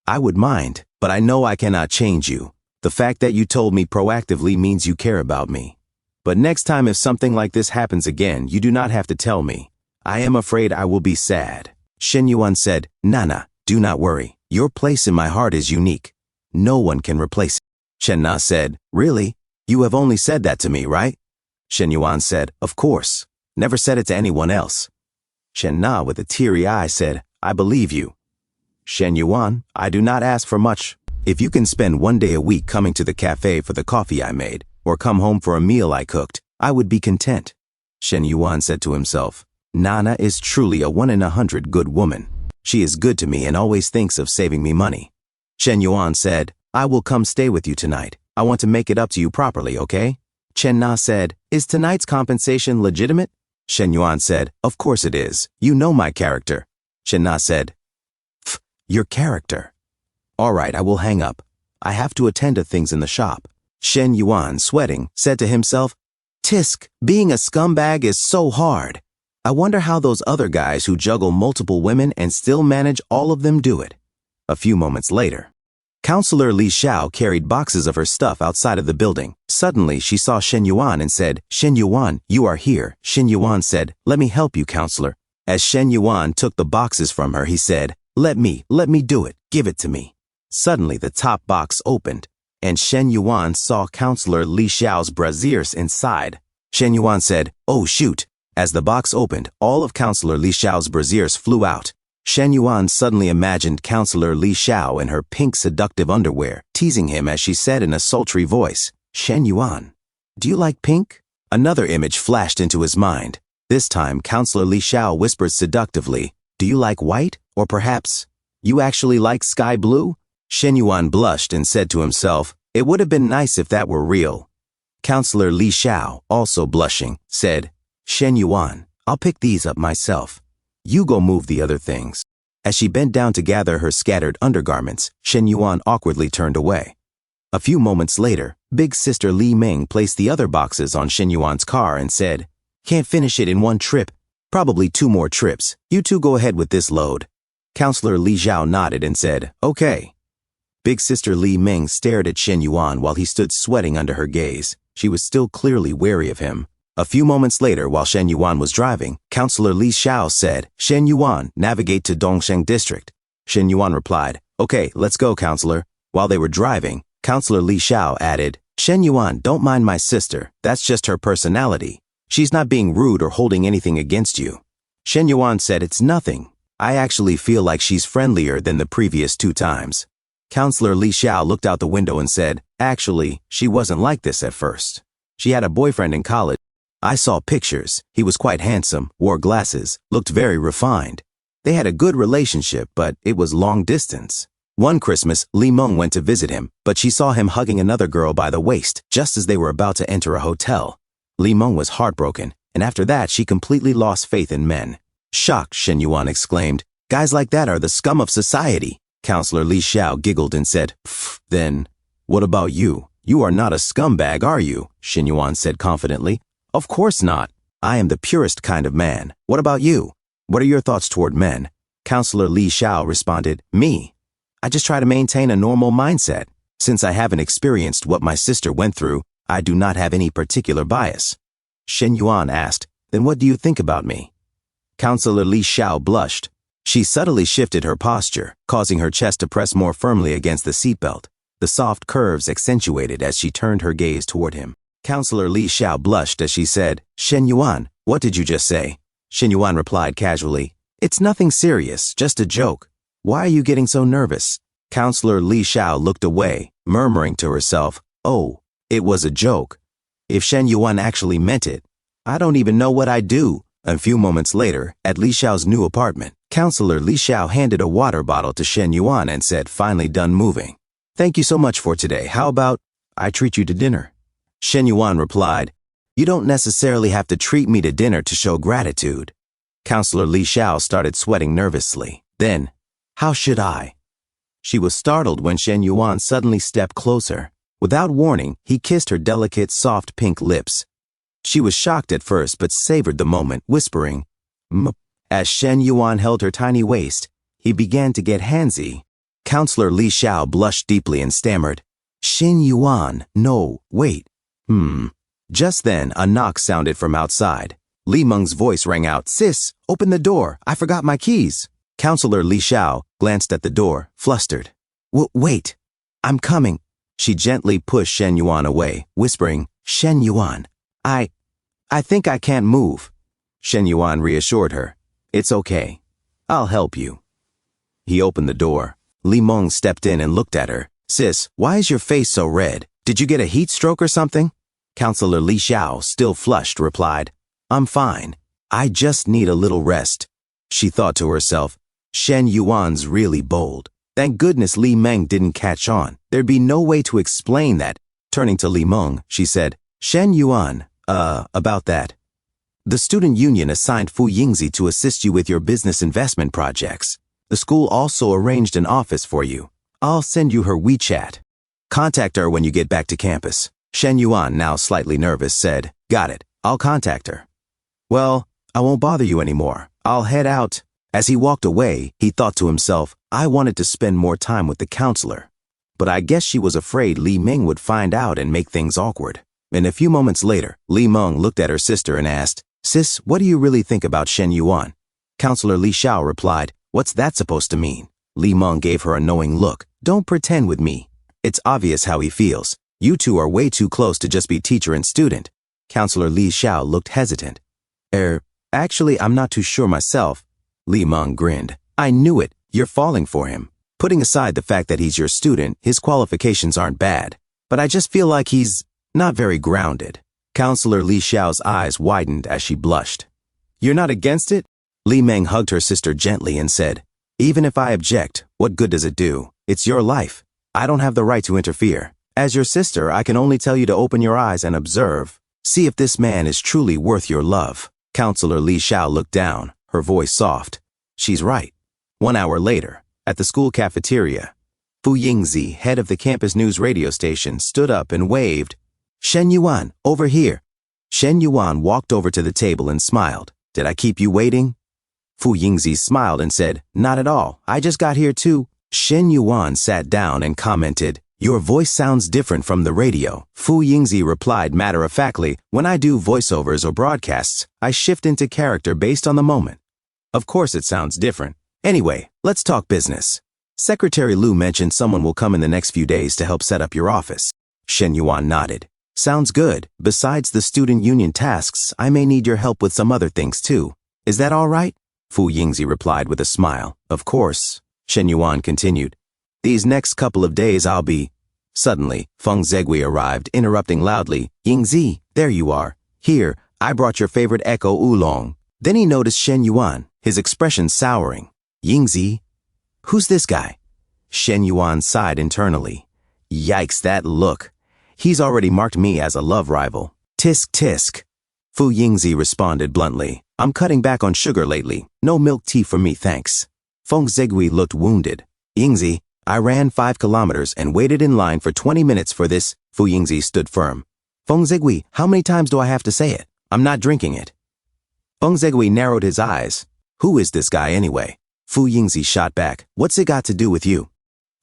would mind, but I know I cannot change you. The fact that you told me proactively means you care about me. But next time if something like this happens again, you do not have to tell me. I am afraid I will be sad. Shen Yuan said, Nana, do not worry. Your place in my heart is unique. No one can replace it. Chen Na said, really? You have only said that to me, right? Shen Yuan said, of course. Never said it to anyone else. Chen Na with a teary eye said, I believe you. Shen Yuan, I do not ask for much. If you can spend 1 day a week coming to the cafe for the coffee I made, or come home for a meal I cooked, I would be content. Shen Yuan said to himself, Nana is truly a 1 in 100 good woman. She is good to me and always thinks of saving me money. Shen Yuan said, I will come stay with you tonight. I want to make it up to you properly, okay? Chen Na said, is tonight's compensation legitimate? Shen Yuan said, of course it is. You know my character. Chen Na said, your character. All right, I will hang up. I have to attend to things in the shop. Shen Yuan, sweating, said to himself, Tisk, being a scumbag is so hard. I wonder how those other guys who juggle multiple women and still manage all of them do it. A few moments later, Counselor Li Xiao carried boxes of her stuff outside of the building. Suddenly, she saw Shen Yuan and said, Shen Yuan, you are here. Shen Yuan said, let me help you, Counselor. As Shen Yuan took the boxes from her, he said, let me do it. Give it to me. Suddenly, the top box opened, and Shen Yuan saw Counselor Li Xiao's brasiers inside. Shen Yuan said, oh shoot. As the box opened, all of Counselor Li Xiao's brasiers flew out. Shen Yuan suddenly imagined Counselor Li Xiao in her pink seductive underwear, teasing him as she said in a sultry voice, Shen Yuan, do you like pink? Another image flashed into his mind. This time, Counselor Li Xiao whispered seductively, do you like white? Or perhaps, you actually like sky blue? Shen Yuan blushed and said to himself, it would have been nice if that were real. Counselor Li Xiao, also blushing, said, Shen Yuan, I'll pick these up myself. You go move the other things. As she bent down to gather her scattered undergarments, Shen Yuan awkwardly turned away. A few moments later, Big Sister Li Ming placed the other boxes on Shen Yuan's car and said, can't finish it in one trip. Probably 2 more trips. You two go ahead with this load. Counselor Li Xiao nodded and said, okay. Big Sister Li Ming stared at Shen Yuan while he stood sweating under her gaze. She was still clearly wary of him. A few moments later, while Shen Yuan was driving, Counselor Li Xiao said, Shen Yuan, navigate to Dongsheng District. Shen Yuan replied, okay, let's go, Counselor. While they were driving, Counselor Li Xiao added, Shen Yuan, don't mind my sister. That's just her personality. She's not being rude or holding anything against you. Shen Yuan said, it's nothing. I actually feel like she's friendlier than the previous 2 times. Counselor Li Xiao looked out the window and said, actually, she wasn't like this at first. She had a boyfriend in college. I saw pictures. He was quite handsome, wore glasses, looked very refined. They had a good relationship, but it was long distance. One Christmas, Li Meng went to visit him, but she saw him hugging another girl by the waist just as they were about to enter a hotel. Li Meng was heartbroken, and after that she completely lost faith in men. Shocked, Shen Yuan exclaimed, guys like that are the scum of society. Counselor Li Xiao giggled and said, then, what about you? You are not a scumbag, are you? Shen Yuan said confidently. Of course not. I am the purest kind of man. What about you? What are your thoughts toward men? Counselor Li Xiao responded, me. I just try to maintain a normal mindset. Since I haven't experienced what my sister went through, I do not have any particular bias. Shen Yuan asked, then what do you think about me? Counselor Li Xiao blushed. She subtly shifted her posture, causing her chest to press more firmly against the seatbelt. The soft curves accentuated as she turned her gaze toward him. Counselor Li Xiao blushed as she said, Shen Yuan, what did you just say? Shen Yuan replied casually, it's nothing serious, just a joke. Why are you getting so nervous? Counselor Li Xiao looked away, murmuring to herself, oh, it was a joke. If Shen Yuan actually meant it, I don't even know what I'd do. A few moments later, at Li Xiao's new apartment, Counselor Li Xiao handed a water bottle to Shen Yuan and said, finally done moving. Thank you so much for today. How about I treat you to dinner? Shen Yuan replied, you don't necessarily have to treat me to dinner to show gratitude. Counselor Li Xiao started sweating nervously. Then, how should I? She was startled when Shen Yuan suddenly stepped closer. Without warning, he kissed her delicate, soft pink lips. She was shocked at first but savored the moment, whispering, M. As Shen Yuan held her tiny waist, he began to get handsy. Counselor Li Xiao blushed deeply and stammered, Shen Yuan, no, wait. Just then, a knock sounded from outside. Li Meng's voice rang out, sis, open the door, I forgot my keys. Counselor Li Xiao glanced at the door, flustered. Wait, I'm coming. She gently pushed Shen Yuan away, whispering, Shen Yuan, I think I can't move. Shen Yuan reassured her, it's okay. I'll help you. He opened the door. Li Meng stepped in and looked at her. Sis, why is your face so red? Did you get a heat stroke or something? Counselor Li Xiao, still flushed, replied, I'm fine. I just need a little rest. She thought to herself, Shen Yuan's really bold. Thank goodness Li Meng didn't catch on. There'd be no way to explain that. Turning to Li Meng, she said, Shen Yuan, about that. The student union assigned Fu Yingzi to assist you with your business investment projects. The school also arranged an office for you. I'll send you her WeChat. Contact her when you get back to campus. Shen Yuan, now slightly nervous, said, Got it. I'll contact her. Well, I won't bother you anymore. I'll head out. As he walked away, he thought to himself, I wanted to spend more time with the counselor. But I guess she was afraid Li Meng would find out and make things awkward. And a few moments later, Li Meng looked at her sister and asked, Sis, what do you really think about Shen Yuan? Counselor Li Xiao replied, What's that supposed to mean? Li Meng gave her a knowing look. Don't pretend with me. It's obvious how he feels. You two are way too close to just be teacher and student. Counselor Li Xiao looked hesitant. Actually, I'm not too sure myself. Li Meng grinned. I knew it. You're falling for him. Putting aside the fact that he's your student, his qualifications aren't bad. But I just feel like he's not very grounded. Counselor Li Xiao's eyes widened as she blushed. You're not against it? Li Meng hugged her sister gently and said, Even if I object, what good does it do? It's your life. I don't have the right to interfere. As your sister, I can only tell you to open your eyes and observe. See if this man is truly worth your love. Counselor Li Xiao looked down, her voice soft. She's right. 1 hour later, at the school cafeteria, Fu Yingzi, head of the campus news radio station, stood up and waved. Shen Yuan, over here. Shen Yuan walked over to the table and smiled. Did I keep you waiting? Fu Yingzi smiled and said, Not at all. I just got here too. Shen Yuan sat down and commented, Your voice sounds different from the radio. Fu Yingzi replied matter-of-factly, When I do voiceovers or broadcasts, I shift into character based on the moment. Of course it sounds different. Anyway, let's talk business. Secretary Lu mentioned someone will come in the next few days to help set up your office. Shen Yuan nodded. Sounds good. Besides the student union tasks, I may need your help with some other things too. Is that all right? Fu Yingzi replied with a smile. Of course. Shen Yuan continued. These next couple of days I'll be... Suddenly, Feng Zegui arrived, interrupting loudly. Yingzi, there you are. Here, I brought your favorite echo oolong. Then he noticed Shen Yuan, his expression souring. Yingzi, who's this guy? Shen Yuan sighed internally. Yikes, that look. He's already marked me as a love rival. Tisk tisk. Fu Yingzi responded bluntly. I'm cutting back on sugar lately. No milk tea for me, thanks. Feng Zegui looked wounded. Yingzi, I ran 5 kilometers and waited in line for 20 minutes for this. Fu Yingzi stood firm. Feng Zegui, how many times do I have to say it? I'm not drinking it. Feng Zegui narrowed his eyes. Who is this guy anyway? Fu Yingzi shot back. What's it got to do with you?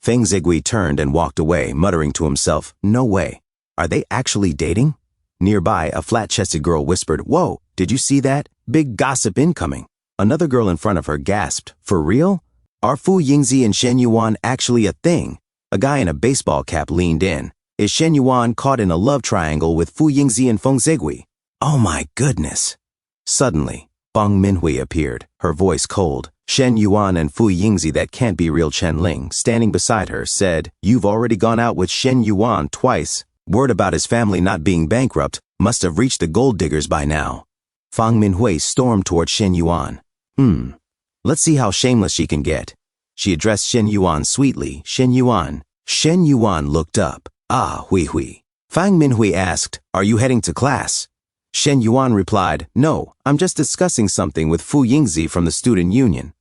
Feng Zegui turned and walked away, muttering to himself, No way. Are they actually dating? Nearby, a flat-chested girl whispered, Whoa, did you see that? Big gossip incoming. Another girl in front of her gasped, For real? Are Fu Yingzi and Shen Yuan actually a thing? A guy in a baseball cap leaned in. Is Shen Yuan caught in a love triangle with Fu Yingzi and Feng Zegui? Oh my goodness. Suddenly, Bang Minhui appeared, her voice cold. Shen Yuan and Fu Yingzi, that can't be real Chen Ling, standing beside her, said, You've already gone out with Shen Yuan twice. Word about his family not being bankrupt must have reached the gold diggers by now. Fang Minhui stormed toward Shen Yuan. Let's see how shameless she can get. She addressed Shen Yuan sweetly. Shen Yuan. Shen Yuan looked up. Ah, hui hui. Fang Minhui asked, Are you heading to class? Shen Yuan replied, No, I'm just discussing something with Fu Yingzi from the student union.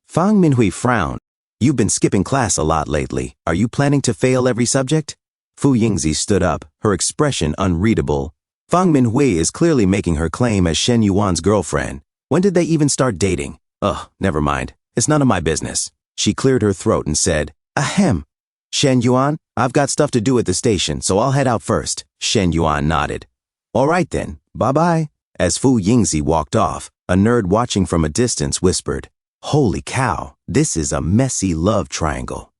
Fang Minhui frowned. You've been skipping class a lot lately. Are you planning to fail every subject? Fu Yingzi stood up, her expression unreadable. Fang Minhui is clearly making her claim as Shen Yuan's girlfriend. When did they even start dating? Ugh, never mind. It's none of my business. She cleared her throat and said, Ahem. Shen Yuan, I've got stuff to do at the station, so I'll head out first. Shen Yuan nodded. All right then, bye-bye. As Fu Yingzi walked off, a nerd watching from a distance whispered, Holy cow, this is a messy love triangle.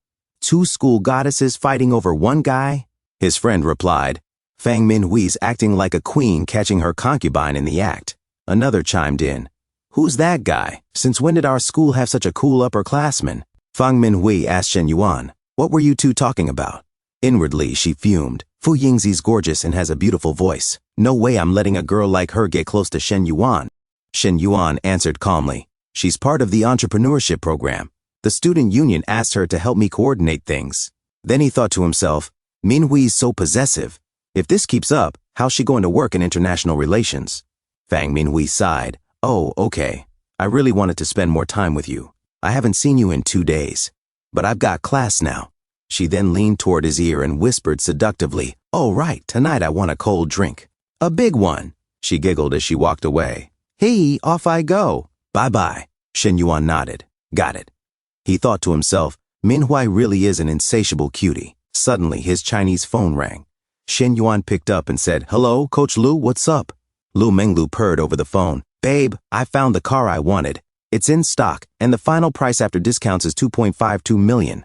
2 school goddesses fighting over one guy? His friend replied, Fang Minhui's acting like a queen catching her concubine in the act. Another chimed in, Who's that guy? Since when did our school have such a cool upperclassman? Fang Minhui asked Shen Yuan, what were you two talking about? Inwardly, she fumed. Fu Yingzi's gorgeous and has a beautiful voice. No way I'm letting a girl like her get close to Shen Yuan. Shen Yuan answered calmly. She's part of the entrepreneurship program. The student union asked her to help me coordinate things. Then he thought to himself, Minhui's so possessive. If this keeps up, how's she going to work in international relations? Fang Minhui sighed. Oh, okay. I really wanted to spend more time with you. I haven't seen you in 2 days. But I've got class now. She then leaned toward his ear and whispered seductively, oh right, tonight I want a cold drink. A big one. She giggled as she walked away. Hey, off I go. Bye-bye. Shen Yuan nodded. Got it. He thought to himself, Minhui really is an insatiable cutie. Suddenly, his Chinese phone rang. Shen Yuan picked up and said, hello, Coach Lu, what's up? Lu Menglu purred over the phone. Babe, I found the car I wanted. It's in stock, and the final price after discounts is 2.52 million.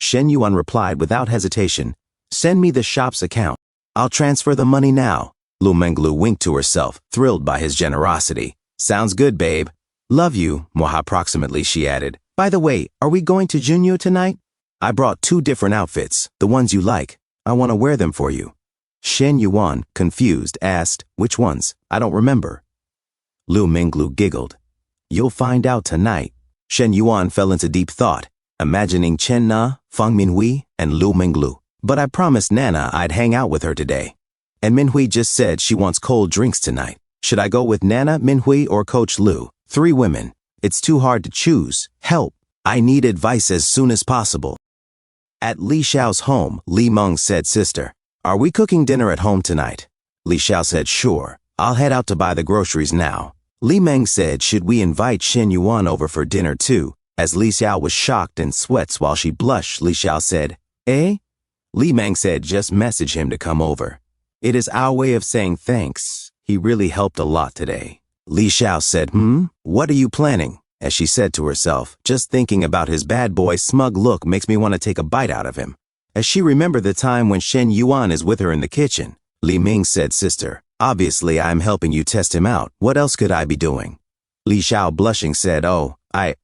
Shen Yuan replied without hesitation, send me the shop's account. I'll transfer the money now. Lu Menglu winked to herself, thrilled by his generosity. Sounds good, babe. Love you, Moha approximately, she added. By the way, are we going to Junyo tonight? I brought 2 different outfits, the ones you like. I want to wear them for you. Shen Yuan, confused, asked, which ones? I don't remember. Lu Menglu giggled. You'll find out tonight. Shen Yuan fell into deep thought, imagining Chen Na, Fang Minhui, and Lu Menglu. But I promised Nana I'd hang out with her today. And Minhui just said she wants cold drinks tonight. Should I go with Nana, Minhui, or Coach Lu? 3 women. It's too hard to choose. Help. I need advice as soon as possible. At Li Xiao's home, Li Meng said, sister, are we cooking dinner at home tonight? Li Xiao said, sure. I'll head out to buy the groceries now. Li Meng said, should we invite Shen Yuan over for dinner too? As Li Xiao was shocked and sweats while she blushed, Li Xiao said, eh? Li Meng said, just message him to come over. It is our way of saying thanks. He really helped a lot today. Li Xiao said, what are you planning? As she said to herself, just thinking about his bad boy smug look makes me want to take a bite out of him. As she remembered the time when Shen Yuan is with her in the kitchen, Li Ming said, sister, obviously I'm helping you test him out. What else could I be doing? Li Xiao blushing said, oh, I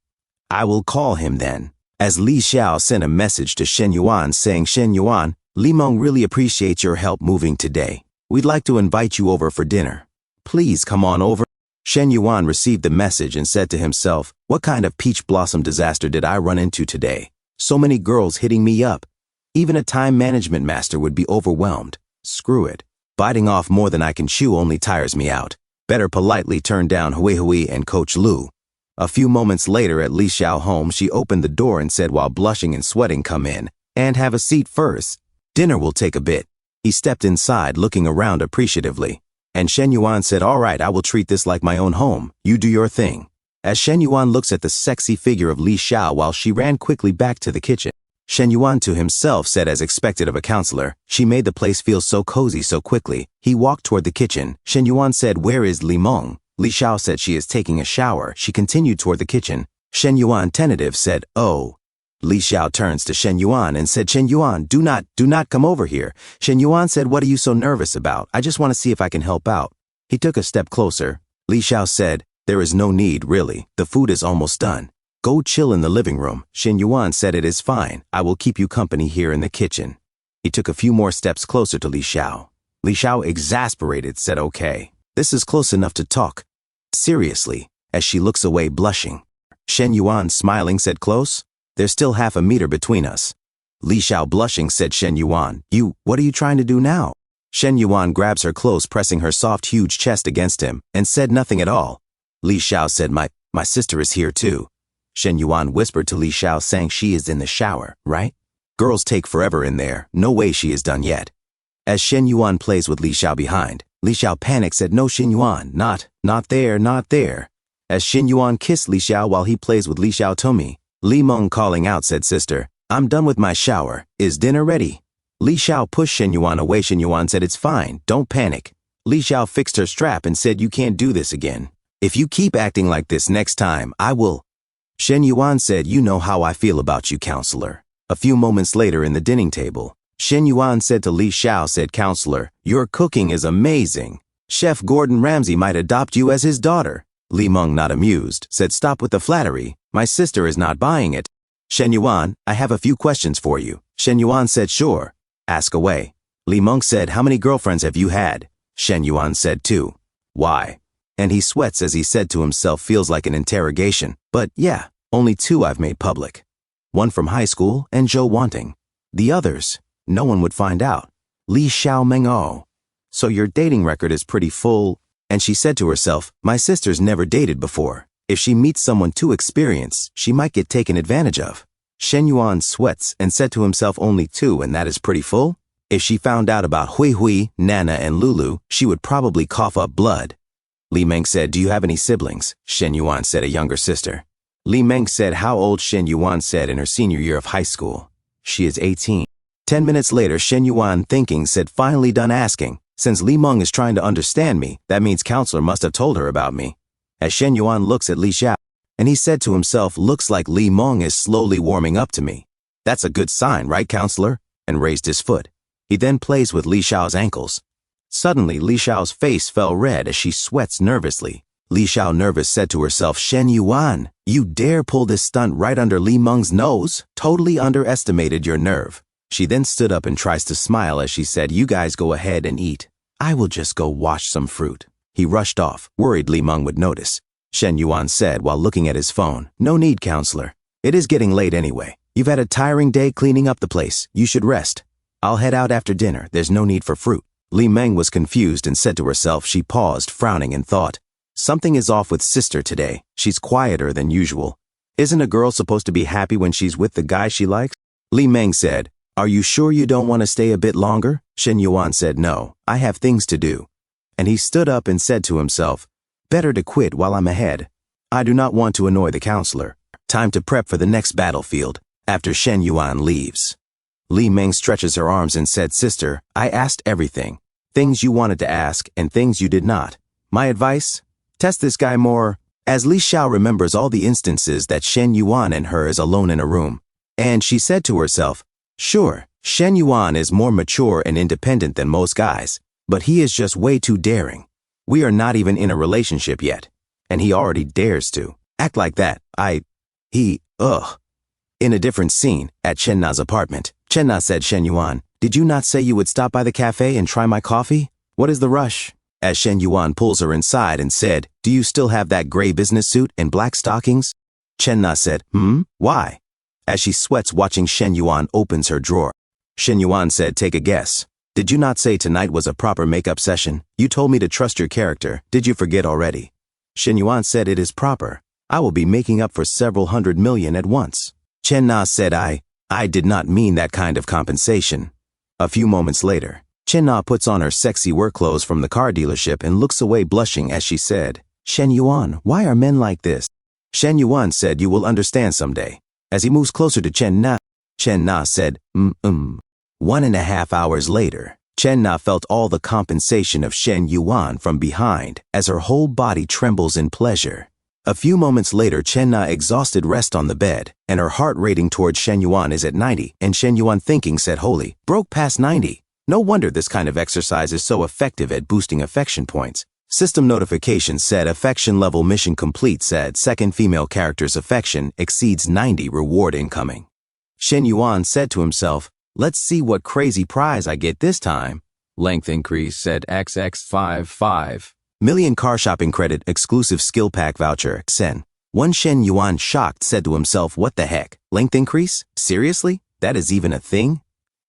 will call him then. As Li Xiao sent a message to Shen Yuan saying, Shen Yuan, Li Meng really appreciates your help moving today. We'd like to invite you over for dinner. Please come on over. Shen Yuan received the message and said to himself, what kind of peach blossom disaster did I run into today? So many girls hitting me up. Even a time management master would be overwhelmed. Screw it. Biting off more than I can chew only tires me out. Better politely turn down Hui Hui and Coach Lu. A few moments later at Li Xiao home, she opened the door and said while blushing and sweating, come in. And have a seat first. Dinner will take a bit. He stepped inside looking around appreciatively. And Shen Yuan said, all right, I will treat this like my own home. You do your thing. As Shen Yuan looks at the sexy figure of Li Xiao while she ran quickly back to the kitchen, Shen Yuan to himself said as expected of a counselor, she made the place feel so cozy so quickly. He walked toward the kitchen. Shen Yuan said, where is Li Meng? Li Xiao said she is taking a shower. She continued toward the kitchen. Shen Yuan, tentative, said, oh. Li Xiao turns to Shen Yuan and said, Shen Yuan, do not come over here. Shen Yuan said, what are you so nervous about? I just want to see if I can help out. He took a step closer. Li Xiao said, there is no need, really. The food is almost done. Go chill in the living room. Shen Yuan said, it is fine. I will keep you company here in the kitchen. He took a few more steps closer to Li Xiao. Li Xiao, exasperated, said, okay. This is close enough to talk. Seriously, as she looks away blushing. Shen Yuan, smiling, said, close? There's still half a meter between us. Li Xiao, blushing, said, Shen Yuan, what are you trying to do now? Shen Yuan grabs her close, pressing her soft, huge chest against him, and said nothing at all. Li Xiao said, my sister is here too. Shen Yuan whispered to Li Xiao, saying she is in the shower, right? Girls take forever in there. No way she is done yet. As Shen Yuan plays with Li Xiao behind, Li Xiao panicked, said, no, Shen Yuan, not there, not there. As Shen Yuan kissed Li Xiao while he plays with Li Xiao Tomi, Li Meng calling out said, sister, I'm done with my shower. Is dinner ready? Li Xiao pushed Shen Yuan away. Shen Yuan said, it's fine, don't panic. Li Xiao fixed her strap and said, you can't do this again. If you keep acting like this next time, I will. Shen Yuan said, you know how I feel about you, counselor. A few moments later in the dining table, Shen Yuan said to Li Xiao, said, counselor, your cooking is amazing. Chef Gordon Ramsay might adopt you as his daughter. Li Meng, not amused, said, stop with the flattery. My sister is not buying it. Shen Yuan, I have a few questions for you. Shen Yuan said, sure. Ask away. Li Meng said, how many girlfriends have you had? Shen Yuan said, 2. Why? And he sweats as he said to himself, feels like an interrogation. But yeah, only 2 I've made public. One from high school and Joe Wanting. The others, no one would find out. Li Xiao Meng O. So your dating record is pretty full. And she said to herself, my sister's never dated before. If she meets someone too experienced, she might get taken advantage of. Shen Yuan sweats and said to himself, only 2 and that is pretty full? If she found out about Hui Hui, Nana, and Lulu, she would probably cough up blood. Li Meng said, do you have any siblings? Shen Yuan said, a younger sister. Li Meng said, how old? Shen Yuan said, in her senior year of high school. She is 18. 10 minutes later, Shen Yuan, thinking, said, finally done asking. Since Li Meng is trying to understand me, that means counselor must have told her about me. As Shen Yuan looks at Li Xiao, and he said to himself, looks like Li Meng is slowly warming up to me. That's a good sign, right, counselor? And raised his foot. He then plays with Li Xiao's ankles. Suddenly, Li Xiao's face fell red as she sweats nervously. Li Xiao, nervous, said to herself, Shen Yuan, you dare pull this stunt right under Li Meng's nose? Totally underestimated your nerve. She then stood up and tries to smile as she said, you guys go ahead and eat. I will just go wash some fruit. He rushed off, worried Li Meng would notice. Shen Yuan said while looking at his phone, no need, counselor. It is getting late anyway. You've had a tiring day cleaning up the place. You should rest. I'll head out after dinner. There's no need for fruit. Li Meng was confused and said to herself. She paused, frowning, and thought, something is off with sister today. She's quieter than usual. Isn't a girl supposed to be happy when she's with the guy she likes? Li Meng said, are you sure you don't want to stay a bit longer? Shen Yuan said, no, I have things to do. And he stood up and said to himself, better to quit while I'm ahead. I do not want to annoy the counselor. Time to prep for the next battlefield. After Shen Yuan leaves, Li Meng stretches her arms and said, sister, I asked everything. Things you wanted to ask and things you did not. My advice? Test this guy more. As Li Xiao remembers all the instances that Shen Yuan and her is alone in a room. And she said to herself, sure, Shen Yuan is more mature and independent than most guys, but he is just way too daring. We are not even in a relationship yet, and he already dares to act like that. In a different scene, at Chen Na's apartment, Chen Na said, Shen Yuan, did you not say you would stop by the cafe and try my coffee? What is the rush? As Shen Yuan pulls her inside and said, do you still have that gray business suit and black stockings? Chen Na said, why? As she sweats watching Shen Yuan opens her drawer. Shen Yuan said, take a guess. Did you not say tonight was a proper makeup session? You told me to trust your character. Did you forget already? Shen Yuan said, it is proper. I will be making up for several 100 million at once. Chen Na said, I did not mean that kind of compensation. A few moments later, Chen Na puts on her sexy work clothes from the car dealership and looks away blushing as she said, Shen Yuan, why are men like this? Shen Yuan said, you will understand someday. As he moves closer to Chen Na said, 1.5 hours later, Chen Na felt all the compensation of Shen Yuan from behind as her whole body trembles in pleasure. A few moments later, Chen Na exhausted rests on the bed, and her heart rating towards Shen Yuan is at 90, and Shen Yuan thinking said, holy, broke past 90. No wonder this kind of exercise is so effective at boosting affection points. System notification said affection level mission complete said second female character's affection exceeds 90 reward incoming. Shen Yuan said to himself, let's see what crazy prize I get this time. Length increase said XX55. Million car shopping credit exclusive skill pack voucher XN. One Shen Yuan shocked said to himself, what the heck? Length increase? Seriously? That is even a thing?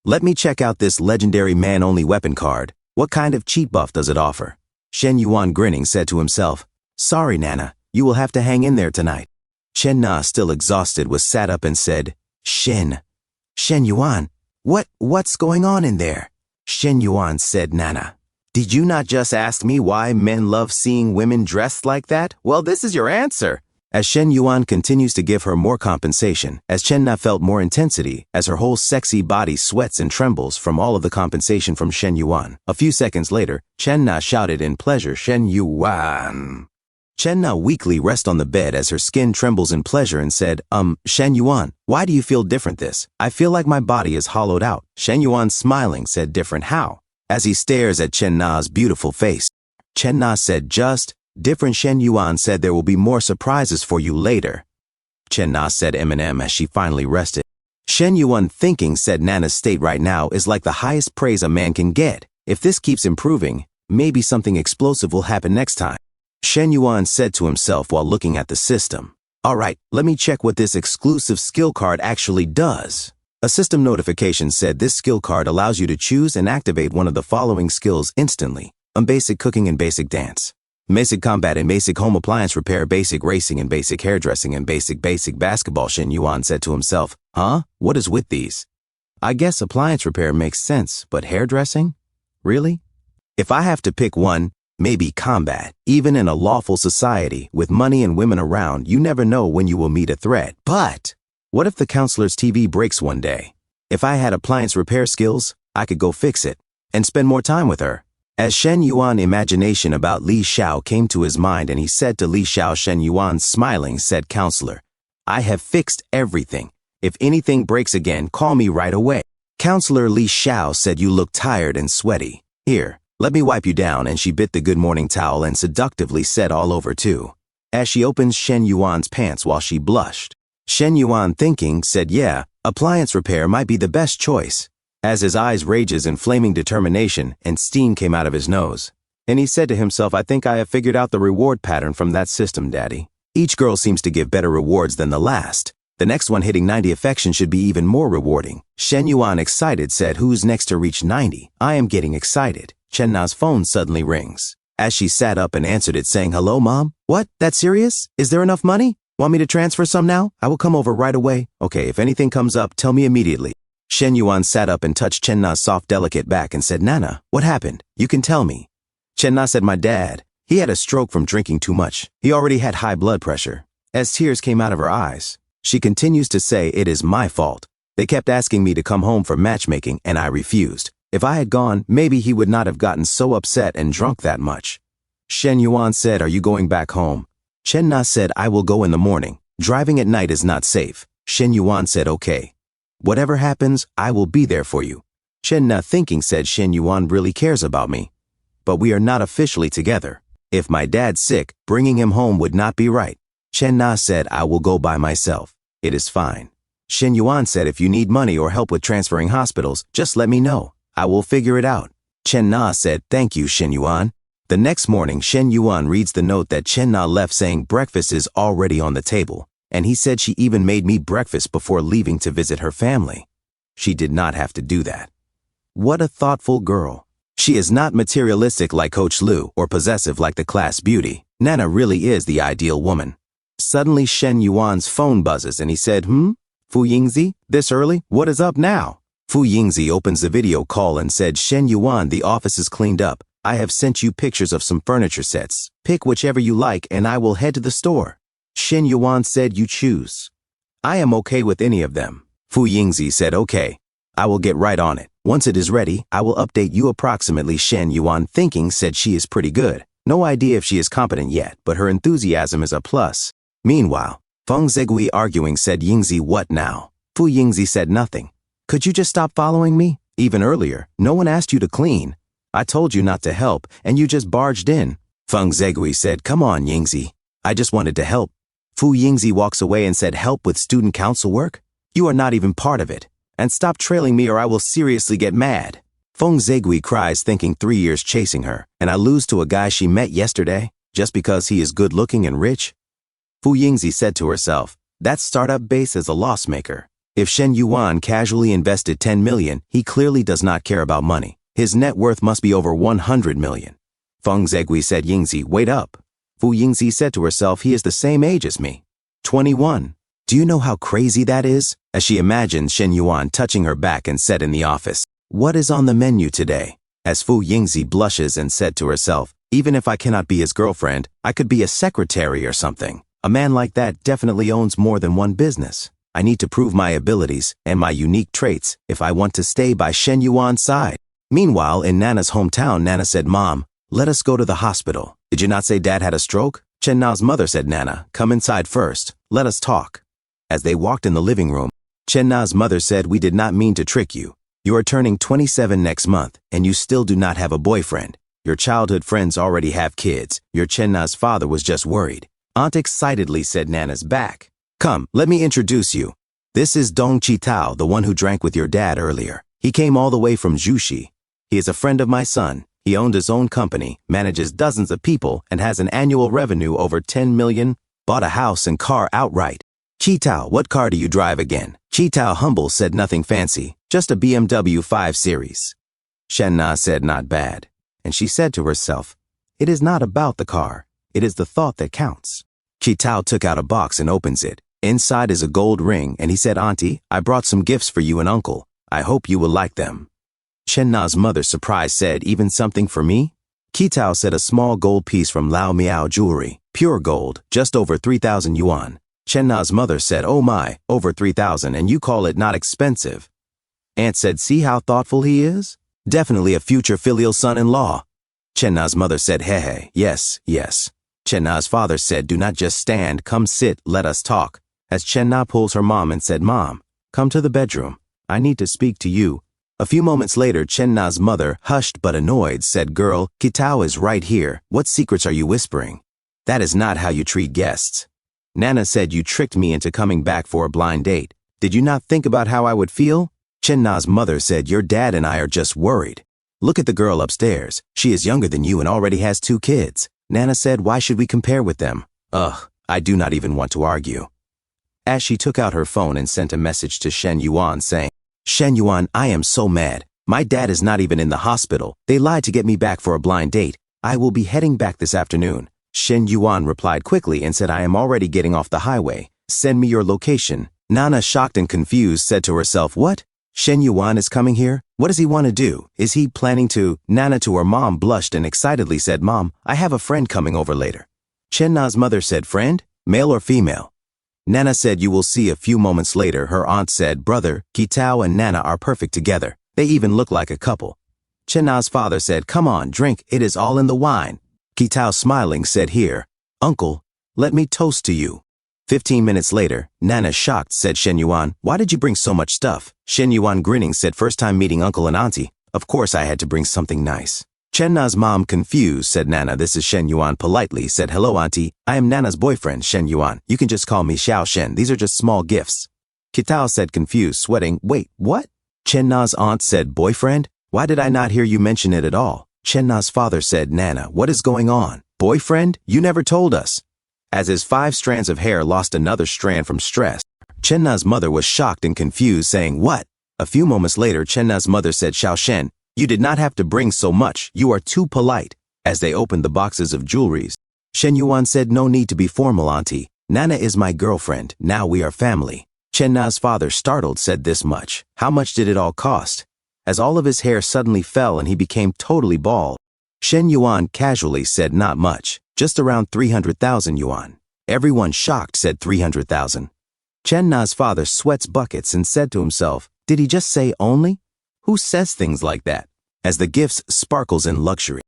Let me check out this legendary man-only weapon card. What kind of cheat buff does it offer? Shen Yuan grinning said to himself, sorry Nana, you will have to hang in there tonight. Chen Na, still exhausted, was sat up and said, Shen Yuan, what's going on in there? Shen Yuan said, Nana, did you not just ask me why men love seeing women dressed like that? Well, this is your answer. As Shen Yuan continues to give her more compensation, as Chen Na felt more intensity, as her whole sexy body sweats and trembles from all of the compensation from Shen Yuan. A few seconds later, Chen Na shouted in pleasure, Shen Yuan. Chen Na weakly rests on the bed as her skin trembles in pleasure and said, Shen Yuan, why do you feel different this? I feel like my body is hollowed out. Shen Yuan smiling said, different how? As he stares at Chen Na's beautiful face. Chen Na said, just different. Shen Yuan said, there will be more surprises for you later. Chen Na said Eminem as she finally rested. Shen Yuan thinking said Nana's state right now is like the highest praise a man can get. If this keeps improving, maybe something explosive will happen next time. Shen Yuan said to himself while looking at the system. Alright, let me check what this exclusive skill card actually does. A system notification said this skill card allows you to choose and activate one of the following skills instantly. Basic cooking and basic dance. Basic combat and basic home appliance repair, basic racing and basic hairdressing and basic basketball. Shen Yuan said to himself, huh? What is with these? I guess appliance repair makes sense, but hairdressing? Really? If I have to pick one, maybe combat. Even in a lawful society, with money and women around, you never know when you will meet a threat. But what if the counselor's TV breaks one day? If I had appliance repair skills, I could go fix it and spend more time with her. As Shen Yuan imagination about Li Xiao came to his mind and he said to Li Xiao, Shen Yuan smiling said, Counselor, I have fixed everything. If anything breaks again, call me right away. Counselor Li Xiao said, you look tired and sweaty. Here, let me wipe you down, and she bit the good morning towel and seductively said all over too. As she opens Shen Yuan's pants while she blushed. Shen Yuan thinking said, yeah, appliance repair might be the best choice. As his eyes rages in flaming determination and steam came out of his nose. And he said to himself, I think I have figured out the reward pattern from that system, Daddy. Each girl seems to give better rewards than the last. The next one hitting 90 affection should be even more rewarding. Shen Yuan excited said, who's next to reach 90? I am getting excited. Chen Na's phone suddenly rings. As she sat up and answered it saying, hello, Mom? What? That serious? Is there enough money? Want me to transfer some now? I will come over right away. Okay, if anything comes up, tell me immediately. Shen Yuan sat up and touched Chen Na's soft, delicate back and said, Nana, what happened? You can tell me. Chen Na said, my dad. He had a stroke from drinking too much. He already had high blood pressure. As tears came out of her eyes, she continues to say, it is my fault. They kept asking me to come home for matchmaking and I refused. If I had gone, maybe he would not have gotten so upset and drunk that much. Shen Yuan said, are you going back home? Chen Na said, I will go in the morning. Driving at night is not safe. Shen Yuan said, okay. Whatever happens, I will be there for you. Chen Na thinking said, Shen Yuan really cares about me. But we are not officially together. If my dad's sick, bringing him home would not be right. Chen Na said, I will go by myself. It is fine. Shen Yuan said, if you need money or help with transferring hospitals, just let me know. I will figure it out. Chen Na said, thank you, Shen Yuan. The next morning, Shen Yuan reads the note that Chen Na left saying breakfast is already on the table. And he said she even made me breakfast before leaving to visit her family. She did not have to do that. What a thoughtful girl. She is not materialistic like Coach Lu or possessive like the class beauty. Nana really is the ideal woman. Suddenly Shen Yuan's phone buzzes and he said, Fu Yingzi, this early? What is up now? Fu Yingzi opens the video call and said, Shen Yuan, the office is cleaned up. I have sent you pictures of some furniture sets. Pick whichever you like and I will head to the store. Shen Yuan said, you choose. I am okay with any of them. Fu Yingzi said, okay. I will get right on it. Once it is ready, I will update you approximately. Shen Yuan thinking said she is pretty good. No idea if she is competent yet, but her enthusiasm is a plus. Meanwhile, Feng Zegui arguing said, Yingzi, what now? Fu Yingzi said nothing. Could you just stop following me? Even earlier, no one asked you to clean. I told you not to help, and you just barged in. Feng Zegui said, come on, Yingzi. I just wanted to help. Fu Yingzi walks away and said, help with student council work? You are not even part of it. And stop trailing me or I will seriously get mad. Feng Zegui cries thinking 3 years chasing her, and I lose to a guy she met yesterday, just because he is good looking and rich? Fu Yingzi said to herself, that startup base is a loss maker. If Shen Yuan casually invested 10 million, he clearly does not care about money. His net worth must be over 100 million. Feng Zegui said, Yingzi, wait up. Fu Yingzi said to herself, he is the same age as me. 21. Do you know how crazy that is? As she imagined Shen Yuan touching her back and said in the office, what is on the menu today? As Fu Yingzi blushes and said to herself, even if I cannot be his girlfriend, I could be a secretary or something. A man like that definitely owns more than one business. I need to prove my abilities and my unique traits if I want to stay by Shen Yuan's side. Meanwhile, in Nana's hometown, Nana said, Mom, let us go to the hospital. Did you not say Dad had a stroke? Chen Na's mother said, Nana, come inside first. Let us talk. As they walked in the living room, Chen Na's mother said, we did not mean to trick you. You are turning 27 next month, and you still do not have a boyfriend. Your childhood friends already have kids. Your Chen Na's father was just worried. Aunt excitedly said Nana's back. Come, let me introduce you. This is Dong Chi-tao, the one who drank with your dad earlier. He came all the way from Jushi. He is a friend of my son. He owned his own company, manages dozens of people, and has an annual revenue over 10 million, bought a house and car outright. Chi-tao, what car do you drive again? Chi-tao humble said nothing fancy, just a BMW 5 Series. Shen-na said not bad, and she said to herself, it is not about the car, it is the thought that counts. Chi-tao took out a box and opens it. Inside is a gold ring, and he said, Auntie, I brought some gifts for you and Uncle. I hope you will like them. Chen-na's mother, surprised, said, even something for me? Chi-tao said a small gold piece from Lao Miao Jewelry, pure gold, just over 3,000 yuan. Chen-na's mother said, oh my, over 3,000, and you call it not expensive. Aunt said, see how thoughtful he is? Definitely a future filial son-in-law. Chen-na's mother said, hey, yes, yes. Chen-na's father said, do not just stand, come sit, let us talk. As Chen-na pulls her mom and said, Mom, come to the bedroom. I need to speak to you. A few moments later, Chen-na's mother, hushed but annoyed, said, Girl, Chi-tao is right here. What secrets are you whispering? That is not how you treat guests. Nana said you tricked me into coming back for a blind date. Did you not think about how I would feel? Chen-na's mother said, your dad and I are just worried. Look at the girl upstairs. She is younger than you and already has 2 kids. Nana said, why should we compare with them? Ugh, I do not even want to argue. As she took out her phone and sent a message to Shen Yuan saying, Shen Yuan, I am so mad. My dad is not even in the hospital. They lied to get me back for a blind date. I will be heading back this afternoon. Shen Yuan replied quickly and said, I am already getting off the highway. Send me your location. Nana, shocked and confused, said to herself, what? Shen Yuan is coming here? What does he want to do? Is he planning to? Nana, to her mom, blushed and excitedly said, Mom, I have a friend coming over later. Chen-na's mother said, friend? Male or female? Nana said, you will see. A few moments later, her aunt said, brother, Chi-tao and Nana are perfect together. They even look like a couple. Chen-na's father said, come on, drink, it is all in the wine. Chi-tao, smiling, said, here, Uncle, let me toast to you. 15 minutes later, Nana, shocked, said, Shen Yuan, why did you bring so much stuff? Shen Yuan, grinning, said, first time meeting Uncle and Auntie. Of course I had to bring something nice. Chen-na's mom, confused, said, Nana, this is Shen Yuan, politely said, hello, Auntie. I am Nana's boyfriend, Shen Yuan. You can just call me Xiao Shen. These are just small gifts. Chi-tao said, confused, sweating, wait, what? Chen-na's aunt said, boyfriend? Why did I not hear you mention it at all? Chen-na's father said, Nana, what is going on? Boyfriend? You never told us. As his 5 strands of hair lost another strand from stress, Chen-na's mother was shocked and confused, saying, what? A few moments later, Chen-na's mother said, Xiao Shen, you did not have to bring so much. You are too polite. As they opened the boxes of jewelries, Shen Yuan said, no need to be formal, Auntie. Nana is my girlfriend. Now we are family. Chen-na's father, startled, said, this much. How much did it all cost? As all of his hair suddenly fell and he became totally bald, Shen Yuan casually said, not much, just around 300,000 yuan. Everyone, shocked, said 300,000. Chen-na's father sweats buckets and said to himself, did he just say only? Who says things like that? As the gifts sparkles in luxury.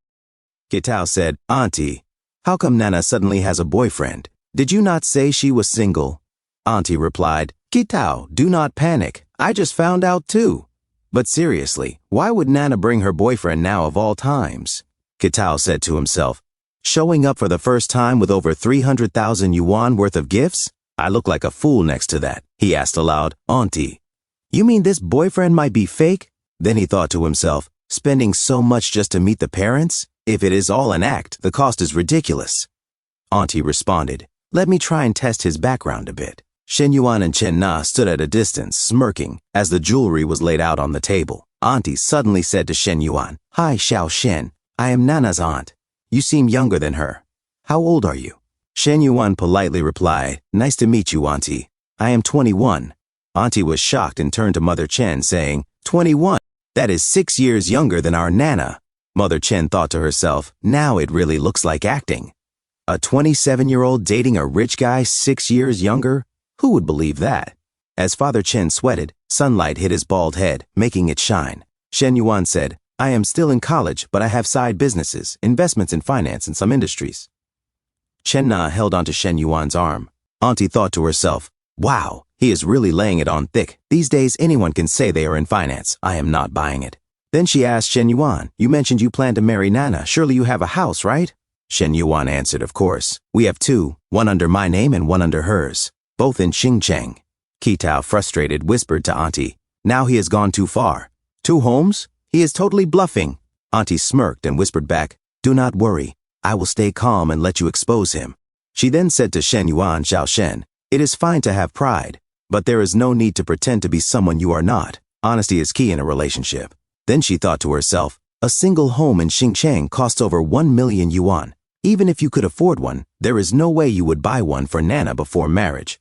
Chi-tao said, Auntie, how come Nana suddenly has a boyfriend? Did you not say she was single? Auntie replied, Chi-tao, do not panic. I just found out too. But seriously, why would Nana bring her boyfriend now of all times? Chi-tao said to himself, showing up for the first time with over 300,000 yuan worth of gifts? I look like a fool next to that. He asked aloud, Auntie, you mean this boyfriend might be fake? Then he thought to himself, spending so much just to meet the parents? If it is all an act, the cost is ridiculous. Auntie responded, let me try and test his background a bit. Shen Yuan and Chen-na stood at a distance, smirking, as the jewelry was laid out on the table. Auntie suddenly said to Shen Yuan, Hi, Xiao Shen. I am Nana's aunt. You seem younger than her. How old are you? Shen Yuan politely replied, nice to meet you, Auntie. I am 21. Auntie was shocked and turned to Mother Chen, saying, 21? That is 6 years younger than our Nana. Mother Chen thought to herself, now it really looks like acting. A 27-year-old dating a rich guy 6 years younger? Who would believe that? As Father Chen sweated, sunlight hit his bald head, making it shine. Shen Yuan said, I am still in college, but I have side businesses, investments in finance and some industries. Chen-na held onto Shen Yuan's arm. Auntie thought to herself, wow, he is really laying it on thick. These days anyone can say they are in finance. I am not buying it. Then she asked Shen Yuan, you mentioned you plan to marry Nana. Surely you have a house, right? Shen Yuan answered, of course. We have 2, one under my name and one under hers. both in Xingcheng. Kitao, frustrated, whispered to Auntie, now he has gone too far. 2 homes? He is totally bluffing. Auntie smirked and whispered back, do not worry. I will stay calm and let you expose him. She then said to Shen Yuan Xiao Shen, it is fine to have pride, but there is no need to pretend to be someone you are not. Honesty is key in a relationship. Then she thought to herself, a single home in Xingcheng costs over 1 million yuan. Even if you could afford one, there is no way you would buy one for Nana before marriage.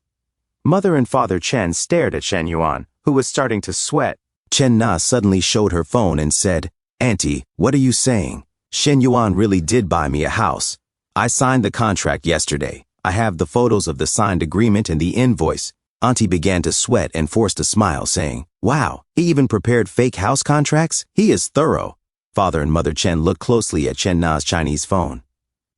Mother and Father Chen stared at Shen Yuan, who was starting to sweat. Chen Na suddenly showed her phone and said, Auntie, what are you saying? Shen Yuan really did buy me a house. I signed the contract yesterday. I have the photos of the signed agreement and the invoice. Auntie began to sweat and forced a smile, saying, wow, he even prepared fake house contracts? He is thorough. Father and Mother Chen looked closely at Chen Na's Chinese phone.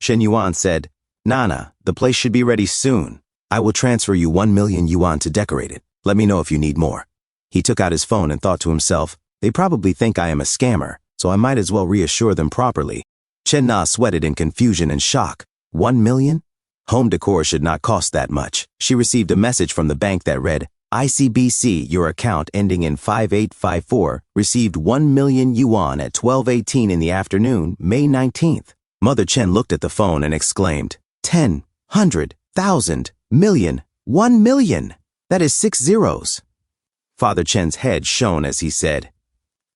Shen Yuan said, Nana, the place should be ready soon. I will transfer you 1 million yuan to decorate it. Let me know if you need more. He took out his phone and thought to himself, they probably think I am a scammer, so I might as well reassure them properly. Chen Na sweated in confusion and shock. 1 million? Home decor should not cost that much. She received a message from the bank that read, ICBC, your account ending in 5854, received 1 million yuan at 12:18 in the afternoon, May 19th. Mother Chen looked at the phone and exclaimed, 10, 100, 1,000, million, 1 million. That is 6 zeros. Father Chen's head shone as he said,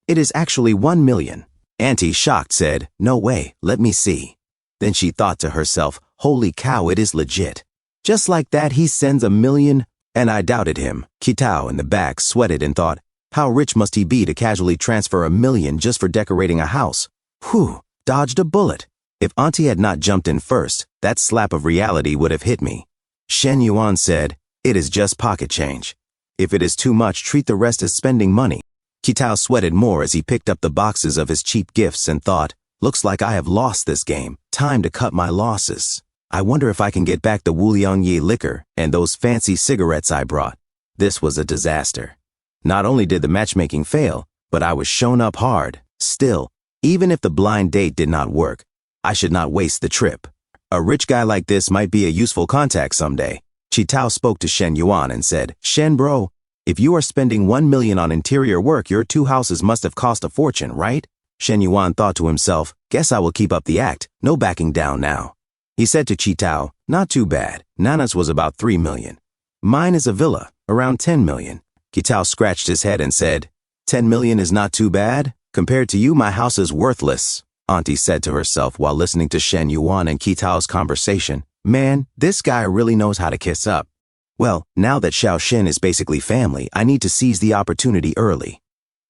it is actually 1 million. Auntie, shocked, said, no way, let me see. Then she thought to herself, holy cow, it is legit. Just like that, he sends 1 million, and I doubted him. Kitao in the back sweated and thought, how rich must he be to casually transfer 1 million just for decorating a house? Whew, dodged a bullet. If Auntie had not jumped in first, that slap of reality would have hit me. Shen Yuan said, it is just pocket change. If it is too much, treat the rest as spending money. Kitao sweated more as he picked up the boxes of his cheap gifts and thought, looks like I have lost this game. Time to cut my losses. I wonder if I can get back the Wuliangye liquor and those fancy cigarettes I brought. This was a disaster. Not only did the matchmaking fail, but I was shown up hard. Still, even if the blind date did not work, I should not waste the trip. A rich guy like this might be a useful contact someday. Chitao spoke to Shen Yuan and said, Shen bro, if you are spending 1 million on interior work, your 2 houses must have cost a fortune, right? Shen Yuan thought to himself, guess I will keep up the act, no backing down now. He said to Chitao, not too bad, Nana's was about 3 million. Mine is a villa, around 10 million. Chitao scratched his head and said, 10 million is not too bad? Compared to you, my house is worthless. Auntie said to herself while listening to Shen Yuan and Kitao's conversation, man, this guy really knows how to kiss up. Well, now that Xiao Shen is basically family, I need to seize the opportunity early.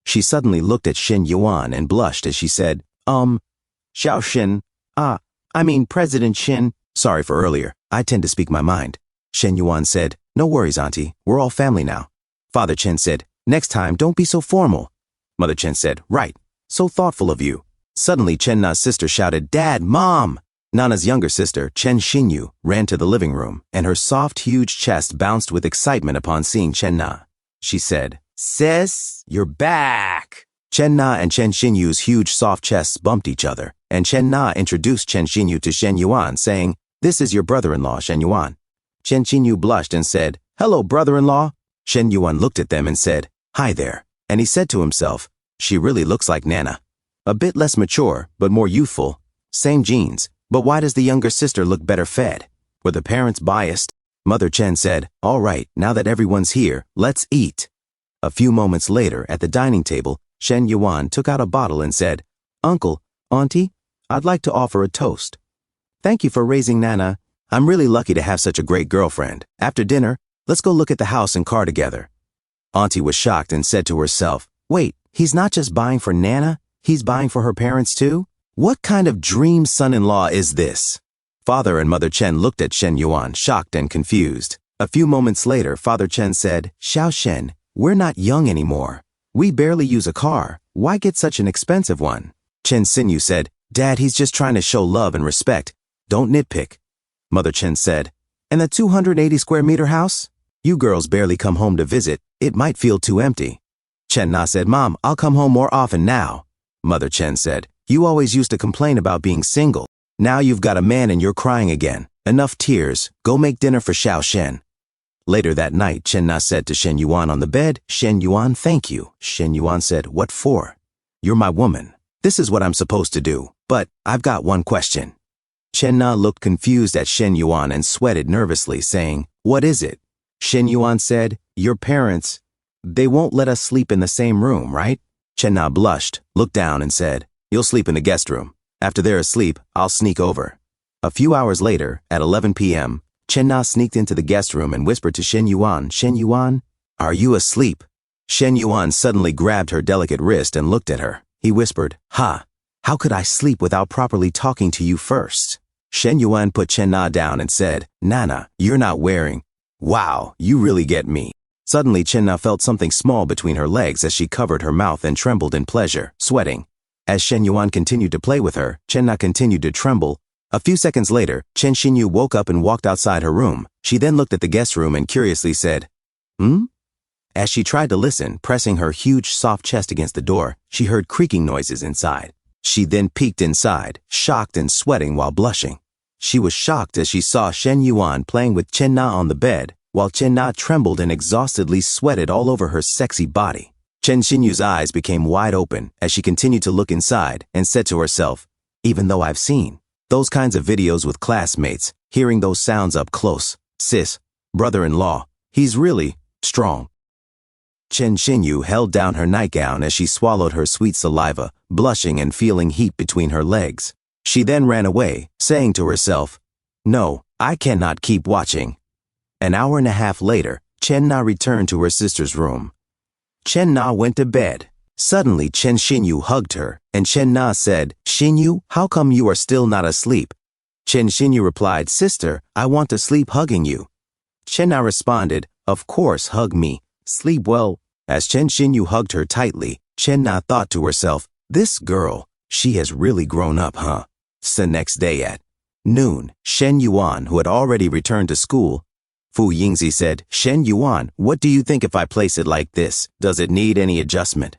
She suddenly looked at Shen Yuan and blushed as she said, Xiao Shen, I mean President Shen. Sorry for earlier, I tend to speak my mind. Shen Yuan said, no worries, Auntie, we're all family now. Father Chen said, next time, don't be so formal. Mother Chen said, right, so thoughtful of you. Suddenly, Chen Na's sister shouted, Dad, Mom! Nana's younger sister, Chen Xinyu, ran to the living room, and her soft, huge chest bounced with excitement upon seeing Chen Na. She said, Sis, you're back! Chen Na and Chen Xinyu's huge, soft chests bumped each other, and Chen Na introduced Chen Xinyu to Shen Yuan, saying, this is your brother-in-law, Shen Yuan. Chen Xinyu blushed and said, hello, brother-in-law. Shen Yuan looked at them and said, hi there. And he said to himself, she really looks like Nana. A bit less mature, but more youthful. Same genes. But why does the younger sister look better fed? Were the parents biased? Mother Chen said, all right, now that everyone's here, let's eat. A few moments later, at the dining table, Shen Yuan took out a bottle and said, Uncle, Auntie, I'd like to offer a toast. Thank you for raising Nana. I'm really lucky to have such a great girlfriend. After dinner, let's go look at the house and car together. Auntie was shocked and said to herself, wait, he's not just buying for Nana, he's buying for her parents too? What kind of dream son-in-law is this? Father and Mother Chen looked at Shen Yuan, shocked and confused. A few moments later, Father Chen said, Xiao Shen, we're not young anymore. We barely use a car. Why get such an expensive one? Chen Xinyu said, Dad, he's just trying to show love and respect. Don't nitpick. Mother Chen said, and the 280 square meter house? You girls barely come home to visit. It might feel too empty. Chen Na said, Mom, I'll come home more often now. Mother Chen said, you always used to complain about being single. Now you've got a man and you're crying again. Enough tears. Go make dinner for Xiao Shen. Later that night, Chen Na said to Shen Yuan on the bed, "Shen Yuan, thank you." Shen Yuan said, "What for?" "You're my woman. This is what I'm supposed to do. But I've got one question." Chen Na looked confused at Shen Yuan and sweated nervously, saying, "What is it?" Shen Yuan said, "Your parents, they won't let us sleep in the same room, right?" Chen Na blushed, looked down and said, "You'll sleep in the guest room. After they're asleep, I'll sneak over." A few hours later, at 11 p.m., Chen Na sneaked into the guest room and whispered to Shen Yuan, "Shen Yuan, are you asleep?" Shen Yuan suddenly grabbed her delicate wrist and looked at her. He whispered, "Ha, how could I sleep without properly talking to you first?" Shen Yuan put Chen Na down and said, "Nana, you're not wearing. Wow, you really get me." Suddenly, Chen Na felt something small between her legs as she covered her mouth and trembled in pleasure, sweating. As Shen Yuan continued to play with her, Chen Na continued to tremble. A few seconds later, Chen Xinyu woke up and walked outside her room. She then looked at the guest room and curiously said, "Hmm?" As she tried to listen, pressing her huge soft chest against the door, she heard creaking noises inside. She then peeked inside, shocked and sweating while blushing. She was shocked as she saw Shen Yuan playing with Chen Na on the bed, while Chen Na trembled and exhaustedly sweated all over her sexy body. Chen Xinyu's eyes became wide open as she continued to look inside and said to herself, "Even though I've seen those kinds of videos with classmates, hearing those sounds up close, sis, brother-in-law, he's really strong." Chen Xinyu held down her nightgown as she swallowed her sweet saliva, blushing and feeling heat between her legs. She then ran away, saying to herself, "No, I cannot keep watching." An hour and a half later, Chen Na returned to her sister's room. Chen Na went to bed. Suddenly, Chen Xinyu hugged her, and Chen Na said, "Xinyu, how come you are still not asleep?" Chen Xinyu replied, "Sister, I want to sleep hugging you." Chen Na responded, "Of course, hug me. Sleep well." As Chen Xinyu hugged her tightly, Chen Na thought to herself, "This girl, she has really grown up, huh?" The next day at noon, Shen Yuan, who had already returned to school, Fu Yingzi said, "Shen Yuan, what do you think if I place it like this? Does it need any adjustment?"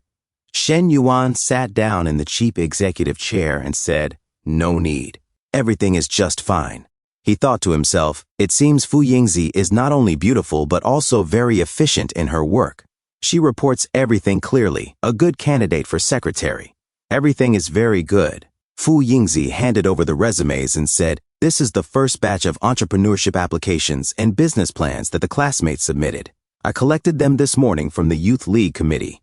Shen Yuan sat down in the cheap executive chair and said, "No need. Everything is just fine." He thought to himself, it seems Fu Yingzi is not only beautiful but also very efficient in her work. She reports everything clearly, a good candidate for secretary. Everything is very good. Fu Yingzi handed over the resumes and said, "This is the first batch of entrepreneurship applications and business plans that the classmates submitted. I collected them this morning from the Youth League Committee.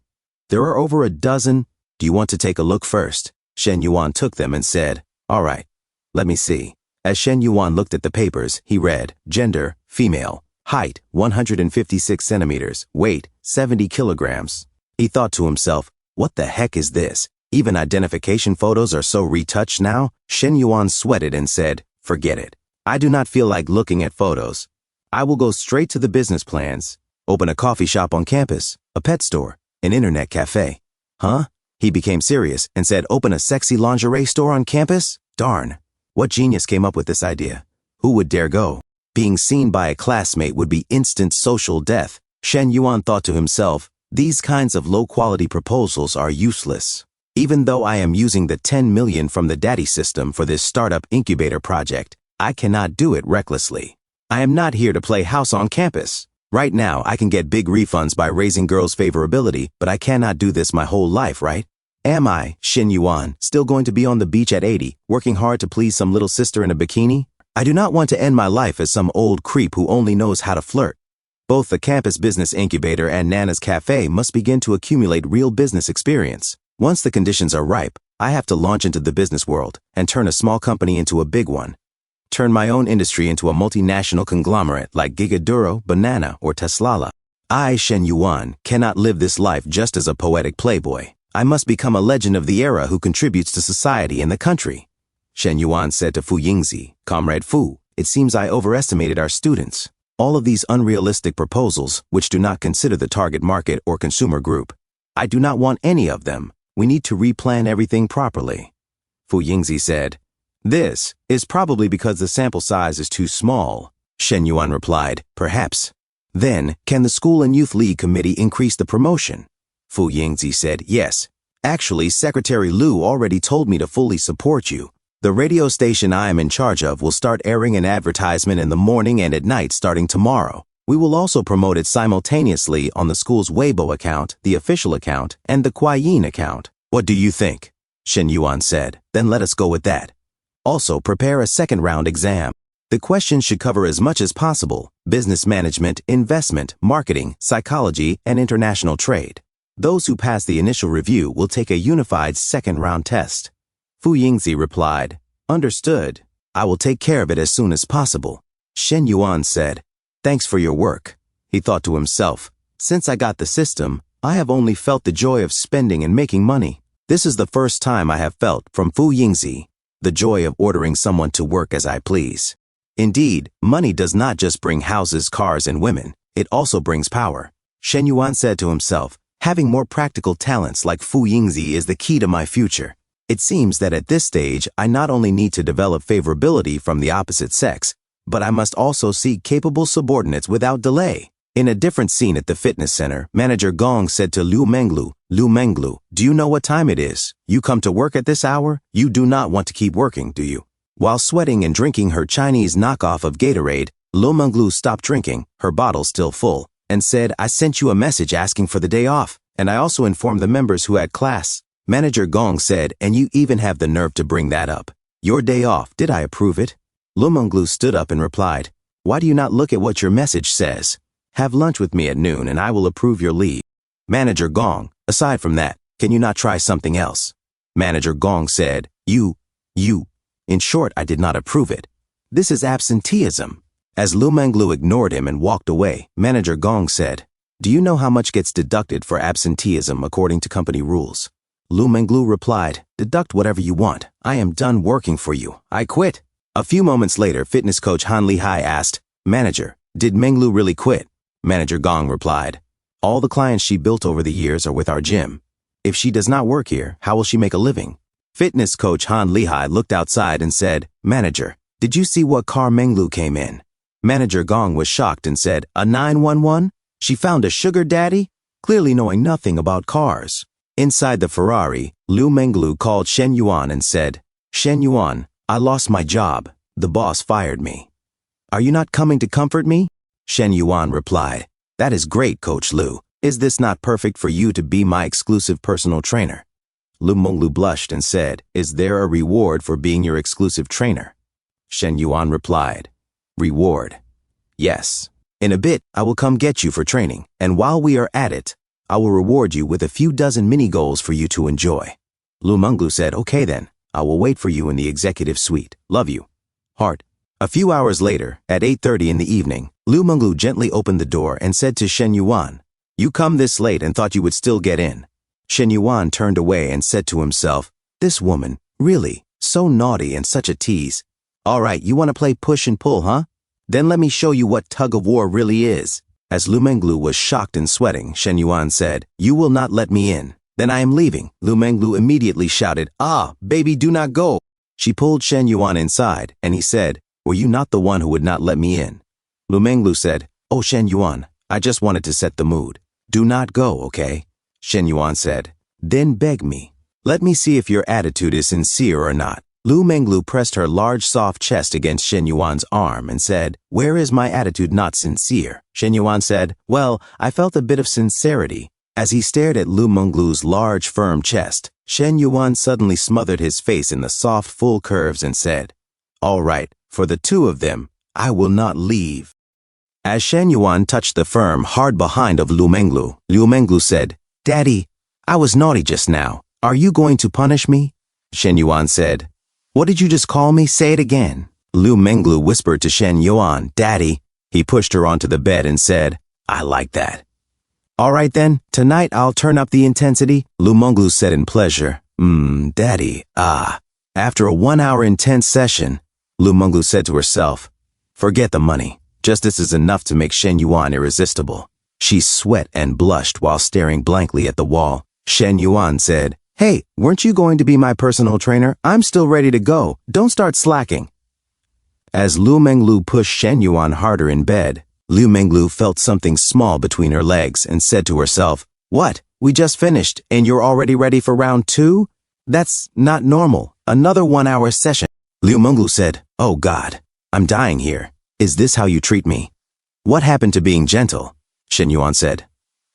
There are over a dozen. Do you want to take a look first?" Shen Yuan took them and said, "All right, let me see." As Shen Yuan looked at the papers, he read, "Gender, female, height, 156 centimeters, weight, 70 kilograms. He thought to himself, what the heck is this? Even identification photos are so retouched now? Shen Yuan sweated and said, "Forget it. I do not feel like looking at photos. I will go straight to the business plans. Open a coffee shop on campus, a pet store, an internet cafe." Huh? He became serious and said, "Open a sexy lingerie store on campus? Darn. What genius came up with this idea? Who would dare go? Being seen by a classmate would be instant social death." Shen Yuan thought to himself, these kinds of low-quality proposals are useless. Even though I am using the 10 million from the daddy system for this startup incubator project, I cannot do it recklessly. I am not here to play house on campus. Right now, I can get big refunds by raising girls' favorability, but I cannot do this my whole life, right? Am I, Shen Yuan, still going to be on the beach at 80, working hard to please some little sister in a bikini? I do not want to end my life as some old creep who only knows how to flirt. Both the campus business incubator and Nana's cafe must begin to accumulate real business experience. Once the conditions are ripe, I have to launch into the business world and turn a small company into a big one. Turn my own industry into a multinational conglomerate like Gigaduro, Banana, or Teslala. I, Shen Yuan, cannot live this life just as a poetic playboy. I must become a legend of the era who contributes to society and the country. Shen Yuan said to Fu Yingzi, "Comrade Fu, it seems I overestimated our students. All of these unrealistic proposals, which do not consider the target market or consumer group. I do not want any of them. We need to replan everything properly." Fu Yingzi said, "This is probably because the sample size is too small." Shen Yuan replied, "Perhaps. Then, can the School and Youth League Committee increase the promotion?" Fu Yingzi said, "Yes. Actually, Secretary Liu already told me to fully support you. The radio station I am in charge of will start airing an advertisement in the morning and at night starting tomorrow. We will also promote it simultaneously on the school's Weibo account, the official account, and the Kuaiyin account. What do you think? Shen Yuan said. Then let us go with that. Also, prepare a second round exam. The questions should cover as much as possible: business management, investment, marketing, psychology, and international trade. Those who pass the initial review will take a unified second round test. Fu Yingzi replied, Understood. I will take care of it as soon as possible. Shen Yuan said, Thanks for your work. He thought to himself, Since I got the system, I have only felt the joy of spending and making money. This is the first time I have felt from Fu Yingzi the joy of ordering someone to work as I please. Indeed, money does not just bring houses, cars, and women. It also brings power. Shen Yuan said to himself, Having more practical talents like Fu Yingzi is the key to my future. It seems that at this stage, I not only need to develop favorability from the opposite sex, but I must also seek capable subordinates without delay. In a different scene at the fitness center, Manager Gong said to Lu Menglu, do you know what time it is? You come to work at this hour? You do not want to keep working, do you? While sweating and drinking her Chinese knockoff of Gatorade, Lu Menglu stopped drinking, her bottle still full, and said, I sent you a message asking for the day off, and I also informed the members who had class. Manager Gong said, and you even have the nerve to bring that up. Your day off, did I approve it? Lu Menglu stood up and replied, Why do you not look at what your message says? Have lunch with me at noon and I will approve your leave. Manager Gong, aside from that, can you not try something else? Manager Gong said, You. In short, I did not approve it. This is absenteeism. As Lu Menglu ignored him and walked away, Manager Gong said, Do you know how much gets deducted for absenteeism according to company rules? Lu Menglu replied, Deduct whatever you want. I am done working for you. I quit. A few moments later, fitness coach Han Lihai asked, Manager, did Menglu really quit? Manager Gong replied, All the clients she built over the years are with our gym. If she does not work here, how will she make a living? Fitness coach Han Lihai looked outside and said, Manager, did you see what car Menglu came in? Manager Gong was shocked and said, A 911? She found a sugar daddy? Clearly knowing nothing about cars. Inside the Ferrari, Lu Menglu called Shen Yuan and said, Shen Yuan, I lost my job. The boss fired me. Are you not coming to comfort me? Shen Yuan replied, That is great, Coach Lu. Is this not perfect for you to be my exclusive personal trainer? Lu Menglu blushed and said, Is there a reward for being your exclusive trainer? Shen Yuan replied, Reward? Yes. In a bit, I will come get you for training, and while we are at it, I will reward you with a few dozen mini-goals for you to enjoy. Lu Menglu said, Okay then, I will wait for you in the executive suite. Love you. Heart. A few hours later, at 8:30 in the evening, Lu Menglu gently opened the door and said to Shen Yuan, You come this late and thought you would still get in. Shen Yuan turned away and said to himself, This woman, really, so naughty and such a tease. All right, you want to play push and pull, huh? Then let me show you what tug-of-war really is. As Lu Menglu was shocked and sweating, Shen Yuan said, You will not let me in. Then I am leaving. Lu Menglu immediately shouted, Baby, do not go. She pulled Shen Yuan inside, and he said, Were you not the one who would not let me in? Lu Menglu said, Oh, Shen Yuan, I just wanted to set the mood. Do not go, okay? Shen Yuan said, Then beg me. Let me see if your attitude is sincere or not. Lu Menglu pressed her large soft chest against Shen Yuan's arm and said, Where is my attitude not sincere? Shen Yuan said, Well, I felt a bit of sincerity. As he stared at Lu Menglu's large, firm chest, Shen Yuan suddenly smothered his face in the soft, full curves and said, All right, for the two of them, I will not leave. As Shen Yuan touched the firm, hard behind of Lu Menglu said, Daddy, I was naughty just now. Are you going to punish me? Shen Yuan said, What did you just call me? Say it again. Lu Menglu whispered to Shen Yuan, Daddy. He pushed her onto the bed and said, I like that. All right then, tonight I'll turn up the intensity, Lu Menglu said in pleasure. Daddy, After a 1-hour intense session, Lu Menglu said to herself, Forget the money. Just this is enough to make Shen Yuan irresistible. She sweat and blushed while staring blankly at the wall. Shen Yuan said, Hey, weren't you going to be my personal trainer? I'm still ready to go. Don't start slacking. As Lu Menglu pushed Shen Yuan harder in bed, Lu Menglu felt something small between her legs and said to herself, What? We just finished and you're already ready for round 2? That's not normal. Another 1-hour session. Lu Menglu said, Oh God, I'm dying here. Is this how you treat me? What happened to being gentle? Shen Yuan said.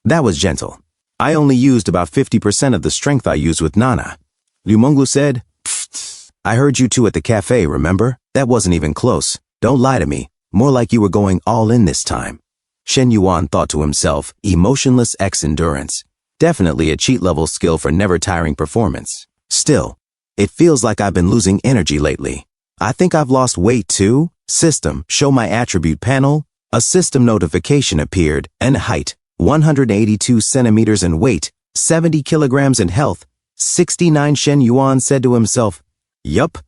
That was gentle. I only used about 50% of the strength I used with Nana. Lu Menglu said, Pfft, I heard you two at the cafe, remember? That wasn't even close. Don't lie to me. More like you were going all in this time. Shen Yuan thought to himself, emotionless X-endurance. Definitely a cheat-level skill for never-tiring performance. Still, it feels like I've been losing energy lately. I think I've lost weight too. System, show my attribute panel. A system notification appeared, and height, 182 centimeters and weight, 70 kilograms in health, 69. Shen Yuan said to himself, Yup.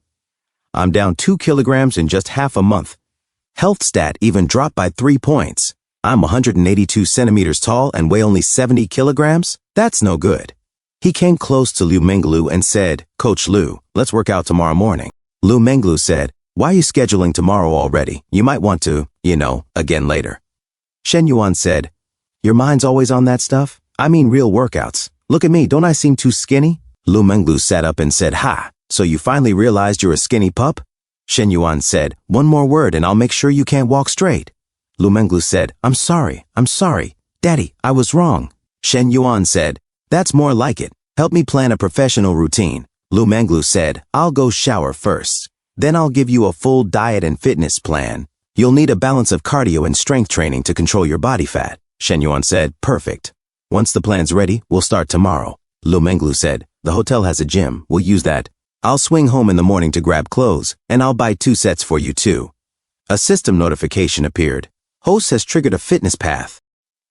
I'm down 2 kilograms in just half a month. Health stat even dropped by 3 points. I'm 182 centimeters tall and weigh only 70 kilograms? That's no good. He came close to Lu Menglu and said, Coach Lu, let's work out tomorrow morning. Lu Menglu said, why are you scheduling tomorrow already? You might want to, again later. Shen Yuan said, your mind's always on that stuff? I mean real workouts. Look at me, don't I seem too skinny? Lu Menglu sat up and said, ha, so you finally realized you're a skinny pup? Shen Yuan said, one more word and I'll make sure you can't walk straight. Lu Menglu said, I'm sorry. Daddy, I was wrong. Shen Yuan said, that's more like it. Help me plan a professional routine. Lu Menglu said, I'll go shower first. Then I'll give you a full diet and fitness plan. You'll need a balance of cardio and strength training to control your body fat. Shen Yuan said, perfect. Once the plan's ready, we'll start tomorrow. Lu Menglu said, the hotel has a gym. We'll use that. I'll swing home in the morning to grab clothes, and I'll buy 2 sets for you too. A system notification appeared. Host has triggered a fitness path.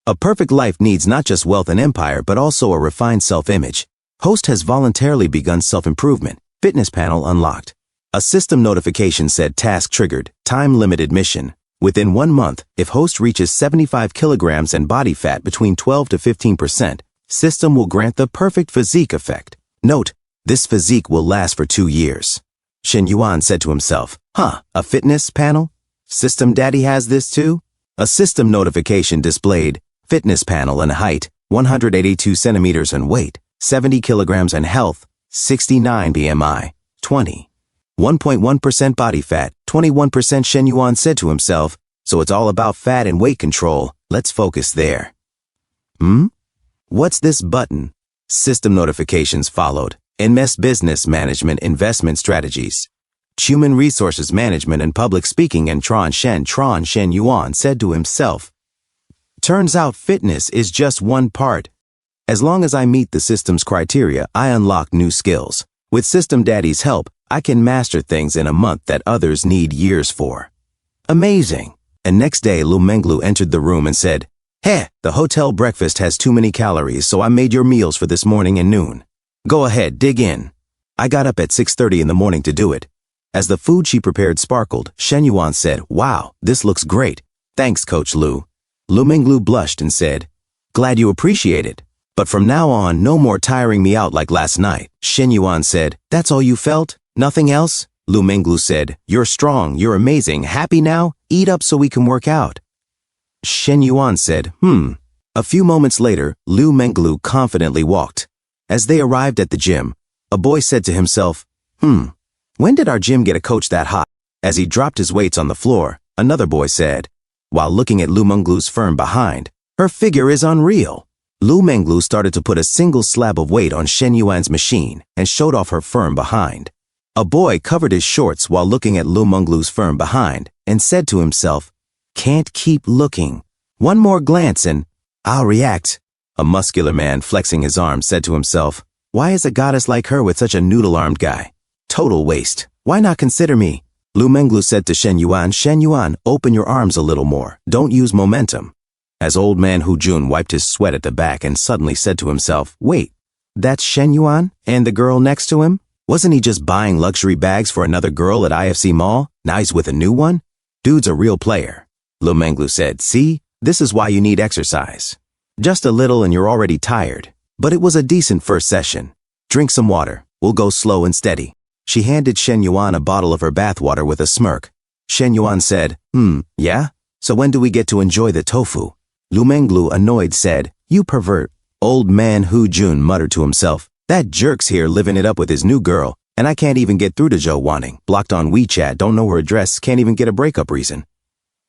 A perfect life needs not just wealth and empire, but also a refined self-image. Host has voluntarily begun self-improvement. Fitness panel unlocked. A system notification said task triggered, time-limited mission. Within 1 month, if host reaches 75 kilograms and body fat between 12 to 15%, system will grant the perfect physique effect. Note, this physique will last for 2 years. Shen Yuan said to himself, a fitness panel? System daddy has this too? A system notification displayed, fitness panel and height, 182 centimeters and weight, 70 kilograms and health, 69 BMI, 20. 1.1% body fat, 21%. Shen Yuan said to himself, so it's all about fat and weight control. Let's focus there. What's this button? System notifications followed. MS Business Management Investment Strategies. Human Resources Management and Public Speaking and Shen Yuan said to himself, turns out fitness is just one part. As long as I meet the system's criteria, I unlock new skills. With System Daddy's help, I can master things in a month that others need years for. Amazing. And next day, Lu Menglu entered the room and said, hey, the hotel breakfast has too many calories, so I made your meals for this morning and noon. Go ahead, dig in. I got up at 6:30 in the morning to do it. As the food she prepared sparkled, Shen Yuan said, wow, this looks great. Thanks, Coach Lu. Lu Menglu blushed and said, glad you appreciate it. But from now on, no more tiring me out like last night. Shen Yuan said, that's all you felt? Nothing else? Lu Menglu said, you're strong, you're amazing, happy now? Eat up so we can work out. Shen Yuan said, A few moments later, Lu Menglu confidently walked. As they arrived at the gym, a boy said to himself, when did our gym get a coach that hot? As he dropped his weights on the floor, another boy said, while looking at Lu Menglu's firm behind, her figure is unreal. Lu Menglu started to put a single slab of weight on Shen Yuan's machine and showed off her firm behind. A boy covered his shorts while looking at Lu Menglu's firm behind and said to himself, can't keep looking. One more glance and I'll react. A muscular man flexing his arms said to himself, why is a goddess like her with such a noodle-armed guy? Total waste. Why not consider me? Lu Menglu said to Shen Yuan, open your arms a little more. Don't use momentum. As old man Hu Jun wiped his sweat at the back and suddenly said to himself, wait, that's Shen Yuan? And the girl next to him? Wasn't he just buying luxury bags for another girl at IFC Mall? Now he's with a new one? Dude's a real player. Lu Menglu said, see, this is why you need exercise. Just a little and you're already tired. But it was a decent first session. Drink some water. We'll go slow and steady. She handed Shen Yuan a bottle of her bathwater with a smirk. Shen Yuan said, yeah? So when do we get to enjoy the tofu? Lu Menglu, annoyed, said, you pervert. Old man Hu Jun muttered to himself, that jerk's here living it up with his new girl, and I can't even get through to Zhou Wanning. Blocked on WeChat, don't know her address, can't even get a breakup reason.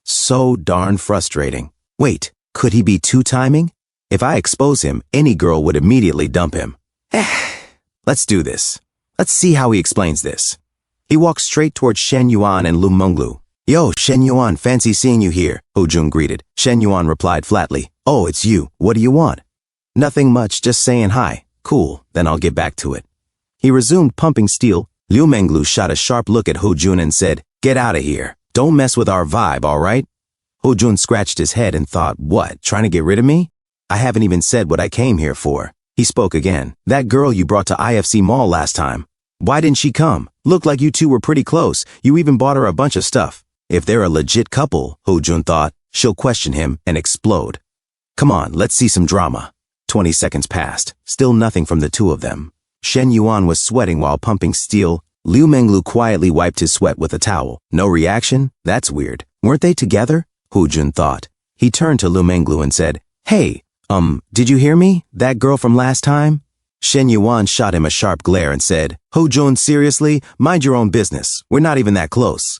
So darn frustrating. Wait, could he be two-timing? If I expose him, any girl would immediately dump him. Let's do this. Let's see how he explains this. He walked straight towards Shen Yuan and Lu Menglu. Yo, Shen Yuan, fancy seeing you here, Ho Jun greeted. Shen Yuan replied flatly. Oh, it's you. What do you want? Nothing much, just saying hi. Cool, then I'll get back to it. He resumed pumping steel. Lu Menglu shot a sharp look at Ho Jun and said, Get out of here. Don't mess with our vibe, all right? Ho Jun scratched his head and thought, what, trying to get rid of me? I haven't even said what I came here for. He spoke again. That girl you brought to IFC Mall last time. Why didn't she come? Looked like you two were pretty close. You even bought her a bunch of stuff. If they're a legit couple, Ho Jun thought, she'll question him and explode. Come on, let's see some drama. 20 seconds passed. Still nothing from the two of them. Shen Yuan was sweating while pumping steel. Lu Menglu quietly wiped his sweat with a towel. No reaction? That's weird. Weren't they together? Ho Jun thought. He turned to Lu Menglu and said, Hey, did you hear me? That girl from last time? Shen Yuan shot him a sharp glare and said, Ho Jun, seriously? Mind your own business. We're not even that close.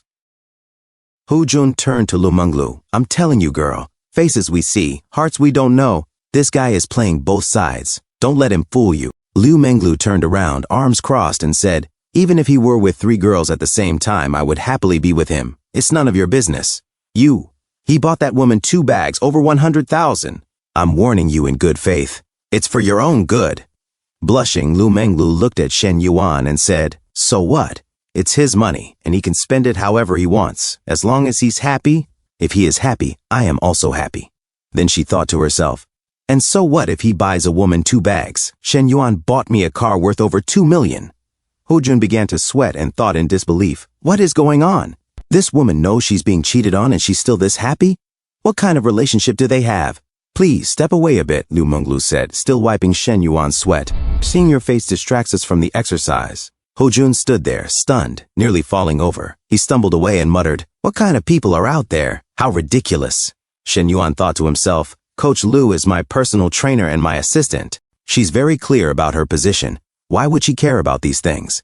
Ho Jun turned to Lu Menglu. I'm telling you, girl. Faces we see, hearts we don't know. This guy is playing both sides. Don't let him fool you. Lu Menglu turned around, arms crossed, and said, Even if he were with 3 girls at the same time, I would happily be with him. It's none of your business. He bought that woman 2 bags, over 100,000. I'm warning you in good faith. It's for your own good. Blushing, Lu Menglu looked at Shen Yuan and said, So what? It's his money, and he can spend it however he wants. As long as he's happy, if he is happy, I am also happy. Then she thought to herself, and so what if he buys a woman 2 bags? Shen Yuan bought me a car worth over 2 million. Ho Jun began to sweat and thought in disbelief, what is going on? This woman knows she's being cheated on and she's still this happy? What kind of relationship do they have? Please step away a bit, Lu Menglu said, still wiping Shen Yuan's sweat. Seeing your face distracts us from the exercise. Ho Jun stood there, stunned, nearly falling over. He stumbled away and muttered, What kind of people are out there? How ridiculous. Shen Yuan thought to himself, Coach Lu is my personal trainer and my assistant. She's very clear about her position. Why would she care about these things?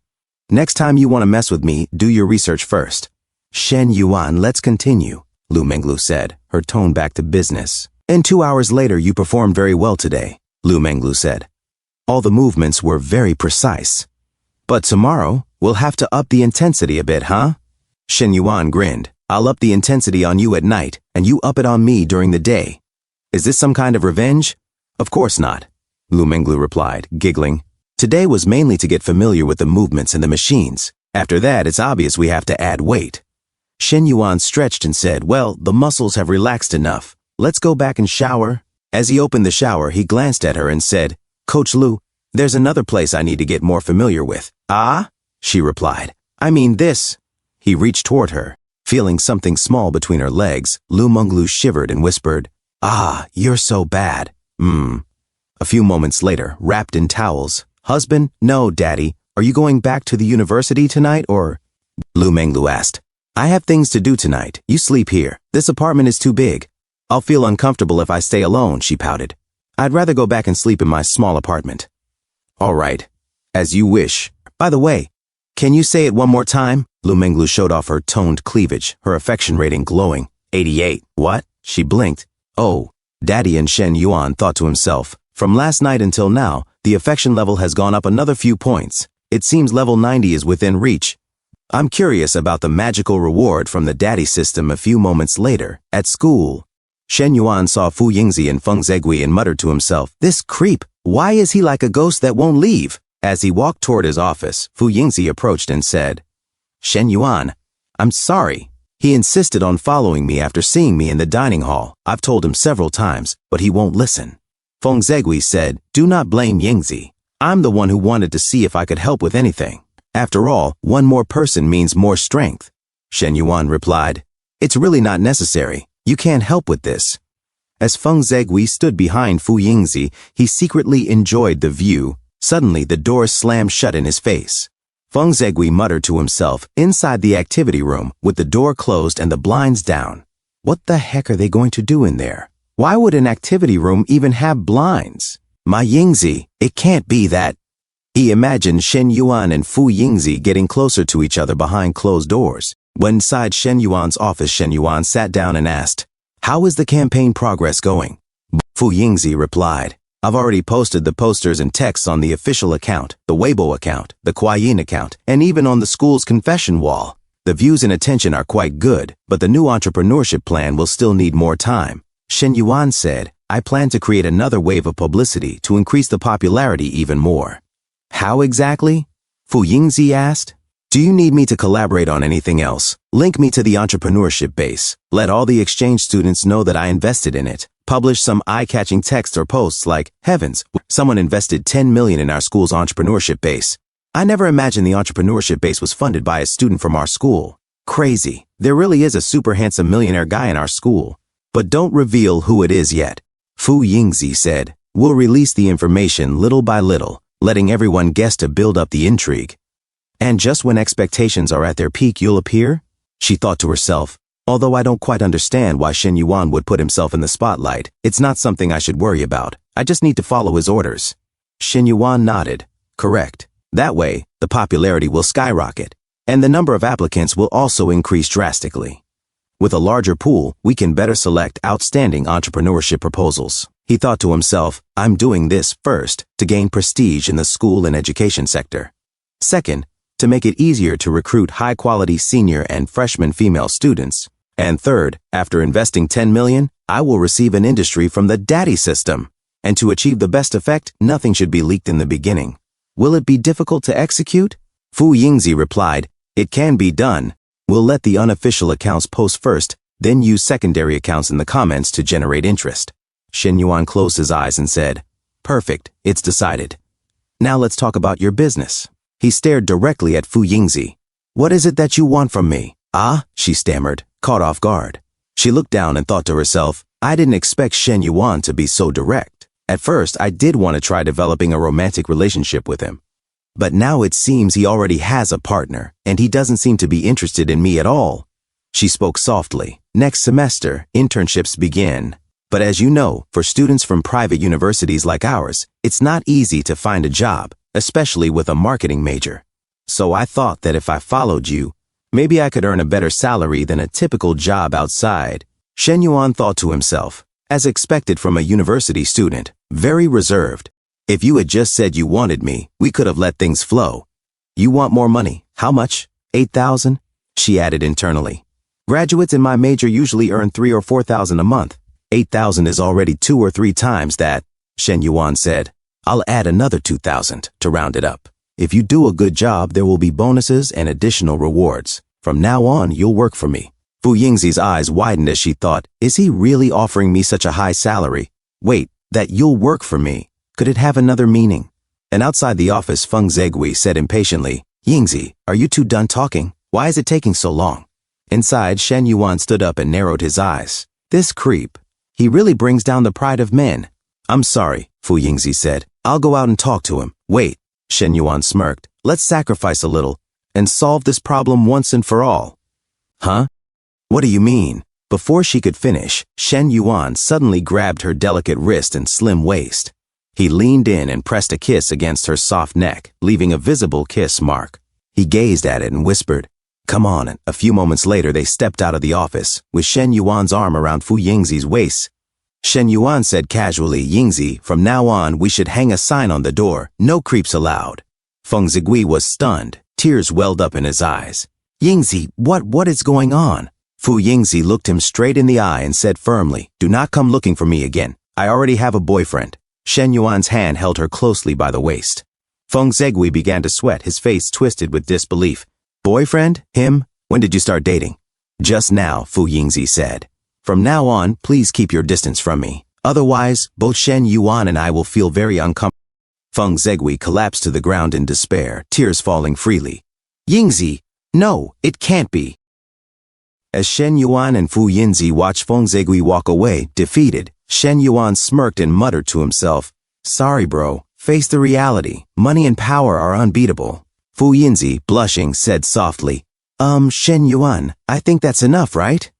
Next time you want to mess with me, do your research first. Shen Yuan, let's continue, Lu Menglu said, her tone back to business. And 2 hours later, you performed very well today, Lu Menglu said. All the movements were very precise. But tomorrow, we'll have to up the intensity a bit, huh? Shen Yuan grinned. I'll up the intensity on you at night, and you up it on me during the day. Is this some kind of revenge? Of course not, Lu Menglu replied, giggling. Today was mainly to get familiar with the movements and the machines. After that, it's obvious we have to add weight. Shen Yuan stretched and said, Well, the muscles have relaxed enough. Let's go back and shower. As he opened the shower, he glanced at her and said, Coach Lu, there's another place I need to get more familiar with. Ah? She replied. I mean this. He reached toward her. Feeling something small between her legs, Lu Menglu shivered and whispered, Ah, you're so bad. A few moments later, wrapped in towels, Husband? No, Daddy. Are you going back to the university tonight or? Lu Menglu asked. I have things to do tonight. You sleep here. This apartment is too big. I'll feel uncomfortable if I stay alone, she pouted. I'd rather go back and sleep in my small apartment. All right. As you wish. By the way, can you say it one more time? Lu Menglu showed off her toned cleavage, her affection rating glowing. 88. What? She blinked. Oh. Daddy and Shen Yuan thought to himself. From last night until now, the affection level has gone up another few points. It seems level 90 is within reach. I'm curious about the magical reward from the daddy system a few moments later, at school. Shen Yuan saw Fu Yingzi and Feng Zegui and muttered to himself, This creep, why is he like a ghost that won't leave? As he walked toward his office, Fu Yingzi approached and said, Shen Yuan, I'm sorry. He insisted on following me after seeing me in the dining hall. I've told him several times, but he won't listen. Feng Zegui said, Do not blame Yingzi. I'm the one who wanted to see if I could help with anything. After all, one more person means more strength. Shen Yuan replied, It's really not necessary. You can't help with this. As Feng Zegui stood behind Fu Yingzi, he secretly enjoyed the view. Suddenly, the door slammed shut in his face. Feng Zegui muttered to himself inside the activity room with the door closed and the blinds down. What the heck are they going to do in there? Why would an activity room even have blinds? My Yingzi, it can't be that. He imagined Shen Yuan and Fu Yingzi getting closer to each other behind closed doors. When inside Shen Yuan's office, Shen Yuan sat down and asked, "How is the campaign progress going?" Fu Yingzi replied, "I've already posted the posters and texts on the official account, the Weibo account, the Kuayin account, and even on the school's confession wall. The views and attention are quite good, but the new entrepreneurship plan will still need more time." Shen Yuan said, "I plan to create another wave of publicity to increase the popularity even more." "How exactly?" Fu Yingzi asked. "Do you need me to collaborate on anything else? Link me to the entrepreneurship base. Let all the exchange students know that I invested in it. Publish some eye-catching text or posts like, 'Heavens, someone invested 10 million in our school's entrepreneurship base. I never imagined the entrepreneurship base was funded by a student from our school. Crazy. There really is a super handsome millionaire guy in our school. But don't reveal who it is yet." Fu Yingzi said, "We'll release the information little by little, letting everyone guess to build up the intrigue. And just when expectations are at their peak, you'll appear?" She thought to herself, "Although I don't quite understand why Shen Yuan would put himself in the spotlight, it's not something I should worry about. I just need to follow his orders." Shen Yuan nodded. "Correct. That way, the popularity will skyrocket, and the number of applicants will also increase drastically. With a larger pool, we can better select outstanding entrepreneurship proposals." He thought to himself, "I'm doing this first to gain prestige in the school and education sector. Second, to make it easier to recruit high-quality senior and freshman female students. And third, after investing 10 million, I will receive an industry from the daddy system. And to achieve the best effect, nothing should be leaked in the beginning. Will it be difficult to execute?" Fu Yingzi replied, "It can be done. We'll let the unofficial accounts post first, then use secondary accounts in the comments to generate interest." Shen Yuan closed his eyes and said, "Perfect, it's decided. Now let's talk about your business." He stared directly at Fu Yingzi. "What is it that you want from me?" "Ah," she stammered, caught off guard. She looked down and thought to herself, "I didn't expect Shen Yuan to be so direct. At first, I did want to try developing a romantic relationship with him. But now it seems he already has a partner, and he doesn't seem to be interested in me at all." She spoke softly. "Next semester, internships begin. But as you know, for students from private universities like ours, it's not easy to find a job, especially with a marketing major. So I thought that if I followed you, maybe I could earn a better salary than a typical job outside." Shen Yuan thought to himself, as expected from a university student, very reserved. "If you had just said you wanted me, we could have let things flow. You want more money. How much? 8,000? She added internally. "Graduates in my major usually earn 3,000 or 4,000 a month. 8,000 is already 2 or 3 times that," Shen Yuan said. "I'll add another 2,000 to round it up. If you do a good job, there will be bonuses and additional rewards. From now on, you'll work for me." Fu Yingzi's eyes widened as she thought, "Is he really offering me such a high salary? Wait, that you'll work for me. Could it have another meaning?" And outside the office, Feng Zegui said impatiently, "Yingzi, are you two done talking? Why is it taking so long?" Inside, Shen Yuan stood up and narrowed his eyes. "This creep. He really brings down the pride of men." "I'm sorry," Fu Yingzi said. "I'll go out and talk to him." "Wait," Shen Yuan smirked. "Let's sacrifice a little and solve this problem once and for all." "Huh? What do you mean?" Before she could finish, Shen Yuan suddenly grabbed her delicate wrist and slim waist. He leaned in and pressed a kiss against her soft neck, leaving a visible kiss mark. He gazed at it and whispered, "Come on," and a few moments later they stepped out of the office, with Shen Yuan's arm around Fu Yingzi's waist. Shen Yuan said casually, "Yingzi, from now on we should hang a sign on the door, no creeps allowed." Feng Zigui was stunned. Tears welled up in his eyes. "Yingzi, what is going on?" Fu Yingzi looked him straight in the eye and said firmly, "Do not come looking for me again. I already have a boyfriend." Shen Yuan's hand held her closely by the waist. Feng Zigui began to sweat, his face twisted with disbelief. "Boyfriend? Him? When did you start dating?" "Just now," Fu Yingzi said. "From now on, please keep your distance from me. Otherwise, both Shen Yuan and I will feel very uncomfortable." Feng Zigui collapsed to the ground in despair, tears falling freely. "Yingzi, no, it can't be." As Shen Yuan and Fu Yingzi watched Feng Zigui walk away, defeated, Shen Yuan smirked and muttered to himself, "Sorry, bro. Face the reality. Money and power are unbeatable." Fu Yingzi, blushing, said softly, Shen Yuan, I think that's enough, right?"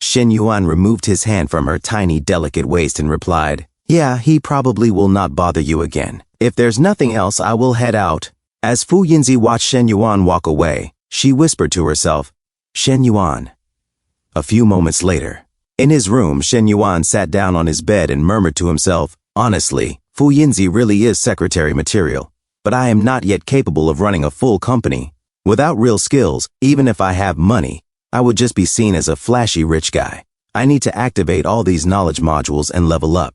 Shen Yuan removed his hand from her tiny, delicate waist and replied, "Yeah, he probably will not bother you again. If there's nothing else, I will head out." As Fu Yingzi watched Shen Yuan walk away, she whispered to herself, Shen Yuan. A few moments later. In his room, Shen Yuan sat down on his bed and murmured to himself, honestly, Fu Yinzi really is secretary material. But I am not yet capable of running a full company. Without real skills, even if I have money, I would just be seen as a flashy rich guy. I need to activate all these knowledge modules and level up.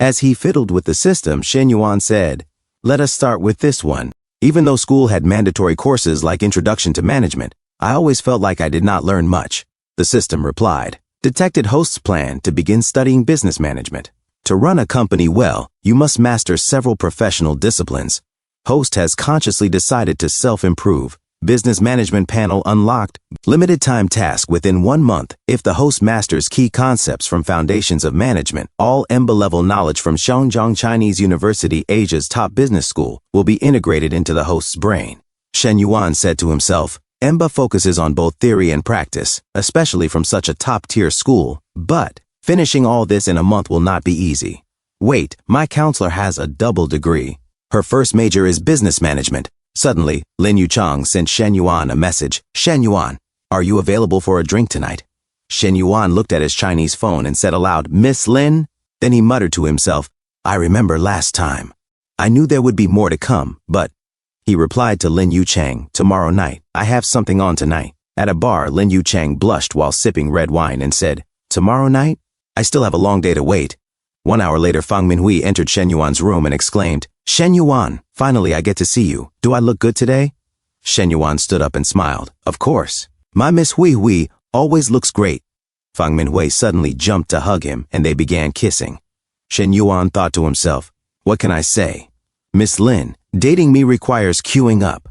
As he fiddled with the system, Shen Yuan said, let us start with this one. Even though school had mandatory courses like Introduction to Management, I always felt like I did not learn much. The system replied, detected host's plan to begin studying business management. To run a company well, you must master several professional disciplines. Host has consciously decided to self-improve. Business management panel unlocked. Limited time task within 1 month. If the host masters key concepts from Foundations of Management, all EMBA level knowledge from Shanghai Chinese University, Asia's top business school, will be integrated into the host's brain. Shen Yuan said to himself, EMBA focuses on both theory and practice, especially from such a top-tier school, but finishing all this in a month will not be easy. Wait, my counselor has a double degree. Her first major is business management. Suddenly, Lin Yuchang sent Shen Yuan a message. Shen Yuan, are you available for a drink tonight? Shen Yuan looked at his Chinese phone and said aloud, Miss Lin? Then he muttered to himself, I remember last time. I knew there would be more to come, but... He replied to Lin Yuchang, tomorrow night, I have something on tonight. At a bar, Lin Yuchang blushed while sipping red wine and said, tomorrow night? I still have a long day to wait. 1 hour later, Fang Minhui entered Shen Yuan's room and exclaimed, Shen Yuan, finally I get to see you. Do I look good today? Shen Yuan stood up and smiled. Of course. My Miss Hui Hui always looks great. Fang Minhui suddenly jumped to hug him and they began kissing. Shen Yuan thought to himself, what can I say? Miss Lin, dating me requires queuing up.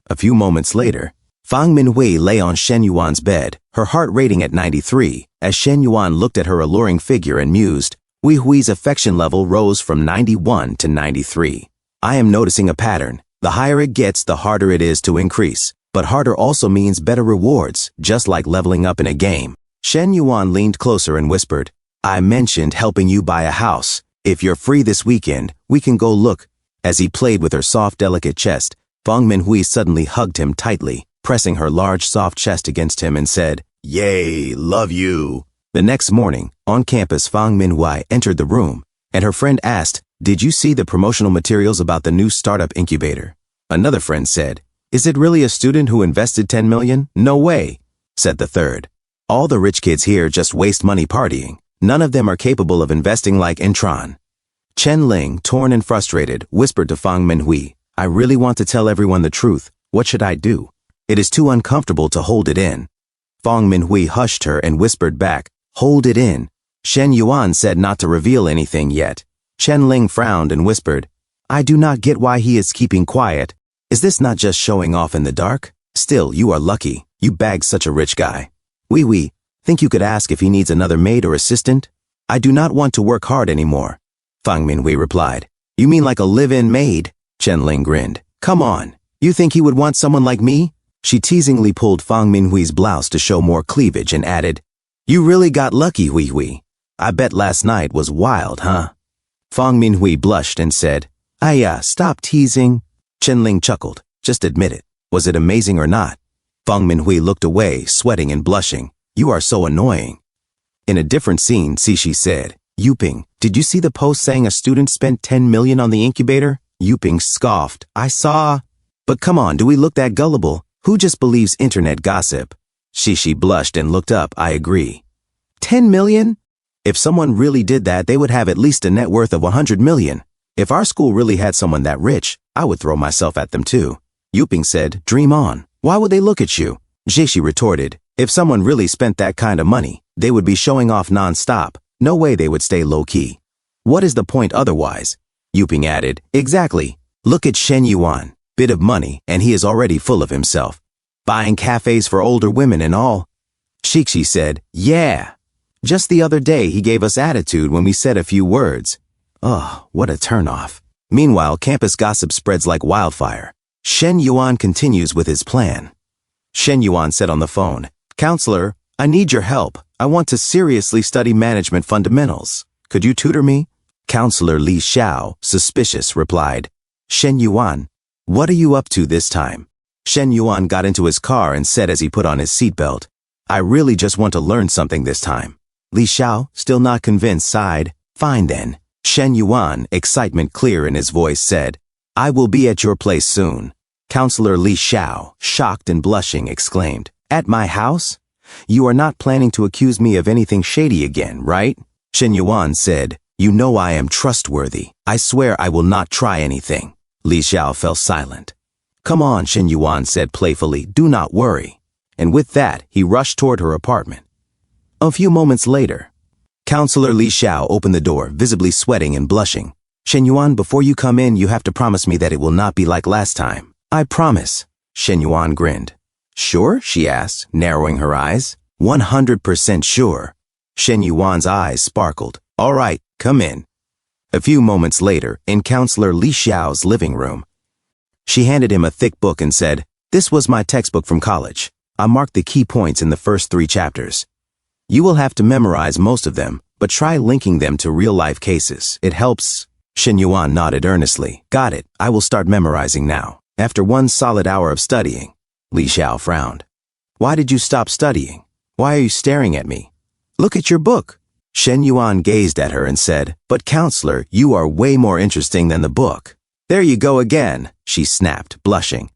A few moments later, Fang Minhui lay on Shen Yuan's bed, her heart rating at 93, as Shen Yuan looked at her alluring figure and mused. Hui Hui's affection level rose from 91 to 93. I am noticing a pattern. The higher it gets, the harder it is to increase. But harder also means better rewards, just like leveling up in a game. Shen Yuan leaned closer and whispered, I mentioned helping you buy a house. If you're free this weekend, we can go look. As he played with her soft, delicate chest, Fang Minhui suddenly hugged him tightly, pressing her large, soft chest against him and said, Yay, love you. The next morning, on campus, Fang Minhui entered the room, and her friend asked, did you see the promotional materials about the new startup incubator? Another friend said, is it really a student who invested 10 million? No way, said the third. All the rich kids here just waste money partying. None of them are capable of investing like Intron. Chen Ling, torn and frustrated, whispered to Fang Minhui, I really want to tell everyone the truth. What should I do? It is too uncomfortable to hold it in. Fang Minhui hushed her and whispered back, hold it in. Shen Yuan said not to reveal anything yet. Chen Ling frowned and whispered, I do not get why he is keeping quiet. Is this not just showing off in the dark? Still, you are lucky. You bagged such a rich guy. Oui, think you could ask if he needs another maid or assistant? I do not want to work hard anymore. Fang Minhui replied, you mean like a live-in maid? Chen Ling grinned. Come on, you think he would want someone like me? She teasingly pulled Fang Minhui's blouse to show more cleavage and added, you really got lucky, Hui Hui. I bet last night was wild, huh? Fang Minhui blushed and said, stop teasing. Chen Ling chuckled. Just admit it. Was it amazing or not? Fang Minhui looked away, sweating and blushing. You are so annoying. In a different scene, Cixi said, Yuping, did you see the post saying a student spent 10 million on the incubator? Yuping scoffed. I saw. But come on, do we look that gullible? Who just believes internet gossip? Cixi blushed and looked up. I agree. 10 million? If someone really did that, they would have at least a net worth of 100 million. If our school really had someone that rich, I would throw myself at them too. Yuping said, dream on. Why would they look at you? Cixi retorted, if someone really spent that kind of money, they would be showing off non-stop. No way they would stay low-key. What is the point otherwise? Yuping added, exactly. Look at Shen Yuan. Bit of money, and he is already full of himself. Buying cafes for older women and all. Cixi said, yeah. Just the other day he gave us attitude when we said a few words. Oh, what a turnoff. Meanwhile, campus gossip spreads like wildfire. Shen Yuan continues with his plan. Shen Yuan said on the phone, Counselor, I need your help. I want to seriously study management fundamentals. Could you tutor me? Counselor Li Xiao, suspicious, replied, Shen Yuan, what are you up to this time? Shen Yuan got into his car and said as he put on his seatbelt, I really just want to learn something this time. Li Xiao, still not convinced, sighed. Fine then. Shen Yuan, excitement clear in his voice, said, I will be at your place soon. Counselor Li Xiao, shocked and blushing, exclaimed, At my house? You are not planning to accuse me of anything shady again, right? Shen Yuan said, You know I am trustworthy. I swear I will not try anything. Li Xiao fell silent. Come on, Shen Yuan said playfully, do not worry. And with that, he rushed toward her apartment. A few moments later, Counselor Li Xiao opened the door, visibly sweating and blushing. Shen Yuan, before you come in, you have to promise me that it will not be like last time. I promise. Shen Yuan grinned. Sure? She asked, narrowing her eyes. 100% sure. Shen Yuan's eyes sparkled. All right, come in. A few moments later, in Counselor Li Xiao's living room, she handed him a thick book and said, This was my textbook from college. I marked the key points in the first 3 chapters. You will have to memorize most of them, but try linking them to real-life cases. It helps. Shen Yuan nodded earnestly. Got it. I will start memorizing now. After 1 solid hour of studying, Li Xiao frowned. Why did you stop studying? Why are you staring at me? Look at your book. Shen Yuan gazed at her and said, But counselor, you are way more interesting than the book. There you go again, she snapped, blushing.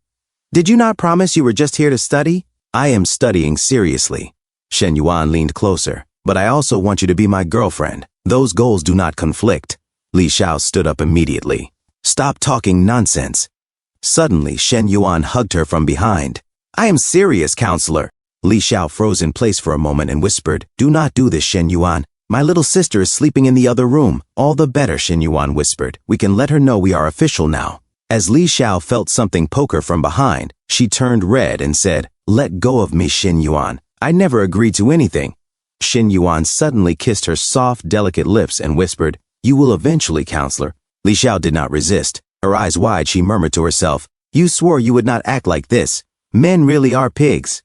Did you not promise you were just here to study? I am studying seriously. Shen Yuan leaned closer. But I also want you to be my girlfriend. Those goals do not conflict. Li Xiao stood up immediately. Stop talking nonsense. Suddenly, Shen Yuan hugged her from behind. I am serious, counselor. Li Xiao froze in place for a moment and whispered, Do not do this, Shen Yuan. My little sister is sleeping in the other room. All the better, Shen Yuan whispered. We can let her know we are official now. As Li Xiao felt something poke her from behind, she turned red and said, Let go of me, Shen Yuan. I never agreed to anything. Shen Yuan suddenly kissed her soft, delicate lips and whispered, You will eventually, counselor. Li Xiao did not resist. Her eyes wide, she murmured to herself, You swore you would not act like this. Men really are pigs.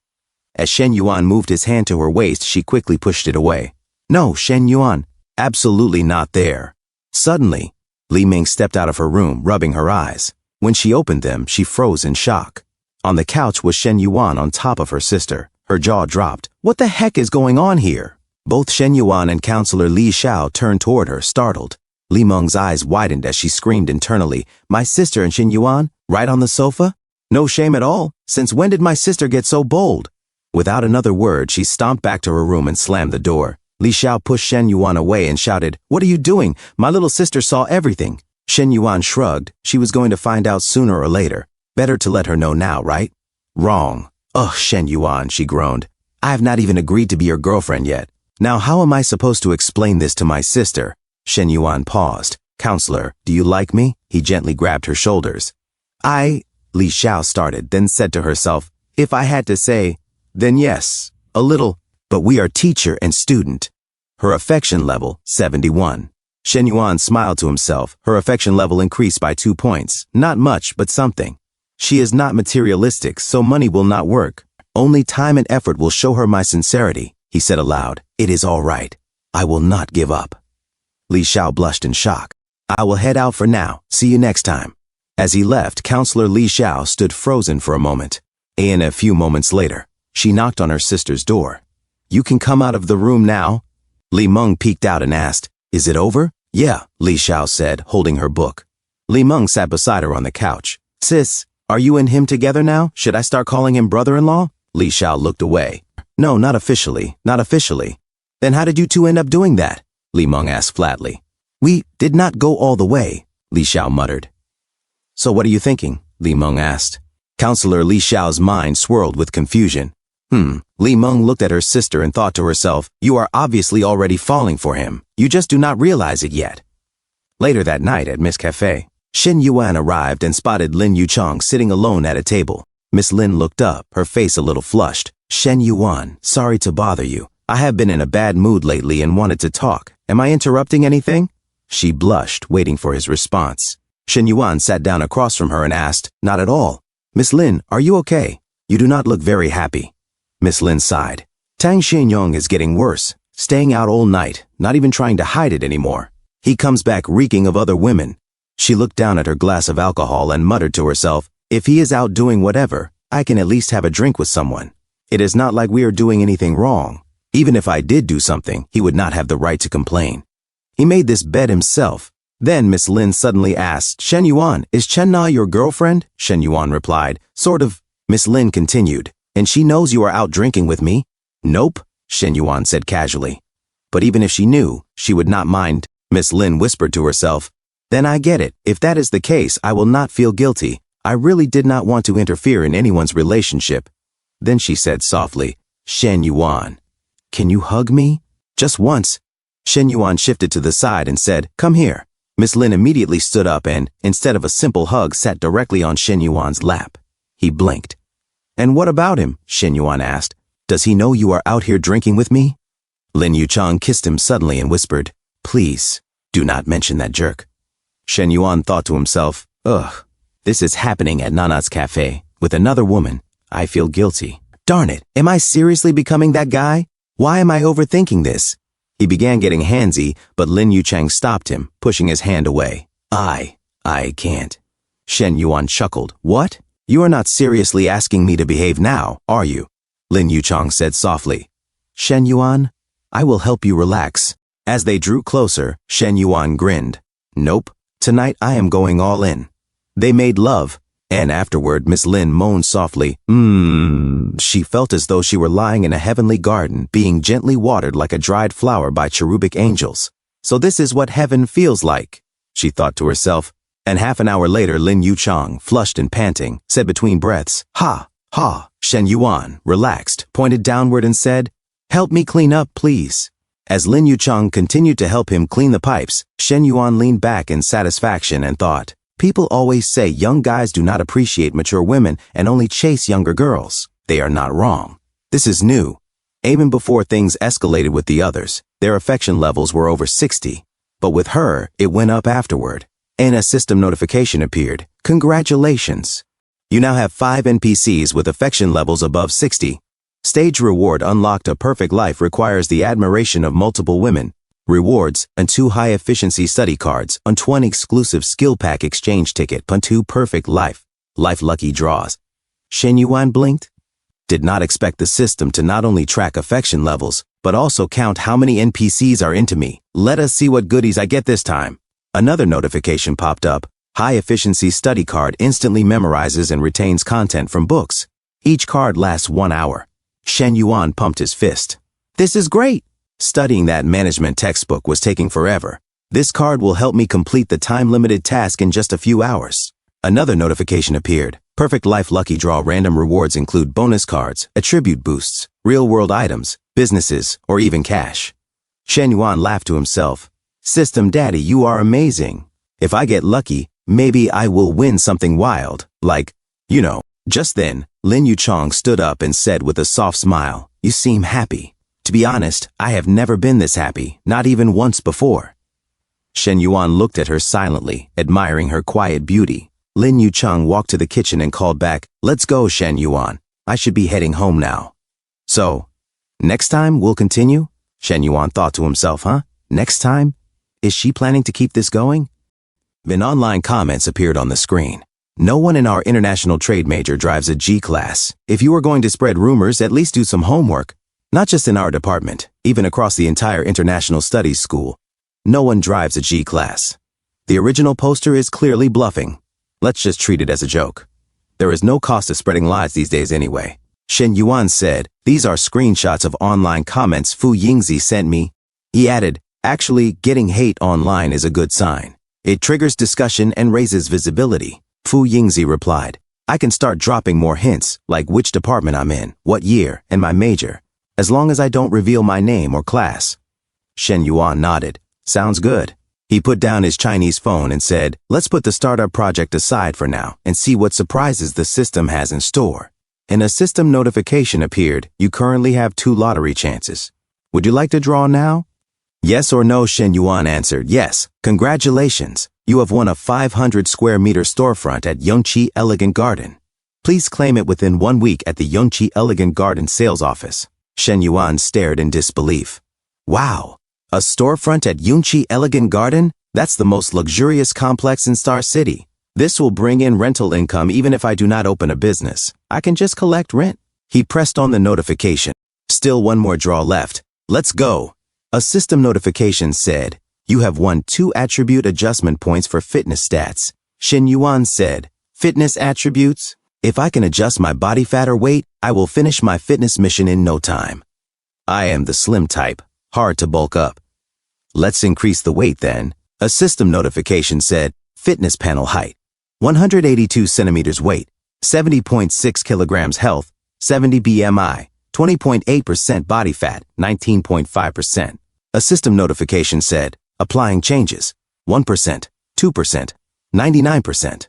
As Shen Yuan moved his hand to her waist, she quickly pushed it away. No, Shen Yuan. Absolutely not there. Suddenly, Li Ming stepped out of her room, rubbing her eyes. When she opened them, she froze in shock. On the couch was Shen Yuan on top of her sister. Her jaw dropped. What the heck is going on here? Both Shen Yuan and Counselor Li Xiao turned toward her, startled. Li Meng's eyes widened as she screamed internally, My sister and Shen Yuan? Right on the sofa? No shame at all. Since when did my sister get so bold? Without another word, she stomped back to her room and slammed the door. Li Xiao pushed Shen Yuan away and shouted, What are you doing? My little sister saw everything. Shen Yuan shrugged. She was going to find out sooner or later. Better to let her know now, right? Wrong. Ugh, Shen Yuan, she groaned. I have not even agreed to be your girlfriend yet. Now how am I supposed to explain this to my sister? Shen Yuan paused. Counselor, do you like me? He gently grabbed her shoulders. Li Xiao started, then said to herself, If I had to say, then yes, a little, but we are teacher and student. Her affection level, 71. Shen Yuan smiled to himself. Her affection level increased by 2 points. Not much, but something. She is not materialistic, so money will not work. Only time and effort will show her my sincerity. He said aloud, It is all right. I will not give up. Li Xiao blushed in shock. I will head out for now. See you next time. As he left, Counselor Li Xiao stood frozen for a moment. And a few moments later, she knocked on her sister's door. You can come out of the room now. Li Meng peeked out and asked, Is it over? Yeah, Li Xiao said, holding her book. Li Meng sat beside her on the couch. Sis, are you and him together now? Should I start calling him brother-in-law? Li Xiao looked away. No, not officially, not officially. Then how did you two end up doing that? Li Meng asked flatly. We did not go all the way, Li Xiao muttered. So what are you thinking? Li Meng asked. Counselor Li Xiao's mind swirled with confusion. Li Meng looked at her sister and thought to herself, You are obviously already falling for him. You just do not realize it yet. Later that night at Miss Cafe, Shen Yuan arrived and spotted Lin Yucheng sitting alone at a table. Miss Lin looked up, her face a little flushed. Shen Yuan, sorry to bother you. I have been in a bad mood lately and wanted to talk. Am I interrupting anything? She blushed, waiting for his response. Shen Yuan sat down across from her and asked, Not at all. Miss Lin, are you okay? You do not look very happy. Miss Lin sighed. Tang Xinyong is getting worse, staying out all night, not even trying to hide it anymore. He comes back reeking of other women. She looked down at her glass of alcohol and muttered to herself, If he is out doing whatever, I can at least have a drink with someone. It is not like we are doing anything wrong. Even if I did do something, he would not have the right to complain. He made this bed himself. Then Miss Lin suddenly asked, Shen Yuan, is Chen Na your girlfriend? Shen Yuan replied, sort of. Miss Lin continued, and she knows you are out drinking with me? Nope, Shen Yuan said casually. But even if she knew, she would not mind. Miss Lin whispered to herself, then I get it. If that is the case, I will not feel guilty. I really did not want to interfere in anyone's relationship. Then she said softly, Shen Yuan, can you hug me? Just once. Shen Yuan shifted to the side and said, come here. Miss Lin immediately stood up and, instead of a simple hug, sat directly on Shen Yuan's lap. He blinked. And what about him? Shen Yuan asked. Does he know you are out here drinking with me? Lin Yuchang kissed him suddenly and whispered, please, do not mention that jerk. Shen Yuan thought to himself, ugh, this is happening at Nana's cafe, with another woman. I feel guilty. Darn it, am I seriously becoming that guy? Why am I overthinking this? He began getting handsy, but Lin Yuchang stopped him, pushing his hand away. I can't. Shen Yuan chuckled. What? You are not seriously asking me to behave now, are you? Lin Yuchang said softly. Shen Yuan, I will help you relax. As they drew closer, Shen Yuan grinned. Nope, tonight I am going all in. They made love, and afterward Miss Lin moaned softly. She felt as though she were lying in a heavenly garden, being gently watered like a dried flower by cherubic angels. So this is what heaven feels like, she thought to herself. And half an hour later, Lin Yuchang, flushed and panting, said between breaths, ha, ha. Shen Yuan, relaxed, pointed downward and said, help me clean up, please. As Lin Yuchang continued to help him clean the pipes, Shen Yuan leaned back in satisfaction and thought, people always say young guys do not appreciate mature women and only chase younger girls. They are not wrong. This is new. Even before things escalated with the others, their affection levels were over 60. But with her, it went up afterward. And a system notification appeared. Congratulations. You now have 5 NPCs with affection levels above 60. Stage reward unlocked. A perfect life requires the admiration of multiple women. Rewards, and 2 high-efficiency study cards, and 1 exclusive skill pack exchange ticket, and 2 perfect life lucky draws. Shen Yuan blinked. Did not expect the system to not only track affection levels, but also count how many NPCs are into me. Let us see what goodies I get this time. Another notification popped up. High-efficiency study card instantly memorizes and retains content from books. Each card lasts 1 hour. Shen Yuan pumped his fist. This is great. Studying that management textbook was taking forever. This card will help me complete the time-limited task in just a few hours. Another notification appeared. Perfect Life Lucky Draw random rewards include bonus cards, attribute boosts, real-world items, businesses, or even cash. Shen Yuan laughed to himself. System Daddy, you are amazing. If I get lucky, maybe I will win something wild, like, you know. Just then, Lin Yuchang stood up and said with a soft smile, you seem happy. To be honest, I have never been this happy, not even once before. Shen Yuan looked at her silently, admiring her quiet beauty. Lin Yuchang walked to the kitchen and called back, let's go, Shen Yuan. I should be heading home now. So, next time we'll continue? Shen Yuan thought to himself, huh? Next time? Is she planning to keep this going? Then online comments appeared on the screen. No one in our international trade major drives a G-class. If you are going to spread rumors, at least do some homework. Not just in our department, even across the entire international studies school. No one drives a G-class. The original poster is clearly bluffing. Let's just treat it as a joke. There is no cost to spreading lies these days anyway. Shen Yuan said, these are screenshots of online comments Fu Yingzi sent me. He added, actually, getting hate online is a good sign. It triggers discussion and raises visibility. Fu Yingzi replied, I can start dropping more hints, like which department I'm in, what year, and my major, as long as I don't reveal my name or class. Shen Yuan nodded. Sounds good. He put down his Chinese phone and said, let's put the startup project aside for now and see what surprises the system has in store. And a system notification appeared. You currently have 2 lottery chances. Would you like to draw now? Yes or no? Shen Yuan answered, yes. Congratulations. You have won a 500 square meter storefront at Yongqi Elegant Garden. Please claim it within 1 week at the Yongqi Elegant Garden sales office. Shen Yuan stared in disbelief. Wow, a storefront at Yongqi Elegant Garden? That's the most luxurious complex in Star City. This will bring in rental income even if I do not open a business. I can just collect rent. He pressed on the notification. Still one more draw left. Let's go. A system notification said, you have won 2 attribute adjustment points for fitness stats. Shin Yuan said, fitness attributes? If I can adjust my body fat or weight, I will finish my fitness mission in no time. I am the slim type, hard to bulk up. Let's increase the weight then. A system notification said, fitness panel height, 182 centimeters weight, 70.6 kilograms health, 70 BMI, 20.8% body fat, 19.5%. A system notification said, applying changes, 1%, 2%, 99%.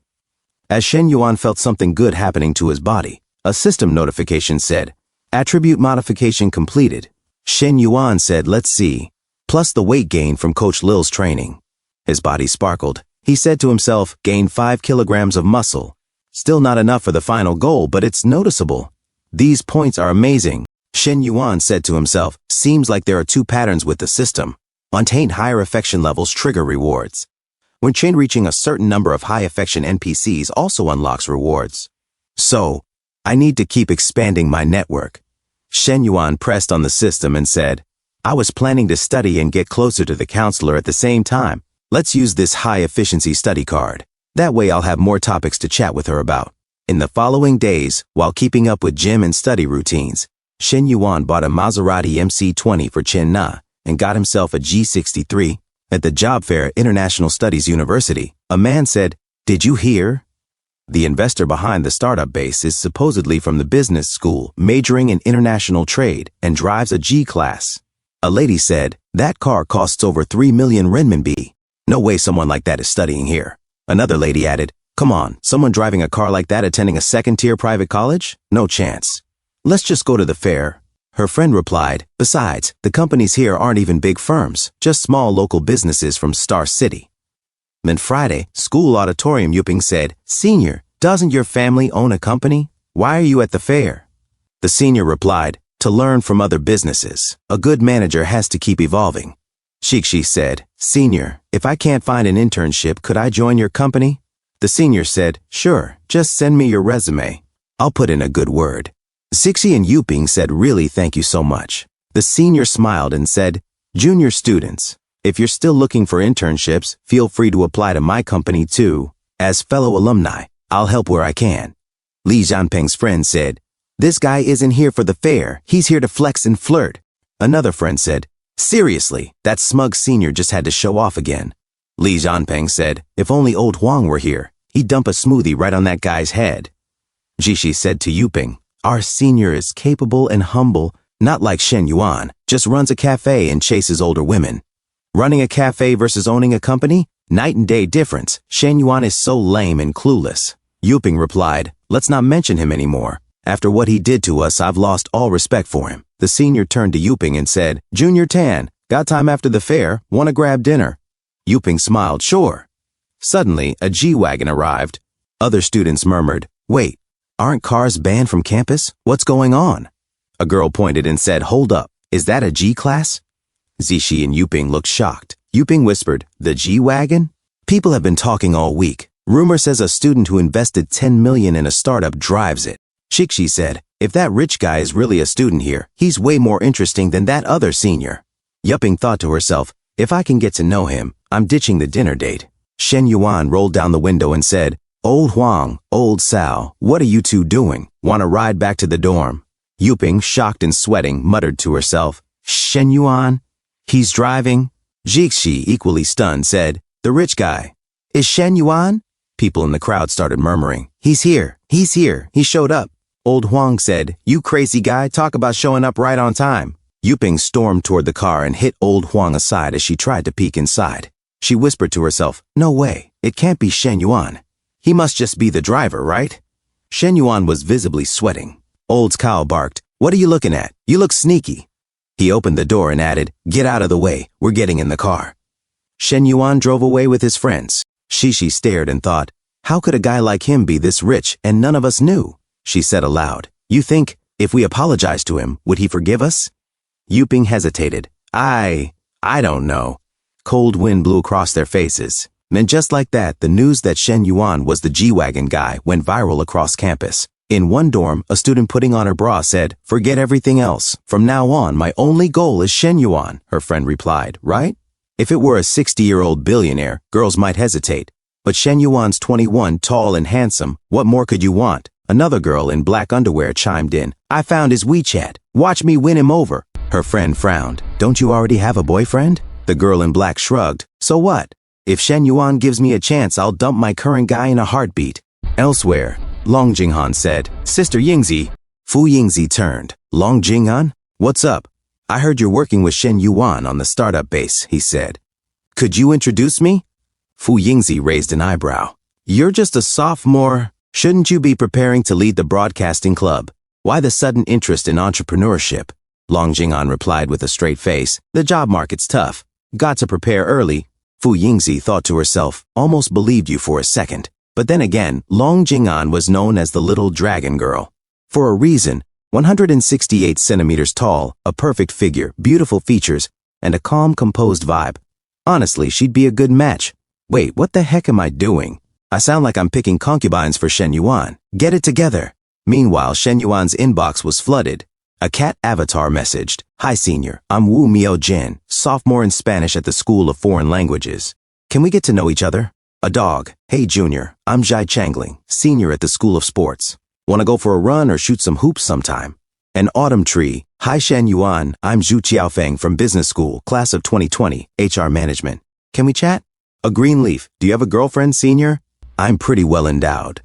As Shen Yuan felt something good happening to his body, a system notification said, attribute modification completed. Shen Yuan said, let's see, plus the weight gain from Coach Lil's training. His body sparkled. He said to himself, gain 5 kilograms of muscle. Still not enough for the final goal, but it's noticeable. These points are amazing. Shen Yuan said to himself, seems like there are 2 patterns with the system. Maintain higher affection levels trigger rewards. When chain reaching a certain number of high affection NPCs also unlocks rewards. So, I need to keep expanding my network. Shen Yuan pressed on the system and said, I was planning to study and get closer to the counselor at the same time. Let's use this high-efficiency study card. That way I'll have more topics to chat with her about. In the following days, while keeping up with gym and study routines, Shen Yuan bought a Maserati MC20 for Chen Na and got himself a G63. At the job fair at International Studies University, a man said, did you hear? The investor behind the startup base is supposedly from the business school, majoring in international trade, and drives a G-class. A lady said, that car costs over 3 million renminbi. No way someone like that is studying here. Another lady added, come on, someone driving a car like that attending a second-tier private college? No chance. Let's just go to the fair. Her friend replied, besides, the companies here aren't even big firms, just small local businesses from Star City. Then Friday, school auditorium Yuping said, Senior, doesn't your family own a company? Why are you at the fair? The senior replied, to learn from other businesses. A good manager has to keep evolving. Shikshi said, Senior, if I can't find an internship, could I join your company? The senior said, sure, just send me your resume. I'll put in a good word. Zixi and Yuping said, really thank you so much. The senior smiled and said, junior students, if you're still looking for internships, feel free to apply to my company too. As fellow alumni, I'll help where I can. Li Jianping's friend said, this guy isn't here for the fair, he's here to flex and flirt. Another friend said, seriously, that smug senior just had to show off again. Li Jianping said, if only old Huang were here, he'd dump a smoothie right on that guy's head. Jishi said to Yuping, our senior is capable and humble, not like Shen Yuan, just runs a cafe and chases older women. Running a cafe versus owning a company? Night and day difference. Shen Yuan is so lame and clueless. Yuping replied, let's not mention him anymore. After what he did to us, I've lost all respect for him. The senior turned to Yuping and said, Junior Tan, got time after the fair, wanna grab dinner? Yuping smiled, sure. Suddenly, a G-Wagon arrived. Other students murmured, wait. Aren't cars banned from campus? What's going on? A girl pointed and said, hold up, is that a G-class? Zishi and Yuping looked shocked. Yuping whispered, the G-Wagon? People have been talking all week. Rumor says a student who invested 10 million in a startup drives it. Shikshi said, if that rich guy is really a student here, he's way more interesting than that other senior. Yuping thought to herself, if I can get to know him, I'm ditching the dinner date. Shen Yuan rolled down the window and said, old Huang, old Sao, what are you two doing? Want to ride back to the dorm? Yuping, shocked and sweating, muttered to herself, Shen Yuan? He's driving? Jixi, equally stunned, said, the rich guy. Is Shen Yuan? People in the crowd started murmuring, he's here, he showed up. Old Huang said, you crazy guy, talk about showing up right on time. Yuping stormed toward the car and hit old Huang aside as she tried to peek inside. She whispered to herself, no way, it can't be Shen Yuan. He must just be the driver, right? Shen Yuan was visibly sweating. Old Cao barked, what are you looking at? You look sneaky. He opened the door and added, get out of the way, we're getting in the car. Shen Yuan drove away with his friends. Shishi stared and thought, how could a guy like him be this rich and none of us knew? She said aloud, you think, if we apologized to him, would he forgive us? Yuping hesitated. I don't know. Cold wind blew across their faces. And just like that, the news that Shen Yuan was the G-Wagon guy went viral across campus. In one dorm, a student putting on her bra said, "Forget everything else. From now on, my only goal is Shen Yuan," her friend replied, right? If it were a 60-year-old billionaire, girls might hesitate. But Shen Yuan's 21, tall and handsome. What more could you want? Another girl in black underwear chimed in, "I found his WeChat. Watch me win him over." Her friend frowned. "Don't you already have a boyfriend?" The girl in black shrugged. "So what? If Shen Yuan gives me a chance, I'll dump my current guy in a heartbeat." Elsewhere, Long Jinghan said, "Sister Yingzi." Fu Yingzi turned. "Long Jinghan? What's up? I heard you're working with Shen Yuan on the startup base," he said. "Could you introduce me?" Fu Yingzi raised an eyebrow. "You're just a sophomore. Shouldn't you be preparing to lead the broadcasting club? Why the sudden interest in entrepreneurship?" Long Jinghan replied with a straight face, "The job market's tough. Got to prepare early." Fu Yingzi thought to herself, almost believed you for a second. But then again, Long Jinghan was known as the little dragon girl. For a reason, 168 centimeters tall, a perfect figure, beautiful features, and a calm, composed vibe. Honestly, she'd be a good match. Wait, what the heck am I doing? I sound like I'm picking concubines for Shen Yuan. Get it together. Meanwhile, Shen Yuan's inbox was flooded. A cat avatar messaged, "Hi senior, I'm Wu Miao Jin, sophomore in Spanish at the School of Foreign Languages. Can we get to know each other?" A dog, "Hey junior, I'm Zhai Changling, senior at the School of Sports. Wanna go for a run or shoot some hoops sometime?" An autumn tree, "Hi Shen Yuan, I'm Zhu Qiaofeng from Business School, class of 2020, HR Management. Can we chat?" A green leaf, "Do you have a girlfriend, senior? I'm pretty well endowed.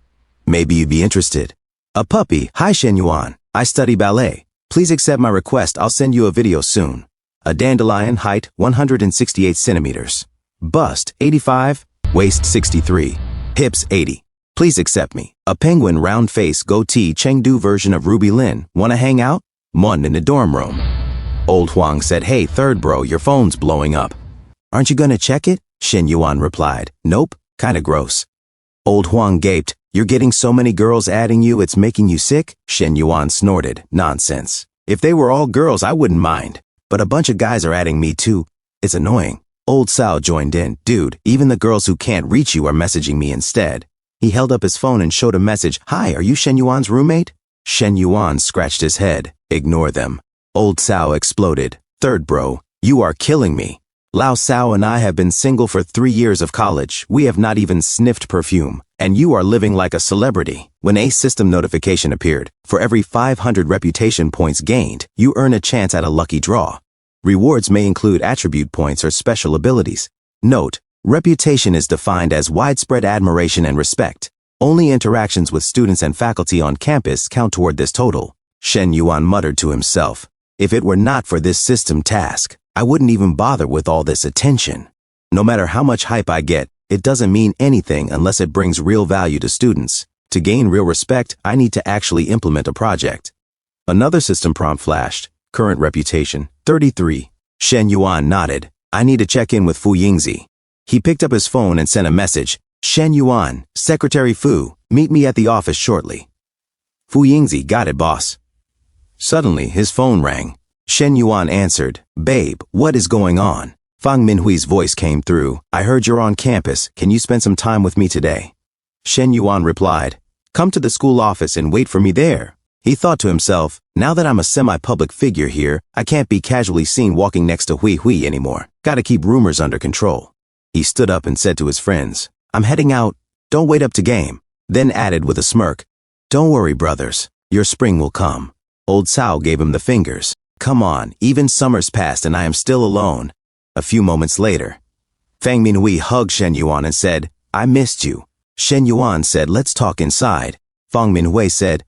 Maybe you'd be interested." A puppy, "Hi Shen Yuan, I study ballet. Please accept my request, I'll send you a video soon." A dandelion, height 168 centimeters. Bust 85, waist 63, hips 80. Please accept me. A penguin, round face, goatee, Chengdu version of Ruby Lin. Wanna hang out? Mon in the dorm room. Old Huang said, "Hey third bro, your phone's blowing up." "Aren't you gonna check it?" Shen Yuan replied. "Nope, kinda gross." Old Huang gaped. "You're getting so many girls adding you, it's making you sick?" Shen Yuan snorted. "Nonsense. If they were all girls, I wouldn't mind. But a bunch of guys are adding me too. It's annoying." Old Sao joined in. "Dude, even the girls who can't reach you are messaging me instead." He held up his phone and showed a message. "Hi, are you Shen Yuan's roommate?" Shen Yuan scratched his head. "Ignore them." Old Sao exploded. "Third bro, you are killing me. Lao Sao and I have been single for 3 years of college. We have not even sniffed perfume. And you are living like a celebrity." When a system notification appeared, for every 500 reputation points gained, you earn a chance at a lucky draw. Rewards may include attribute points or special abilities. Note, reputation is defined as widespread admiration and respect. Only interactions with students and faculty on campus count toward this total. Shen Yuan muttered to himself, "If it were not for this system task, I wouldn't even bother with all this attention. No matter how much hype I get, it doesn't mean anything unless it brings real value to students. To gain real respect, I need to actually implement a project." Another system prompt flashed. Current reputation, 33. Shen Yuan nodded. "I need to check in with Fu Yingzi." He picked up his phone and sent a message. "Shen Yuan, Secretary Fu, meet me at the office shortly." Fu Yingzi, "Got it, boss." Suddenly, his phone rang. Shen Yuan answered. "Babe, what is going on?" Fang Minhui's voice came through. "I heard you're on campus. Can you spend some time with me today?" Shen Yuan replied, "Come to the school office and wait for me there." He thought to himself, now that I'm a semi-public figure here, I can't be casually seen walking next to Hui Hui anymore. Gotta keep rumors under control. He stood up and said to his friends, "I'm heading out. Don't wait up to game." Then added with a smirk, "Don't worry, brothers. Your spring will come." Old Cao gave him the fingers. "Come on, even summer's passed and I am still alone." A few moments later, Fang Minhui hugged Shen Yuan and said, "I missed you." Shen Yuan said, "Let's talk inside." Fang Minhui said,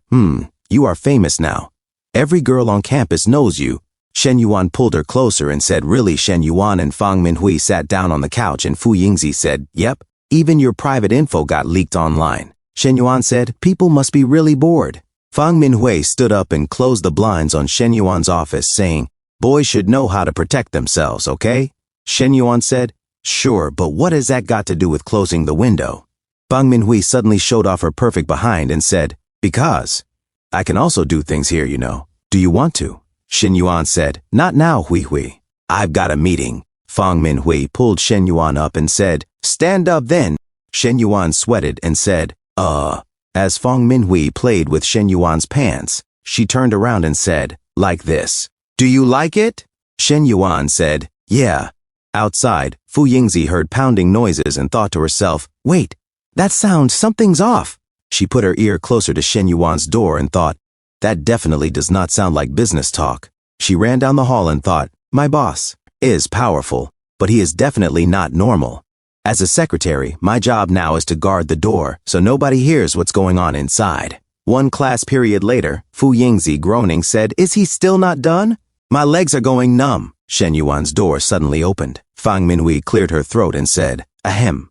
"You are famous now. Every girl on campus knows you." Shen Yuan pulled her closer and said, "Really?" Shen Yuan and Fang Minhui sat down on the couch and Fu Yingzi said, "Yep, even your private info got leaked online." Shen Yuan said, "People must be really bored." Fang Minhui stood up and closed the blinds on Shen Yuan's office, saying, "Boys should know how to protect themselves, okay?" Shen Yuan said, "Sure, but what has that got to do with closing the window?" Fang Minhui suddenly showed off her perfect behind and said, "Because I can also do things here, you know. Do you want to?" Shen Yuan said, "Not now, Hui Hui. I've got a meeting." Fang Minhui pulled Shen Yuan up and said, Stand up then. Shen Yuan sweated and said, As Fong Minhui played with Shen Yuan's pants, she turned around and said, like this. Do you like it? Shen Yuan said, yeah. Outside, Fu Yingzi heard pounding noises and thought to herself, wait, that sound, something's off. She put her ear closer to Shen Yuan's door and thought, that definitely does not sound like business talk. She ran down the hall and thought, my boss is powerful, but he is definitely not normal. As a secretary, my job now is to guard the door so nobody hears what's going on inside. One class period later, Fu Yingzi, groaning, said, is he still not done? My legs are going numb. Shen Yuan's door suddenly opened. Fang Minhui cleared her throat and said, ahem.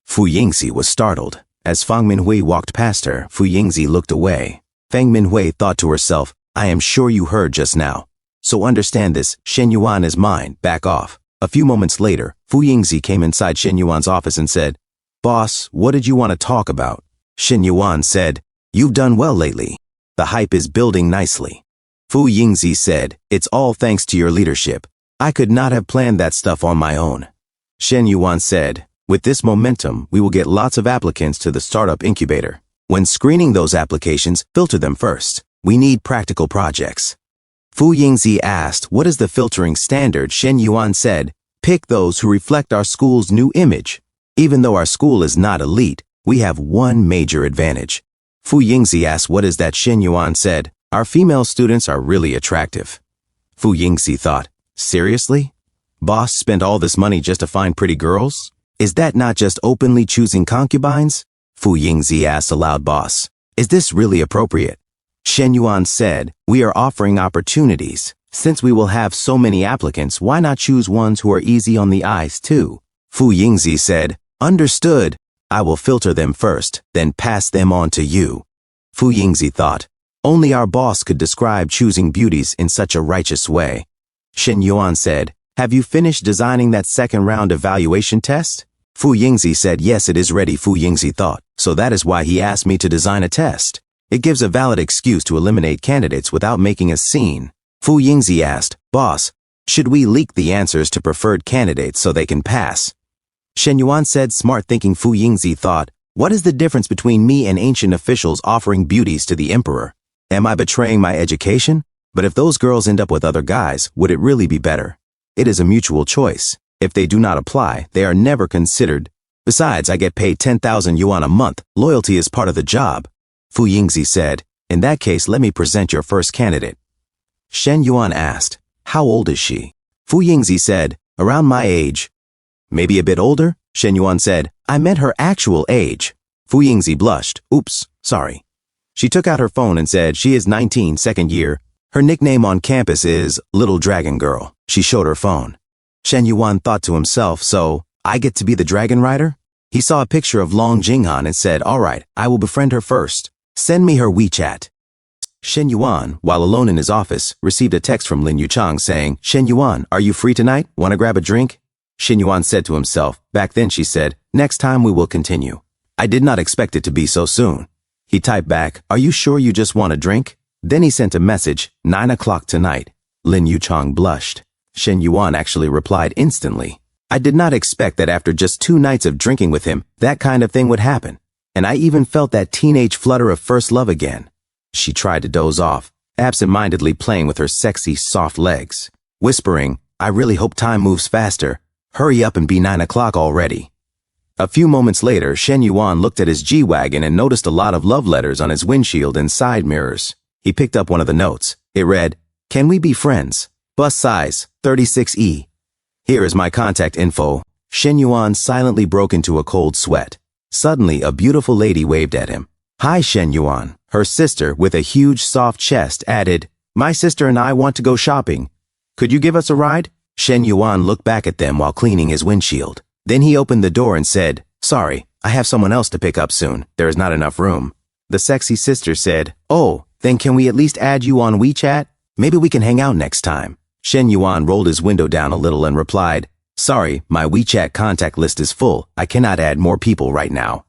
Fu Yingzi was startled. As Fang Minhui walked past her, Fu Yingzi looked away. Fang Minhui thought to herself, I am sure you heard just now. So understand this, Shen Yuan is mine, back off. A few moments later, Fu Yingzi came inside Shen Yuan's office and said, boss, what did you want to talk about? Shen Yuan said, you've done well lately. The hype is building nicely. Fu Yingzi said, it's all thanks to your leadership. I could not have planned that stuff on my own. Shen Yuan said, with this momentum, we will get lots of applicants to the startup incubator. When screening those applications, filter them first. We need practical projects. Fu Yingzi asked, what is the filtering standard? Shen Yuan said, pick those who reflect our school's new image. Even though our school is not elite, we have one major advantage. Fu Yingzi asked, what is that? Shen Yuan said, our female students are really attractive. Fu Yingzi thought, seriously? Boss spent all this money just to find pretty girls? Is that not just openly choosing concubines? Fu Yingzi asked aloud, boss, is this really appropriate? Shen Yuan said, we are offering opportunities. Since we will have so many applicants, why not choose ones who are easy on the eyes too? Fu Yingzi said, understood. I will filter them first, then pass them on to you. Fu Yingzi thought, only our boss could describe choosing beauties in such a righteous way. Shen Yuan said, have you finished designing that second round evaluation test? Fu Yingzi said, yes, it is ready. Fu Yingzi thought, so that is why he asked me to design a test. It gives a valid excuse to eliminate candidates without making a scene. Fu Yingzi asked, boss, should we leak the answers to preferred candidates so they can pass? Shen Yuan said, smart thinking. Fu Yingzi thought, what is the difference between me and ancient officials offering beauties to the emperor? Am I betraying my education? But if those girls end up with other guys, would it really be better? It is a mutual choice. If they do not apply, they are never considered. Besides, I get paid 10,000 yuan a month. Loyalty is part of the job. Fu Yingzi said, in that case, let me present your first candidate. Shen Yuan asked, how old is she? Fu Yingzi said, around my age. Maybe a bit older? Shen Yuan said, I meant her actual age. Fu Yingzi blushed. Oops, sorry. She took out her phone and said, she is 19, second year. Her nickname on campus is Little Dragon Girl. She showed her phone. Shen Yuan thought to himself, so, I get to be the dragon rider? He saw a picture of Long Jinghan and said, all right, I will befriend her first. Send me her WeChat. Shen Yuan, while alone in his office, received a text from Lin Yuchang saying, Shen Yuan, are you free tonight? Want to grab a drink? Shen Yuan said to himself. Back then she said, next time we will continue. I did not expect it to be so soon. He typed back, are you sure you just want a drink? Then he sent a message, 9 o'clock tonight. Lin Yuchang blushed. Shen Yuan actually replied instantly. I did not expect that after just 2 nights of drinking with him, that kind of thing would happen. And I even felt that teenage flutter of first love again. She tried to doze off, absent-mindedly playing with her sexy, soft legs, whispering, I really hope time moves faster. Hurry up and be 9 o'clock already. A few moments later, Shen Yuan looked at his G-Wagon and noticed a lot of love letters on his windshield and side mirrors. He picked up one of the notes. It read, can we be friends? Bus size, 36E. Here is my contact info. Shen Yuan silently broke into a cold sweat. Suddenly, a beautiful lady waved at him. Hi, Shen Yuan. Her sister, with a huge soft chest, added, my sister and I want to go shopping. Could you give us a ride? Shen Yuan looked back at them while cleaning his windshield. Then he opened the door and said, sorry, I have someone else to pick up soon. There is not enough room. The sexy sister said, oh, then can we at least add you on WeChat? Maybe we can hang out next time. Shen Yuan rolled his window down a little and replied, sorry, my WeChat contact list is full. I cannot add more people right now.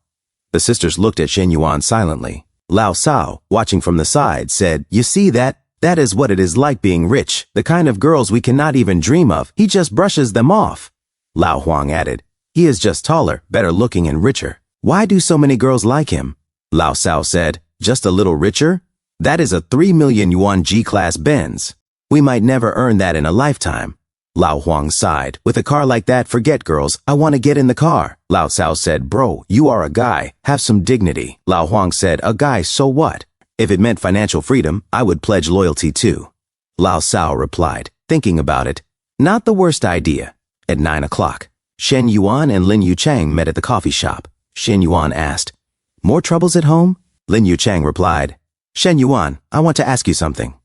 The sisters looked at Shen Yuan silently. Lao Sao, watching from the side, said, you see that? That is what it is like being rich, the kind of girls we cannot even dream of. He just brushes them off. Lao Huang added, He is just taller, better looking, and richer. Why do so many girls like him? Lao Sao said, just a little richer? That is a 3 million yuan G-Class Benz. We might never earn that in a lifetime. Lao Huang sighed. With a car like that, forget girls. I want to get in the car. Lao Sao said, bro, you are a guy. Have some dignity. Lao Huang said, a guy, so what? If it meant financial freedom, I would pledge loyalty too. Lao Sao replied, thinking about it, not the worst idea. At 9 o'clock, Shen Yuan and Lin Yuchang met at the coffee shop. Shen Yuan asked, more troubles at home? Lin Yuchang replied, Shen Yuan, I want to ask you something.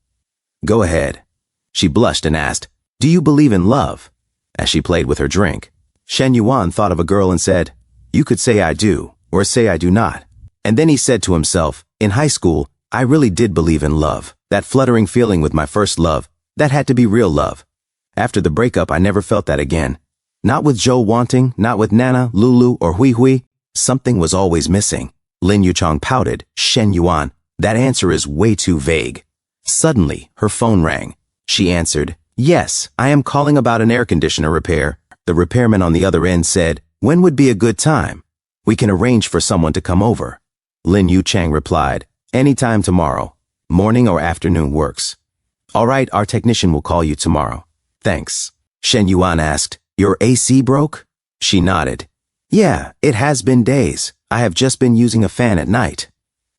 Go ahead. She blushed and asked, do you believe in love? As she played with her drink, Shen Yuan thought of a girl and said, you could say I do, or say I do not. And then he said to himself, in high school, I really did believe in love. That fluttering feeling with my first love, that had to be real love. After the breakup, I never felt that again. Not with Zhou wanting, not with Nana, Lulu, or Hui Hui. Something was always missing. Lin Yuchang pouted, Shen Yuan, that answer is way too vague. Suddenly, her phone rang. She answered, yes, I am calling about an air conditioner repair. The repairman on the other end said, when would be a good time? We can arrange for someone to come over. Lin Yuchang replied, anytime tomorrow. Morning or afternoon works. All right, our technician will call you tomorrow. Thanks. Shen Yuan asked, your AC broke? She nodded. Yeah, it has been days. I have just been using a fan at night.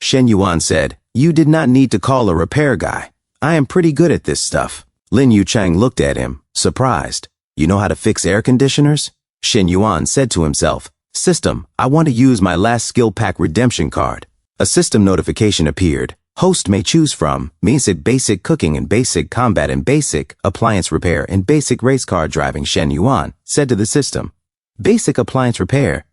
Shen Yuan said, you did not need to call a repair guy. I am pretty good at this stuff. Lin Yuchang looked at him, surprised. You know how to fix air conditioners? Shen Yuan said to himself, system, I want to use my last skill pack redemption card. A system notification appeared. Host may choose from, means it basic cooking and basic combat and basic appliance repair and basic race car driving. Shen Yuan said to the system, basic appliance repair.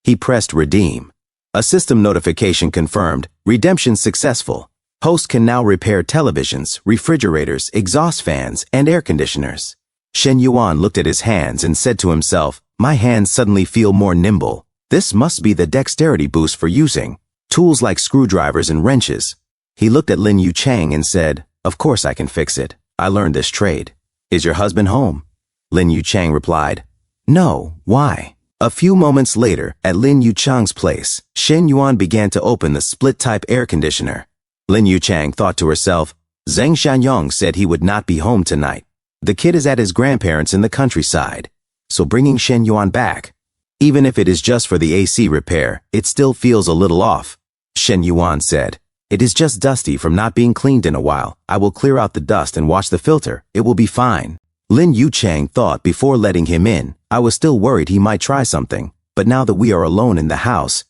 He pressed redeem. A system notification confirmed, redemption successful. Host can now repair televisions, refrigerators, exhaust fans, and air conditioners. Shen Yuan looked at his hands and said to himself, my hands suddenly feel more nimble. This must be the dexterity boost for using tools like screwdrivers and wrenches. He looked at Lin Yuchang and said, of course I can fix it. I learned this trade. Is your husband home? Lin Yuchang replied, no, why? A few moments later, at Lin Yuchang's place, Shen Yuan began to open the split-type air conditioner. Lin Yuchang thought to herself, Zheng Shanyong said he would not be home tonight. The kid is at his grandparents' in the countryside. So bringing Shen Yuan back, even if it is just for the AC repair, it still feels a little off. Shen Yuan said, it is just dusty from not being cleaned in a while. I will clear out the dust and wash the filter. It will be fine. Lin Yuchang thought before letting him in. I was still worried he might try something, but now that we are alone in the house,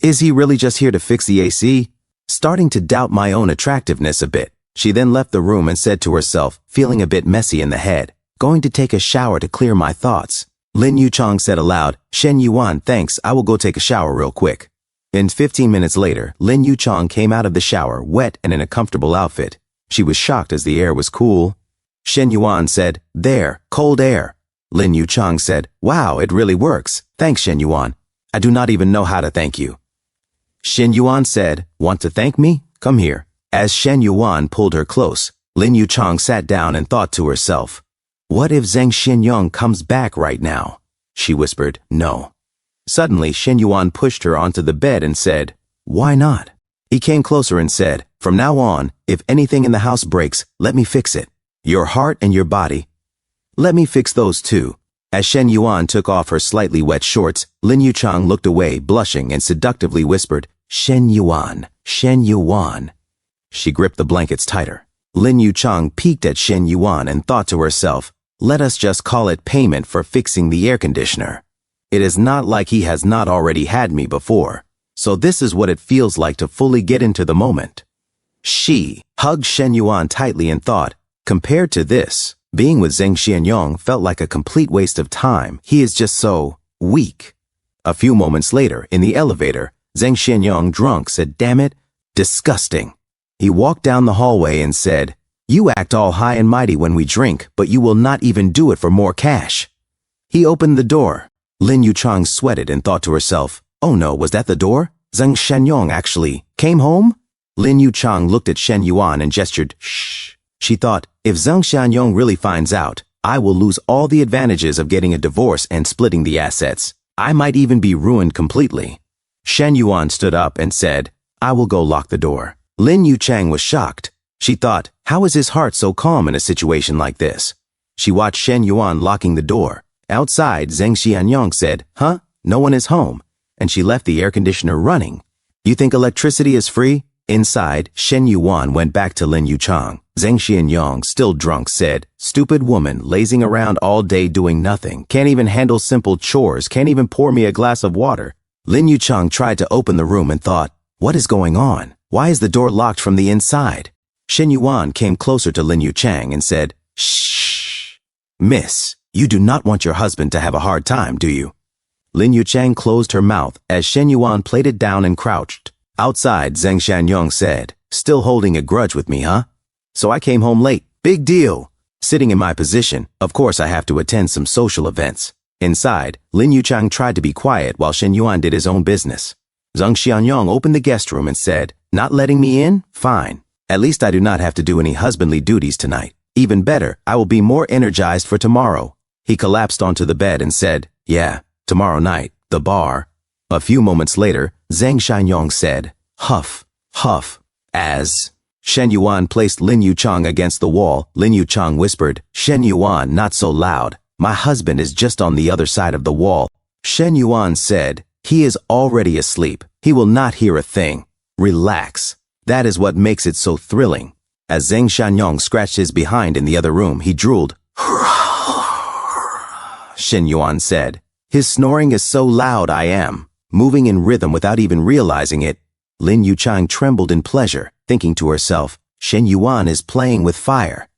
is he really just here to fix the AC? Starting to doubt my own attractiveness a bit, she then left the room and said to herself, feeling a bit messy in the head, going to take a shower to clear my thoughts. Lin Yuchang said aloud, Shen Yuan, thanks, I will go take a shower real quick. And 15 minutes later, Lin Yuchang came out of the shower, wet and in a comfortable outfit. She was shocked as the air was cool. Shen Yuan said, there, cold air. Lin Yuchang said, wow, it really works. Thanks, Shen Yuan. I do not even know how to thank you. Shen Yuan said, want to thank me? Come here. As Shen Yuan pulled her close, Lin Yuchang sat down and thought to herself, what if Zheng Xinyong comes back right now? She whispered, no. Suddenly, Shen Yuan pushed her onto the bed and said, why not? He came closer and said, from now on, if anything in the house breaks, let me fix it. Your heart and your body, let me fix those too. As Shen Yuan took off her slightly wet shorts, Lin Yuchang looked away, blushing, and seductively whispered, Shen Yuan, Shen Yuan. She gripped the blankets tighter. Lin Yuchang peeked at Shen Yuan and thought to herself, let us just call it payment for fixing the air conditioner. It is not like he has not already had me before, so this is what it feels like to fully get into the moment. She hugged Shen Yuan tightly and thought, compared to this, being with Zheng Xianyong felt like a complete waste of time. He is just so weak. A few moments later, in the elevator, Zheng Xianyong, drunk, said, damn it, disgusting. He walked down the hallway and said, you act all high and mighty when we drink, but you will not even do it for more cash. He opened the door. Lin Yuchang sweated and thought to herself, oh no, was that the door? Zheng Xianyong actually came home? Lin Yuchang looked at Shen Yuan and gestured, shh. She thought, if Zheng Xianyong really finds out, I will lose all the advantages of getting a divorce and splitting the assets. I might even be ruined completely. Shen Yuan stood up and said, I will go lock the door. Lin Yuchang was shocked. She thought, how is his heart so calm in a situation like this? She watched Shen Yuan locking the door. Outside, Zheng Xianyong said, huh? No one is home. And she left the air conditioner running. You think electricity is free? Inside, Shen Yuan went back to Lin Yuchang. Zheng Xianyong, still drunk, said, stupid woman, lazing around all day doing nothing, can't even handle simple chores, can't even pour me a glass of water. Lin Yuchang tried to open the room and thought, what is going on? Why is the door locked from the inside? Shen Yuan came closer to Lin Yuchang and said, shh. Miss, you do not want your husband to have a hard time, do you? Lin Yuchang closed her mouth as Shen Yuan played it down and crouched. Outside, Zheng Xianyong said, still holding a grudge with me, huh? So I came home late. Big deal. Sitting in my position, of course I have to attend some social events. Inside, Lin Yuchang tried to be quiet while Shen Yuan did his own business. Zheng Xianyong opened the guest room and said, not letting me in? Fine. At least I do not have to do any husbandly duties tonight. Even better, I will be more energized for tomorrow. He collapsed onto the bed and said, yeah, tomorrow night, the bar. A few moments later, Zheng Xianyong said, huff, huff, as Shen Yuan placed Lin Yuchang against the wall. Lin Yuchang whispered, Shen Yuan, not so loud. My husband is just on the other side of the wall. Shen Yuan said, he is already asleep. He will not hear a thing. Relax. That is what makes it so thrilling. As Zheng Xianyong scratched his behind in the other room, he drooled. Shen Yuan said, his snoring is so loud I am. Moving in rhythm without even realizing it. Lin Yuchang trembled in pleasure, thinking to herself, Shen Yuan is playing with fire.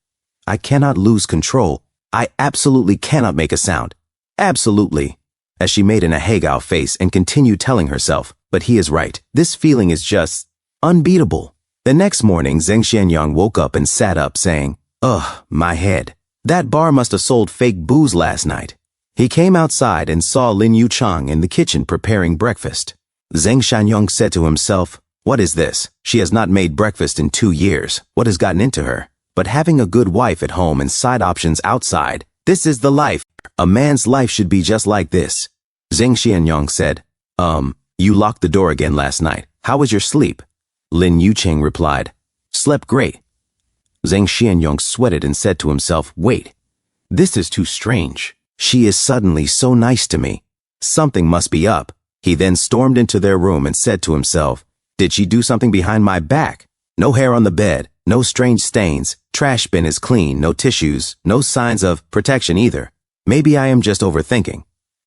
I cannot lose control. I absolutely cannot make a sound. Absolutely. As she made an ahegao face and continued telling herself, but he is right. This feeling is just unbeatable. The next morning, Zheng Xianyong woke up and sat up saying, ugh, my head. That bar must have sold fake booze last night. He came outside and saw Lin Yuchang in the kitchen preparing breakfast. Zheng Xianyong said to himself, what is this? She has not made breakfast in 2 years. What has gotten into her? But having a good wife at home and side options outside, this is the life. A man's life should be just like this. Zheng Xianyong said, you locked the door again last night. How was your sleep? Lin Yuchang replied, slept great. Zheng Xianyong sweated and said to himself, wait, this is too strange. She is suddenly so nice to me. Something must be up. He then stormed into their room and said to himself, did she do something behind my back? No hair on the bed, no strange stains, trash bin is clean, no tissues, no signs of protection either. Maybe I am just overthinking.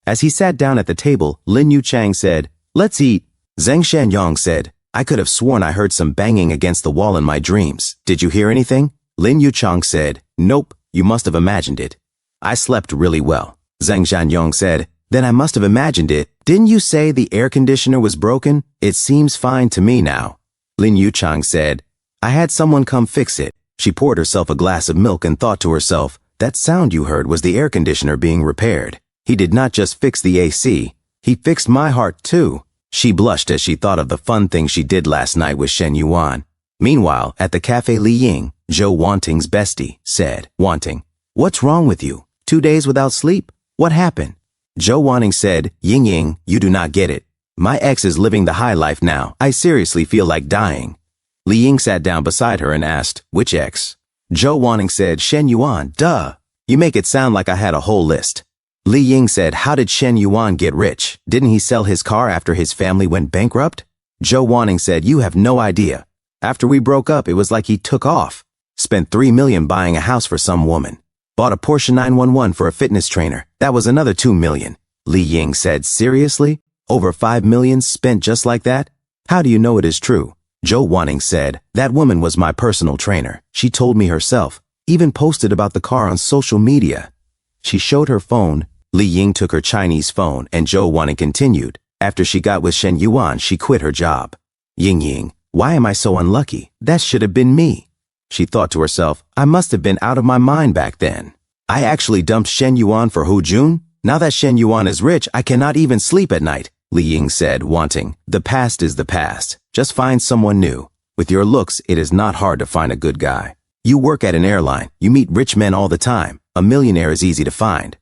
As he sat down at the table, Lin Yuchang said, let's eat. Zheng Xianyong said, I could have sworn I heard some banging against the wall in my dreams. Did you hear anything? Lin Yuchang said, nope, you must have imagined it. I slept really well. Zheng Xianyong said, then I must have imagined it. Didn't you say the air conditioner was broken? It seems fine to me now. Lin Yuchang said, I had someone come fix it. She poured herself a glass of milk and thought to herself, that sound you heard was the air conditioner being repaired. He did not just fix the AC, he fixed my heart too. She blushed as she thought of the fun thing she did last night with Shen Yuan. Meanwhile, at the cafe, Li Ying, Zhou Wanting's bestie, said, Wanting, what's wrong with you? 2 days without sleep? What happened? Zhou Wanting said, Ying Ying, you do not get it. My ex is living the high life now. I seriously feel like dying. Li Ying sat down beside her and asked, which ex? Zhou Wanting said, Shen Yuan, duh. You make it sound like I had a whole list. Li Ying said, how did Shen Yuan get rich? Didn't he sell his car after his family went bankrupt? Zhou Wanting said, you have no idea. After we broke up, it was like he took off. Spent $3 million buying a house for some woman. Bought a Porsche 911 for a fitness trainer. That was another $2 million. Li Ying said, seriously? Over $5 million spent just like that? How do you know it is true? Zhou Wanting said, that woman was my personal trainer. She told me herself. Even posted about the car on social media. She showed her phone. Li Ying took her Chinese phone and Zhou Wanting continued. After she got with Shen Yuan, she quit her job. Ying Ying, why am I so unlucky? That should have been me. She thought to herself, I must have been out of my mind back then. I actually dumped Shen Yuan for Hu Jun? Now that Shen Yuan is rich, I cannot even sleep at night. Li Ying said, Wanting, the past is the past. Just find someone new. With your looks, it is not hard to find a good guy. You work at an airline. You meet rich men all the time. A millionaire is easy to find.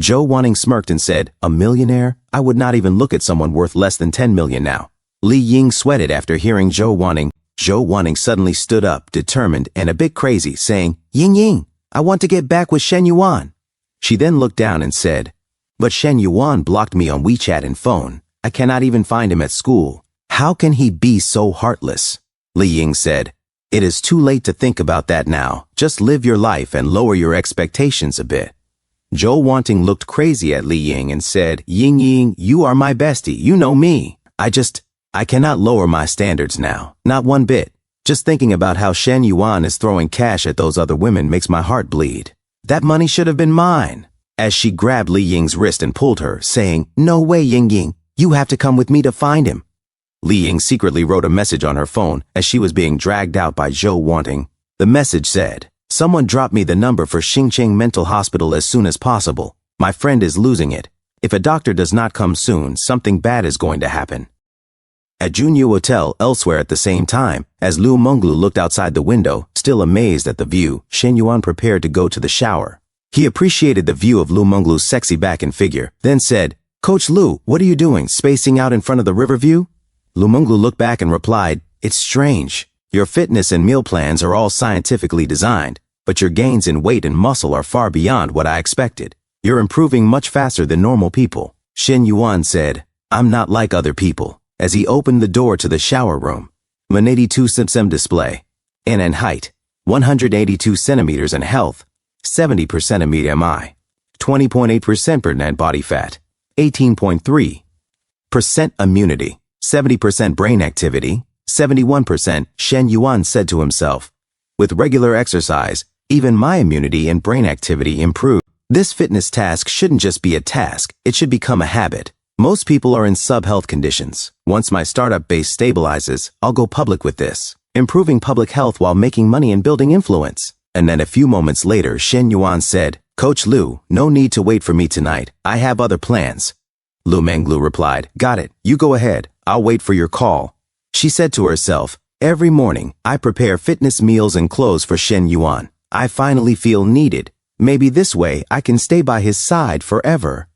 Zhou Wanting smirked and said, "A millionaire? I would not even look at someone worth less than 10 million now." Li Ying sweated after hearing Zhou Wanting. Zhou Wanting suddenly stood up, determined and a bit crazy, saying, "Ying Ying, I want to get back with Shen Yuan." She then looked down and said, "But Shen Yuan blocked me on WeChat and phone. I cannot even find him at school. How can he be so heartless?" Li Ying said, "It is too late to think about that now. Just live your life and lower your expectations a bit." Zhou Wanting looked crazy at Li Ying and said, "Ying Ying, you are my bestie. You know me. I cannot lower my standards now. Not one bit. Just thinking about how Shen Yuan is throwing cash at those other women makes my heart bleed. That money should have been mine." As she grabbed Li Ying's wrist and pulled her, saying, "No way, Ying Ying. You have to come with me to find him." Li Ying secretly wrote a message on her phone as she was being dragged out by Zhou Wanting. The message said, "Someone drop me the number for Xingqiang Mental Hospital as soon as possible. My friend is losing it. If a doctor does not come soon, something bad is going to happen." At Junyu Hotel elsewhere at the same time, as Lu Menglu looked outside the window, still amazed at the view, Shen Yuan prepared to go to the shower. He appreciated the view of Lu Menglu's sexy back and figure, then said, "Coach Lu, what are you doing, spacing out in front of the river view?" Lu Menglu looked back and replied, "It's strange. Your fitness and meal plans are all scientifically designed, but your gains in weight and muscle are far beyond what I expected. You're improving much faster than normal people." Shen Yuan said, "I'm not like other people," as he opened the door to the shower room. 182 cm display. In and height, 182 centimeters in health, 70% of BMI, 20.8% body fat, 18.3% immunity, 70% brain activity, 71%. Shen Yuan said to himself, "With regular exercise, even my immunity and brain activity improve. This fitness task shouldn't just be a task, it should become a habit. Most people are in sub-health conditions. Once my startup base stabilizes, I'll go public with this, improving public health while making money and building influence." And then a few moments later, Shen Yuan said, "Coach Lu, no need to wait for me tonight. I have other plans." Lu Menglu replied, "Got it. You go ahead. I'll wait for your call." She said to herself, "Every morning, I prepare fitness meals and clothes for Shen Yuan. I finally feel needed. Maybe this way I can stay by his side forever."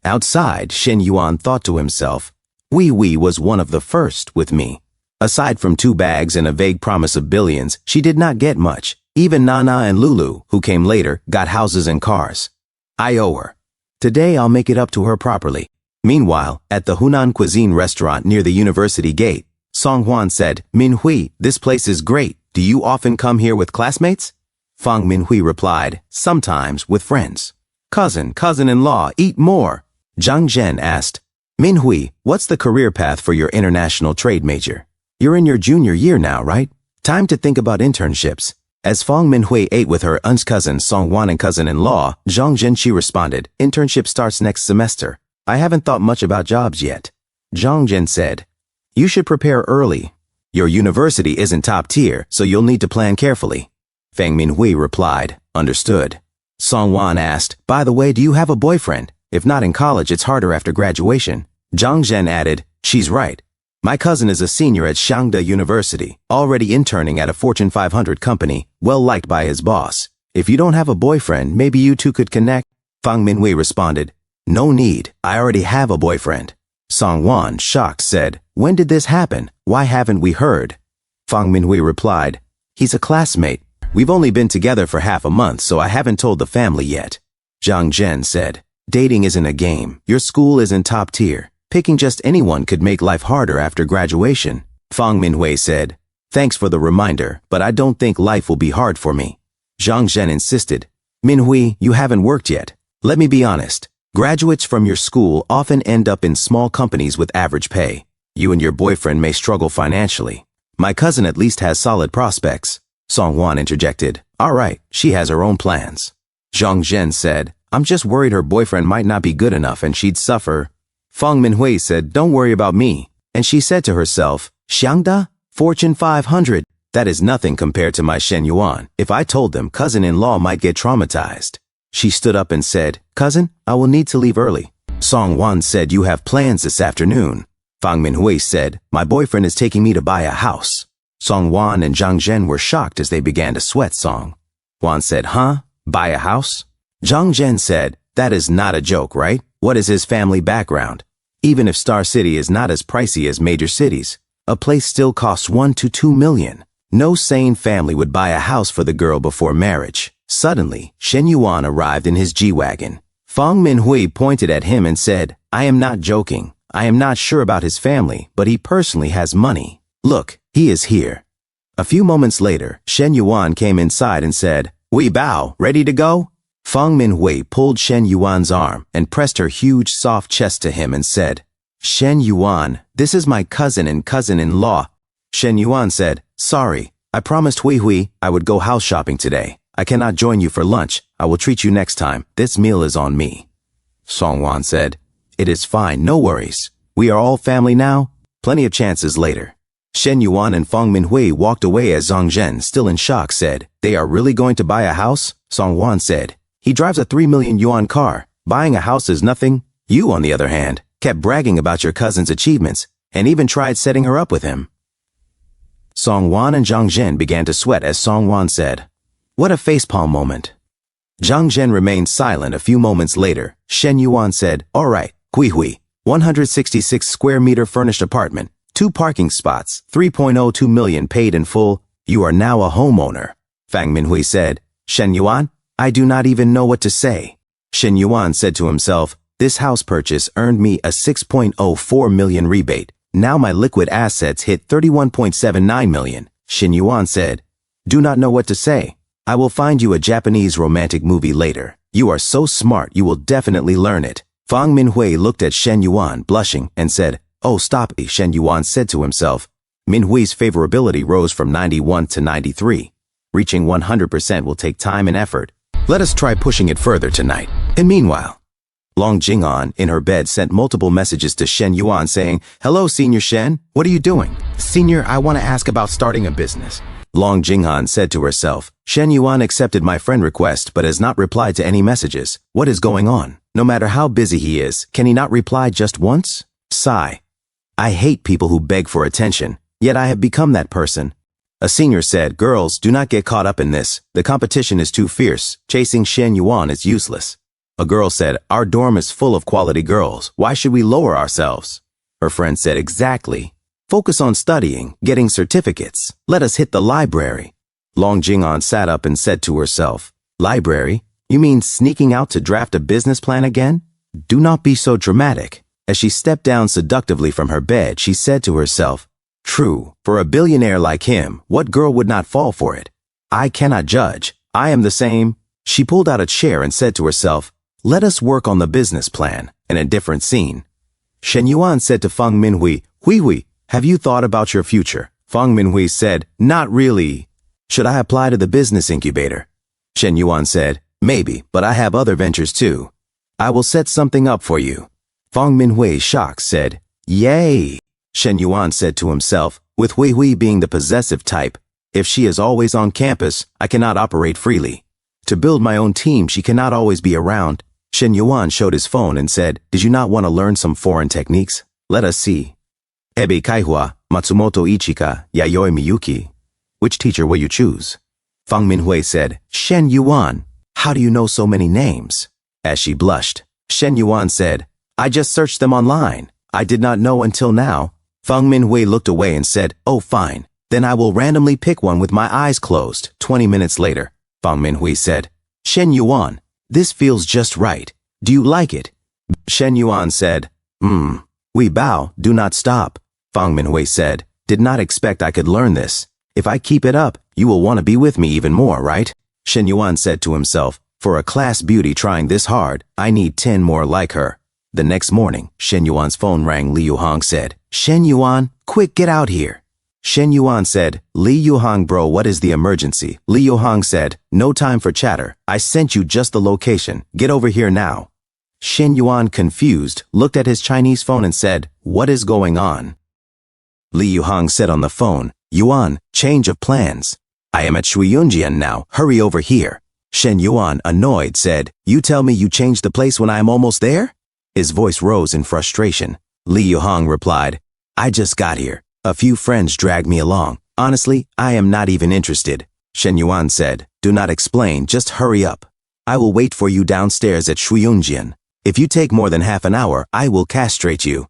Outside, Shen Yuan thought to himself, Wee Wee was one of the first with me. Aside from 2 bags and a vague promise of billions, she did not get much. Even Nana and Lulu, who came later, got houses and cars. I owe her. Today I'll make it up to her properly. Meanwhile, at the Hunan Cuisine restaurant near the university gate, Song Huan said, "Minhui, this place is great. Do you often come here with classmates?" Fang Minhui replied, "Sometimes with friends." Cousin-in-law, eat more." Zhang Zhen asked, "Minhui, what's the career path for your international trade major? You're in your junior year now, right? Time to think about internships." As Fang Minhui ate with her aunt's cousin Song Wan and cousin-in-law, Zhang Zhenqi responded, "Internship starts next semester. I haven't thought much about jobs yet." Zhang Zhen said, "You should prepare early. Your university isn't top tier, so you'll need to plan carefully." Fang Minhui replied, "Understood." Song Wan asked, "By the way, do you have a boyfriend? If not in college, it's harder after graduation." Zhang Zhen added, "She's right. My cousin is a senior at Shangda University, already interning at a Fortune 500 company, well liked by his boss. If you don't have a boyfriend, maybe you two could connect." Fang Minhui responded, "No need. I already have a boyfriend." Song Wan, shocked, said, "When did this happen? Why haven't we heard?" Fang Minhui replied, "He's a classmate. We've only been together for half a month, so I haven't told the family yet." Zhang Zhen said, "Dating isn't a game. Your school isn't top tier. Picking just anyone could make life harder after graduation." Fang Minhui said, "Thanks for the reminder, but I don't think life will be hard for me." Zhang Zhen insisted, "Minhui, you haven't worked yet. Let me be honest. Graduates from your school often end up in small companies with average pay. You and your boyfriend may struggle financially. My cousin at least has solid prospects." Song Wan interjected, "All right, she has her own plans." Zhang Zhen said, "I'm just worried her boyfriend might not be good enough and she'd suffer." Fang Minhui said, "Don't worry about me." And she said to herself, "Shangda? Fortune 500? That is nothing compared to my Shen Yuan. If I told them, cousin-in-law might get traumatized." She stood up and said, "Cousin, I will need to leave early." Song Wan said, "You have plans this afternoon." Fang Minhui said, "My boyfriend is taking me to buy a house." Song Wan and Zhang Zhen were shocked as they began to sweat. Song Wan said, "Huh? Buy a house?" Zhang Zhen said, That is not a joke, right? What is his family background? Even if Star City is not as pricey as major cities, a place still costs 1 to 2 million. No sane family would buy a house for the girl before marriage. Suddenly, Shen Yuan arrived in his G-Wagon. Fang Minhui pointed at him and said, I am not joking. I am not sure about his family, but he personally has money. Look, he is here. A few moments later, Shen Yuan came inside and said, We Bao, ready to go? Fang Minhui pulled Shen Yuan's arm and pressed her huge soft chest to him and said, Shen Yuan, this is my cousin and cousin-in-law. Shen Yuan said, Sorry, I promised Hui Hui I would go house shopping today. I cannot join you for lunch. I will treat you next time. This meal is on me. Song Wan said, It is fine, no worries. We are all family now. Plenty of chances later. Shen Yuan and Fang Minhui walked away as Zhang Zhen, still in shock, said, They are really going to buy a house? Song Wan said, He drives a 3 million yuan car. Buying a house is nothing. You, on the other hand, kept bragging about your cousin's achievements and even tried setting her up with him. Song Wan and Zhang Zhen began to sweat as Song Wan said, What a facepalm moment. Zhang Zhen remained silent. A few moments later, Shen Yuan said, All right, Hui Hui, 166 square meter furnished apartment, 2 parking spots, 3.02 million paid in full. You are now a homeowner. Fang Minhui said, Shen Yuan, I do not even know what to say. Shen Yuan said to himself, This house purchase earned me a 6.04 million rebate. Now my liquid assets hit 31.79 million. Shen Yuan said, Do not know what to say. I will find you a Japanese romantic movie later. You are so smart, you will definitely learn it. Fang Minhui looked at Shen Yuan, blushing, and said, Oh, stop. Shen Yuan said to himself. Minhui's favorability rose from 91 to 93. Reaching 100% will take time and effort. Let us try pushing it further tonight. And meanwhile, Long Jing'an in her bed sent multiple messages to Shen Yuan saying, Hello, Senior Shen. What are you doing? Senior, I want to ask about starting a business. Long Jing'an said to herself, Shen Yuan accepted my friend request but has not replied to any messages. What is going on? No matter how busy he is, can he not reply just once? Sigh. I hate people who beg for attention, yet I have become that person. A senior said, Girls, do not get caught up in this. The competition is too fierce. Chasing Shen Yuan is useless. A girl said, Our dorm is full of quality girls. Why should we lower ourselves? Her friend said, Exactly. Focus on studying, getting certificates. Let us hit the library. Long Jing'an sat up and said to herself, Library? You mean sneaking out to draft a business plan again? Do not be so dramatic. As she stepped down seductively from her bed, she said to herself, True, for a billionaire like him, what girl would not fall for it? I cannot judge. I am the same. She pulled out a chair and said to herself, Let us work on the business plan. In a different scene, Shen Yuan said to Fang Minhui, Hui Hui, have you thought about your future? Fang Minhui said, Not really. Should I apply to the business incubator? Shen Yuan said, Maybe, but I have other ventures too. I will set something up for you. Fang Minhui, shocked, said, Yay! Shen Yuan said to himself, with Hui Hui being the possessive type, if she is always on campus, I cannot operate freely. To build my own team, she cannot always be around. Shen Yuan showed his phone and said, Did you not want to learn some foreign techniques? Let us see. Ebe Kaihua, Matsumoto Ichika, Yayoi Miyuki. Which teacher will you choose? Fang Minhui said, Shen Yuan. How do you know so many names? As she blushed, Shen Yuan said, I just searched them online. I did not know until now. Fang Minhui looked away and said, Oh, fine. Then I will randomly pick one with my eyes closed. 20 minutes later, Fang Minhui said, Shen Yuan, this feels just right. Do you like it? Shen Yuan said, We Bao, do not stop. Fang Minhui said, Did not expect I could learn this. If I keep it up, you will want to be with me even more, right? Shen Yuan said to himself, For a class beauty trying this hard, I need 10 more like her. The next morning, Shen Yuan's phone rang. Li Yuhang said, Shen Yuan, quick, get out here. Shen Yuan said, Li Yuhang bro, what is the emergency? Li Yuhang said, No time for chatter. I sent you just the location. Get over here now. Shen Yuan, confused, looked at his Chinese phone and said, What is going on? Li Yuhang said on the phone, Yuan, change of plans. I am at Shuiyunjian now. Hurry over here. Shen Yuan, annoyed, said, You tell me you changed the place when I am almost there? His voice rose in frustration. Li Yuhang replied, I just got here. A few friends dragged me along. Honestly, I am not even interested. Shen Yuan said, Do not explain, just hurry up. I will wait for you downstairs at Shuiyunjian. If you take more than half an hour, I will castrate you.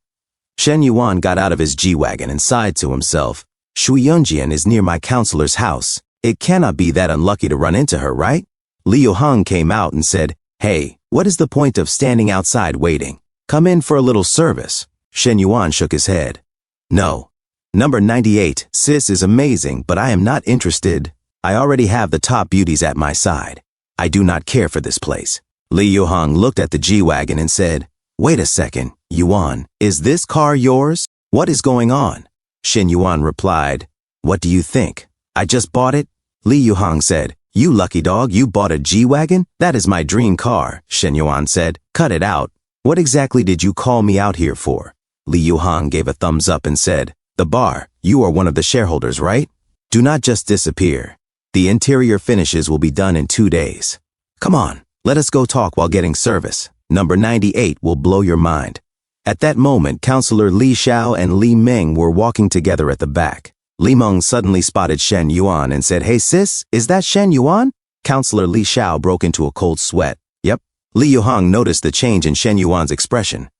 Shen Yuan got out of his G-Wagon and sighed to himself. Shuiyunjian is near my counselor's house. It cannot be that unlucky to run into her, right? Li Yuhang came out and said, "Hey, what is the point of standing outside waiting? Come in for a little service." Shen Yuan shook his head. "No. Number 98, sis, is amazing, but I am not interested. I already have the top beauties at my side. I do not care for this place." Li Yuhang looked at the G-Wagon and said, "Wait a second, Yuan, is this car yours? What is going on?" Shen Yuan replied, "What do you think? I just bought it?" Li Yuhang said, "You lucky dog, you bought a G-Wagon? That is my dream car." Shen Yuan said, "Cut it out. What exactly did you call me out here for?" Li Yuhang gave a thumbs up and said, "The bar, you are one of the shareholders, right? Do not just disappear. The interior finishes will be done in 2 days. Come on, let us go talk while getting service. Number 98 will blow your mind." At that moment, Counselor Li Xiao and Li Meng were walking together at the back. Li Meng suddenly spotted Shen Yuan and said, "Hey sis, is that Shen Yuan?" Counselor Li Xiao broke into a cold sweat. "Yep." Li Yuhang noticed the change in Shen Yuan's expression.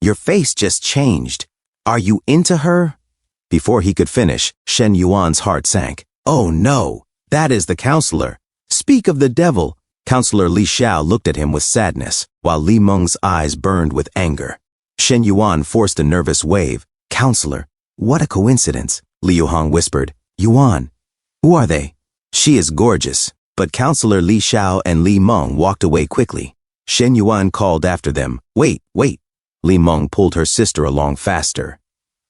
"Your face just changed. Are you into her?" Before he could finish, Shen Yuan's heart sank. "Oh no, that is the counselor. Speak of the devil." Counselor Li Xiao looked at him with sadness, while Li Meng's eyes burned with anger. Shen Yuan forced a nervous wave. "Counselor, what a coincidence." Li Yuhang whispered, "Yuan, who are they?" "She is gorgeous." But Counselor Li Xiao and Li Meng walked away quickly. Shen Yuan called after them, "Wait, wait." Li Meng pulled her sister along faster.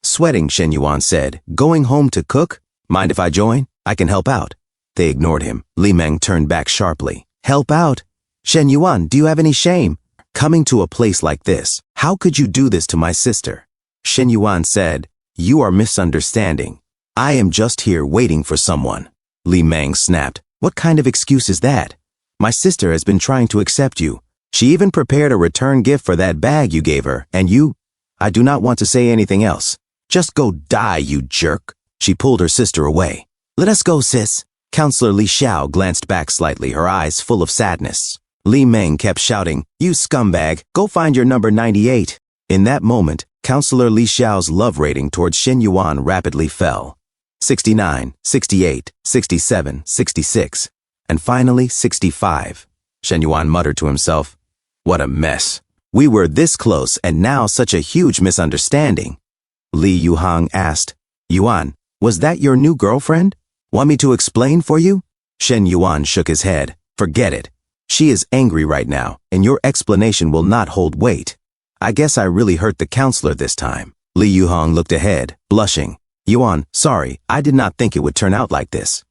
Sweating, Shen Yuan said, "Going home to cook? Mind if I join? I can help out." They ignored him. Li Meng turned back sharply. "Help out? Shen Yuan, do you have any shame? Coming to a place like this, how could you do this to my sister?" Shen Yuan said, "You are misunderstanding. I am just here waiting for someone." Li Meng snapped, "What kind of excuse is that? My sister has been trying to accept you. She even prepared a return gift for that bag you gave her, and you? I do not want to say anything else. Just go die, you jerk." She pulled her sister away. "Let us go, sis." Counselor Li Xiao glanced back slightly, her eyes full of sadness. Li Meng kept shouting, "You scumbag, go find your number 98. In that moment, Counselor Li Xiao's love rating towards Shen Yuan rapidly fell. 69, 68, 67, 66, and finally 65. Shen Yuan muttered to himself, "What a mess. We were this close and now such a huge misunderstanding." Li Yuhang asked, "Yuan, was that your new girlfriend? Want me to explain for you?" Shen Yuan shook his head. "Forget it. She is angry right now, and your explanation will not hold weight. I guess I really hurt the counselor this time." Li Yuhang looked ahead, blushing. "Yuan, sorry, I did not think it would turn out like this."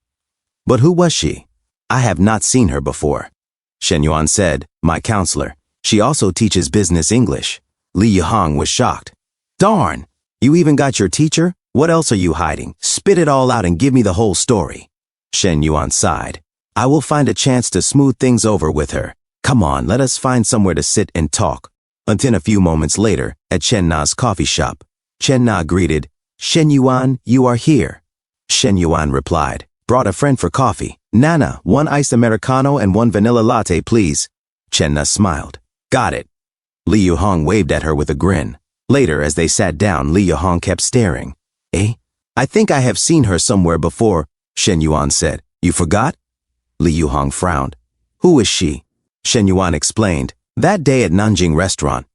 "But who was she?" "I have not seen her before." Shen Yuan said, "My counselor. She also teaches business English." Li Yuhang was shocked. "Darn! You even got your teacher? What else are you hiding? Spit it all out and give me the whole story." Shen Yuan sighed. "I will find a chance to smooth things over with her. Come on, let us find somewhere to sit and talk." Until a few moments later, at Chen Na's coffee shop, Chen Na greeted, "Shen Yuan, you are here." Shen Yuan replied, "Brought a friend for coffee. Nana, 1 iced Americano and 1 vanilla latte, please." Chen Na smiled. "Got it." Li Yuhang waved at her with a grin. Later, as they sat down, Li Yuhang kept staring. "Eh? I think I have seen her somewhere before," Shen Yuan said. "You forgot?" Li Yuhang frowned. "Who is she?" Shen Yuan explained. "That day at Nanjing restaurant.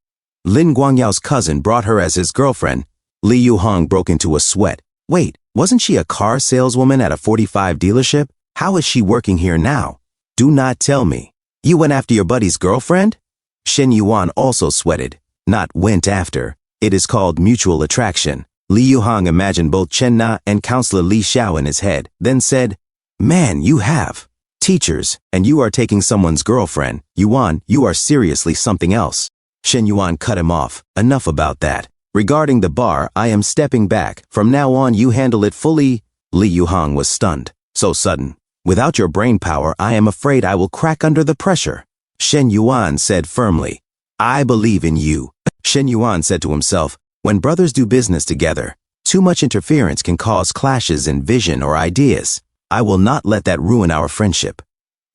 Lin Guangyao's cousin brought her as his girlfriend." Li Yuhang broke into a sweat. "Wait, wasn't she a car saleswoman at a 45 dealership? How is she working here now?" "Do not tell me. You went after your buddy's girlfriend?" Shen Yuan also sweated. Not went after. It is called mutual attraction. Li Yuhang imagined both Chen Na and Counselor Li Xiao in his head, then said, "Man, you have teachers, and you are taking someone's girlfriend. Yuan, you are seriously something else." Shen Yuan cut him off. "Enough about that. Regarding the bar, I am stepping back. From now on, you handle it fully." Li Yuhang was stunned. "So sudden. Without your brain power, I am afraid I will crack under the pressure." Shen Yuan said firmly, "I believe in you." Shen Yuan said to himself, when brothers do business together, too much interference can cause clashes in vision or ideas. I will not let that ruin our friendship.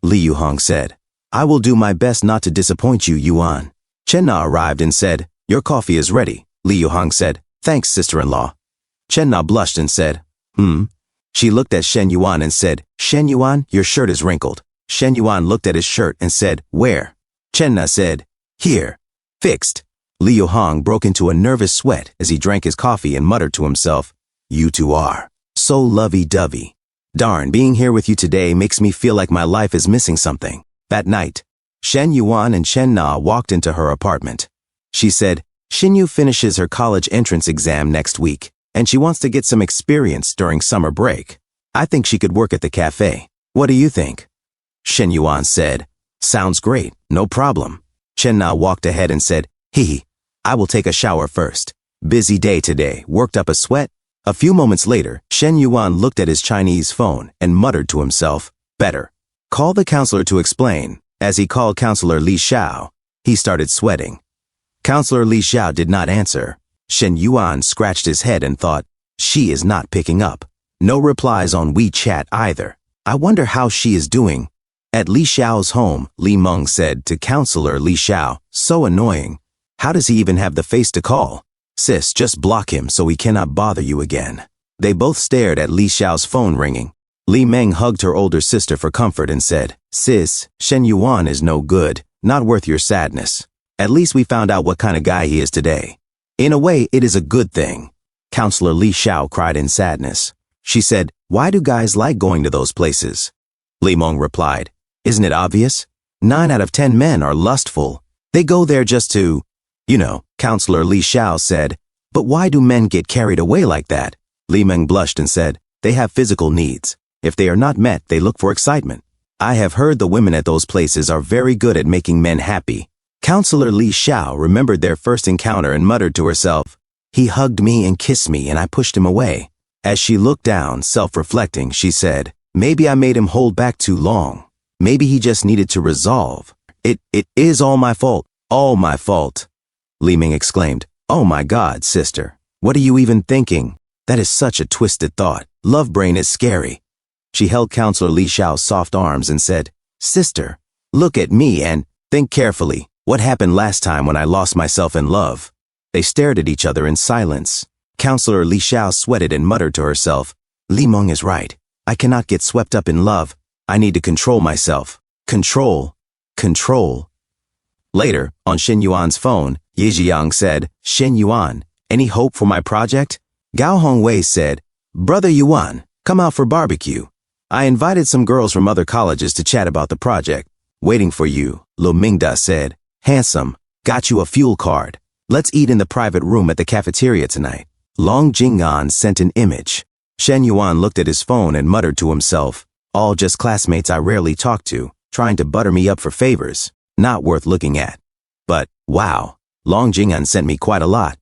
Li Yuhang said, I will do my best not to disappoint you, Yuan. Chen Na arrived and said, your coffee is ready. Li Yuhang said, thanks, sister-in-law. Chen Na blushed and said, She looked at Shen Yuan and said, Shen Yuan, your shirt is wrinkled. Shen Yuan looked at his shirt and said, where? Chen Na said, here. Fixed. Li Yuhang broke into a nervous sweat as he drank his coffee and muttered to himself, you two are so lovey-dovey. Darn, being here with you today makes me feel like my life is missing something. That night, Shen Yuan and Chen Na walked into her apartment. She said, Xinyu finishes her college entrance exam next week, and she wants to get some experience during summer break. I think she could work at the cafe. What do you think? Shen Yuan said, sounds great, no problem. Chen Na walked ahead and said, I will take a shower first. Busy day today, worked up a sweat. A few moments later, Shen Yuan looked at his Chinese phone and muttered to himself, better. Call the counselor to explain. As he called Counselor Li Xiao, he started sweating. Counselor Li Xiao did not answer. Shen Yuan scratched his head and thought, she is not picking up. No replies on WeChat either. I wonder how she is doing. At Li Xiao's home, Li Meng said to Counselor Li Xiao, so annoying. How does he even have the face to call? Sis, just block him so he cannot bother you again. They both stared at Li Xiao's phone ringing. Li Meng hugged her older sister for comfort and said, sis, Shen Yuan is no good, not worth your sadness. At least we found out what kind of guy he is today. In a way, it is a good thing. Counselor Li Xiao cried in sadness. She said, why do guys like going to those places? Li Meng replied, isn't it obvious? 9 out of 10 men are lustful. They go there just to, Counselor Li Xiao said, but why do men get carried away like that? Li Meng blushed and said, they have physical needs. If they are not met, they look for excitement. I have heard the women at those places are very good at making men happy. Counselor Li Xiao remembered their first encounter and muttered to herself, he hugged me and kissed me and I pushed him away. As she looked down, self-reflecting, she said, maybe I made him hold back too long. Maybe he just needed to resolve. It is all my fault. All my fault. Li Meng exclaimed, oh my God, sister. What are you even thinking? That is such a twisted thought. Love brain is scary. She held Counselor Li Xiao's soft arms and said, sister, look at me and think carefully. What happened last time when I lost myself in love? They stared at each other in silence. Counselor Li Xiao sweated and muttered to herself, Li Meng is right. I cannot get swept up in love. I need to control myself. Control. Later, on Shen Yuan's phone, Ye Jiang said, Shen Yuan, any hope for my project? Gao Hongwei said, brother Yuan, come out for barbecue. I invited some girls from other colleges to chat about the project. Waiting for you, Lu Mingda said, handsome, got you a fuel card. Let's eat in the private room at the cafeteria tonight. Long Jing'an sent an image. Shen Yuan looked at his phone and muttered to himself, all just classmates I rarely talk to, trying to butter me up for favors, not worth looking at. But, wow, Long Jing'an sent me quite a lot.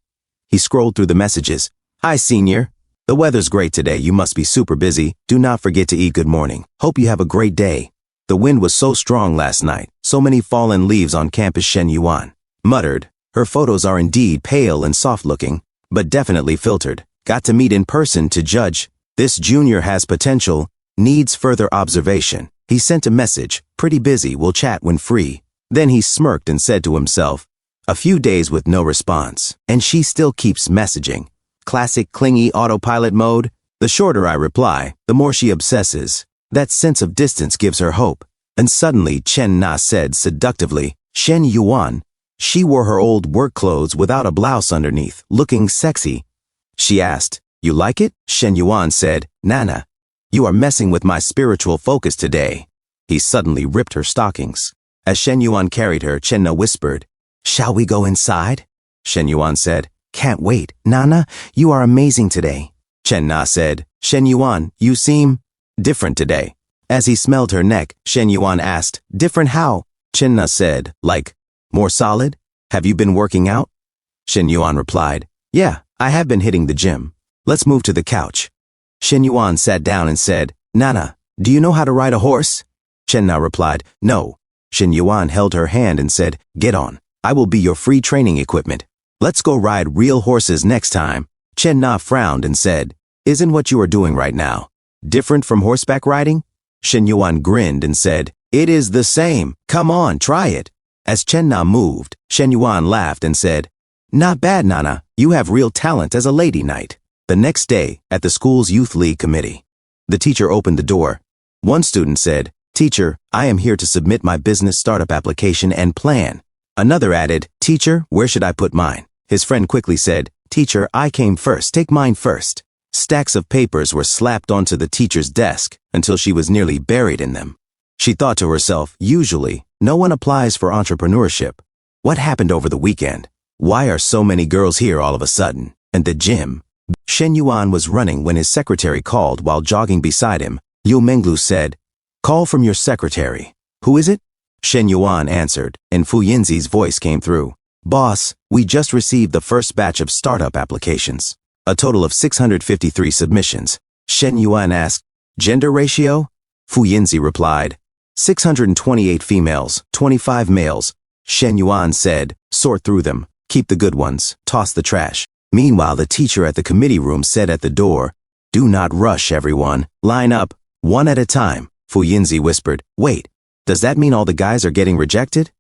He scrolled through the messages. Hi, senior. The weather's great today, you must be super busy. Do not forget to eat good morning. Hope you have a great day. The wind was so strong last night, so many fallen leaves on campus. Shen Yuan muttered, her photos are indeed pale and soft-looking, but definitely filtered. Got to meet in person to judge. This junior has potential, needs further observation. He sent a message, pretty busy, will chat when free. Then he smirked and said to himself, a few days with no response, and she still keeps messaging. Classic clingy autopilot mode. The shorter I reply, the more she obsesses. That sense of distance gives her hope. And suddenly Chen Na said seductively, Shen Yuan. She wore her old work clothes without a blouse underneath, looking sexy. She asked, you like it? Shen Yuan said, Nana, you are messing with my spiritual focus today. He suddenly ripped her stockings. As Shen Yuan carried her, Chen Na whispered, shall we go inside? Shen Yuan said, can't wait. Nana, you are amazing today. Chen Na said, Shen Yuan, you seem different today. As he smelled her neck, Shen Yuan asked, different how? Chen Na said, like, more solid? Have you been working out? Shen Yuan replied, yeah, I have been hitting the gym. Let's move to the couch. Shen Yuan sat down and said, Nana, do you know how to ride a horse? Chen Na replied, no. Shen Yuan held her hand and said, get on. I will be your free training equipment. Let's go ride real horses next time. Chen Na frowned and said, isn't what you are doing right now different from horseback riding? Shen Yuan grinned and said, It is the same. Come on, try it. As Chen Na moved, Shen Yuan laughed and said, Not bad, Nana. You have real talent as a lady knight. The next day, at the school's youth league committee, the teacher opened the door. One student said, Teacher, I am here to submit my business startup application and plan. Another added, Teacher, where should I put mine? His friend quickly said, Teacher, I came first. Take mine first. Stacks of papers were slapped onto the teacher's desk until she was nearly buried in them. She thought to herself, usually, no one applies for entrepreneurship. What happened over the weekend? Why are so many girls here all of a sudden? And the gym? Shen Yuan was running when his secretary called while jogging beside him. Liu Menglu said, Call from your secretary. Who is it? Shen Yuan answered, and Fu Yinzi's voice came through. Boss, we just received the first batch of startup applications. A total of 653 submissions. Shen Yuan asked, Gender ratio? Fu Yinzi replied, 628 females, 25 males. Shen Yuan said, Sort through them. Keep the good ones. Toss the trash. Meanwhile, the teacher at the committee room said at the door, Do not rush, everyone. Line up, one at a time. Fu Yinzi whispered, Wait, does that mean all the guys are getting rejected?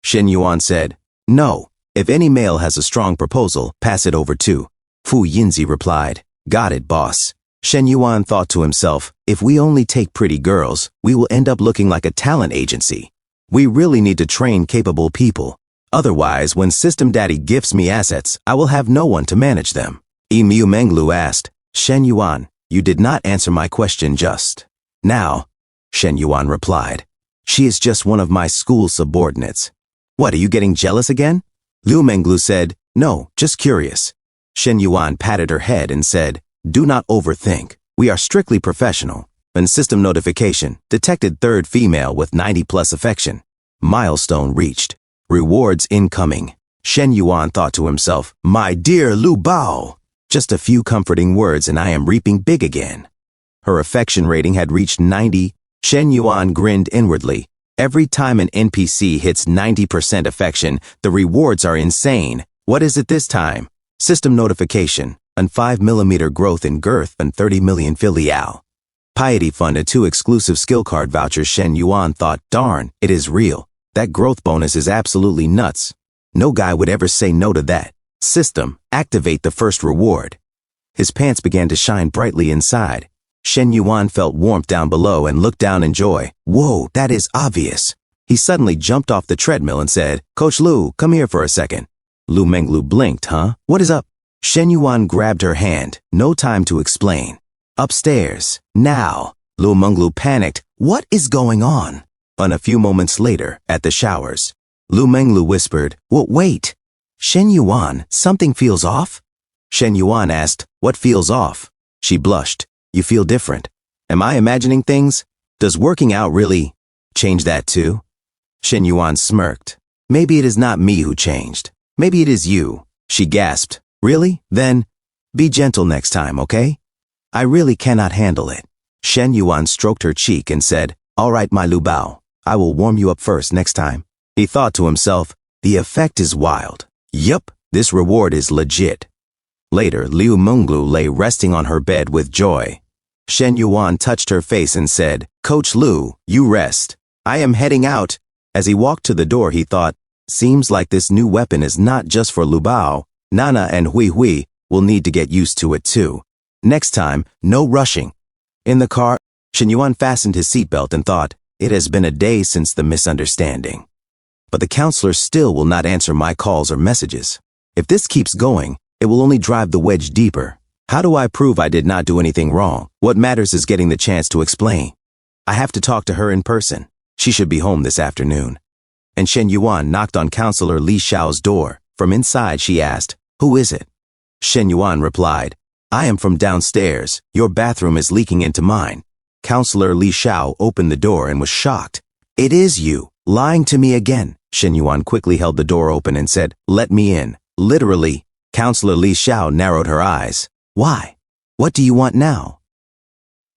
Shen Yuan said, No. If any male has a strong proposal, pass it over too. Fu Yinzi replied, Got it, boss. Shen Yuan thought to himself, if we only take pretty girls, we will end up looking like a talent agency. We really need to train capable people. Otherwise, when System Daddy gifts me assets, I will have no one to manage them. Liu Menglu asked, Shen Yuan, you did not answer my question just now. Shen Yuan replied, She is just one of my school subordinates. What, are you getting jealous again? Liu Menglu said, No, just curious. Shen Yuan patted her head and said, Do not overthink. We are strictly professional. And system notification, detected third female with 90+ affection. Milestone reached. Rewards incoming. Shen Yuan thought to himself, My dear Lu Bao. Just a few comforting words and I am reaping big again. Her affection rating had reached 90. Shen Yuan grinned inwardly. Every time an NPC hits 90% affection, the rewards are insane. What is it this time? System notification, and 5mm growth in girth and 30 million filial. Piety funded 2 exclusive skill card vouchers. Shen Yuan thought, darn, it is real. That growth bonus is absolutely nuts. No guy would ever say no to that. System, activate the first reward. His pants began to shine brightly inside. Shen Yuan felt warmth down below and looked down in joy. Whoa, that is obvious. He suddenly jumped off the treadmill and said, Coach Lu, come here for a second. Liu Menglu blinked, huh? What is up? Shen Yuan grabbed her hand. No time to explain. Upstairs. Now. Liu Menglu panicked. What is going on? And a few moments later, at the showers, Liu Menglu whispered, wait. Shen Yuan, something feels off? Shen Yuan asked, What feels off? She blushed. You feel different. Am I imagining things? Does working out really change that too? Shen Yuan smirked. Maybe it is not me who changed. Maybe it is you. She gasped. Really? Then, be gentle next time, okay? I really cannot handle it. Shen Yuan stroked her cheek and said, All right, my Lu Bao. I will warm you up first next time. He thought to himself, the effect is wild. Yup, this reward is legit. Later, Liu Menglu lay resting on her bed with joy. Shen Yuan touched her face and said, Coach Lu, you rest. I am heading out. As he walked to the door, he thought, seems like this new weapon is not just for Lu Bao. Nana and Hui Hui will need to get used to it too. Next time, no rushing. In the car, Shen Yuan fastened his seatbelt and thought, it has been a day since the misunderstanding. But the counselor still will not answer my calls or messages. If this keeps going, it will only drive the wedge deeper. How do I prove I did not do anything wrong? What matters is getting the chance to explain. I have to talk to her in person. She should be home this afternoon. And Shen Yuan knocked on Counselor Li Xiao's door. From inside, she asked, Who is it? Shen Yuan replied, I am from downstairs. Your bathroom is leaking into mine. Counselor Li Xiao opened the door and was shocked. It is you, lying to me again. Shen Yuan quickly held the door open and said, Let me in. Literally. Counselor Li Xiao narrowed her eyes. Why? What do you want now?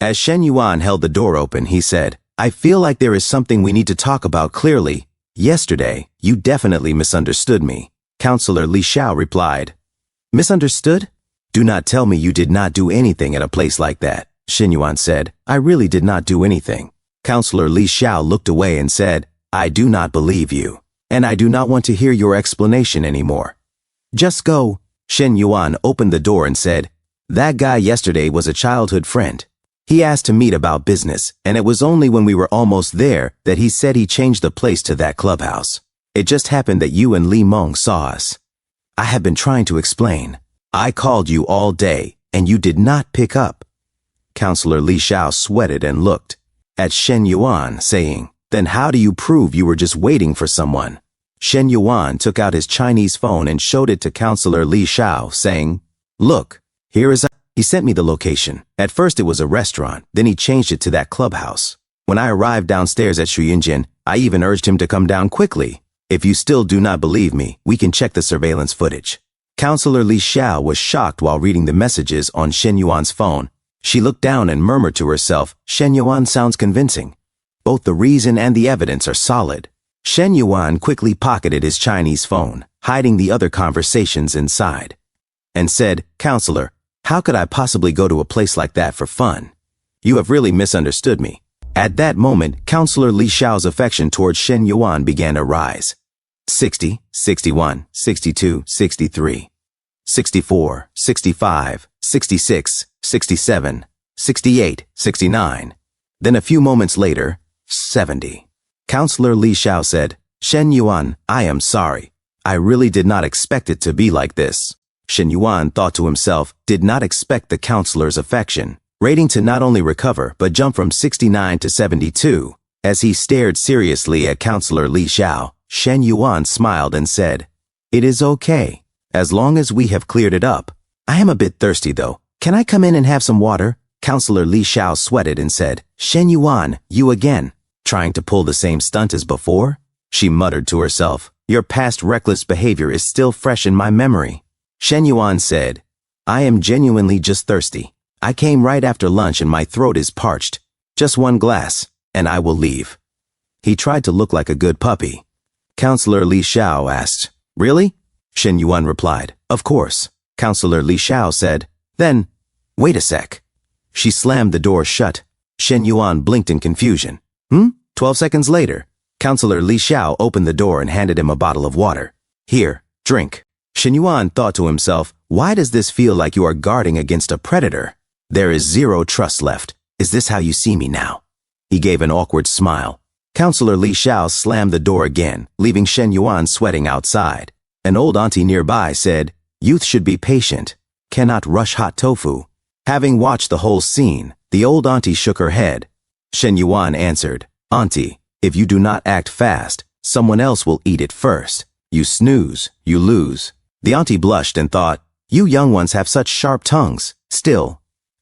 As Shen Yuan held the door open, he said, I feel like there is something we need to talk about clearly. Yesterday, you definitely misunderstood me. Counselor Li Xiao replied, Misunderstood? Do not tell me you did not do anything at a place like that. Shen Yuan said, I really did not do anything. Counselor Li Xiao looked away and said, I do not believe you, and I do not want to hear your explanation anymore. Just go. Shen Yuan opened the door and said, that guy yesterday was a childhood friend. He asked to meet about business, and it was only when we were almost there that he said he changed the place to that clubhouse. It just happened that you and Li Meng saw us. I have been trying to explain. I called you all day, and you did not pick up. Counselor Li Xiao sweated and looked at Shen Yuan, saying, then how do you prove you were just waiting for someone? Shen Yuan took out his Chinese phone and showed it to Counselor Li Xiao, saying, look, here is He sent me the location. At first it was a restaurant, then he changed it to that clubhouse. When I arrived downstairs at Shuyinjin, I even urged him to come down quickly. If you still do not believe me, we can check the surveillance footage. Counselor Li Xiao was shocked while reading the messages on Shen Yuan's phone. She looked down and murmured to herself, Shen Yuan sounds convincing. Both the reason and the evidence are solid. Shen Yuan quickly pocketed his Chinese phone, hiding the other conversations inside, and said, Counselor, how could I possibly go to a place like that for fun? You have really misunderstood me. At that moment, Counselor Li Xiao's affection towards Shen Yuan began to rise. 60, 61, 62, 63, 64, 65, 66, 67, 68, 69. Then a few moments later, 70. Counselor Li Xiao said, Shen Yuan, I am sorry. I really did not expect it to be like this. Shen Yuan thought to himself, did not expect the counselor's affection rating to not only recover but jump from 69 to 72. As he stared seriously at Counselor Li Xiao, Shen Yuan smiled and said, it is okay, as long as we have cleared it up. I am a bit thirsty though. Can I come in and have some water? Counselor Li Xiao sweated and said, Shen Yuan, you again, trying to pull the same stunt as before? She muttered to herself, your past reckless behavior is still fresh in my memory. Shen Yuan said, I am genuinely just thirsty. I came right after lunch and my throat is parched. Just one glass, and I will leave. He tried to look like a good puppy. Counselor Li Xiao asked, really? Shen Yuan replied, of course. Counselor Li Xiao said, then, wait a sec. She slammed the door shut. Shen Yuan blinked in confusion. 12 seconds later, Counselor Li Xiao opened the door and handed him a bottle of water. Here, drink. Shen Yuan thought to himself, why does this feel like you are guarding against a predator? There is zero trust left. Is this how you see me now? He gave an awkward smile. Counselor Li Xiao slammed the door again, leaving Shen Yuan sweating outside. An old auntie nearby said, youth should be patient, cannot rush hot tofu. Having watched the whole scene, the old auntie shook her head. Shen Yuan answered, Auntie, if you do not act fast, someone else will eat it first. You snooze, you lose. The auntie blushed and thought, you young ones have such sharp tongues. Still,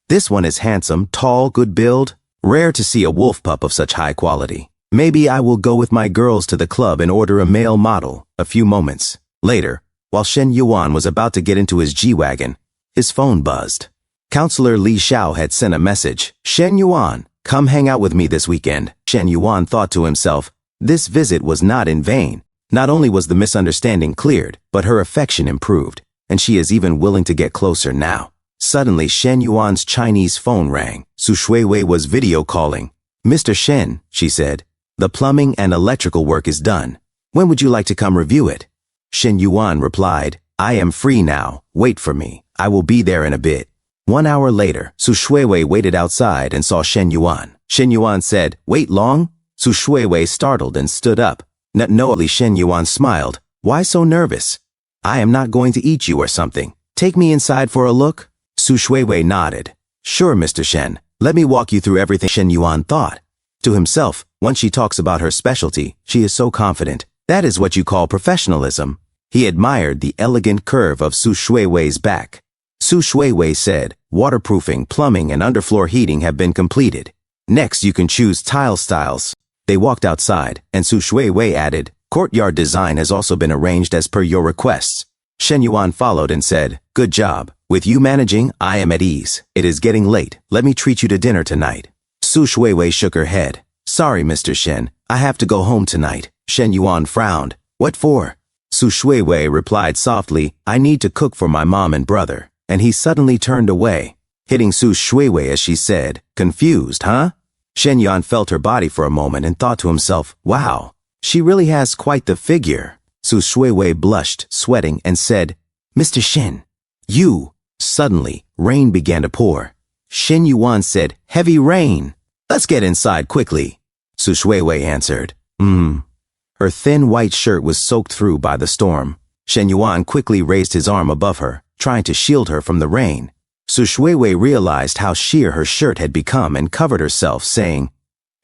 this one is handsome, tall, good build. Rare to see a wolf pup of such high quality. Maybe I will go with my girls to the club and order a male model. A few moments later, while Shen Yuan was about to get into his G-Wagon, his phone buzzed. Counselor Li Xiao had sent a message. Shen Yuan, come hang out with me this weekend. Shen Yuan thought to himself, this visit was not in vain. Not only was the misunderstanding cleared, but her affection improved, and she is even willing to get closer now. Suddenly, Shen Yuan's Chinese phone rang. Su Shuiwei was video calling. Mr. Shen, she said, the plumbing and electrical work is done. When would you like to come review it? Shen Yuan replied, I am free now. Wait for me. I will be there in a bit. 1 hour later, Su Shuiwei waited outside and saw Shen Yuan. Shen Yuan said, wait long? Su Shuiwei startled and stood up. Knowingly Shen Yuan smiled. Why so nervous? I am not going to eat you or something. Take me inside for a look? Su Shuiwei nodded. Sure, Mr. Shen. Let me walk you through everything. Shen Yuan thought. To himself, once she talks about her specialty, she is so confident. That is what you call professionalism. He admired the elegant curve of Su Shuiwei's back. Su Shuiwei said, waterproofing, plumbing, and underfloor heating have been completed. Next, you can choose tile styles. They walked outside, and Su Shuiwei added, courtyard design has also been arranged as per your requests. Shen Yuan followed and said, good job. With you managing, I am at ease. It is getting late. Let me treat you to dinner tonight. Su Shuiwei shook her head. Sorry, Mr. Shen. I have to go home tonight. Shen Yuan frowned. What for? Su Shuiwei replied softly, I need to cook for my mom and brother. And he suddenly turned away, hitting Su Shuiwei as she said, confused, huh? Shen Yuan felt her body for a moment and thought to himself, wow, she really has quite the figure. Su Shuiwei blushed, sweating, and said, Mr. Shen, you. Suddenly, rain began to pour. Shen Yuan said, heavy rain. Let's get inside quickly. Su Shuiwei answered, Her thin white shirt was soaked through by the storm. Shen Yuan quickly raised his arm above her, trying to shield her from the rain. Su Shuiwei realized how sheer her shirt had become and covered herself, saying,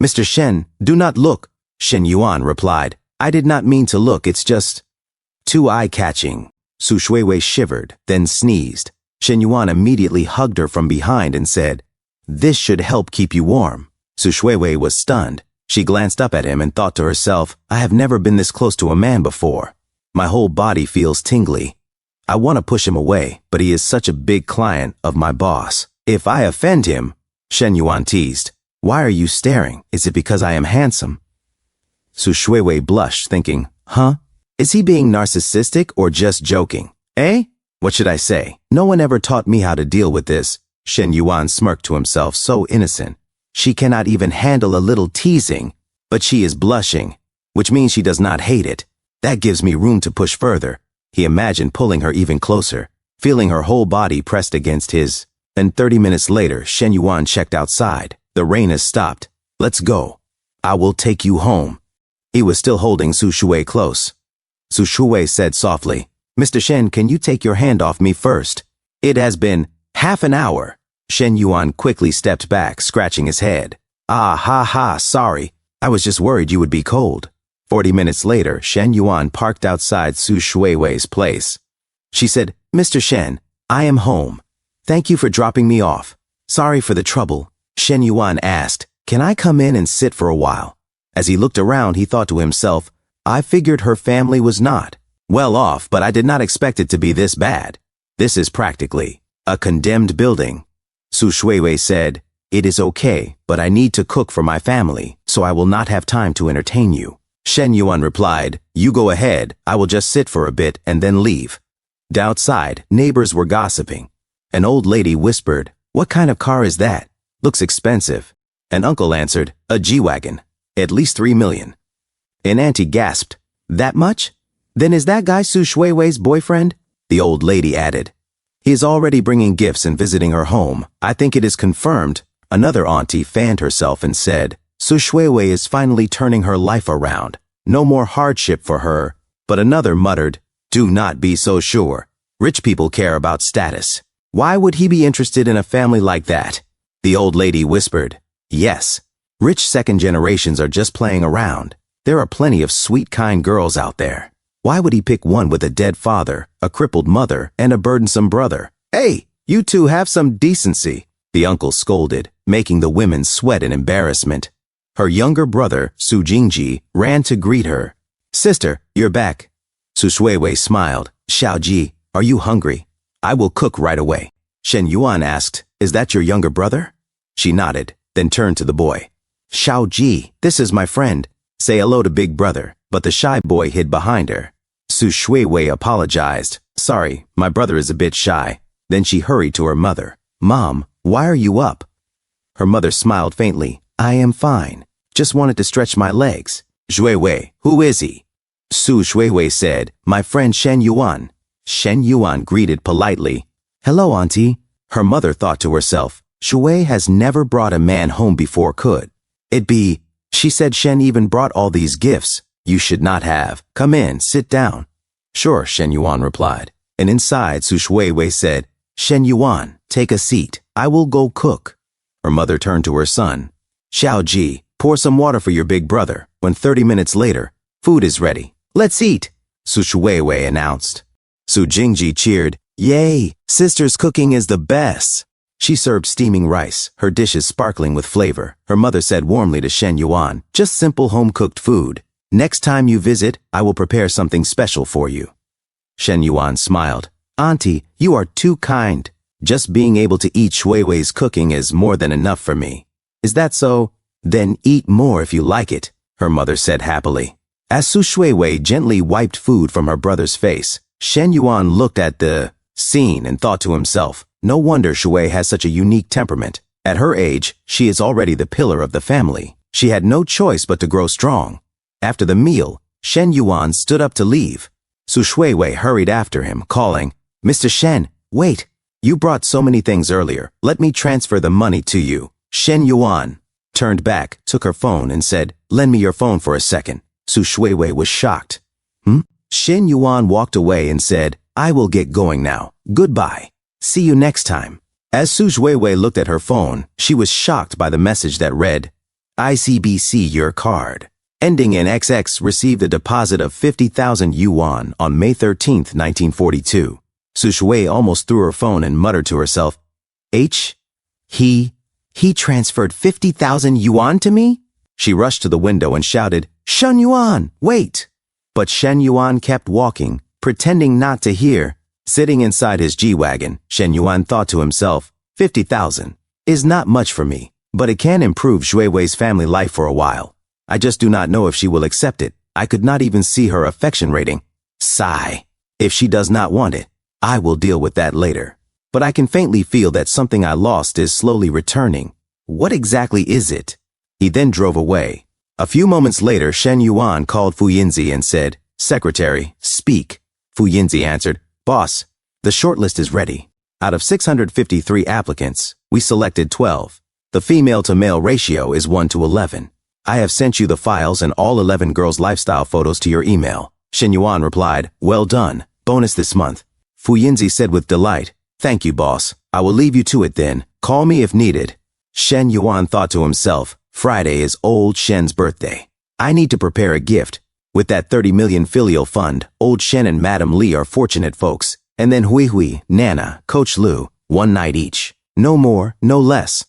Mr. Shen, do not look. Shen Yuan replied, I did not mean to look, it's just too eye-catching. Su Shuiwei shivered, then sneezed. Shen Yuan immediately hugged her from behind and said, This should help keep you warm. Su Shuiwei was stunned. She glanced up at him and thought to herself, I have never been this close to a man before. My whole body feels tingly. I want to push him away, but he is such a big client of my boss. If I offend him, Shen Yuan teased, Why are you staring? Is it because I am handsome? Su Shuiwei blushed, thinking, Is he being narcissistic or just joking? Eh? What should I say? No one ever taught me how to deal with this. Shen Yuan smirked to himself, so innocent. She cannot even handle a little teasing, but she is blushing, which means she does not hate it. That gives me room to push further. He imagined pulling her even closer, feeling her whole body pressed against his. Then 30 minutes later, Shen Yuan checked outside. The rain has stopped. Let's go. I will take you home. He was still holding Su Shuiwei close. Su Shuiwei said softly, Mr. Shen, can you take your hand off me first? It has been half an hour. Shen Yuan quickly stepped back, scratching his head. Sorry. I was just worried you would be cold. 40 minutes later, Shen Yuan parked outside Su Shuiwei's place. She said, Mr. Shen, I am home. Thank you for dropping me off. Sorry for the trouble. Shen Yuan asked, Can I come in and sit for a while? As he looked around, he thought to himself, I figured her family was not well off, but I did not expect it to be this bad. This is practically a condemned building. Su Shuiwei said, It is okay, but I need to cook for my family, so I will not have time to entertain you. Shen Yuan replied, You go ahead, I will just sit for a bit and then leave. Outside, neighbors were gossiping. An old lady whispered, What kind of car is that? Looks expensive. An uncle answered, A G-Wagon. At least 3 million. An auntie gasped, That much? Then is that guy Su Shuiwei's boyfriend? The old lady added, He is already bringing gifts and visiting her home. I think it is confirmed. Another auntie fanned herself and said, Su Shuiwei is finally turning her life around. No more hardship for her. But another muttered, Do not be so sure. Rich people care about status. Why would he be interested in a family like that? The old lady whispered, Yes. Rich second generations are just playing around. There are plenty of sweet, kind girls out there. Why would he pick one with a dead father, a crippled mother, and a burdensome brother? Hey, you two have some decency, the uncle scolded, making the women sweat in embarrassment. Her younger brother, Su Jingji, ran to greet her. Sister, you're back. Su Shuiwei smiled. Xiaoji, are you hungry? I will cook right away. Shen Yuan asked, Is that your younger brother? She nodded, then turned to the boy. Xiaoji, this is my friend. Say hello to big brother. But the shy boy hid behind her. Su Shuiwei apologized. Sorry, my brother is a bit shy. Then she hurried to her mother. Mom, why are you up? Her mother smiled faintly. I am fine. Just wanted to stretch my legs. Shuiwei, who is he? Su Shuiwei said, My friend Shen Yuan. Shen Yuan greeted politely. Hello, auntie. Her mother thought to herself, Shuiwei has never brought a man home before, could it be? She said Shen even brought all these gifts. You should not have. Come in, sit down. Sure, Shen Yuan replied. And inside, Su Shuiwei said, Shen Yuan, take a seat. I will go cook. Her mother turned to her son. Xiaoji, pour some water for your big brother. When 30 minutes later, food is ready. Let's eat, Su Shuiwei announced. Su Jingji cheered. Yay, sister's cooking is the best. She served steaming rice, her dishes sparkling with flavor. Her mother said warmly to Shen Yuan, Just simple home-cooked food. Next time you visit, I will prepare something special for you. Shen Yuan smiled. Auntie, you are too kind. Just being able to eat Shuiwei's cooking is more than enough for me. Is that so? Then eat more if you like it, her mother said happily. As Su Shuiwei gently wiped food from her brother's face, Shen Yuan looked at the scene and thought to himself, no wonder Shuiwei has such a unique temperament. At her age, she is already the pillar of the family. She had no choice but to grow strong. After the meal, Shen Yuan stood up to leave. Su Shuiwei hurried after him, calling, "Mr. Shen, wait. You brought so many things earlier. Let me transfer the money to you." Shen Yuan turned back, took her phone, and said, "Lend me your phone for a second." Su Shuiwei was shocked. Shen Yuan walked away and said, "I will get going now. Goodbye. See you next time." As Su Shuiwei looked at her phone, she was shocked by the message that read, "ICBC your card. Ending in XX received a deposit of 50,000 yuan on May 13, 1942. Su Shuiwei almost threw her phone and muttered to herself, He transferred 50,000 yuan to me?" She rushed to the window and shouted, "Shen Yuan, wait!" But Shen Yuan kept walking, pretending not to hear. Sitting inside his G-Wagon, Shen Yuan thought to himself, 50,000 is not much for me, but it can improve Shuiwei's family life for a while. I just do not know if she will accept it. I could not even see her affection rating. Sigh. If she does not want it, I will deal with that later. But I can faintly feel that something I lost is slowly returning. What exactly is it? He then drove away. A few moments later, Shen Yuan called Fu Yinzi and said, "Secretary, speak." Fu Yinzi answered, "Boss, the shortlist is ready. Out of 653 applicants, we selected 12. The female-to-male ratio is 1:11. I have sent you the files and all 11 girls' lifestyle photos to your email." Shen Yuan replied, "Well done. Bonus this month." Fu Yinzi said with delight, "Thank you, boss. I will leave you to it then. Call me if needed." Shen Yuan thought to himself, Friday is old Shen's birthday. I need to prepare a gift. With that 30 million filial fund, old Shen and Madam Li are fortunate folks. And then Hui Hui, Nana, Coach Lu, one night each. No more, no less.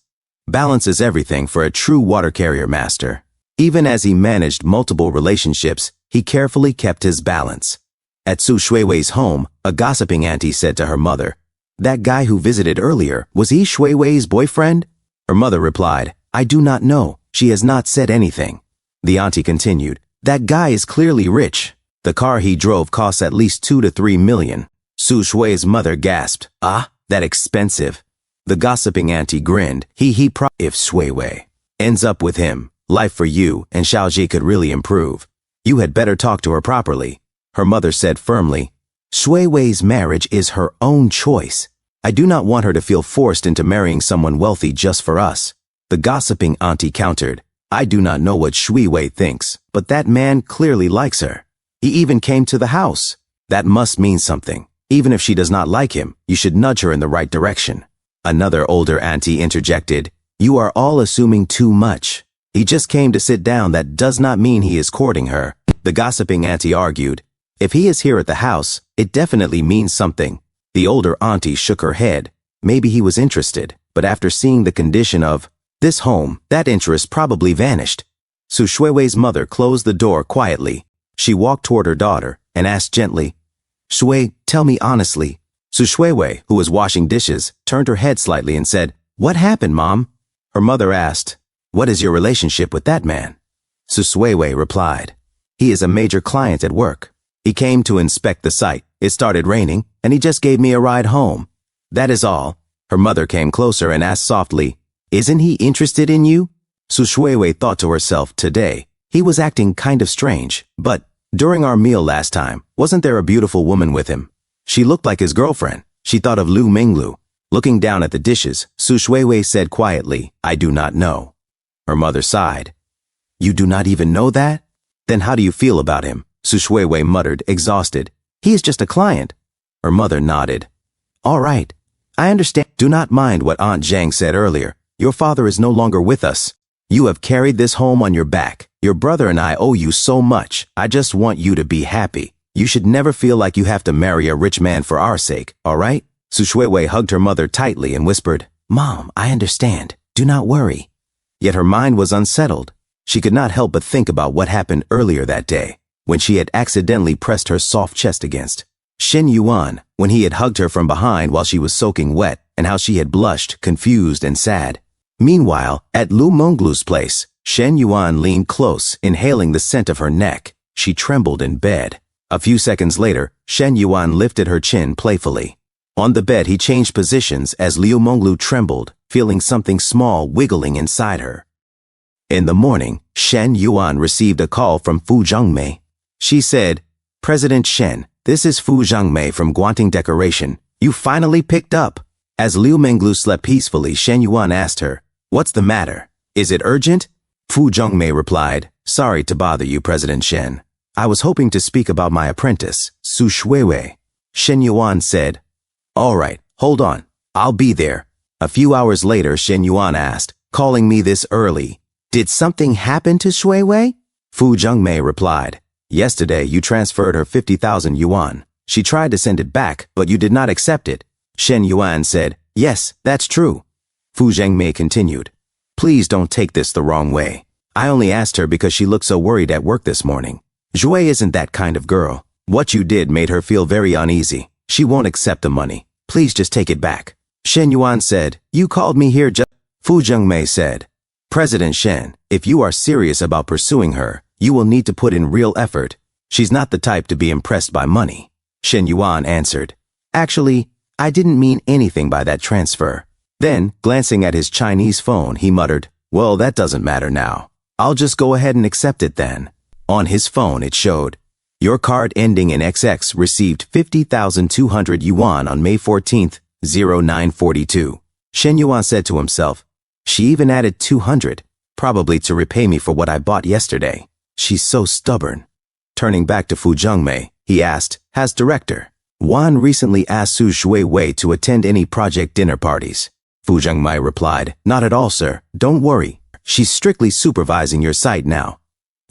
Balance is everything for a true water carrier master. Even as he managed multiple relationships, he carefully kept his balance. At Su Shuiwei's home, a gossiping auntie said to her mother, "That guy who visited earlier, was he Shuiwei's boyfriend?" Her mother replied, "I do not know. She has not said anything." The auntie continued, "That guy is clearly rich. The car he drove costs at least 2 to 3 million. Su Shui's mother gasped, "Ah, that expensive." The gossiping auntie grinned, If Shuiwei ends up with him, life for you and Xiaoji could really improve. You had better talk to her properly." Her mother said firmly, "Shuiwei's marriage is her own choice. I do not want her to feel forced into marrying someone wealthy just for us." The gossiping auntie countered, "I do not know what Shuiwei thinks, but that man clearly likes her. He even came to the house. That must mean something. Even if she does not like him, you should nudge her in the right direction." Another older auntie interjected, "You are all assuming too much. He just came to sit down. That does not mean he is courting her." The gossiping auntie argued, "If he is here at the house, it definitely means something." The older auntie shook her head. Maybe he was interested, but after seeing the condition of this home, that interest probably vanished. Su Shuiwei's mother closed the door quietly. She walked toward her daughter and asked gently, "Shui, tell me honestly." Su Shuiwei, who was washing dishes, turned her head slightly and said, "What happened, Mom?" Her mother asked, "What is your relationship with that man?" Su Shuiwei replied, "He is a major client at work. He came to inspect the site. It started raining, and he just gave me a ride home. That is all." Her mother came closer and asked softly, "Isn't he interested in you?" Su Shuiwei thought to herself, today, he was acting kind of strange, but during our meal last time, wasn't there a beautiful woman with him? She looked like his girlfriend. She thought of Lu Minglu. Looking down at the dishes, Su Shuiwei said quietly, "I do not know." Her mother sighed. "You do not even know that? Then how do you feel about him?" Su Shuiwei muttered, exhausted. "He is just a client." Her mother nodded. "All right. I understand. Do not mind what Aunt Zhang said earlier. Your father is no longer with us. You have carried this home on your back. Your brother and I owe you so much. I just want you to be happy. You should never feel like you have to marry a rich man for our sake, all right?" Su Shuiwei hugged her mother tightly and whispered, "Mom, I understand. Do not worry." Yet her mind was unsettled. She could not help but think about what happened earlier that day, when she had accidentally pressed her soft chest against Shen Yuan, when he had hugged her from behind while she was soaking wet, and how she had blushed, confused and sad. Meanwhile, at Lu Menglu's place, Shen Yuan leaned close, inhaling the scent of her neck. She trembled in bed. A few seconds later, Shen Yuan lifted her chin playfully. On the bed, he changed positions as Liu Menglu trembled, feeling something small wiggling inside her. In the morning, Shen Yuan received a call from Fu Zhengmei. She said, "President Shen, this is Fu Zhengmei from Guanting Decoration. You finally picked up." As Liu Menglu slept peacefully, Shen Yuan asked her, "What's the matter? Is it urgent?" Fu Zhengmei replied, "Sorry to bother you, President Shen. I was hoping to speak about my apprentice, Su Shuiwei." Shen Yuan said, "All right, hold on. I'll be there." A few hours later, Shen Yuan asked, "Calling me this early? Did something happen to Shuiwei?" Fu Zhengmei replied, "Yesterday you transferred her 50,000 yuan. She tried to send it back, but you did not accept it." Shen Yuan said, "Yes, that's true." Fu Zhengmei continued, "Please don't take this the wrong way. I only asked her because she looked so worried at work this morning. Zhui isn't that kind of girl. What you did made her feel very uneasy. She won't accept the money. Please just take it back." Shen Yuan said, "You called me here just—" Fu Zhengmei said, "President Shen, if you are serious about pursuing her, you will need to put in real effort. She's not the type to be impressed by money." Shen Yuan answered, "Actually, I didn't mean anything by that transfer." Then, glancing at his Chinese phone, he muttered, "Well, that doesn't matter now. I'll just go ahead and accept it then." On his phone, it showed, "Your card ending in XX received 50,200 yuan on May 14th, 0942. Shen Yuan said to himself, "She even added 200, probably to repay me for what I bought yesterday. She's so stubborn." Turning back to Fu Zhengmei, he asked, "Has Director Wan recently asked Su Shuiwei to attend any project dinner parties?" Fu Zhengmei replied, "Not at all, sir. Don't worry. She's strictly supervising your site now."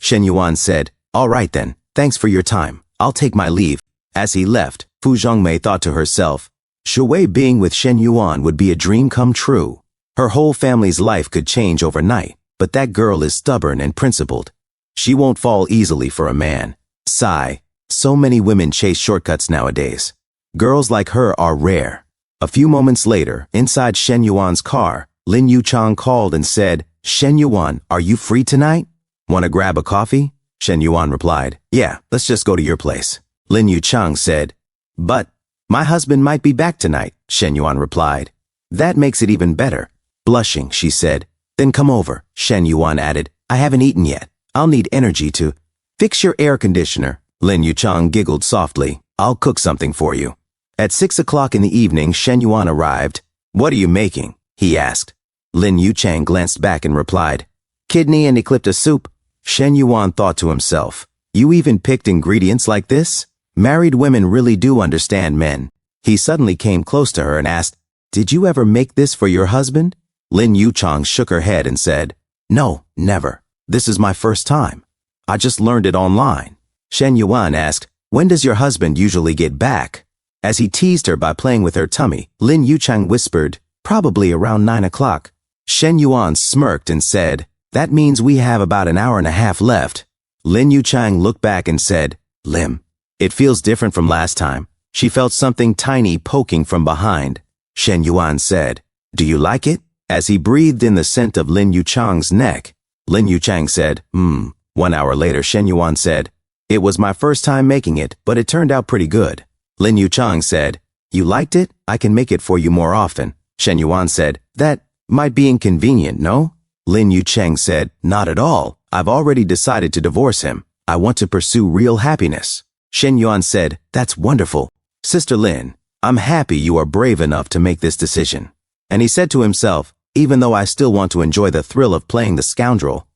Shen Yuan said, "All right then. Thanks for your time. I'll take my leave." As he left, Fu Zhengmei thought to herself, Shuiwei being with Shen Yuan would be a dream come true. Her whole family's life could change overnight, but that girl is stubborn and principled. She won't fall easily for a man. Sigh. So many women chase shortcuts nowadays. Girls like her are rare. A few moments later, inside Shen Yuan's car, Lin Yuchang called and said, "Shen Yuan, are you free tonight? Want to grab a coffee?" Shen Yuan replied, "Yeah, let's just go to your place." Lin Yuchang said, "But my husband might be back tonight," Shen Yuan replied. "That makes it even better." Blushing, she said, "Then come over." Shen Yuan added, "I haven't eaten yet. I'll need energy to fix your air conditioner." Lin Yuchang giggled softly. "I'll cook something for you." At 6 o'clock in the evening, Shen Yuan arrived. "What are you making?" he asked. Lin Yuchang glanced back and replied, "Kidney and eclipta soup." Shen Yuan thought to himself, "You even picked ingredients like this? Married women really do understand men." He suddenly came close to her and asked, "Did you ever make this for your husband?" Lin Yuchang shook her head and said, "No, never. This is my first time. I just learned it online." Shen Yuan asked, "When does your husband usually get back?" As he teased her by playing with her tummy, Lin Yuchang whispered, "Probably around 9 o'clock. Shen Yuan smirked and said, "That means we have about an hour and a half left." Lin Yuchang looked back and said, "Lim, it feels different from last time." She felt something tiny poking from behind. Shen Yuan said, "Do you like it?" As he breathed in the scent of Lin Yuchang's neck, Lin Yuchang said, 1 hour later, Shen Yuan said, "It was my first time making it, but it turned out pretty good." Lin Yuchang said, "You liked it? I can make it for you more often." Shen Yuan said, "That might be inconvenient, no?" Lin Yuchang said, "Not at all. I've already decided to divorce him. I want to pursue real happiness." Shen Yuan said, "That's wonderful. Sister Lin, I'm happy you are brave enough to make this decision." And he said to himself, "Even though I still want to enjoy the thrill of playing the scoundrel,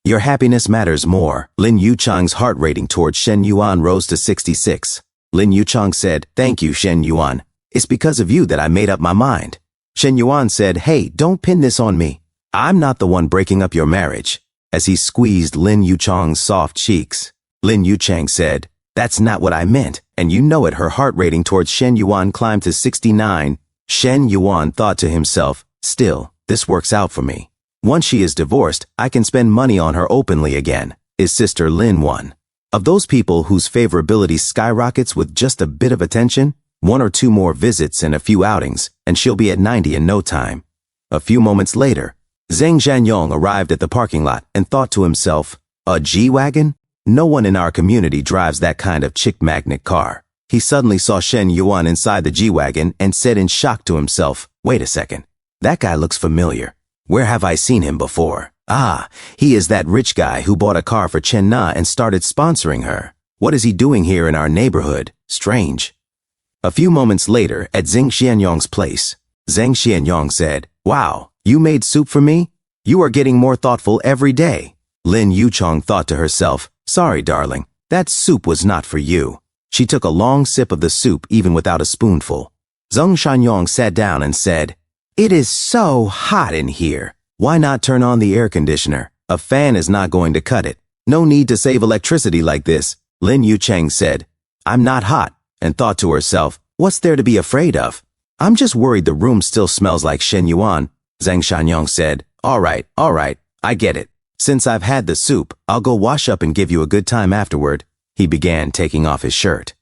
your happiness matters more." Lin Yuchang's heart rating towards Shen Yuan rose to 66. Lin Yuchang said, "Thank you, Shen Yuan. It's because of you that I made up my mind." Shen Yuan said, "Hey, don't pin this on me. I'm not the one breaking up your marriage." As he squeezed Lin Yuchang's soft cheeks, Lin Yuchang said, "That's not what I meant, and you know it." Her heart rating towards Shen Yuan climbed to 69. Shen Yuan thought to himself, "Still, this works out for me. Once she is divorced, I can spend money on her openly again." Is Sister Lin one of those people whose favorability skyrockets with just a bit of attention? 1 or 2 more visits and a few outings, and she'll be at 90 in no time. A few moments later, Zheng Zhanyong arrived at the parking lot and thought to himself, "A G-Wagon? No one in our community drives that kind of chick magnet car." He suddenly saw Shen Yuan inside the G-Wagon and said in shock to himself, "Wait a second. That guy looks familiar. Where have I seen him before? Ah, he is that rich guy who bought a car for Chen Na and started sponsoring her. What is he doing here in our neighborhood? Strange." A few moments later, at Zheng Xianyong's place, Zheng Xianyong said, "Wow, you made soup for me? You are getting more thoughtful every day." Lin Yuchong thought to herself, "Sorry, darling, that soup was not for you." She took a long sip of the soup even without a spoonful. Zheng Xianyong sat down and said, "It is so hot in here. Why not turn on the air conditioner? A fan is not going to cut it. No need to save electricity like this." Lin Yucheng said, "I'm not hot," and thought to herself, "What's there to be afraid of? I'm just worried the room still smells like Shen Yuan." Zheng Xianyong said, all right, I get it. Since I've had the soup, I'll go wash up and give you a good time afterward." He began taking off his shirt.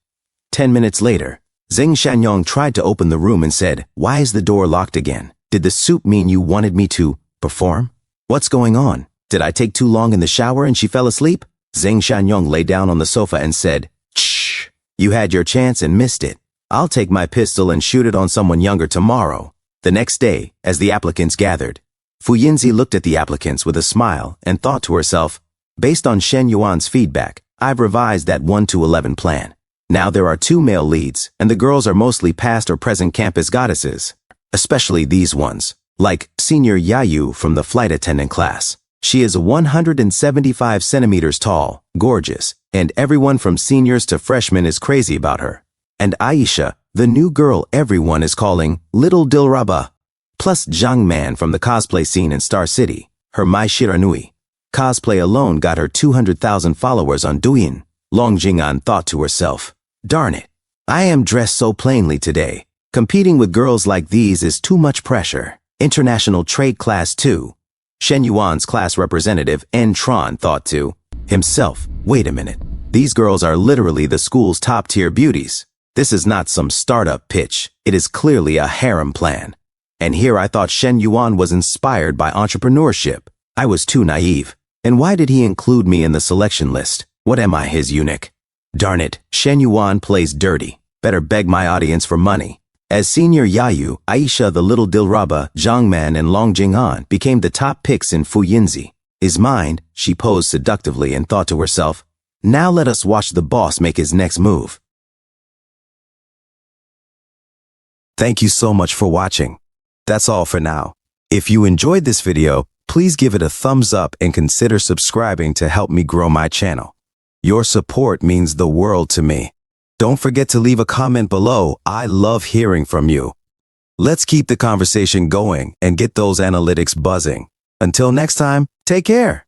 10 minutes later, Zheng Xianyong tried to open the room and said, "Why is the door locked again? Did the soup mean you wanted me to perform? What's going on? Did I take too long in the shower and she fell asleep?" Zheng Xianyong lay down on the sofa and said, "Shh, you had your chance and missed it. I'll take my pistol and shoot it on someone younger tomorrow." The next day, as the applicants gathered, Fu Yinzi looked at the applicants with a smile and thought to herself, "Based on Shen Yuan's feedback, I've revised that 1 to 11 plan. Now there are 2 male leads, and the girls are mostly past or present campus goddesses, especially these ones, like Senior Yayu from the flight attendant class. She is 175 centimeters tall, gorgeous, and everyone from seniors to freshmen is crazy about her. And Aisha, the new girl everyone is calling Little Dilraba. Plus Zhang Man from the cosplay scene in Star City, her Mai Shiranui. Cosplay alone got her 200,000 followers on Douyin." Long Jing'an thought to herself, "Darn it, I am dressed so plainly today. Competing with girls like these is too much pressure." International Trade Class 2. Shen Yuan's class representative, N. Tron, thought to himself, "Wait a minute. These girls are literally the school's top-tier beauties. This is not some startup pitch. It is clearly a harem plan. And here I thought Shen Yuan was inspired by entrepreneurship. I was too naive. And why did he include me in the selection list? What am I, his eunuch? Darn it, Shen Yuan plays dirty. Better beg my audience for money." As Senior Yayu, Aisha the Little Dilraba, Zhang Man, and Long Jing'an became the top picks in Fu Yinzi. His mind, she posed seductively and thought to herself, "Now let us watch the boss make his next move." Thank you so much for watching. That's all for now. If you enjoyed this video, please give it a thumbs up and consider subscribing to help me grow my channel. Your support means the world to me. Don't forget to leave a comment below. I love hearing from you. Let's keep the conversation going and get those analytics buzzing. Until next time, take care.